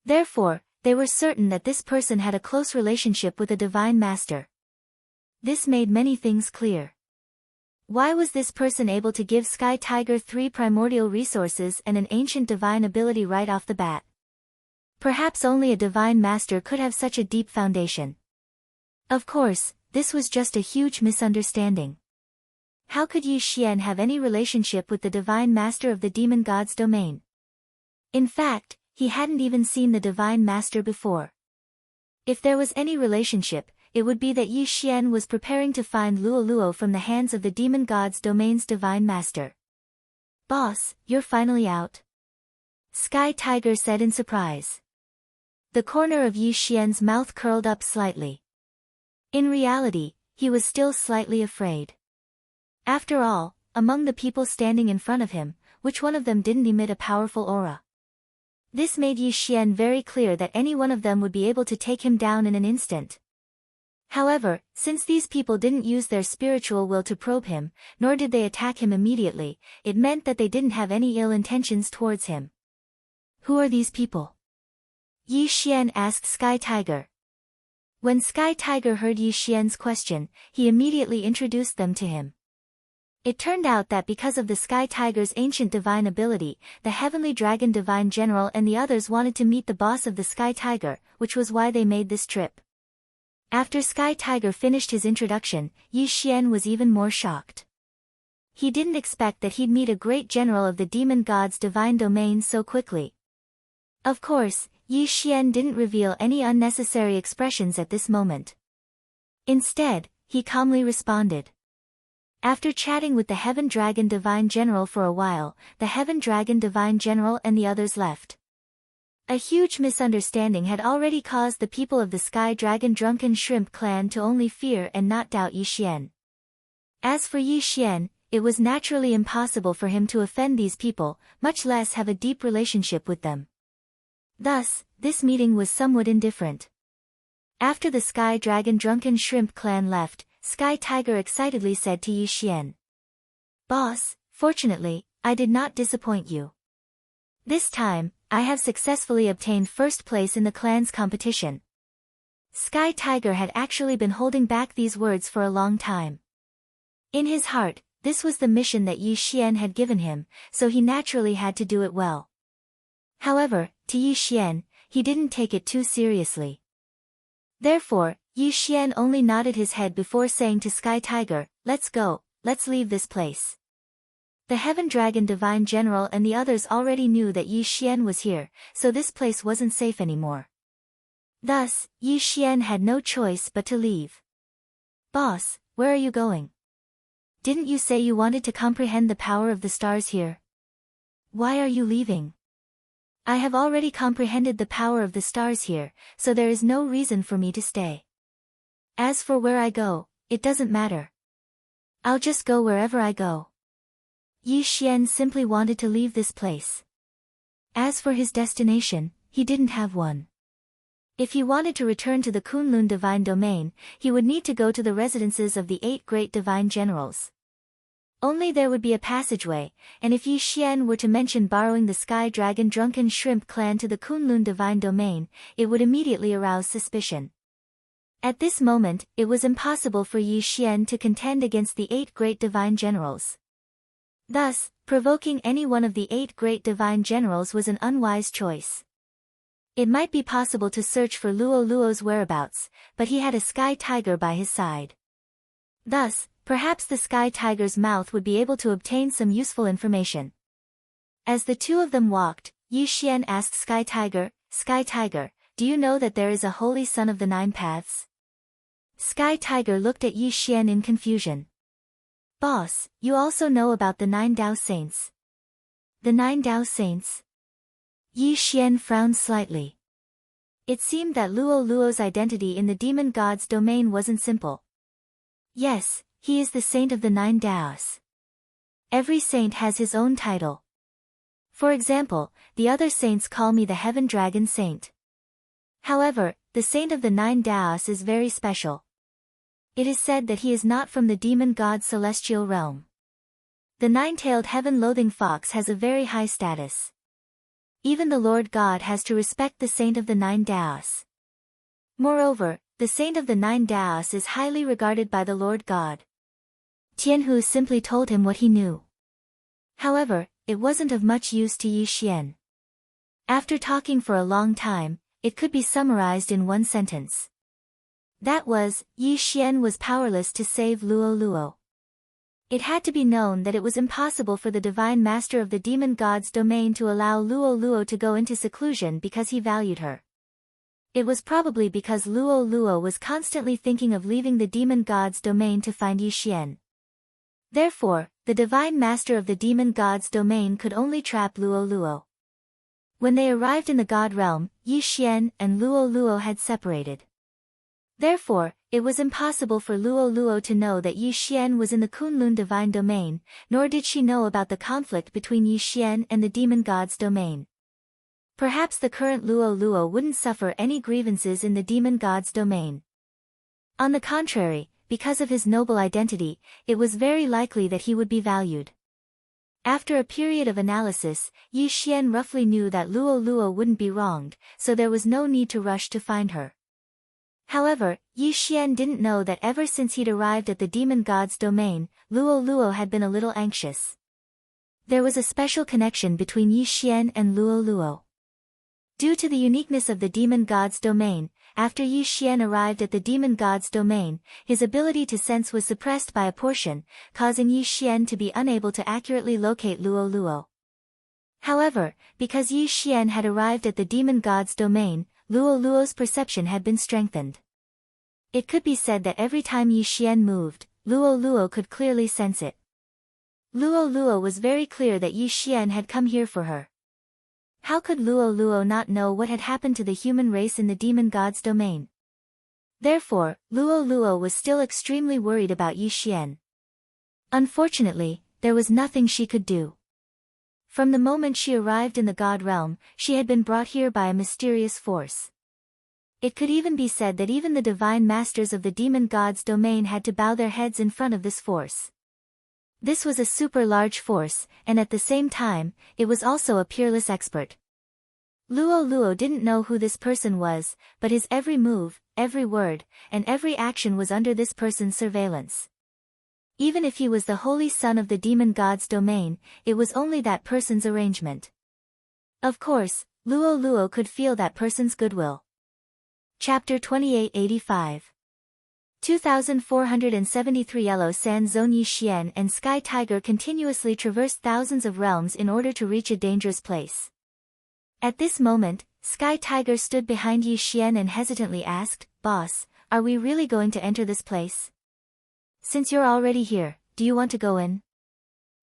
Therefore, they were certain that this person had a close relationship with a divine master. This made many things clear. Why was this person able to give Sky Tiger 3 primordial resources and an ancient divine ability right off the bat? Perhaps only a divine master could have such a deep foundation. Of course, this was just a huge misunderstanding. How could Yi Xian have any relationship with the divine master of the demon god's domain? In fact, he hadn't even seen the divine master before. If there was any relationship, it would be that Yi Xian was preparing to find Luoluo from the hands of the demon god's domain's divine master. "Boss, you're finally out?" Sky Tiger said in surprise. The corner of Yi Xian's mouth curled up slightly. In reality, he was still slightly afraid. After all, among the people standing in front of him, which one of them didn't emit a powerful aura? This made Yi Xian very clear that any one of them would be able to take him down in an instant. However, since these people didn't use their spiritual will to probe him, nor did they attack him immediately, it meant that they didn't have any ill intentions towards him. "Who are these people?" Yi Xian asked Sky Tiger. When Sky Tiger heard Yi Xian's question, he immediately introduced them to him. It turned out that because of the Sky Tiger's ancient divine ability, the Heavenly Dragon Divine General and the others wanted to meet the boss of the Sky Tiger, which was why they made this trip. After Sky Tiger finished his introduction, Yi Xian was even more shocked. He didn't expect that he'd meet a great general of the demon god's divine domain so quickly. Of course, Yi Xian didn't reveal any unnecessary expressions at this moment. Instead, he calmly responded. After chatting with the Heaven Dragon Divine General for a while, the Heaven Dragon Divine General and the others left. A huge misunderstanding had already caused the people of the Sky Dragon Drunken Shrimp clan to only fear and not doubt Yi Xian. As for Yi Xian, it was naturally impossible for him to offend these people, much less have a deep relationship with them. Thus, this meeting was somewhat indifferent. After the Sky Dragon Drunken Shrimp clan left, Sky Tiger excitedly said to Yi Xian. "Boss, fortunately, I did not disappoint you. This time, I have successfully obtained first place in the clan's competition. Sky Tiger had actually been holding back these words for a long time. In his heart, this was the mission that Yi Xian had given him, so he naturally had to do it well. However, to Yi Xian, he didn't take it too seriously. Therefore, Yi Xian only nodded his head before saying to Sky Tiger, "Let's go, let's leave this place." The Heaven Dragon Divine General and the others already knew that Yi Xian was here, so this place wasn't safe anymore. Thus, Yi Xian had no choice but to leave. "Boss, where are you going? Didn't you say you wanted to comprehend the power of the stars here? Why are you leaving?" "I have already comprehended the power of the stars here, so there is no reason for me to stay. As for where I go, it doesn't matter. I'll just go wherever I go." Yi Xian simply wanted to leave this place. As for his destination, he didn't have one. If he wanted to return to the Kunlun Divine Domain, he would need to go to the residences of the 8 great divine generals. Only there would be a passageway, and if Yi Xian were to mention borrowing the Sky Dragon Drunken Shrimp clan to the Kunlun Divine Domain, it would immediately arouse suspicion. At this moment, it was impossible for Yi Xian to contend against the 8 great divine generals. Thus, provoking any one of the 8 great divine generals was an unwise choice. It might be possible to search for Luo Luo's whereabouts, but he had a Sky Tiger by his side. Thus, perhaps the Sky Tiger's mouth would be able to obtain some useful information. As the two of them walked, Yi Xian asked Sky Tiger, "Sky Tiger, do you know that there is a holy son of the 9 paths?" Sky Tiger looked at Yi Xian in confusion. "Boss, you also know about the 9 Dao Saints?" "The 9 Dao Saints?" Yi Xian frowned slightly. It seemed that Luo Luo's identity in the demon god's domain wasn't simple. Yes, he is the saint of the 9 Daos. Every saint has his own title. For example, the other saints call me the Heaven Dragon Saint. However, the saint of the 9 Daos is very special. It is said that he is not from the demon god's celestial realm. The 9-tailed heaven-loathing fox has a very high status. Even the Lord God has to respect the saint of the 9 Daos. Moreover, the saint of the 9 Daos is highly regarded by the Lord God. Tianhu simply told him what he knew. However, it wasn't of much use to Yi Xian. After talking for a long time, it could be summarized in one sentence. That was, Yi Xian was powerless to save Luo Luo. It had to be known that it was impossible for the divine master of the demon god's domain to allow Luo Luo to go into seclusion because he valued her. It was probably because Luo Luo was constantly thinking of leaving the demon god's domain to find Yi Xian. Therefore, the divine master of the demon god's domain could only trap Luo Luo. When they arrived in the god realm, Yi Xian and Luo Luo had separated. Therefore, it was impossible for Luo Luo to know that Yi Xian was in the Kunlun Divine Domain, nor did she know about the conflict between Yi Xian and the demon god's domain. Perhaps the current Luo Luo wouldn't suffer any grievances in the demon god's domain. On the contrary, because of his noble identity, it was very likely that he would be valued. After a period of analysis, Yi Xian roughly knew that Luo Luo wouldn't be wronged, so there was no need to rush to find her. However, Yi Xian didn't know that ever since he'd arrived at the demon god's domain, Luo Luo had been a little anxious. There was a special connection between Yi Xian and Luo Luo. Due to the uniqueness of the demon god's domain, after Yi Xian arrived at the demon god's domain, his ability to sense was suppressed by a portion, causing Yi Xian to be unable to accurately locate Luo Luo. However, because Yi Xian had arrived at the demon god's domain, Luo Luo's perception had been strengthened. It could be said that every time Yi Xian moved, Luo Luo could clearly sense it. Luo Luo was very clear that Yi Xian had come here for her. How could Luo Luo not know what had happened to the human race in the demon god's domain? Therefore, Luo Luo was still extremely worried about Yi Xian. Unfortunately, there was nothing she could do. From the moment she arrived in the god realm, she had been brought here by a mysterious force. It could even be said that even the divine masters of the demon god's domain had to bow their heads in front of this force. This was a super large force, and at the same time, it was also a peerless expert. Luo Luo didn't know who this person was, but his every move, every word, and every action was under this person's surveillance. Even if he was the holy son of the demon god's domain, it was only that person's arrangement. Of course, Luo Luo could feel that person's goodwill. Chapter 2885. 2473 Yellow Sand Zone. Yi Xian and Sky Tiger continuously traversed thousands of realms in order to reach a dangerous place. At this moment, Sky Tiger stood behind Yi Xian and hesitantly asked, "Boss, are we really going to enter this place? Since you're already here, do you want to go in?"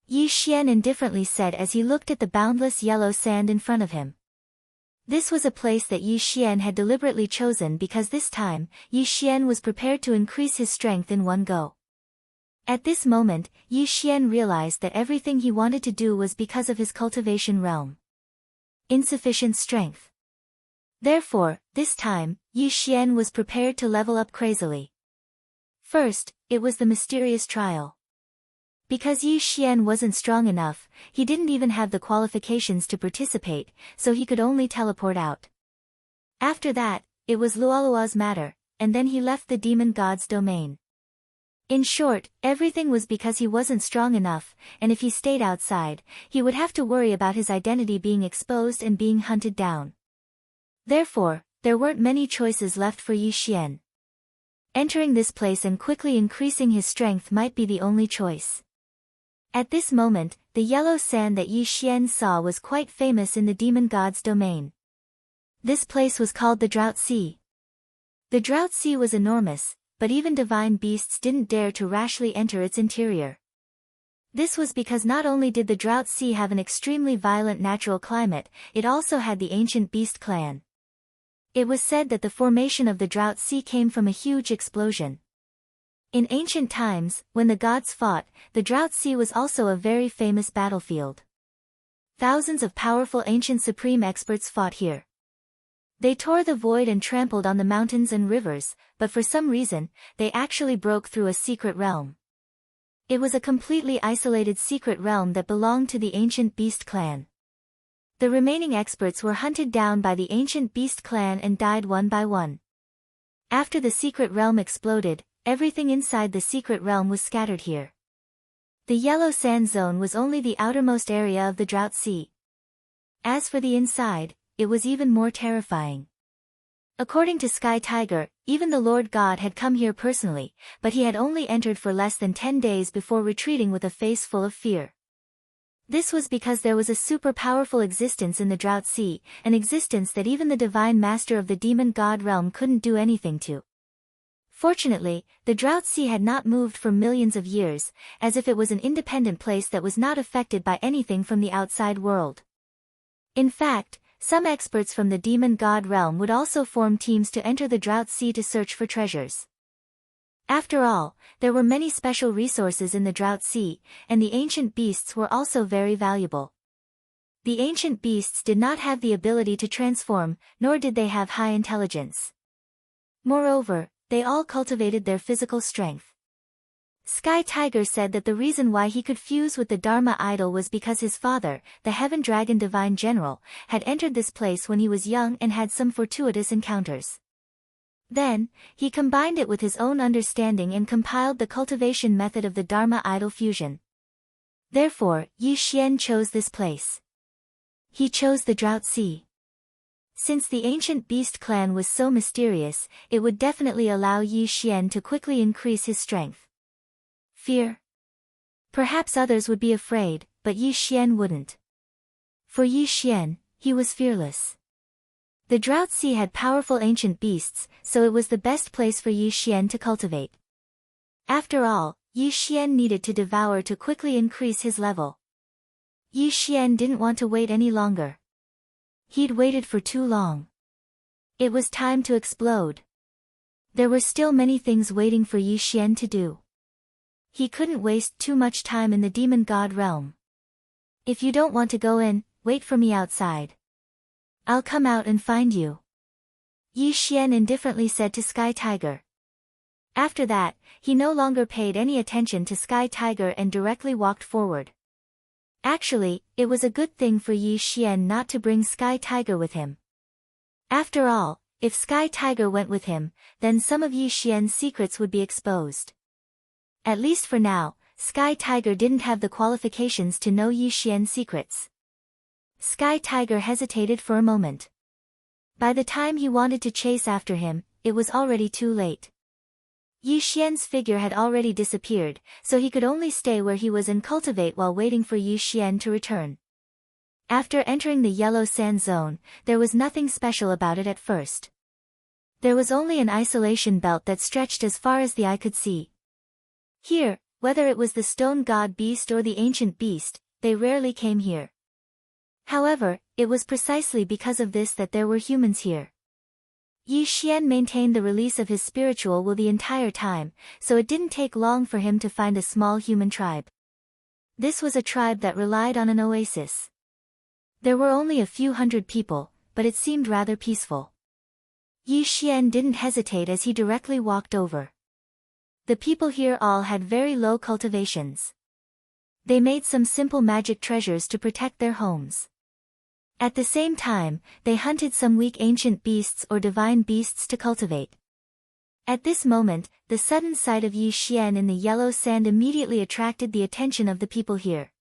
Yi Xian indifferently said as he looked at the boundless yellow sand in front of him. This was a place that Yi Xian had deliberately chosen because this time, Yi Xian was prepared to increase his strength in one go. At this moment, Yi Xian realized that everything he wanted to do was because of his cultivation realm. Insufficient strength. Therefore, this time, Yi Xian was prepared to level up crazily. First, it was the mysterious trial. Because Yi Xian wasn't strong enough, he didn't even have the qualifications to participate, so he could only teleport out. After that, it was Luolua's matter, and then he left the demon god's domain. In short, everything was because he wasn't strong enough, and if he stayed outside, he would have to worry about his identity being exposed and being hunted down. Therefore, there weren't many choices left for Yi Xian. Entering this place and quickly increasing his strength might be the only choice. At this moment, the yellow sand that Yi Xian saw was quite famous in the demon god's domain. This place was called the Drought Sea. The Drought Sea was enormous, but even divine beasts didn't dare to rashly enter its interior. This was because not only did the Drought Sea have an extremely violent natural climate, it also had the ancient beast clan. It was said that the formation of the Drought Sea came from a huge explosion. In ancient times, when the gods fought, the Drought Sea was also a very famous battlefield. Thousands of powerful ancient supreme experts fought here. They tore the void and trampled on the mountains and rivers, but for some reason, they actually broke through a secret realm. It was a completely isolated secret realm that belonged to the ancient beast clan. The remaining experts were hunted down by the ancient beast clan and died one by one. After the secret realm exploded, everything inside the secret realm was scattered here. The yellow sand zone was only the outermost area of the Drought Sea. As for the inside, it was even more terrifying. According to Sky Tiger, even the Lord God had come here personally, but he had only entered for less than 10 days before retreating with a face full of fear. This was because there was a super powerful existence in the Drought Sea, an existence that even the divine master of the demon god realm couldn't do anything to. Fortunately, the Drought Sea had not moved for millions of years, as if it was an independent place that was not affected by anything from the outside world. In fact, some experts from the demon god realm would also form teams to enter the Drought Sea to search for treasures. After all, there were many special resources in the Drought Sea, and the ancient beasts were also very valuable. The ancient beasts did not have the ability to transform, nor did they have high intelligence. Moreover, they all cultivated their physical strength. Sky Tiger said that the reason why he could fuse with the Dharma idol was because his father, the Heaven Dragon Divine General, had entered this place when he was young and had some fortuitous encounters. Then, he combined it with his own understanding and compiled the cultivation method of the Dharma idol fusion. Therefore, Yi Xian chose this place. He chose the Drought Sea. Since the ancient beast clan was so mysterious, it would definitely allow Yi Xian to quickly increase his strength. Fear? Perhaps others would be afraid, but Yi Xian wouldn't. For Yi Xian, he was fearless. The Drought Sea had powerful ancient beasts, so it was the best place for Yi Xian to cultivate. After all, Yi Xian needed to devour to quickly increase his level. Yi Xian didn't want to wait any longer. He'd waited for too long. It was time to explode. There were still many things waiting for Yi Xian to do. He couldn't waste too much time in the demon god realm. If you don't want to go in, wait for me outside. I'll come out and find you. Yi Xian indifferently said to Sky Tiger. After that, he no longer paid any attention to Sky Tiger and directly walked forward. Actually, it was a good thing for Yi Xian not to bring Sky Tiger with him. After all, if Sky Tiger went with him, then some of Yi Xian's secrets would be exposed. At least for now, Sky Tiger didn't have the qualifications to know Yi Xian's secrets. Sky Tiger hesitated for a moment. By the time he wanted to chase after him, it was already too late. Yi Xian's figure had already disappeared, so he could only stay where he was and cultivate while waiting for Yi Xian to return. After entering the yellow sand zone, there was nothing special about it at first. There was only an isolation belt that stretched as far as the eye could see. Here, whether it was the stone god beast or the ancient beast, they rarely came here. However, it was precisely because of this that there were humans here. Yi Xian maintained the release of his spiritual will the entire time, so it didn't take long for him to find a small human tribe. This was a tribe that relied on an oasis. There were only a few hundred people, but it seemed rather peaceful. Yi Xian didn't hesitate as he directly walked over. The people here all had very low cultivations. They made some simple magic treasures to protect their homes. At the same time, they hunted some weak ancient beasts or divine beasts to cultivate. At this moment, the sudden sight of Yi Xian in the yellow sand immediately attracted the attention of the people here.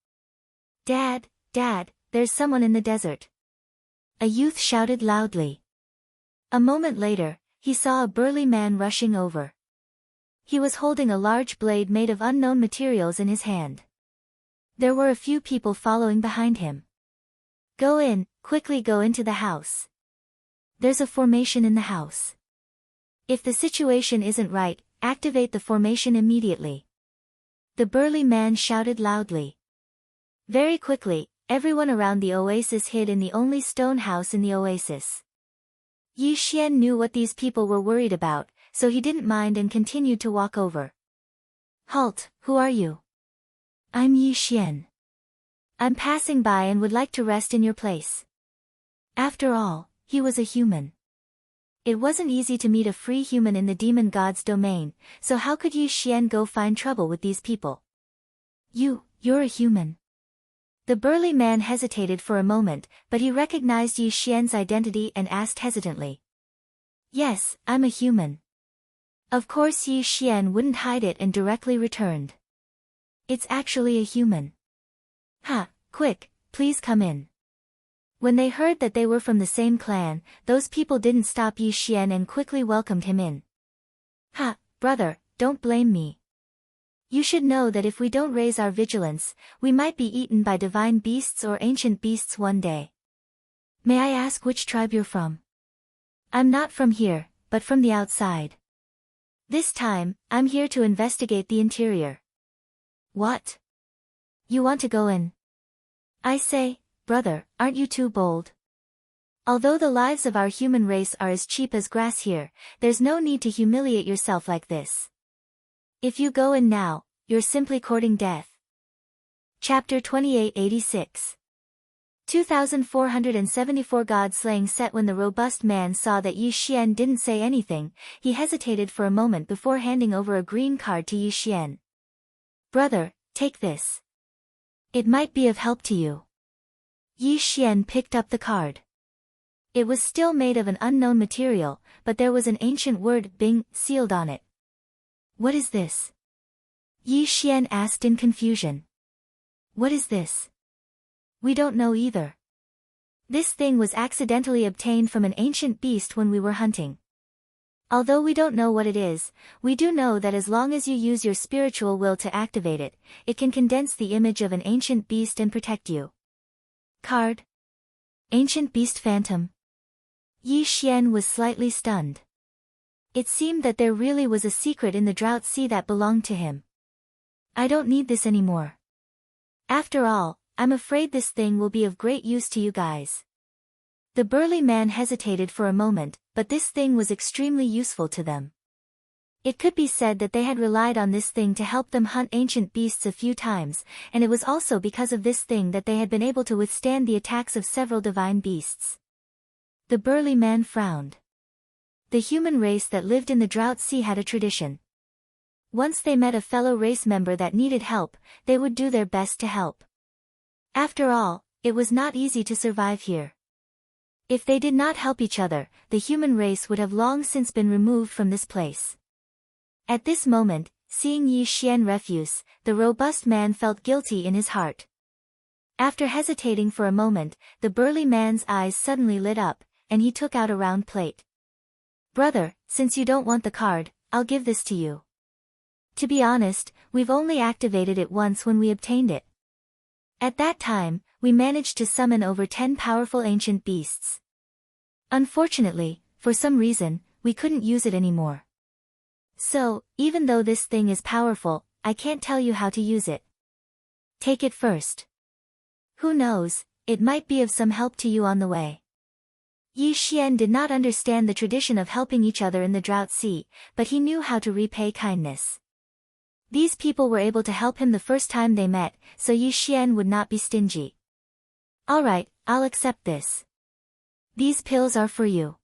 "Dad, Dad, there's someone in the desert!" A youth shouted loudly. A moment later, he saw a burly man rushing over. He was holding a large blade made of unknown materials in his hand. There were a few people following behind him. "Go in, quickly go into the house. There's a formation in the house. If the situation isn't right, activate the formation immediately." The burly man shouted loudly. Very quickly, everyone around the oasis hid in the only stone house in the oasis. Yi Xian knew what these people were worried about, so he didn't mind and continued to walk over. "Halt, who are you?" "I'm Yi Xian. I'm passing by and would like to rest in your place." After all, he was a human. It wasn't easy to meet a free human in the demon god's domain, so how could Yi Xian go find trouble with these people? You're a human." The burly man hesitated for a moment, but he recognized Yi Xian's identity and asked hesitantly. "Yes, I'm a human." Of course Yi Xian wouldn't hide it and directly returned. "It's actually a human." Quick, please come in." When they heard that they were from the same clan, those people didn't stop Yi Xian and quickly welcomed him in. Brother, don't blame me. You should know that if we don't raise our vigilance, we might be eaten by divine beasts or ancient beasts one day. May I ask which tribe you're from?" "I'm not from here, but from the outside. This time, I'm here to investigate the interior." "What? You want to go in?" "I say, brother, aren't you too bold? Although the lives of our human race are as cheap as grass here, there's no need to humiliate yourself like this. If you go in now, you're simply courting death." Chapter 2886 2474 God-slaying set. When the robust man saw that Yi Xian didn't say anything, he hesitated for a moment before handing over a green card to Yi Xian. "Brother, take this. It might be of help to you." Yi Xian picked up the card. It was still made of an unknown material, but there was an ancient word Bing sealed on it. "What is this?" Yi Xian asked in confusion. "What is this?" "We don't know either. This thing was accidentally obtained from an ancient beast when we were hunting. Although we don't know what it is, we do know that as long as you use your spiritual will to activate it, it can condense the image of an ancient beast and protect you." Card? Ancient beast phantom? Yi Xian was slightly stunned. It seemed that there really was a secret in the drought sea that belonged to him. "I don't need this anymore. After all, I'm afraid this thing will be of great use to you guys." The burly man hesitated for a moment, but this thing was extremely useful to them. It could be said that they had relied on this thing to help them hunt ancient beasts a few times, and it was also because of this thing that they had been able to withstand the attacks of several divine beasts. The burly man frowned. The human race that lived in the drought sea had a tradition. Once they met a fellow race member that needed help, they would do their best to help. After all, it was not easy to survive here. If they did not help each other, the human race would have long since been removed from this place. At this moment, seeing Yi Xian refuse, the robust man felt guilty in his heart. After hesitating for a moment, the burly man's eyes suddenly lit up, and he took out a round plate. "Brother, since you don't want the card, I'll give this to you. To be honest, we've only activated it once when we obtained it. At that time, we managed to summon over 10 powerful ancient beasts. Unfortunately, for some reason, we couldn't use it anymore. So, even though this thing is powerful, I can't tell you how to use it. Take it first. Who knows, it might be of some help to you on the way." Yi Xian did not understand the tradition of helping each other in the Drought Sea, but he knew how to repay kindness. These people were able to help him the first time they met, so Yi Xian would not be stingy. "Alright, I'll accept this. These pills are for you.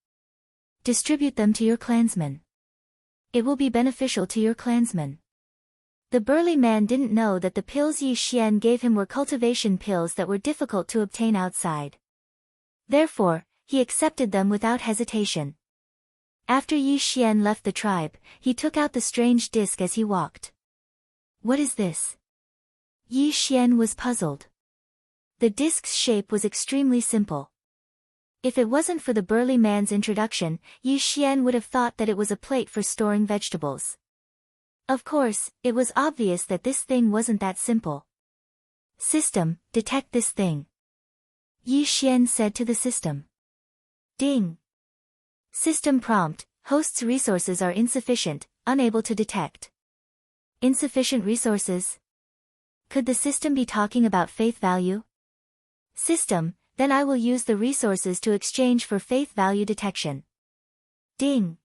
Distribute them to your clansmen. It will be beneficial to your clansmen." The burly man didn't know that the pills Yi Xian gave him were cultivation pills that were difficult to obtain outside. Therefore, he accepted them without hesitation. After Yi Xian left the tribe, he took out the strange disc as he walked. "What is this?" Yi Xian was puzzled. The disc's shape was extremely simple. If it wasn't for the burly man's introduction, Yi Xian would have thought that it was a plate for storing vegetables. Of course, it was obvious that this thing wasn't that simple. "System, detect this thing," Yi Xian said to the system. Ding. System prompt, host's resources are insufficient, unable to detect. Insufficient resources? Could the system be talking about faith value? System, then I will use the resources to exchange for faith value detection. Ding.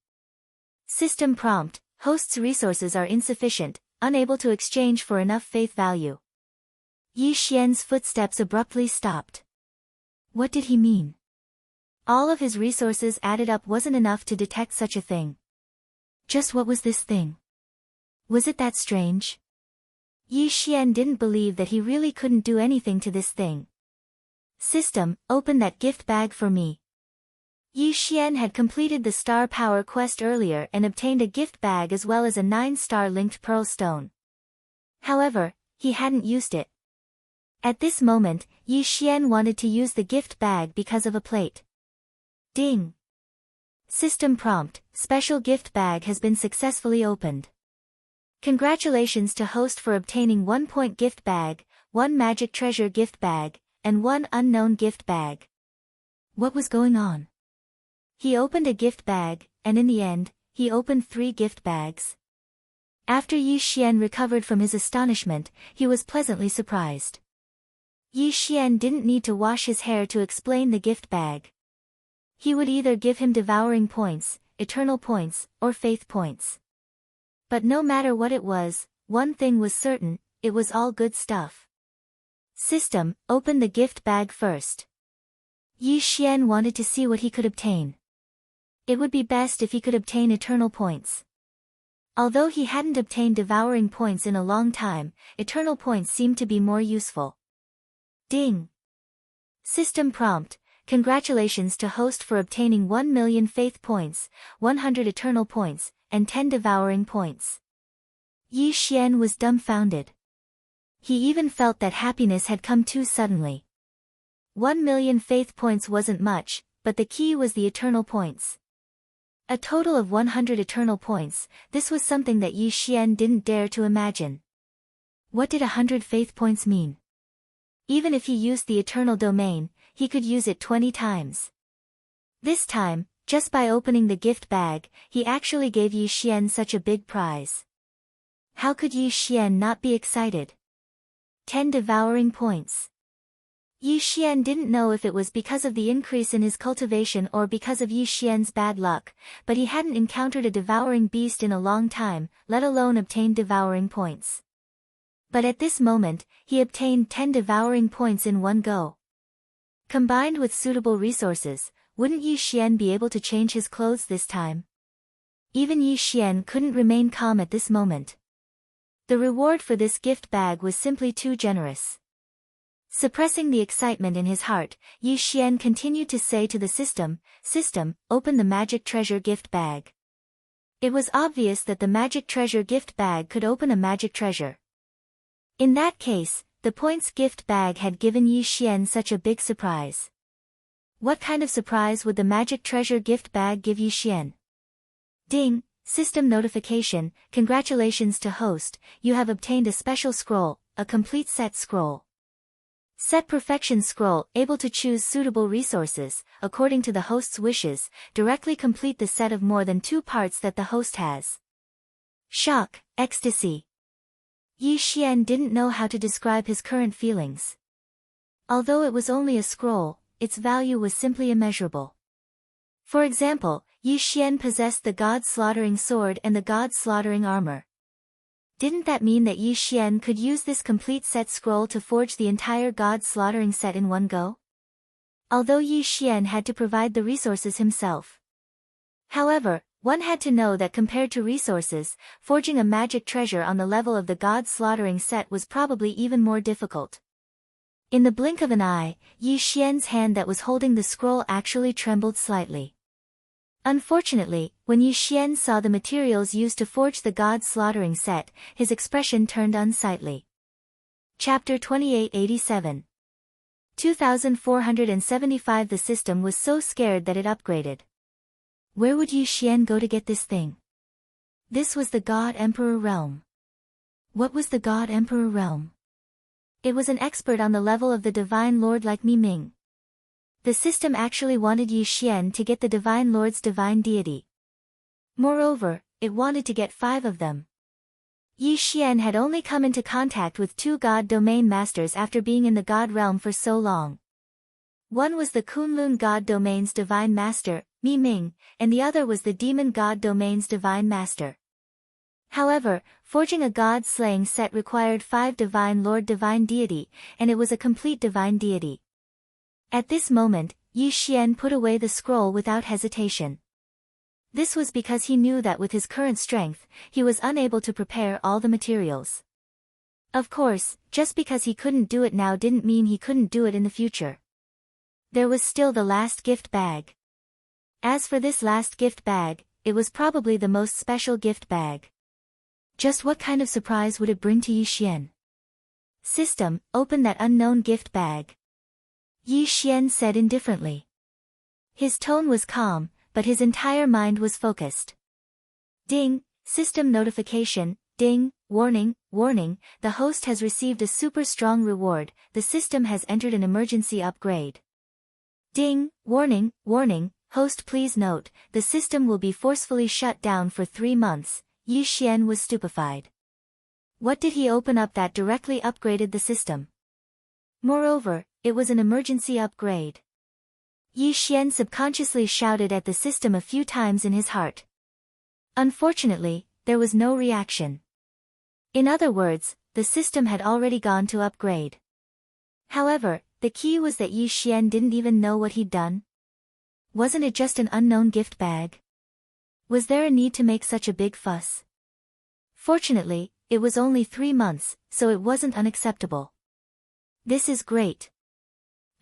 System prompt, host's resources are insufficient, unable to exchange for enough faith value. Yi Xian's footsteps abruptly stopped. What did he mean? All of his resources added up wasn't enough to detect such a thing. Just what was this thing? Was it that strange? Yi Xian didn't believe that he really couldn't do anything to this thing. System, open that gift bag for me. Yi Xian had completed the star power quest earlier and obtained a gift bag as well as a 9-star linked pearl stone. However, he hadn't used it. At this moment, Yi Xian wanted to use the gift bag because of a plate. Ding. System prompt, special gift bag has been successfully opened. Congratulations to host for obtaining 1-point gift bag, 1 magic treasure gift bag, and 1 unknown gift bag. What was going on? He opened a gift bag, and in the end, he opened 3 gift bags. After Yi Xian recovered from his astonishment, he was pleasantly surprised. Yi Xian didn't need to wash his hair to explain the gift bag. He would either give him devouring points, eternal points, or faith points. But no matter what it was, one thing was certain, it was all good stuff. System, open the gift bag first. Yi Xian wanted to see what he could obtain. It would be best if he could obtain eternal points. Although he hadn't obtained devouring points in a long time, eternal points seemed to be more useful. Ding. System prompt, congratulations to host for obtaining 1 million faith points, 100 eternal points, and 10 devouring points. Yi Xian was dumbfounded. He even felt that happiness had come too suddenly. 1 million faith points wasn't much, but the key was the eternal points. A total of 100 eternal points, this was something that Yi Xian didn't dare to imagine. What did 100 faith points mean? Even if he used the eternal domain, he could use it 20 times. This time, just by opening the gift bag, he actually gave Yi Xian such a big prize. How could Yi Xian not be excited? 10 devouring points. Yi Xian didn't know if it was because of the increase in his cultivation or because of Yi Xian's bad luck, but he hadn't encountered a devouring beast in a long time, let alone obtained devouring points. But at this moment, he obtained 10 devouring points in one go. Combined with suitable resources, wouldn't Yi Xian be able to change his clothes this time? Even Yi Xian couldn't remain calm at this moment. The reward for this gift bag was simply too generous. Suppressing the excitement in his heart, Yi Xian continued to say to the system, "System, open the magic treasure gift bag." It was obvious that the magic treasure gift bag could open a magic treasure. In that case, the points gift bag had given Yi Xian such a big surprise. What kind of surprise would the magic treasure gift bag give Yi Xian? Ding! System notification, congratulations to host, you have obtained a special scroll, a complete set scroll. Set perfection scroll, able to choose suitable resources, according to the host's wishes, directly complete the set of more than 2 parts that the host has. Shock, ecstasy. Yi Xian didn't know how to describe his current feelings. Although it was only a scroll, its value was simply immeasurable. For example, Yi Xian possessed the god-slaughtering sword and the god-slaughtering armor. Didn't that mean that Yi Xian could use this complete set scroll to forge the entire god-slaughtering set in one go? Although Yi Xian had to provide the resources himself. However, one had to know that compared to resources, forging a magic treasure on the level of the god-slaughtering set was probably even more difficult. In the blink of an eye, Yi Xian's hand that was holding the scroll actually trembled slightly. Unfortunately, when Yi Xian saw the materials used to forge the god-slaughtering set, his expression turned unsightly. Chapter 2887. 2475. The system was so scared that it upgraded. Where would Yi Xian go to get this thing? This was the God Emperor realm. What was the God Emperor realm? It was an expert on the level of the Divine Lord like Mi Ming. The system actually wanted Yi Xian to get the Divine Lord's divine deity. Moreover, it wanted to get 5 of them. Yi Xian had only come into contact with 2 God Domain Masters after being in the God realm for so long. One was the Kunlun God Domain's Divine Master, Mi Ming, and the other was the Demon God Domain's Divine Master. However, forging a god-slaying set required 5 Divine Lord Divine Deity, and it was a complete Divine Deity. At this moment, Yi Xian put away the scroll without hesitation. This was because he knew that with his current strength, he was unable to prepare all the materials. Of course, just because he couldn't do it now didn't mean he couldn't do it in the future. There was still the last gift bag. As for this last gift bag, it was probably the most special gift bag. Just what kind of surprise would it bring to Yi Xian? System, open that unknown gift bag. Yi Xian said indifferently. His tone was calm, but his entire mind was focused. Ding! System notification, ding, warning, warning, the host has received a super strong reward, the system has entered an emergency upgrade. Ding, warning, warning, host please note, the system will be forcefully shut down for 3 months, Yi Xian was stupefied. What did he open up that directly upgraded the system? Moreover, it was an emergency upgrade. Yi Xian subconsciously shouted at the system a few times in his heart. Unfortunately, there was no reaction. In other words, the system had already gone to upgrade. However, the key was that Yi Xian didn't even know what he'd done. Wasn't it just an unknown gift bag? Was there a need to make such a big fuss? Fortunately, it was only 3 months, so it wasn't unacceptable. This is great.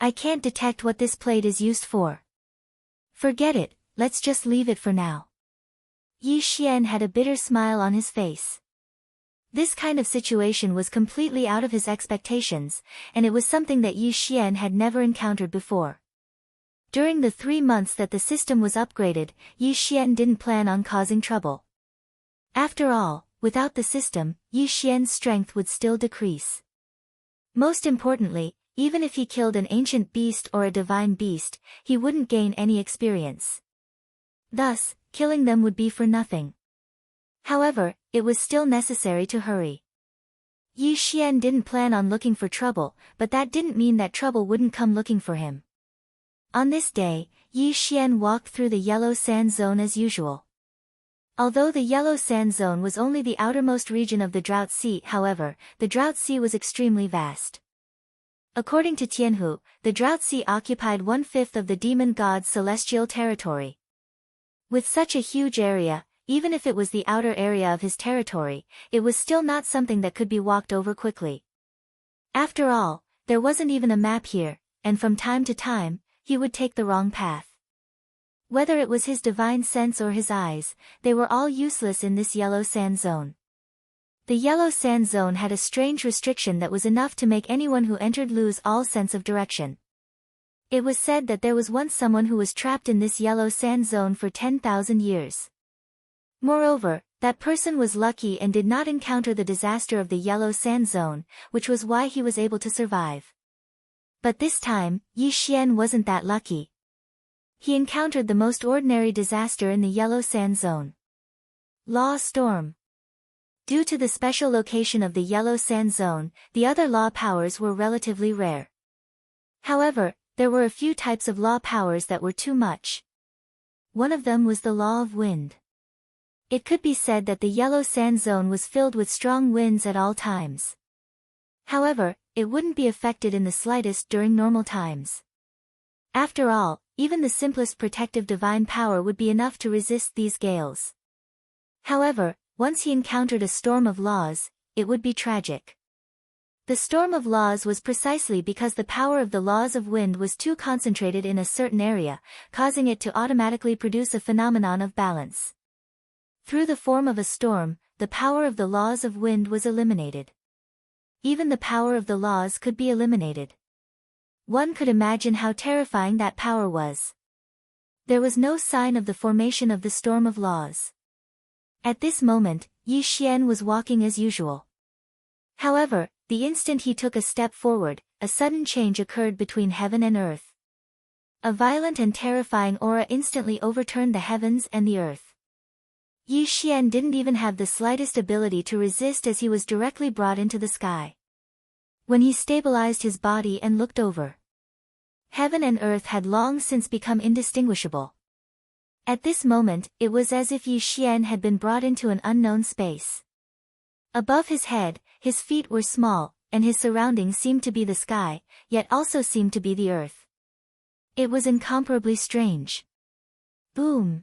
I can't detect what this plate is used for. Forget it, let's just leave it for now. Yi Xian had a bitter smile on his face. This kind of situation was completely out of his expectations, and it was something that Yi Xian had never encountered before. During the 3 months that the system was upgraded, Yi Xian didn't plan on causing trouble. After all, without the system, Yi Xian's strength would still decrease. Most importantly, even if he killed an ancient beast or a divine beast, he wouldn't gain any experience. Thus, killing them would be for nothing. However, it was still necessary to hurry. Yi Xian didn't plan on looking for trouble, but that didn't mean that trouble wouldn't come looking for him. On this day, Yi Xian walked through the yellow sand zone as usual. Although the yellow sand zone was only the outermost region of the Drought Sea, however, the Drought Sea was extremely vast. According to Tianhu, the Drought Sea occupied 1/5 of the demon god's celestial territory. With such a huge area, even if it was the outer area of his territory, it was still not something that could be walked over quickly. After all, there wasn't even a map here, and from time to time, he would take the wrong path. Whether it was his divine sense or his eyes, they were all useless in this yellow sand zone. The yellow sand zone had a strange restriction that was enough to make anyone who entered lose all sense of direction. It was said that there was once someone who was trapped in this yellow sand zone for 10,000 years. Moreover, that person was lucky and did not encounter the disaster of the yellow sand zone, which was why he was able to survive. But this time, Yi Xian wasn't that lucky. He encountered the most ordinary disaster in the yellow sand zone. Law storm. Due to the special location of the yellow sand zone, the other law powers were relatively rare. However, there were a few types of law powers that were too much. One of them was the law of wind. It could be said that the yellow sand zone was filled with strong winds at all times. However, it wouldn't be affected in the slightest during normal times. After all, even the simplest protective divine power would be enough to resist these gales. However, once he encountered a storm of laws, it would be tragic. The storm of laws was precisely because the power of the laws of wind was too concentrated in a certain area, causing it to automatically produce a phenomenon of balance. Through the form of a storm, the power of the laws of wind was eliminated. Even the power of the laws could be eliminated. One could imagine how terrifying that power was. There was no sign of the formation of the storm of laws. At this moment, Yi Xian was walking as usual. However, the instant he took a step forward, a sudden change occurred between heaven and earth. A violent and terrifying aura instantly overturned the heavens and the earth. Yi Xian didn't even have the slightest ability to resist as he was directly brought into the sky. When he stabilized his body and looked over, heaven and earth had long since become indistinguishable. At this moment, it was as if Yi Xian had been brought into an unknown space. Above his head, his feet were small, and his surroundings seemed to be the sky, yet also seemed to be the earth. It was incomparably strange. Boom!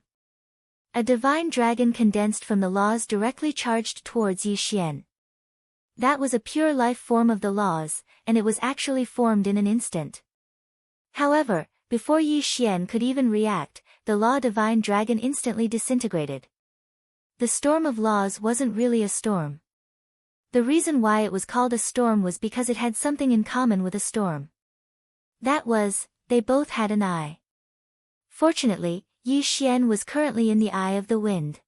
A divine dragon condensed from the laws directly charged towards Yi Xian. That was a pure life form of the laws, and it was actually formed in an instant. However, before Yi Xian could even react, the law divine dragon instantly disintegrated. The storm of laws wasn't really a storm. The reason why it was called a storm was because it had something in common with a storm. That was, they both had an eye. Fortunately, Yi Xian was currently in the eye of the wind.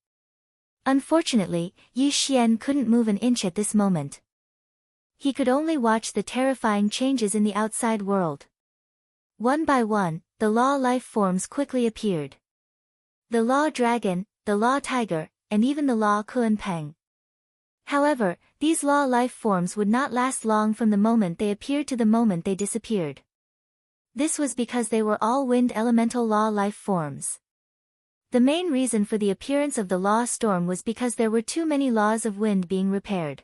Unfortunately, Yi Xian couldn't move an inch at this moment. He could only watch the terrifying changes in the outside world. One by one, the law life forms quickly appeared. The law dragon, the law tiger, and even the law Kunpeng. However, these law life forms would not last long from the moment they appeared to the moment they disappeared. This was because they were all wind elemental law life forms. The main reason for the appearance of the law storm was because there were too many laws of wind being repaired.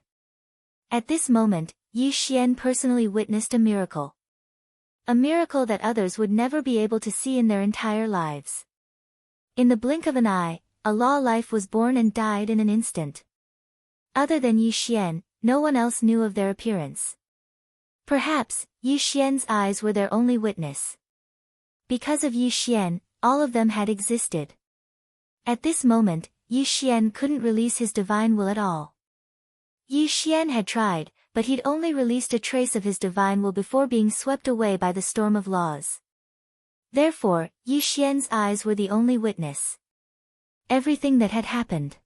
At this moment, Yi Xian personally witnessed a miracle. A miracle that others would never be able to see in their entire lives. In the blink of an eye, a law life was born and died in an instant. Other than Yi Xian, no one else knew of their appearance. Perhaps, Yi Xian's eyes were their only witness. Because of Yi Xian, all of them had existed. At this moment, Yi Xian couldn't release his divine will at all. Yi Xian had tried, but he'd only released a trace of his divine will before being swept away by the storm of laws. Therefore, Yi Xian's eyes were the only witness. Everything that had happened.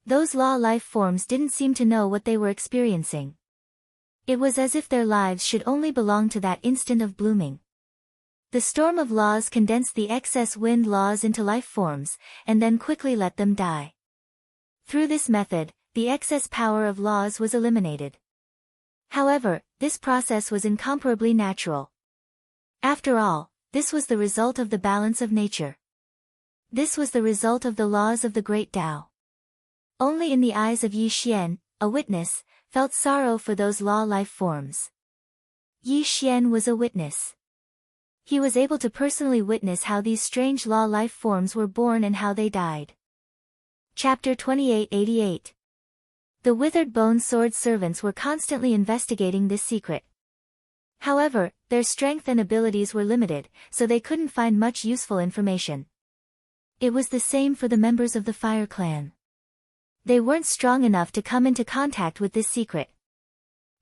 Those law life forms didn't seem to know what they were experiencing. It was as if their lives should only belong to that instant of blooming. The storm of laws condensed the excess wind laws into life forms, and then quickly let them die. Through this method, the excess power of laws was eliminated. However, this process was incomparably natural. After all, this was the result of the balance of nature. This was the result of the laws of the great Tao. Only in the eyes of Yi Xian, a witness, felt sorrow for those law life forms. Yi Xian was a witness. He was able to personally witness how these strange law life forms were born and how they died. Chapter 2888. The withered bone sword servants were constantly investigating this secret. However, their strength and abilities were limited, so they couldn't find much useful information. It was the same for the members of the Fire Clan. They weren't strong enough to come into contact with this secret.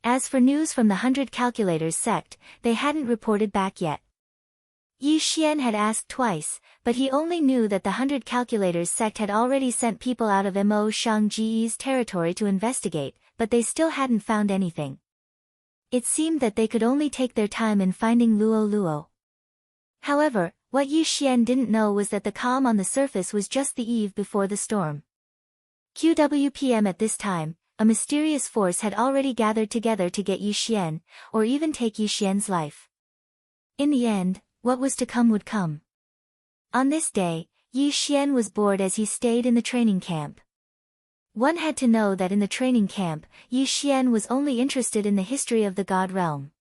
As for news from the 100 Calculators sect, they hadn't reported back yet. Yi Xian had asked twice, but he only knew that the 100 Calculators sect had already sent people out of Mo Shangji's territory to investigate, but they still hadn't found anything. It seemed that they could only take their time in finding Luo Luo. However, what Yi Xian didn't know was that the calm on the surface was just the eve before the storm. QWPM at this time, a mysterious force had already gathered together to get Yi Xian, or even take Yi Xian's life. In the end, what was to come would come. On this day, Yi Xian was bored as he stayed in the training camp. One had to know that in the training camp, Yi Xian was only interested in the history of the God realm.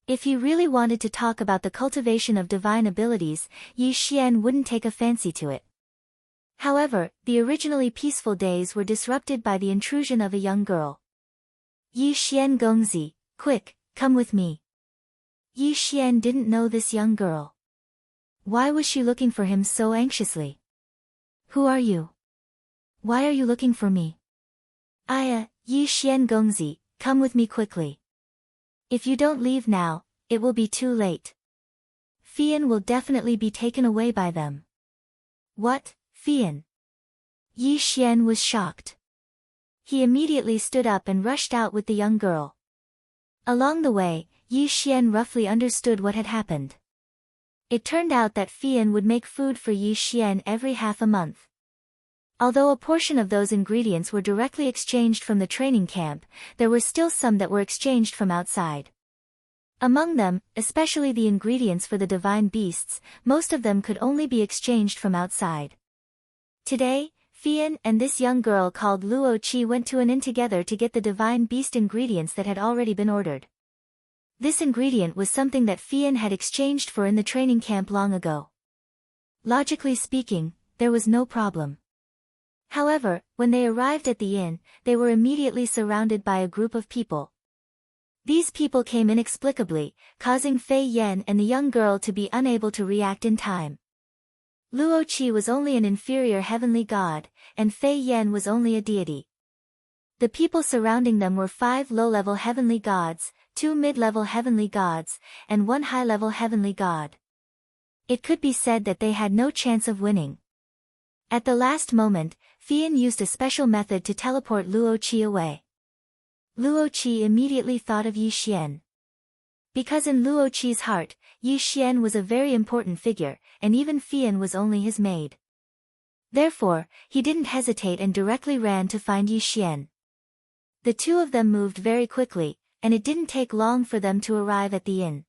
If he really wanted to talk about the cultivation of divine abilities, Yi Xian wouldn't take a fancy to it. However, the originally peaceful days were disrupted by the intrusion of a young girl. Yi Xian Gongzi, quick, come with me. Yi Xian didn't know this young girl. Why was she looking for him so anxiously? Who are you? Why are you looking for me? Yi Xian Gongzi, come with me quickly. If you don't leave now, it will be too late. Fian will definitely be taken away by them. What, Fian? Yi Xian was shocked. He immediately stood up and rushed out with the young girl. Along the way, Yi Xian roughly understood what had happened. It turned out that Fian would make food for Yi Xian every half a month. Although a portion of those ingredients were directly exchanged from the training camp, there were still some that were exchanged from outside. Among them, especially the ingredients for the divine beasts, most of them could only be exchanged from outside. Today, Fian and this young girl called Luo Qi went to an inn together to get the divine beast ingredients that had already been ordered. This ingredient was something that Fian had exchanged for in the training camp long ago. Logically speaking, there was no problem. However, when they arrived at the inn, they were immediately surrounded by a group of people. These people came inexplicably, causing Fei Yan and the young girl to be unable to react in time. Luo Qi was only an inferior heavenly god, and Fei Yan was only a deity. The people surrounding them were 5 low-level heavenly gods, 2 mid-level heavenly gods, and 1 high-level heavenly god. It could be said that they had no chance of winning. At the last moment, Fian used a special method to teleport Luo Qi away. Luo Qi immediately thought of Yi Xian. Because in Luo Qi's heart, Yi Xian was a very important figure, and even Fian was only his maid. Therefore, he didn't hesitate and directly ran to find Yi Xian. The two of them moved very quickly, and it didn't take long for them to arrive at the inn.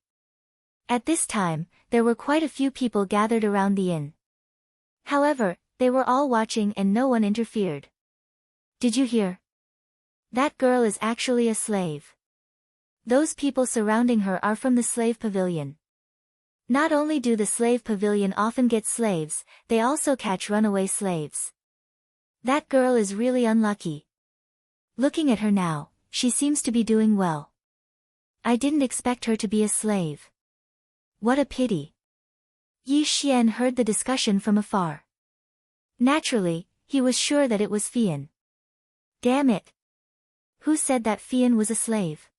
At this time, there were quite a few people gathered around the inn. However, they were all watching and no one interfered. Did you hear? That girl is actually a slave. Those people surrounding her are from the slave pavilion. Not only do the slave pavilion often get slaves, they also catch runaway slaves. That girl is really unlucky. Looking at her now, she seems to be doing well. I didn't expect her to be a slave. What a pity. Yi Xian heard the discussion from afar. Naturally, he was sure that it was Fian. Damn it! Who said that Fian was a slave?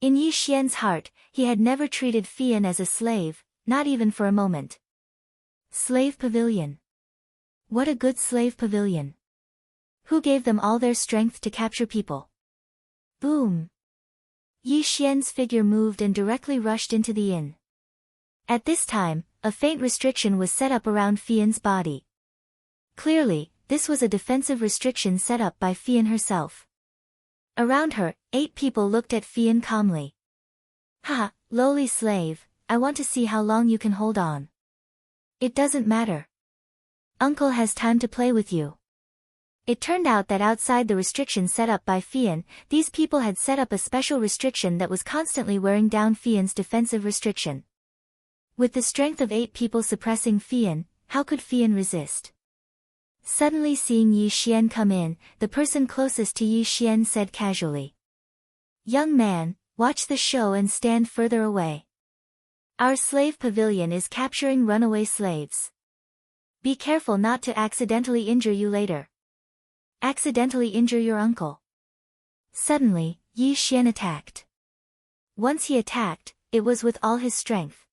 In Yi Xian's heart, he had never treated Fian as a slave, not even for a moment. Slave pavilion. What a good slave pavilion. Who gave them all their strength to capture people? Boom! Yi Xian's figure moved and directly rushed into the inn. At this time, a faint restriction was set up around Fian's body. Clearly, this was a defensive restriction set up by Fian herself. Around her, 8 people looked at Fian calmly. Haha, lowly slave, I want to see how long you can hold on. It doesn't matter. Uncle has time to play with you. It turned out that outside the restriction set up by Fian, these people had set up a special restriction that was constantly wearing down Fian's defensive restriction. With the strength of 8 people suppressing Fian, how could Fian resist? Suddenly seeing Yi Xian come in, the person closest to Yi Xian said casually. Young man, Watch the show and stand further away. Our slave pavilion is capturing runaway slaves. Be careful not to accidentally injure you later. Accidentally injure your uncle. Suddenly, Yi Xian attacked. Once he attacked, it was with all his strength.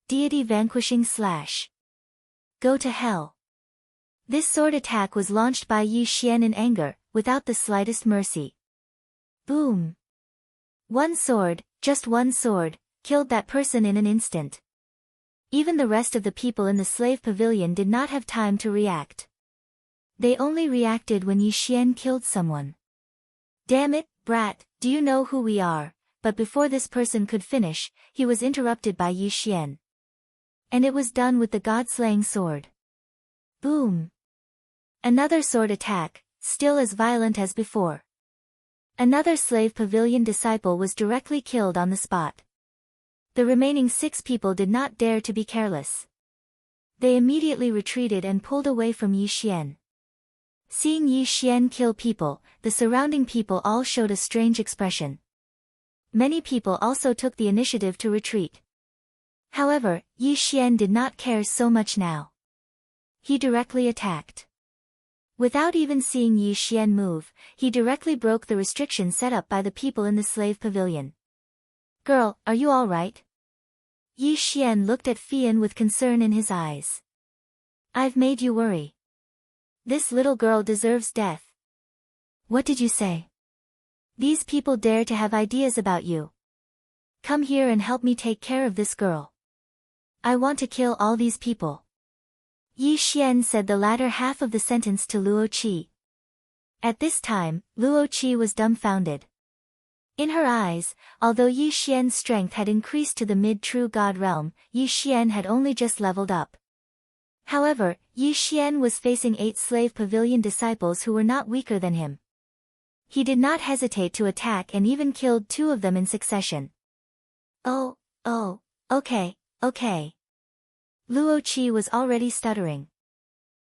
Deity vanquishing slash. Go to hell. This sword attack was launched by Yi Xian in anger, without the slightest mercy. Boom. One sword, just one sword, killed that person in an instant. Even the rest of the people in the slave pavilion did not have time to react. They only reacted when Yi Xian killed someone. Damn it, brat, do you know who we are? But before this person could finish, he was interrupted by Yi Xian. And it was done with the god-slaying sword. Boom. Another sword attack, still as violent as before. Another slave pavilion disciple was directly killed on the spot. The remaining 6 people did not dare to be careless. They immediately retreated and pulled away from Yi Xian. Seeing Yi Xian kill people, the surrounding people all showed a strange expression. Many people also took the initiative to retreat. However, Yi Xian did not care so much now. He directly attacked. Without even seeing Yi Xian move, he directly broke the restriction set up by the people in the slave pavilion. Girl, are you all right? Yi Xian looked at Fian with concern in his eyes. I've made you worry. This little girl deserves death. What did you say? These people dare to have ideas about you. Come here and help me take care of this girl. I want to kill all these people. Yi Xian said the latter half of the sentence to Luo Qi. At this time, Luo Qi was dumbfounded. In her eyes, although Yi Xian's strength had increased to the mid-true god realm, Yi Xian had only just leveled up. However, Yi Xian was facing 8 slave pavilion disciples who were not weaker than him. He did not hesitate to attack and even killed 2 of them in succession. Oh, okay. Luo Qi was already stuttering.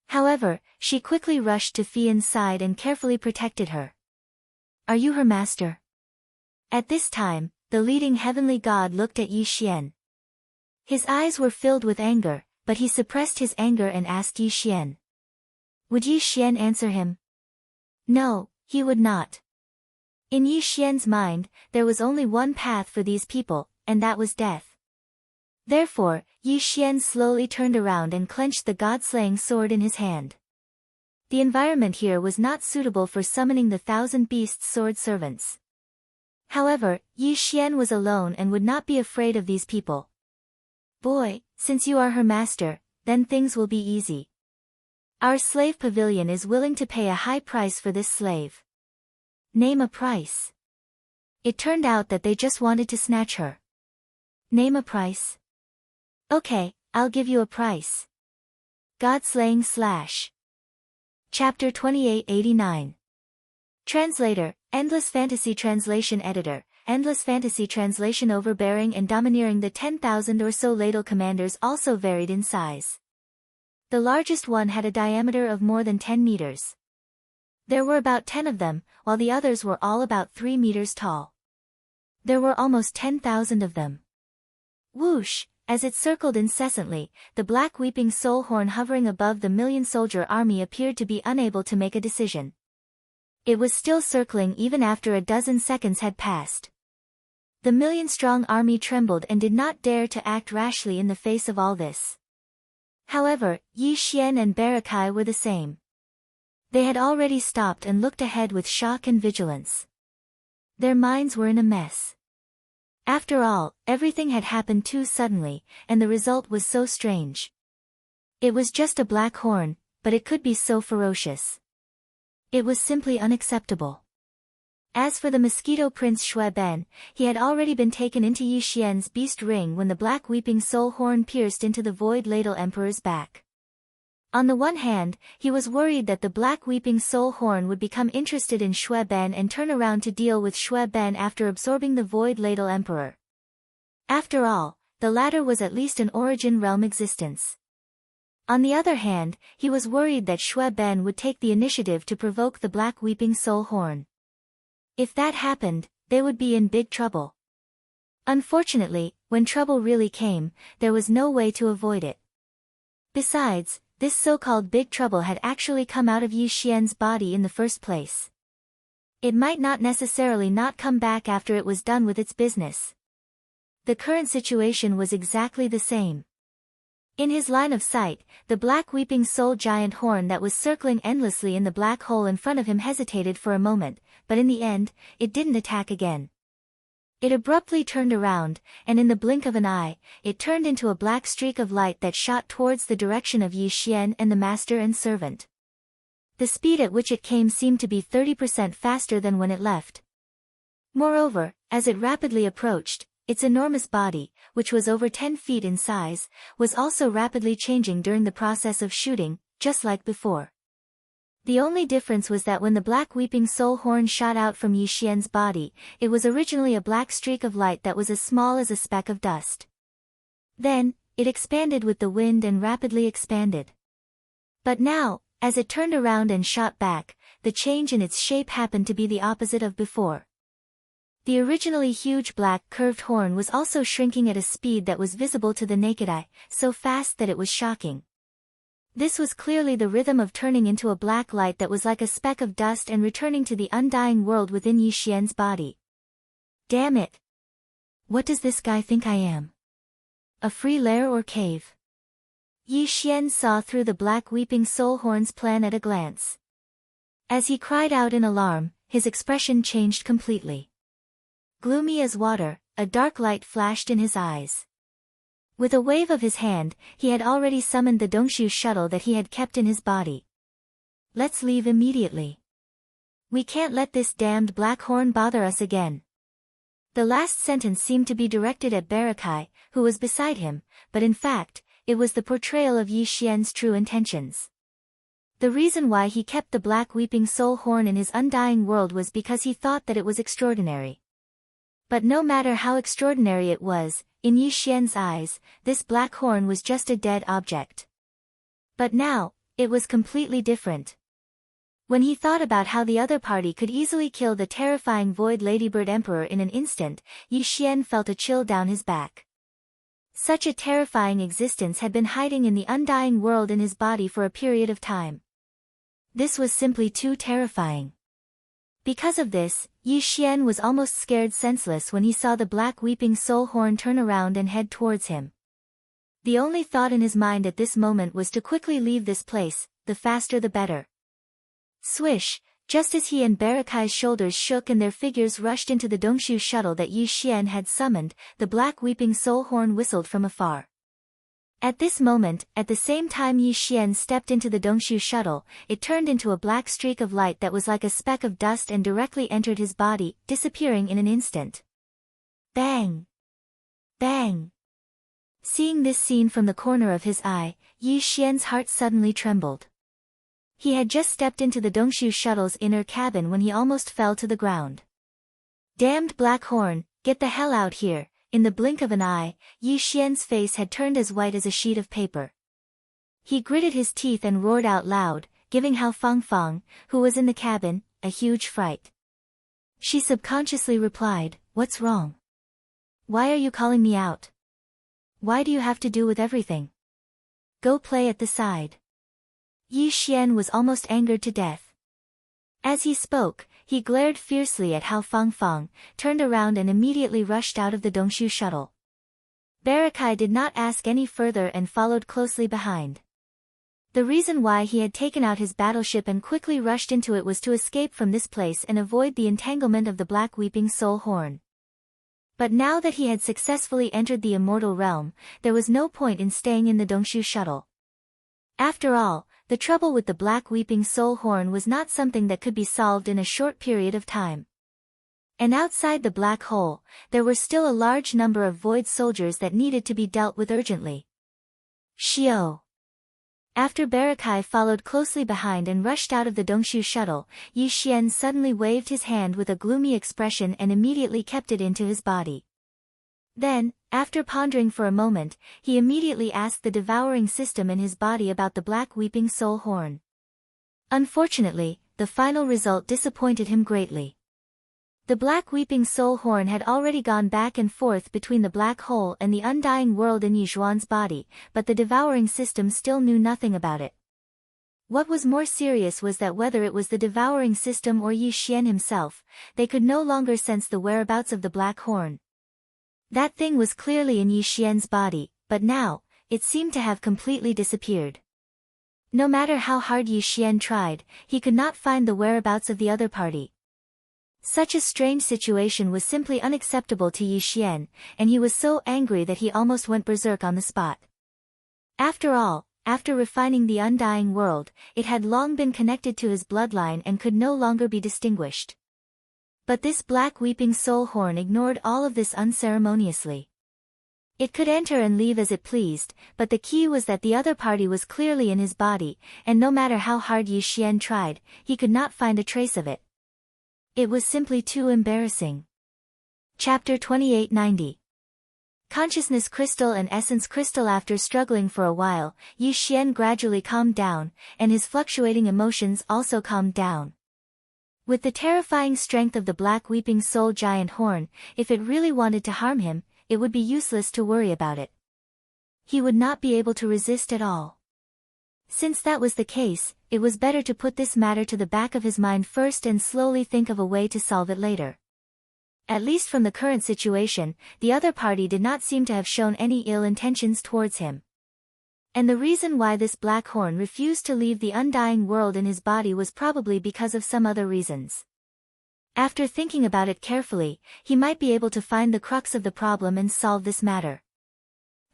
However, she quickly rushed to Fian's side and carefully protected her. Are you her master? At this time, the leading heavenly god looked at Yi Xian. His eyes were filled with anger, but he suppressed his anger and asked Yi Xian. Would Yi Xian answer him? No, he would not. In Yi Xian's mind, there was only one path for these people, and that was death. Therefore, Yi Xian slowly turned around and clenched the god-slaying sword in his hand. The environment here was not suitable for summoning the 1,000 beasts sword servants. However, Yi Xian was alone and would not be afraid of these people. Boy, since you are her master, then things will be easy. Our slave pavilion is willing to pay a high price for this slave. Name a price. It turned out that they just wanted to snatch her. Name a price. Okay, I'll give you a price. God-slaying slash. Chapter 2889. Translator, Endless Fantasy Translation Editor, Endless Fantasy Translation. Overbearing and domineering. The 10,000 or so ladle commanders also varied in size. The largest one had a diameter of more than 10 meters. There were about 10 of them, while the others were all about 3 meters tall. There were almost 10,000 of them. Whoosh! As it circled incessantly, the black weeping soul horn hovering above the million-soldier army appeared to be unable to make a decision. It was still circling even after a dozen seconds had passed. The million-strong army trembled and did not dare to act rashly in the face of all this. However, Yi Xian and Barakai were the same. They had already stopped and looked ahead with shock and vigilance. Their minds were in a mess. After all, everything had happened too suddenly, and the result was so strange. It was just a black horn, but it could be so ferocious. It was simply unacceptable. As for the mosquito prince Xue Ben, he had already been taken into Yi Xian's beast ring when the black weeping soul horn pierced into the void ladle emperor's back. On the one hand, he was worried that the black weeping soul horn would become interested in Xue Ben and turn around to deal with Xue Ben after absorbing the void ladle emperor. After all, the latter was at least an origin realm existence. On the other hand, he was worried that Xue Ben would take the initiative to provoke the black weeping soul horn. If that happened, they would be in big trouble. Unfortunately, when trouble really came, there was no way to avoid it. Besides, this so-called big trouble had actually come out of Yi Xian's body in the first place. It might not necessarily not come back after it was done with its business. The current situation was exactly the same. In his line of sight, the black weeping soul giant horn that was circling endlessly in the black hole in front of him hesitated for a moment, but in the end, it didn't attack again. It abruptly turned around, and in the blink of an eye, it turned into a black streak of light that shot towards the direction of Yi Xian and the master and servant. The speed at which it came seemed to be 30% faster than when it left. Moreover, as it rapidly approached, its enormous body, which was over 10 feet in size, was also rapidly changing during the process of shooting, just like before. The only difference was that when the black weeping soul horn shot out from Yi Xian's body, it was originally a black streak of light that was as small as a speck of dust. Then, it expanded with the wind and rapidly expanded. But now, as it turned around and shot back, the change in its shape happened to be the opposite of before. The originally huge black curved horn was also shrinking at a speed that was visible to the naked eye, so fast that it was shocking. This was clearly the rhythm of turning into a black light that was like a speck of dust and returning to the undying world within Yi Xian's body. Damn it! What does this guy think I am? A free lair or cave? Yi Xian saw through the black weeping soul horn's plan at a glance. As he cried out in alarm, his expression changed completely. Gloomy as water, a dark light flashed in his eyes. With a wave of his hand, he had already summoned the Dongshu shuttle that he had kept in his body. Let's leave immediately. We can't let this damned black horn bother us again. The last sentence seemed to be directed at Barakai, who was beside him, but in fact, it was the portrayal of Yi Xian's true intentions. The reason why he kept the black weeping soul horn in his undying world was because he thought that it was extraordinary. But no matter how extraordinary it was, in Yi Xian's eyes, this black horn was just a dead object. But now, it was completely different. When he thought about how the other party could easily kill the terrifying Void Ladybird Emperor in an instant, Yi Xian felt a chill down his back. Such a terrifying existence had been hiding in the undying world in his body for a period of time. This was simply too terrifying. Because of this, Yi Xian was almost scared senseless when he saw the black weeping soul horn turn around and head towards him. The only thought in his mind at this moment was to quickly leave this place, the faster the better. Swish, just as he and Barakai's shoulders shook and their figures rushed into the Dongshu shuttle that Yi Xian had summoned, the black weeping soul horn whistled from afar. At this moment, at the same time Yi Xian stepped into the Dongshu shuttle, it turned into a black streak of light that was like a speck of dust and directly entered his body, disappearing in an instant. Bang! Bang! Seeing this scene from the corner of his eye, Yi Xian's heart suddenly trembled. He had just stepped into the Dongshu shuttle's inner cabin when he almost fell to the ground. Damned black horn, get the hell out here! In the blink of an eye, Yi Xian's face had turned as white as a sheet of paper. He gritted his teeth and roared out loud, giving Hao Fangfang, who was in the cabin, a huge fright. She subconsciously replied, "What's wrong? Why are you calling me out? Why do you have to do with everything? Go play at the side." Yi Xian was almost angered to death. As he spoke, he glared fiercely at Hao Fangfang, turned around and immediately rushed out of the Dongshu shuttle. Barakai did not ask any further and followed closely behind. The reason why he had taken out his battleship and quickly rushed into it was to escape from this place and avoid the entanglement of the black weeping soul horn. But now that he had successfully entered the immortal realm, there was no point in staying in the Dongshu shuttle. After all, the trouble with the black weeping soul horn was not something that could be solved in a short period of time. And outside the black hole, there were still a large number of void soldiers that needed to be dealt with urgently. Shio! After Barakai followed closely behind and rushed out of the Dongshu shuttle, Yi Xian suddenly waved his hand with a gloomy expression and immediately kept it into his body. Then, after pondering for a moment, he immediately asked the devouring system in his body about the black weeping soul horn. Unfortunately, the final result disappointed him greatly. The black weeping soul horn had already gone back and forth between the black hole and the undying world in Yi Xuan's body, but the devouring system still knew nothing about it. What was more serious was that whether it was the devouring system or Yi Xian himself, they could no longer sense the whereabouts of the black horn. That thing was clearly in Yi Xian's body, but now, it seemed to have completely disappeared. No matter how hard Yi Xian tried, he could not find the whereabouts of the other party. Such a strange situation was simply unacceptable to Yi Xian, and he was so angry that he almost went berserk on the spot. After all, after refining the undying world, it had long been connected to his bloodline and could no longer be distinguished. But this black weeping soul horn ignored all of this unceremoniously. It could enter and leave as it pleased, but the key was that the other party was clearly in his body, and no matter how hard Yi Xian tried, he could not find a trace of it. It was simply too embarrassing. Chapter 2890. Consciousness Crystal and Essence Crystal. After struggling for a while, Yi Xian gradually calmed down, and his fluctuating emotions also calmed down. With the terrifying strength of the black weeping soul giant horn, if it really wanted to harm him, it would be useless to worry about it. He would not be able to resist at all. Since that was the case, it was better to put this matter to the back of his mind first and slowly think of a way to solve it later. At least from the current situation, the other party did not seem to have shown any ill intentions towards him. And the reason why this black horn refused to leave the undying world in his body was probably because of some other reasons. After thinking about it carefully, he might be able to find the crux of the problem and solve this matter.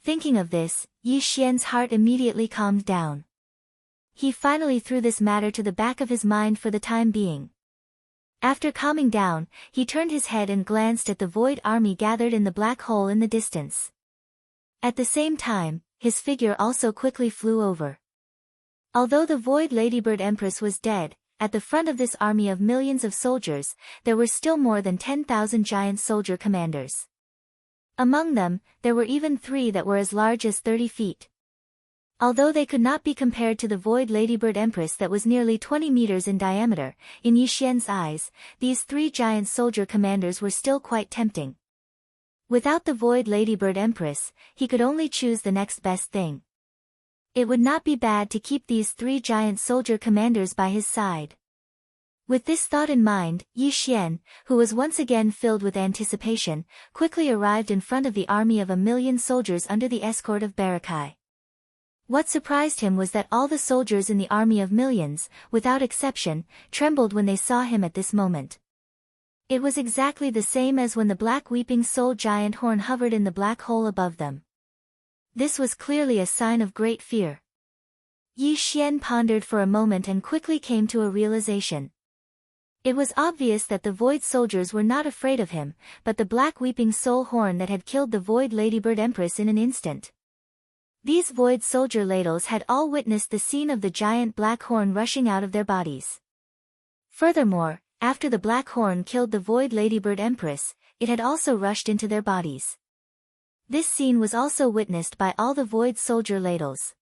Thinking of this, Yi Xian's heart immediately calmed down. He finally threw this matter to the back of his mind for the time being. After calming down, he turned his head and glanced at the void army gathered in the black hole in the distance. At the same time, his figure also quickly flew over. Although the Void Ladybird Empress was dead, at the front of this army of millions of soldiers, there were still more than 10,000 giant soldier commanders. Among them, there were even 3 that were as large as 30 feet. Although they could not be compared to the Void Ladybird Empress that was nearly 20 meters in diameter, in Yi Xian's eyes, these 3 giant soldier commanders were still quite tempting. Without the Void Ladybird Empress, he could only choose the next best thing. It would not be bad to keep these 3 giant soldier commanders by his side. With this thought in mind, Yi Xian, who was once again filled with anticipation, quickly arrived in front of the army of 1,000,000 soldiers under the escort of Barakai. What surprised him was that all the soldiers in the army of millions, without exception, trembled when they saw him at this moment. It was exactly the same as when the black weeping soul giant horn hovered in the black hole above them. This was clearly a sign of great fear. Yi Xian pondered for a moment and quickly came to a realization. It was obvious that the Void soldiers were not afraid of him, but the black weeping soul horn that had killed the Void Ladybird Empress in an instant. These Void soldier ladles had all witnessed the scene of the giant black horn rushing out of their bodies. Furthermore, after the black horn killed the Void Ladybird Empress, it had also rushed into their bodies. This scene was also witnessed by all the Void soldier ladles.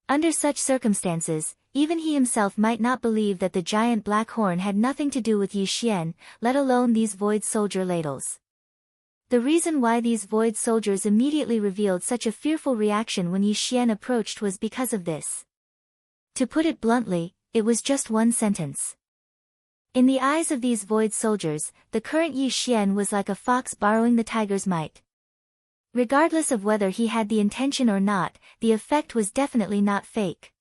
Under such circumstances, even he himself might not believe that the giant black horn had nothing to do with Yi Xian, let alone these Void soldier ladles. The reason why these Void soldiers immediately revealed such a fearful reaction when Yi Xian approached was because of this. To put it bluntly, it was just one sentence. In the eyes of these Void soldiers, the current Yi Xian was like a fox borrowing the tiger's might. Regardless of whether he had the intention or not, the effect was definitely not fake.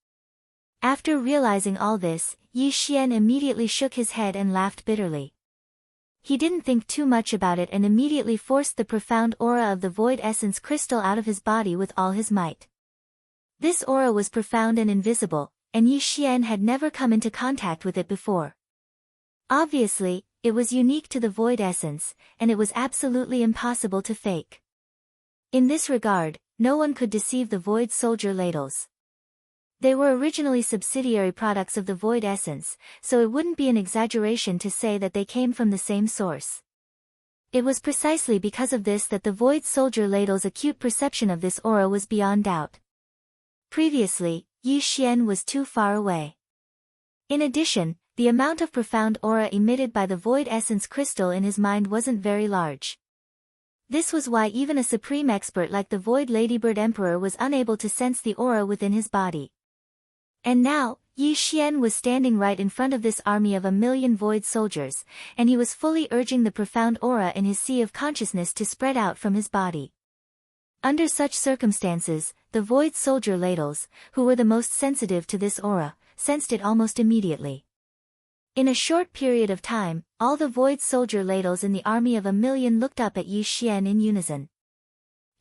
After realizing all this, Yi Xian immediately shook his head and laughed bitterly. He didn't think too much about it and immediately forced the profound aura of the Void Essence Crystal out of his body with all his might. This aura was profound and invisible, and Yi Xian had never come into contact with it before. Obviously, it was unique to the Void Essence, and it was absolutely impossible to fake. In this regard, no one could deceive the Void soldier ladles. They were originally subsidiary products of the Void Essence, so it wouldn't be an exaggeration to say that they came from the same source. It was precisely because of this that the Void soldier ladle's acute perception of this aura was beyond doubt. Previously, Yi Xian was too far away. In addition, The amount of profound aura emitted by the void essence crystal in his mind wasn't very large. This was why even a supreme expert like the Void Ladybird Emperor was unable to sense the aura within his body. And now, Yi Xian was standing right in front of this army of 1,000,000 void soldiers, and he was fully urging the profound aura in his sea of consciousness to spread out from his body. Under such circumstances, the void soldier ladles, who were the most sensitive to this aura, sensed it almost immediately. In a short period of time, all the void soldier ladles in the army of 1,000,000 looked up at Yi Xian in unison.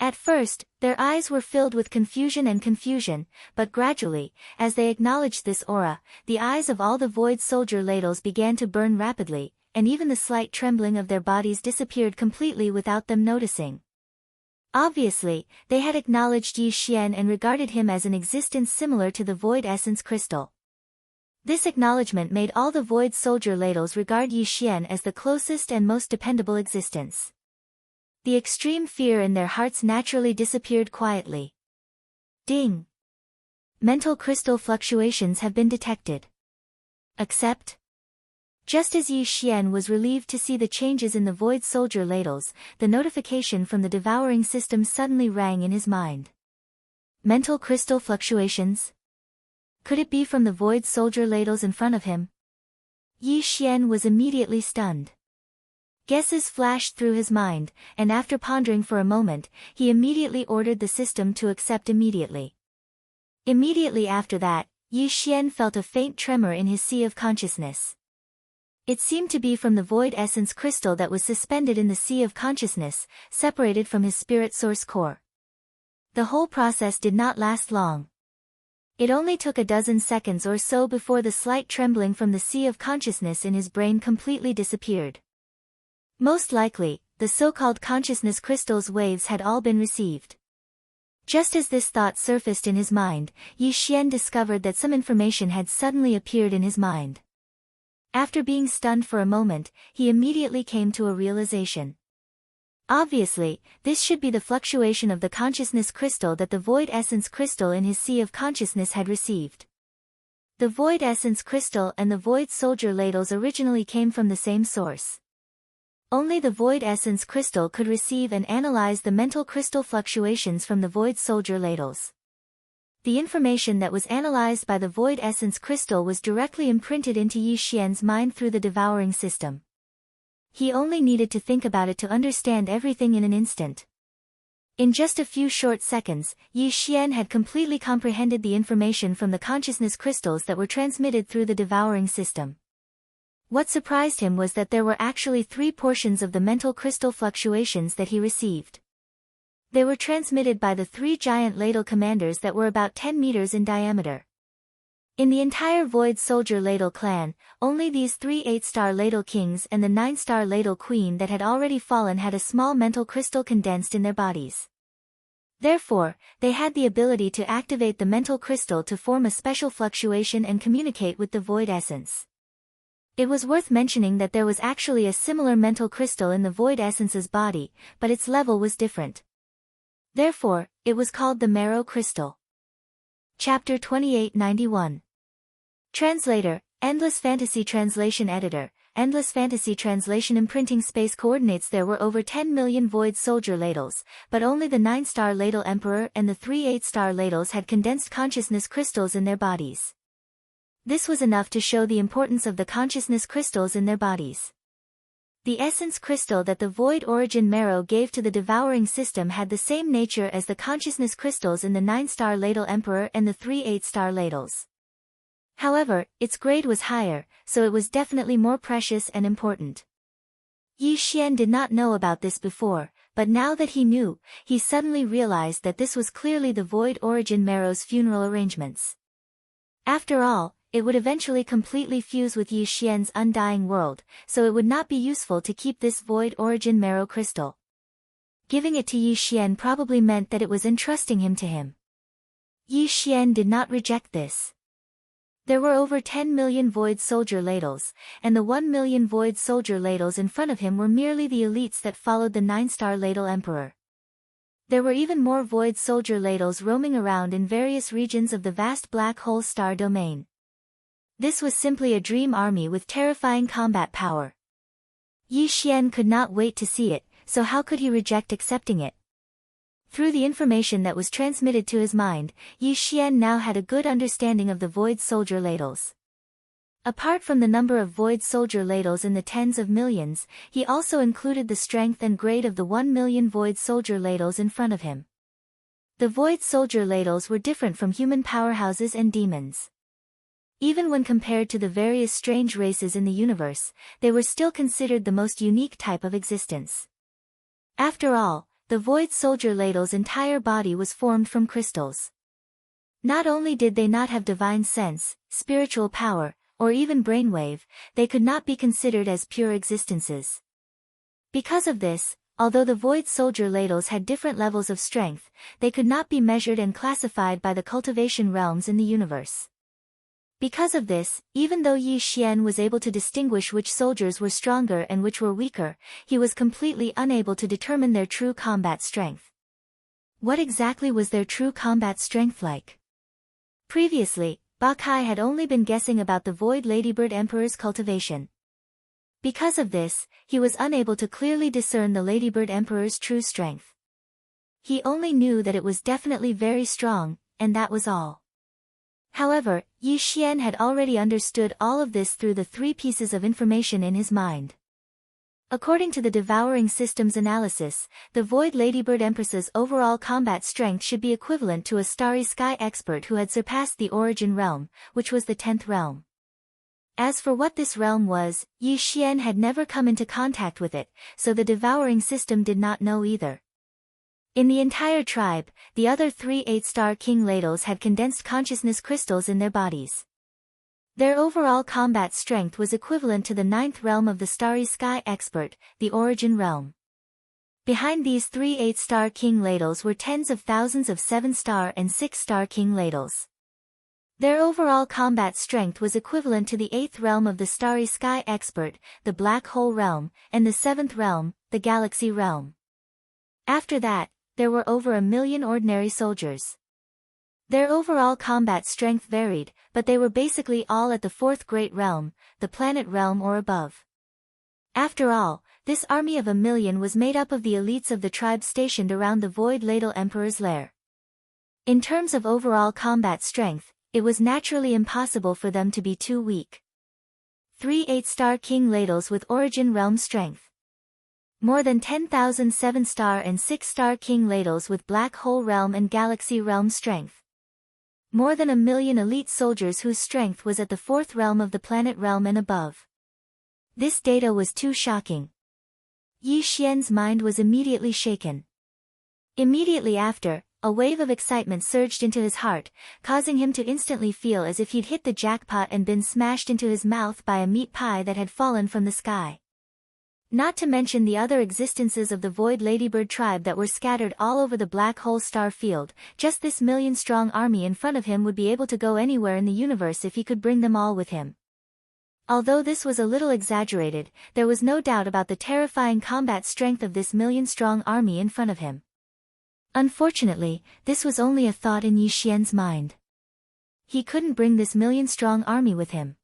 At first, their eyes were filled with confusion, but gradually, as they acknowledged this aura, the eyes of all the void soldier ladles began to burn rapidly, and even the slight trembling of their bodies disappeared completely without them noticing. Obviously, they had acknowledged Yi Xian and regarded him as an existence similar to the void essence crystal. This acknowledgement made all the void soldier ladles regard Yi Xian as the closest and most dependable existence. The extreme fear in their hearts naturally disappeared quietly. Ding! Mental crystal fluctuations have been detected. Accept? Just as Yi Xian was relieved to see the changes in the void soldier ladles, the notification from the devouring system suddenly rang in his mind. Mental crystal fluctuations? Could it be from the void soldier ladles in front of him? Yi Xian was immediately stunned. Guesses flashed through his mind, and after pondering for a moment, he immediately ordered the system to accept immediately. Immediately after that, Yi Xian felt a faint tremor in his sea of consciousness. It seemed to be from the void essence crystal that was suspended in the sea of consciousness, separated from his spirit source core. The whole process did not last long. It only took a dozen seconds or so before the slight trembling from the sea of consciousness in his brain completely disappeared. Most likely, the so-called consciousness crystal's waves had all been received. Just as this thought surfaced in his mind, Yi Xian discovered that some information had suddenly appeared in his mind. After being stunned for a moment, he immediately came to a realization. Obviously, this should be the fluctuation of the consciousness crystal that the void essence crystal in his sea of consciousness had received. The void essence crystal and the void soldier ladles originally came from the same source. Only the void essence crystal could receive and analyze the mental crystal fluctuations from the void soldier ladles. The information that was analyzed by the void essence crystal was directly imprinted into Yi Xian's mind through the devouring system. He only needed to think about it to understand everything in an instant. In just a few short seconds, Yi Xian had completely comprehended the information from the consciousness crystals that were transmitted through the devouring system. What surprised him was that there were actually 3 portions of the mental crystal fluctuations that he received. They were transmitted by the 3 giant ladle commanders that were about 10 meters in diameter. In the entire Void Soldier Ladle clan, only these 3 8-star Ladle Kings and the 9-star Ladle Queen that had already fallen had a small mental crystal condensed in their bodies. Therefore, they had the ability to activate the mental crystal to form a special fluctuation and communicate with the Void Essence. It was worth mentioning that there was actually a similar mental crystal in the Void Essence's body, but its level was different. Therefore, it was called the Marrow Crystal. Chapter 2891. Translator, Endless Fantasy Translation Editor, Endless Fantasy Translation Imprinting Space Coordinates. There were over 10 million Void Soldier Ladles, but only the 9-star Ladle Emperor and the 3 8-star Ladles had condensed consciousness crystals in their bodies. This was enough to show the importance of the consciousness crystals in their bodies. The essence crystal that the Void Origin Marrow gave to the devouring system had the same nature as the consciousness crystals in the 9-star Ladle Emperor and the 3 8-star Ladles. However, its grade was higher, so it was definitely more precious and important. Yi Xian did not know about this before, but now that he knew, he suddenly realized that this was clearly the Void Origin Marrow's funeral arrangements. After all, it would eventually completely fuse with Yi Xian's undying world, so it would not be useful to keep this Void Origin Marrow crystal. Giving it to Yi Xian probably meant that it was entrusting him to him. Yi Xian did not reject this. There were over 10 million Void Soldier Ladles, and the 1 million Void Soldier Ladles in front of him were merely the elites that followed the 9-star Ladle Emperor. There were even more Void Soldier Ladles roaming around in various regions of the vast black hole star domain. This was simply a dream army with terrifying combat power. Yi Xian could not wait to see it, so how could he reject accepting it? Through the information that was transmitted to his mind, Yi Xian now had a good understanding of the Void Soldier ladles. Apart from the number of Void Soldier ladles in the tens of millions, he also included the strength and grade of the 1 million Void Soldier ladles in front of him. The Void Soldier ladles were different from human powerhouses and demons. Even when compared to the various strange races in the universe, they were still considered the most unique type of existence. After all, the Void Soldier ladle's entire body was formed from crystals. Not only did they not have divine sense, spiritual power, or even brainwave, they could not be considered as pure existences. Because of this, although the Void Soldier ladles had different levels of strength, they could not be measured and classified by the cultivation realms in the universe. Because of this, even though Yi Xian was able to distinguish which soldiers were stronger and which were weaker, he was completely unable to determine their true combat strength. What exactly was their true combat strength like? Previously, Ba Kai had only been guessing about the Void Ladybird Emperor's cultivation. Because of this, he was unable to clearly discern the Ladybird Emperor's true strength. He only knew that it was definitely very strong, and that was all. However, Yi Xian had already understood all of this through the 3 pieces of information in his mind. According to the Devouring Systems analysis, the Void Ladybird Empress's overall combat strength should be equivalent to a Starry Sky expert who had surpassed the Origin Realm, which was the 10th realm. As for what this realm was, Yi Xian had never come into contact with it, so the Devouring System did not know either. In the entire tribe, the other 3 8-star king ladles had condensed consciousness crystals in their bodies. Their overall combat strength was equivalent to the 9th realm of the Starry Sky expert, the Origin realm. Behind these 3 8-star king ladles were tens of thousands of 7-star and 6-star king ladles. Their overall combat strength was equivalent to the 8th realm of the Starry Sky expert, the Black Hole realm, and the 7th realm, the Galaxy realm. After that, there were over 1 million ordinary soldiers. Their overall combat strength varied, but they were basically all at the 4th Great Realm, the Planet Realm or above. After all, this army of 1 million was made up of the elites of the tribe stationed around the Void Ladle Emperor's lair. In terms of overall combat strength, it was naturally impossible for them to be too weak. 3 8-star king ladles with Origin Realm strength. More than 10,000 7-star and 6-star king ladles with Black Hole Realm and Galaxy Realm strength. More than 1 million elite soldiers whose strength was at the 4th realm of the Planet Realm and above. This data was too shocking. Yi Xian's mind was immediately shaken. Immediately after, a wave of excitement surged into his heart, causing him to instantly feel as if he'd hit the jackpot and been smashed into his mouth by a meat pie that had fallen from the sky. Not to mention the other existences of the Void Ladybird tribe that were scattered all over the Black Hole star field, just this million-strong army in front of him would be able to go anywhere in the universe if he could bring them all with him. Although this was a little exaggerated, there was no doubt about the terrifying combat strength of this million-strong army in front of him. Unfortunately, this was only a thought in Yi Xian's mind. He couldn't bring this million-strong army with him.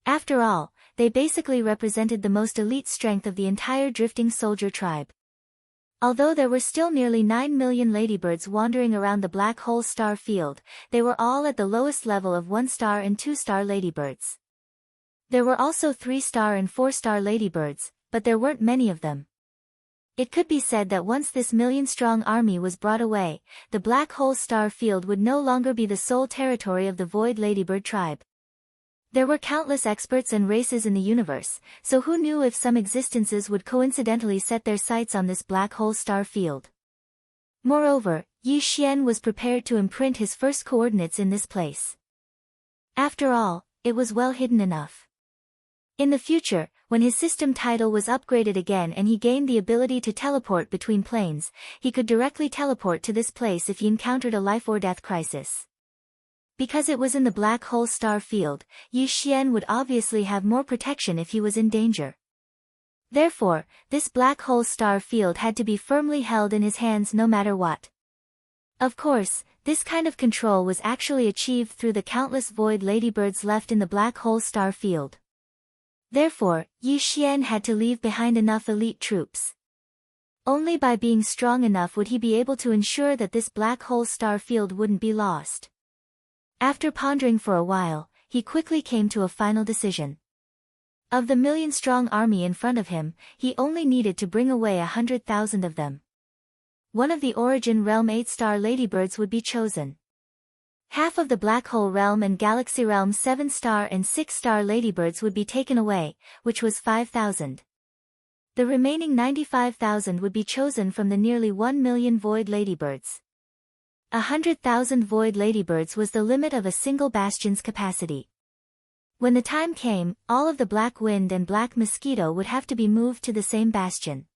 After all, they basically represented the most elite strength of the entire drifting soldier tribe. Although there were still nearly 9 million ladybirds wandering around the Black Hole star field, they were all at the lowest level of 1-star and 2-star ladybirds. There were also 3-star and 4-star ladybirds, but there weren't many of them. It could be said that once this million-strong army was brought away, the Black Hole star field would no longer be the sole territory of the Void Ladybird tribe. There were countless experts and races in the universe, so who knew if some existences would coincidentally set their sights on this Black Hole star field. Moreover, Yi Xian was prepared to imprint his first coordinates in this place. After all, it was well hidden enough. In the future, when his system title was upgraded again and he gained the ability to teleport between planes, he could directly teleport to this place if he encountered a life or death crisis. Because it was in the Black Hole star field, Yi Xian would obviously have more protection if he was in danger. Therefore, this Black Hole star field had to be firmly held in his hands no matter what. Of course, this kind of control was actually achieved through the countless void ladybirds left in the black hole star field. Therefore, Yi Xian had to leave behind enough elite troops. Only by being strong enough would he be able to ensure that this black hole star field wouldn't be lost. After pondering for a while, he quickly came to a final decision. Of the million-strong army in front of him, he only needed to bring away 100,000 of them. One of the Origin Realm 8-star ladybirds would be chosen. Half of the Black Hole Realm and Galaxy Realm 7-star and 6-star ladybirds would be taken away, which was 5,000. The remaining 95,000 would be chosen from the nearly 1 million void ladybirds. 100,000 void ladybirds was the limit of a single bastion's capacity. When the time came, all of the Black Wind and Black Mosquito would have to be moved to the same bastion.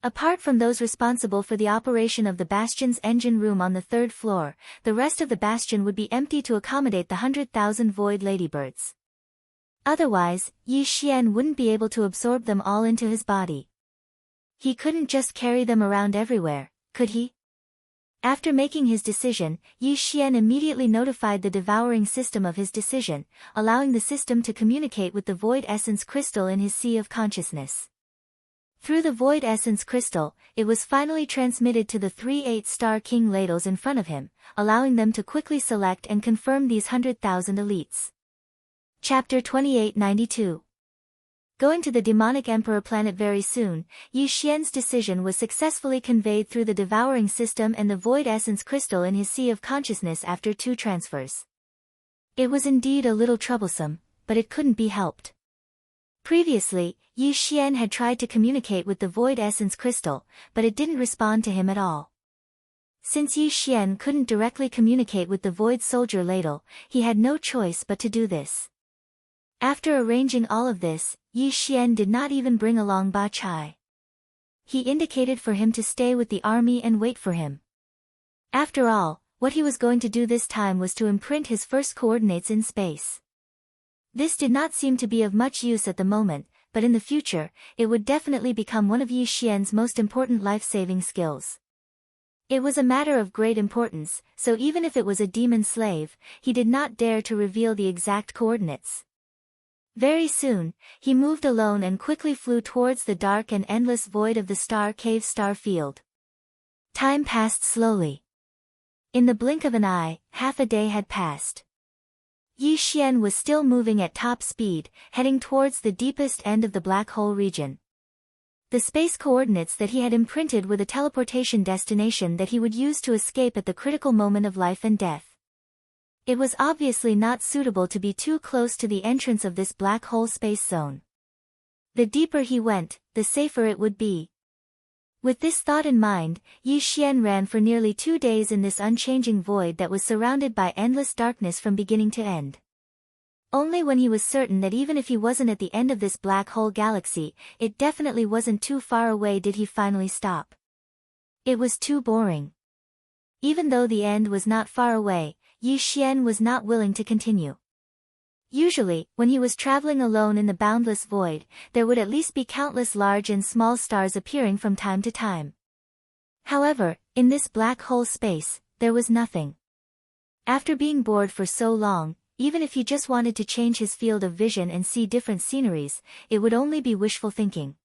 Apart from those responsible for the operation of the bastion's engine room on the 3rd floor, the rest of the bastion would be empty to accommodate the 100,000 void ladybirds. Otherwise, Yi Xian wouldn't be able to absorb them all into his body. He couldn't just carry them around everywhere, could he? After making his decision, Yi Xian immediately notified the devouring system of his decision, allowing the system to communicate with the void essence crystal in his sea of consciousness. Through the void essence crystal, it was finally transmitted to the 3 8-star king ladles in front of him, allowing them to quickly select and confirm these 100,000 elites. Chapter 2892. Going to the demonic emperor planet very soon, Yi Xian's decision was successfully conveyed through the devouring system and the void essence crystal in his sea of consciousness after 2 transfers. It was indeed a little troublesome, but it couldn't be helped. Previously, Yi Xian had tried to communicate with the void essence crystal, but it didn't respond to him at all. Since Yi Xian couldn't directly communicate with the void soldier ladle, he had no choice but to do this. After arranging all of this, Yi Xian did not even bring along Ba Chai. He indicated for him to stay with the army and wait for him. After all, what he was going to do this time was to imprint his first coordinates in space. This did not seem to be of much use at the moment, but in the future, it would definitely become one of Yi Xian's most important life-saving skills. It was a matter of great importance, so even if it was a demon slave, he did not dare to reveal the exact coordinates. Very soon, he moved alone and quickly flew towards the dark and endless void of the star cave star field. Time passed slowly. In the blink of an eye, half a day had passed. Yi Xian was still moving at top speed, heading towards the deepest end of the black hole region. The space coordinates that he had imprinted were the teleportation destination that he would use to escape at the critical moment of life and death. It was obviously not suitable to be too close to the entrance of this black hole space zone. The deeper he went, the safer it would be. With this thought in mind, Yi Xian ran for nearly 2 days in this unchanging void that was surrounded by endless darkness from beginning to end. Only when he was certain that even if he wasn't at the end of this black hole galaxy, it definitely wasn't too far away did he finally stop. It was too boring. Even though the end was not far away, Yi Xian was not willing to continue. Usually, when he was traveling alone in the boundless void, there would at least be countless large and small stars appearing from time to time. However, in this black hole space, there was nothing. After being bored for so long, even if he just wanted to change his field of vision and see different sceneries, it would only be wishful thinking.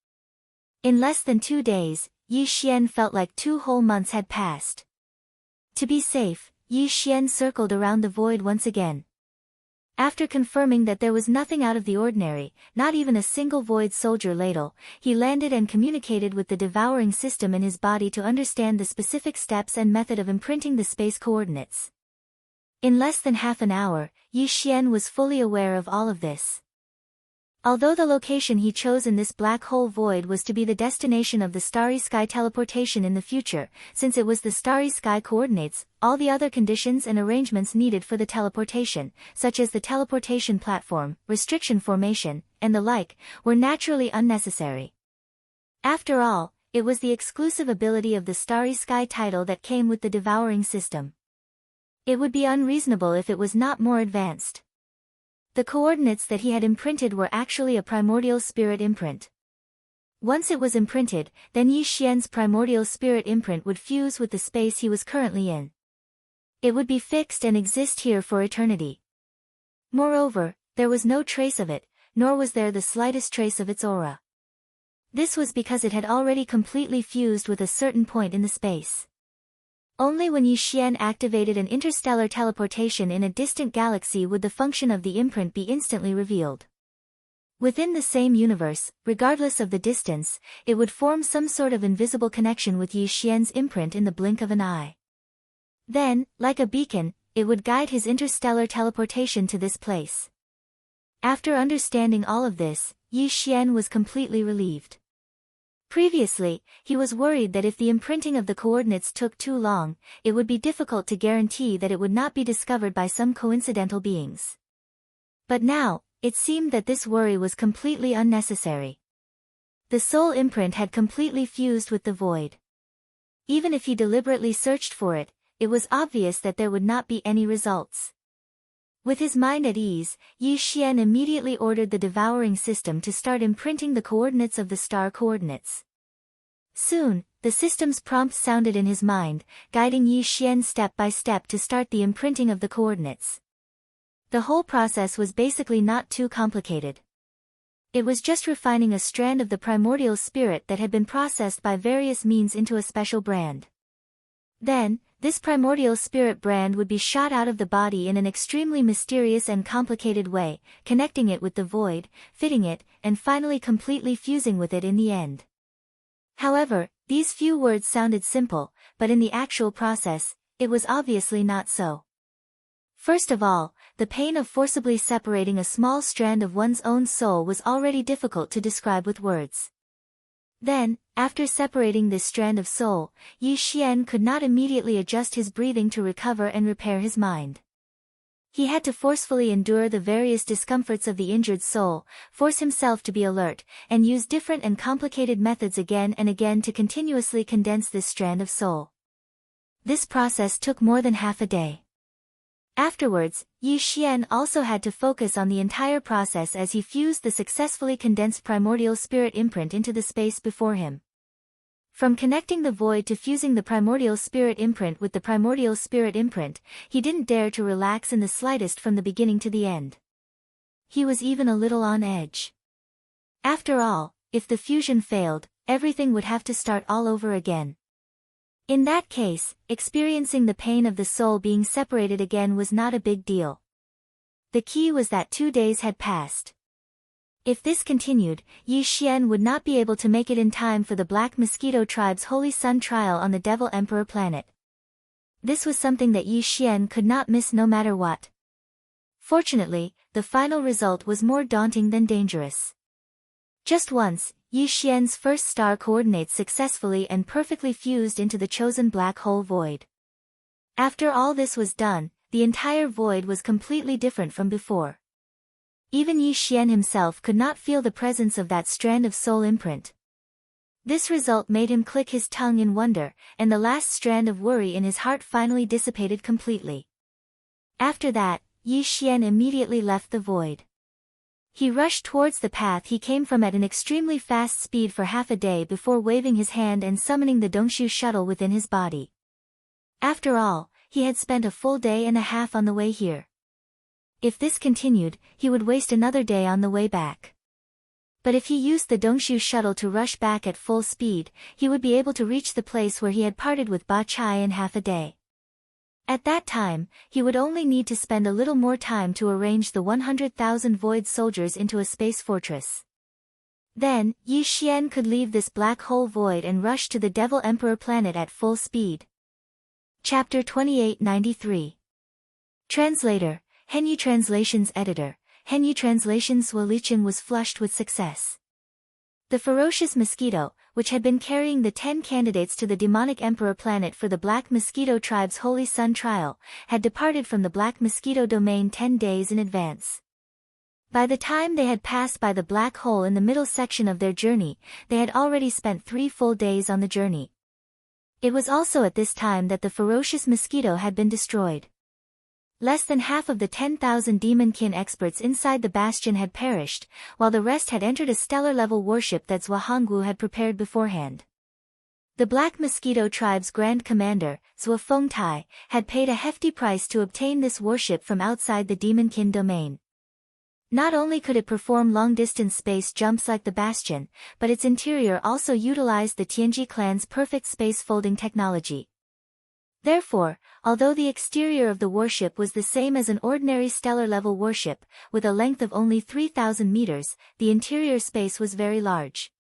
In less than 2 days, Yi Xian felt like 2 whole months had passed. To be safe, Yi Xian circled around the void once again. After confirming that there was nothing out of the ordinary, not even a single void soldier ladle, he landed and communicated with the devouring system in his body to understand the specific steps and method of imprinting the space coordinates. In less than half an hour, Yi Xian was fully aware of all of this. Although the location he chose in this black hole void was to be the destination of the Starry Sky teleportation in the future, since it was the Starry Sky coordinates, all the other conditions and arrangements needed for the teleportation, such as the teleportation platform, restriction formation, and the like, were naturally unnecessary. After all, it was the exclusive ability of the Starry Sky title that came with the devouring system. It would be unreasonable if it was not more advanced. The coordinates that he had imprinted were actually a primordial spirit imprint. Once it was imprinted, then Yi Xian's primordial spirit imprint would fuse with the space he was currently in. It would be fixed and exist here for eternity. Moreover, there was no trace of it, nor was there the slightest trace of its aura. This was because it had already completely fused with a certain point in the space. Only when Yi Xian activated an interstellar teleportation in a distant galaxy would the function of the imprint be instantly revealed. Within the same universe, regardless of the distance, it would form some sort of invisible connection with Yi Xian's imprint in the blink of an eye. Then, like a beacon, it would guide his interstellar teleportation to this place. After understanding all of this, Yi Xian was completely relieved. Previously, he was worried that if the imprinting of the coordinates took too long, it would be difficult to guarantee that it would not be discovered by some coincidental beings. But now, it seemed that this worry was completely unnecessary. The soul imprint had completely fused with the void. Even if he deliberately searched for it, it was obvious that there would not be any results. With his mind at ease, Yi Xian immediately ordered the devouring system to start imprinting the coordinates of the star coordinates. Soon, the system's prompt sounded in his mind, guiding Yi Xian step by step to start the imprinting of the coordinates. The whole process was basically not too complicated. It was just refining a strand of the primordial spirit that had been processed by various means into a special brand. Then, this primordial spirit brand would be shot out of the body in an extremely mysterious and complicated way, connecting it with the void, fitting it, and finally completely fusing with it in the end. However, these few words sounded simple, but in the actual process, it was obviously not so. First of all, the pain of forcibly separating a small strand of one's own soul was already difficult to describe with words. Then, after separating this strand of soul, Yi Xian could not immediately adjust his breathing to recover and repair his mind. He had to forcefully endure the various discomforts of the injured soul, force himself to be alert, and use different and complicated methods again and again to continuously condense this strand of soul. This process took more than half a day. Afterwards, Yi Xian also had to focus on the entire process as he fused the successfully condensed primordial spirit imprint into the space before him. From connecting the void to fusing the primordial spirit imprint with the primordial spirit imprint, he didn't dare to relax in the slightest from the beginning to the end. He was even a little on edge. After all, if the fusion failed, everything would have to start all over again. In that case, experiencing the pain of the soul being separated again was not a big deal. The key was that 2 days had passed. If this continued, Yi Xian would not be able to make it in time for the Black Mosquito tribe's Holy Sun trial on the Devil Emperor planet. This was something that Yi Xian could not miss no matter what. Fortunately, the final result was more daunting than dangerous. Just once, Yi Xian's first star coordinates successfully and perfectly fused into the chosen black hole void. After all this was done, the entire void was completely different from before. Even Yi Xian himself could not feel the presence of that strand of soul imprint. This result made him click his tongue in wonder, and the last strand of worry in his heart finally dissipated completely. After that, Yi Xian immediately left the void. He rushed towards the path he came from at an extremely fast speed for half a day before waving his hand and summoning the Dongshu shuttle within his body. After all, he had spent a full day and a half on the way here. If this continued, he would waste another day on the way back. But if he used the Dongshu shuttle to rush back at full speed, he would be able to reach the place where he had parted with Ba Chai in half a day. At that time, he would only need to spend a little more time to arrange the 100,000 void soldiers into a space fortress. Then, Yi Xian could leave this black hole void and rush to the Devil Emperor planet at full speed. Chapter 2893. Translator, Henyu Translations Editor, Henyu Translations. Licheng was flushed with success. The ferocious mosquito, which had been carrying the 10 candidates to the demonic emperor planet for the Black Mosquito tribe's Holy Sun trial, had departed from the Black Mosquito domain 10 days in advance. By the time they had passed by the black hole in the middle section of their journey, they had already spent 3 full days on the journey. It was also at this time that the ferocious mosquito had been destroyed. Less than half of the 10,000 demon-kin experts inside the bastion had perished, while the rest had entered a stellar-level warship that Zhuo Hongwu had prepared beforehand. The Black Mosquito tribe's Grand Commander, Zhuo Fengtai, had paid a hefty price to obtain this warship from outside the demon-kin domain. Not only could it perform long-distance space jumps like the Bastion, but its interior also utilized the Tianji clan's perfect space-folding technology. Therefore, although the exterior of the warship was the same as an ordinary stellar-level warship, with a length of only 3,000 meters, the interior space was very large.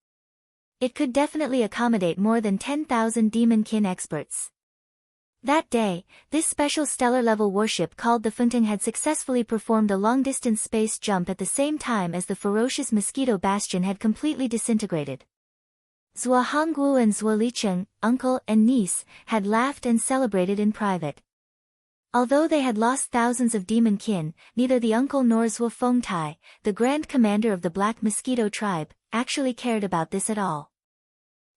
It could definitely accommodate more than 10,000 demon-kin experts. That day, this special stellar-level warship called the Fengteng had successfully performed a long-distance space jump at the same time as the ferocious mosquito bastion had completely disintegrated. Zhuo Hongwu and Zhuo Licheng, uncle and niece, had laughed and celebrated in private. Although they had lost thousands of demon-kin, neither the uncle nor Zhuo Fengtai, the Grand Commander of the Black Mosquito tribe, actually cared about this at all.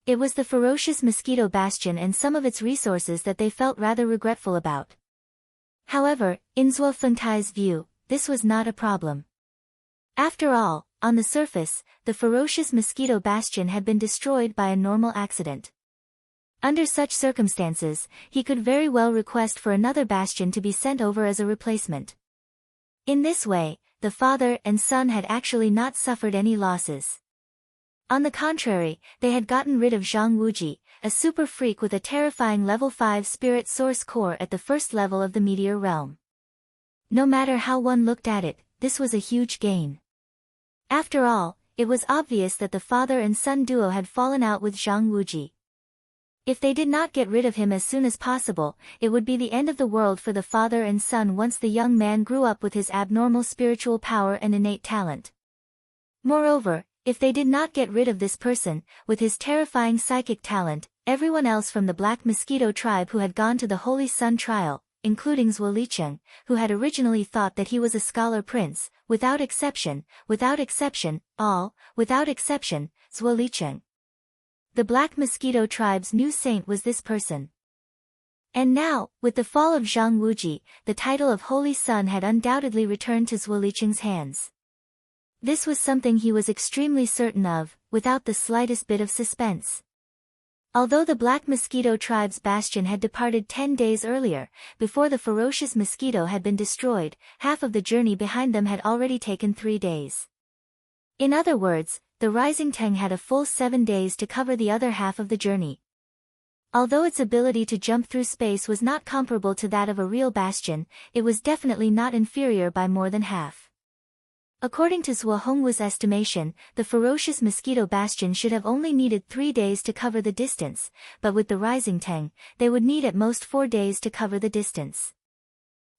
It was the ferocious mosquito bastion and some of its resources that they felt rather regretful about. However, in Zhuo Fengtai's view, this was not a problem. After all, on the surface, the ferocious mosquito bastion had been destroyed by a normal accident. Under such circumstances, he could very well request for another bastion to be sent over as a replacement. In this way, the father and son had actually not suffered any losses. On the contrary, they had gotten rid of Zhang Wuji, a super freak with a terrifying level 5 spirit source core at the first level of the meteor realm. No matter how one looked at it, this was a huge gain. After all, it was obvious that the father and son duo had fallen out with Zhang Wuji. If they did not get rid of him as soon as possible, it would be the end of the world for the father and son once the young man grew up with his abnormal spiritual power and innate talent. Moreover, if they did not get rid of this person, with his terrifying psychic talent, everyone else from the Black Mosquito tribe who had gone to the Holy Sun trial, including Zhuo Licheng, who had originally thought that he was a scholar prince, without exception, Zhuo Licheng. The Black Mosquito tribe's new saint was this person. And now, with the fall of Zhang Wuji, the title of Holy Sun had undoubtedly returned to Zhuo Licheng's hands. This was something he was extremely certain of, without the slightest bit of suspense. Although the Black Mosquito tribe's bastion had departed 10 days earlier, before the ferocious mosquito had been destroyed, half of the journey behind them had already taken 3 days. In other words, the Rising Teng had a full 7 days to cover the other half of the journey. Although its ability to jump through space was not comparable to that of a real bastion, it was definitely not inferior by more than half. According to Zhuo Hongwu's estimation, the ferocious mosquito bastion should have only needed 3 days to cover the distance, but with the Rising Teng, they would need at most 4 days to cover the distance.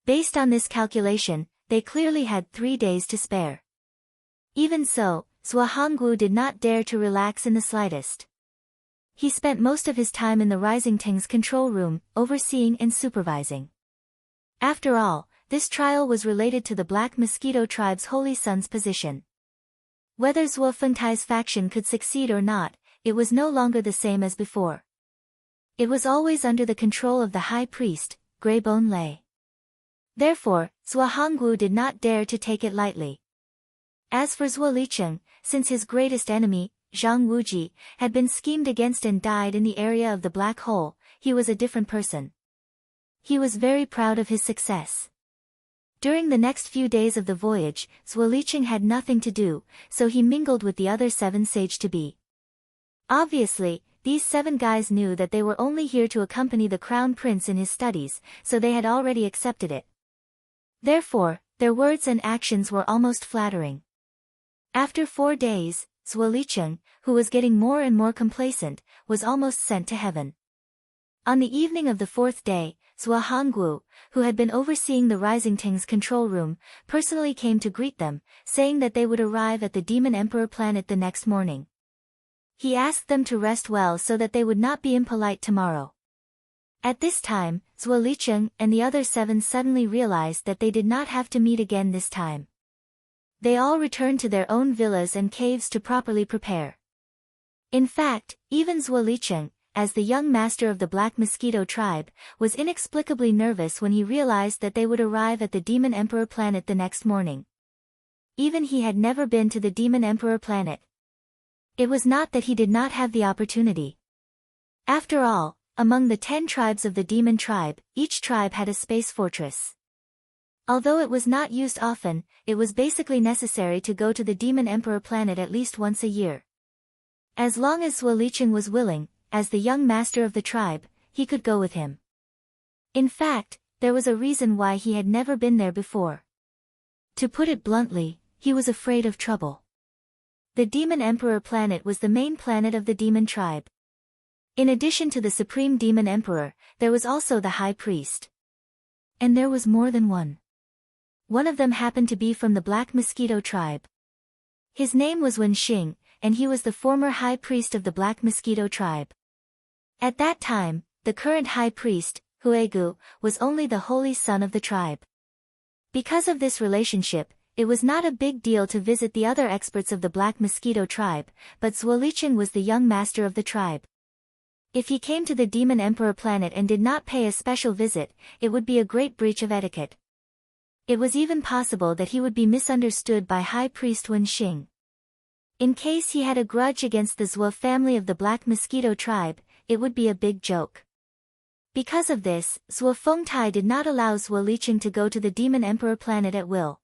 Based on this calculation, they clearly had 3 days to spare. Even so, Zhuo Hongwu did not dare to relax in the slightest. He spent most of his time in the Rising Teng's control room, overseeing and supervising. After all, this trial was related to the Black Mosquito tribe's Holy Sun's position. Whether Zhuo Fengtai's faction could succeed or not, it was no longer the same as before. It was always under the control of the High Priest, Greybone Lei. Therefore, Zhuo Hongwu did not dare to take it lightly. As for Zhuo Licheng, since his greatest enemy, Zhang Wuji, had been schemed against and died in the area of the black hole, he was a different person. He was very proud of his success. During the next few days of the voyage, Zhuo Licheng had nothing to do, so he mingled with the other 7 sage-to-be. Obviously, these 7 guys knew that they were only here to accompany the crown prince in his studies, so they had already accepted it. Therefore, their words and actions were almost flattering. After 4 days, Zhuo Licheng, who was getting more and more complacent, was almost sent to heaven. On the evening of the 4th day, Zhuo Hongwu, who had been overseeing the Rising Teng's control room, personally came to greet them, saying that they would arrive at the Demon Emperor planet the next morning. He asked them to rest well so that they would not be impolite tomorrow. At this time, Zhuo Licheng and the other 7 suddenly realized that they did not have to meet again this time. They all returned to their own villas and caves to properly prepare. In fact, even Zhuo Licheng, as the young master of the Black Mosquito tribe, was inexplicably nervous when he realized that they would arrive at the Demon Emperor planet the next morning. Even he had never been to the Demon Emperor planet. It was not that he did not have the opportunity. After all, among the 10 tribes of the Demon tribe, each tribe had a space fortress. Although it was not used often, it was basically necessary to go to the Demon Emperor planet at least once a year. As long as Zhuo Liqing was willing, as the young master of the tribe, he could go with him. In fact, there was a reason why he had never been there before. To put it bluntly, he was afraid of trouble. The Demon Emperor planet was the main planet of the Demon tribe. In addition to the Supreme Demon Emperor, there was also the High Priest. And there was more than one. One of them happened to be from the Black Mosquito tribe. His name was Wen Xing, and he was the former High Priest of the Black Mosquito tribe. At that time, the current High Priest, Huegu, was only the holy son of the tribe. Because of this relationship, it was not a big deal to visit the other experts of the Black Mosquito tribe, but Zhuo Liqing was the young master of the tribe. If he came to the Demon Emperor planet and did not pay a special visit, it would be a great breach of etiquette. It was even possible that he would be misunderstood by High Priest Wen Xing. In case he had a grudge against the Zhuo family of the Black Mosquito tribe, it would be a big joke. Because of this, Zhuo Fengtai did not allow Zhuo Liqing to go to the Demon Emperor planet at will.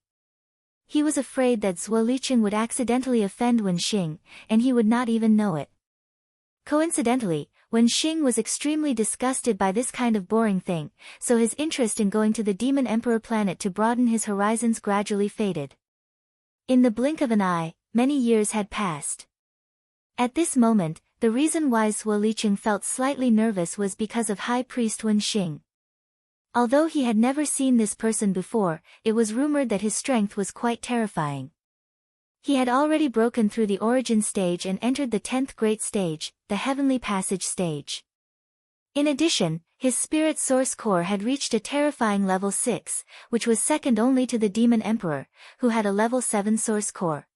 He was afraid that Zhuo Liqing would accidentally offend Wen Xing, and he would not even know it. Coincidentally, Wen Xing was extremely disgusted by this kind of boring thing, so his interest in going to the Demon Emperor planet to broaden his horizons gradually faded. In the blink of an eye, many years had passed. At this moment, the reason why Zhuo Liqing felt slightly nervous was because of High Priest Wen Xing. Although he had never seen this person before, it was rumored that his strength was quite terrifying. He had already broken through the origin stage and entered the 10th great stage, the Heavenly Passage stage. In addition, his spirit source core had reached a terrifying level 6, which was second only to the Demon Emperor, who had a level 7 source core.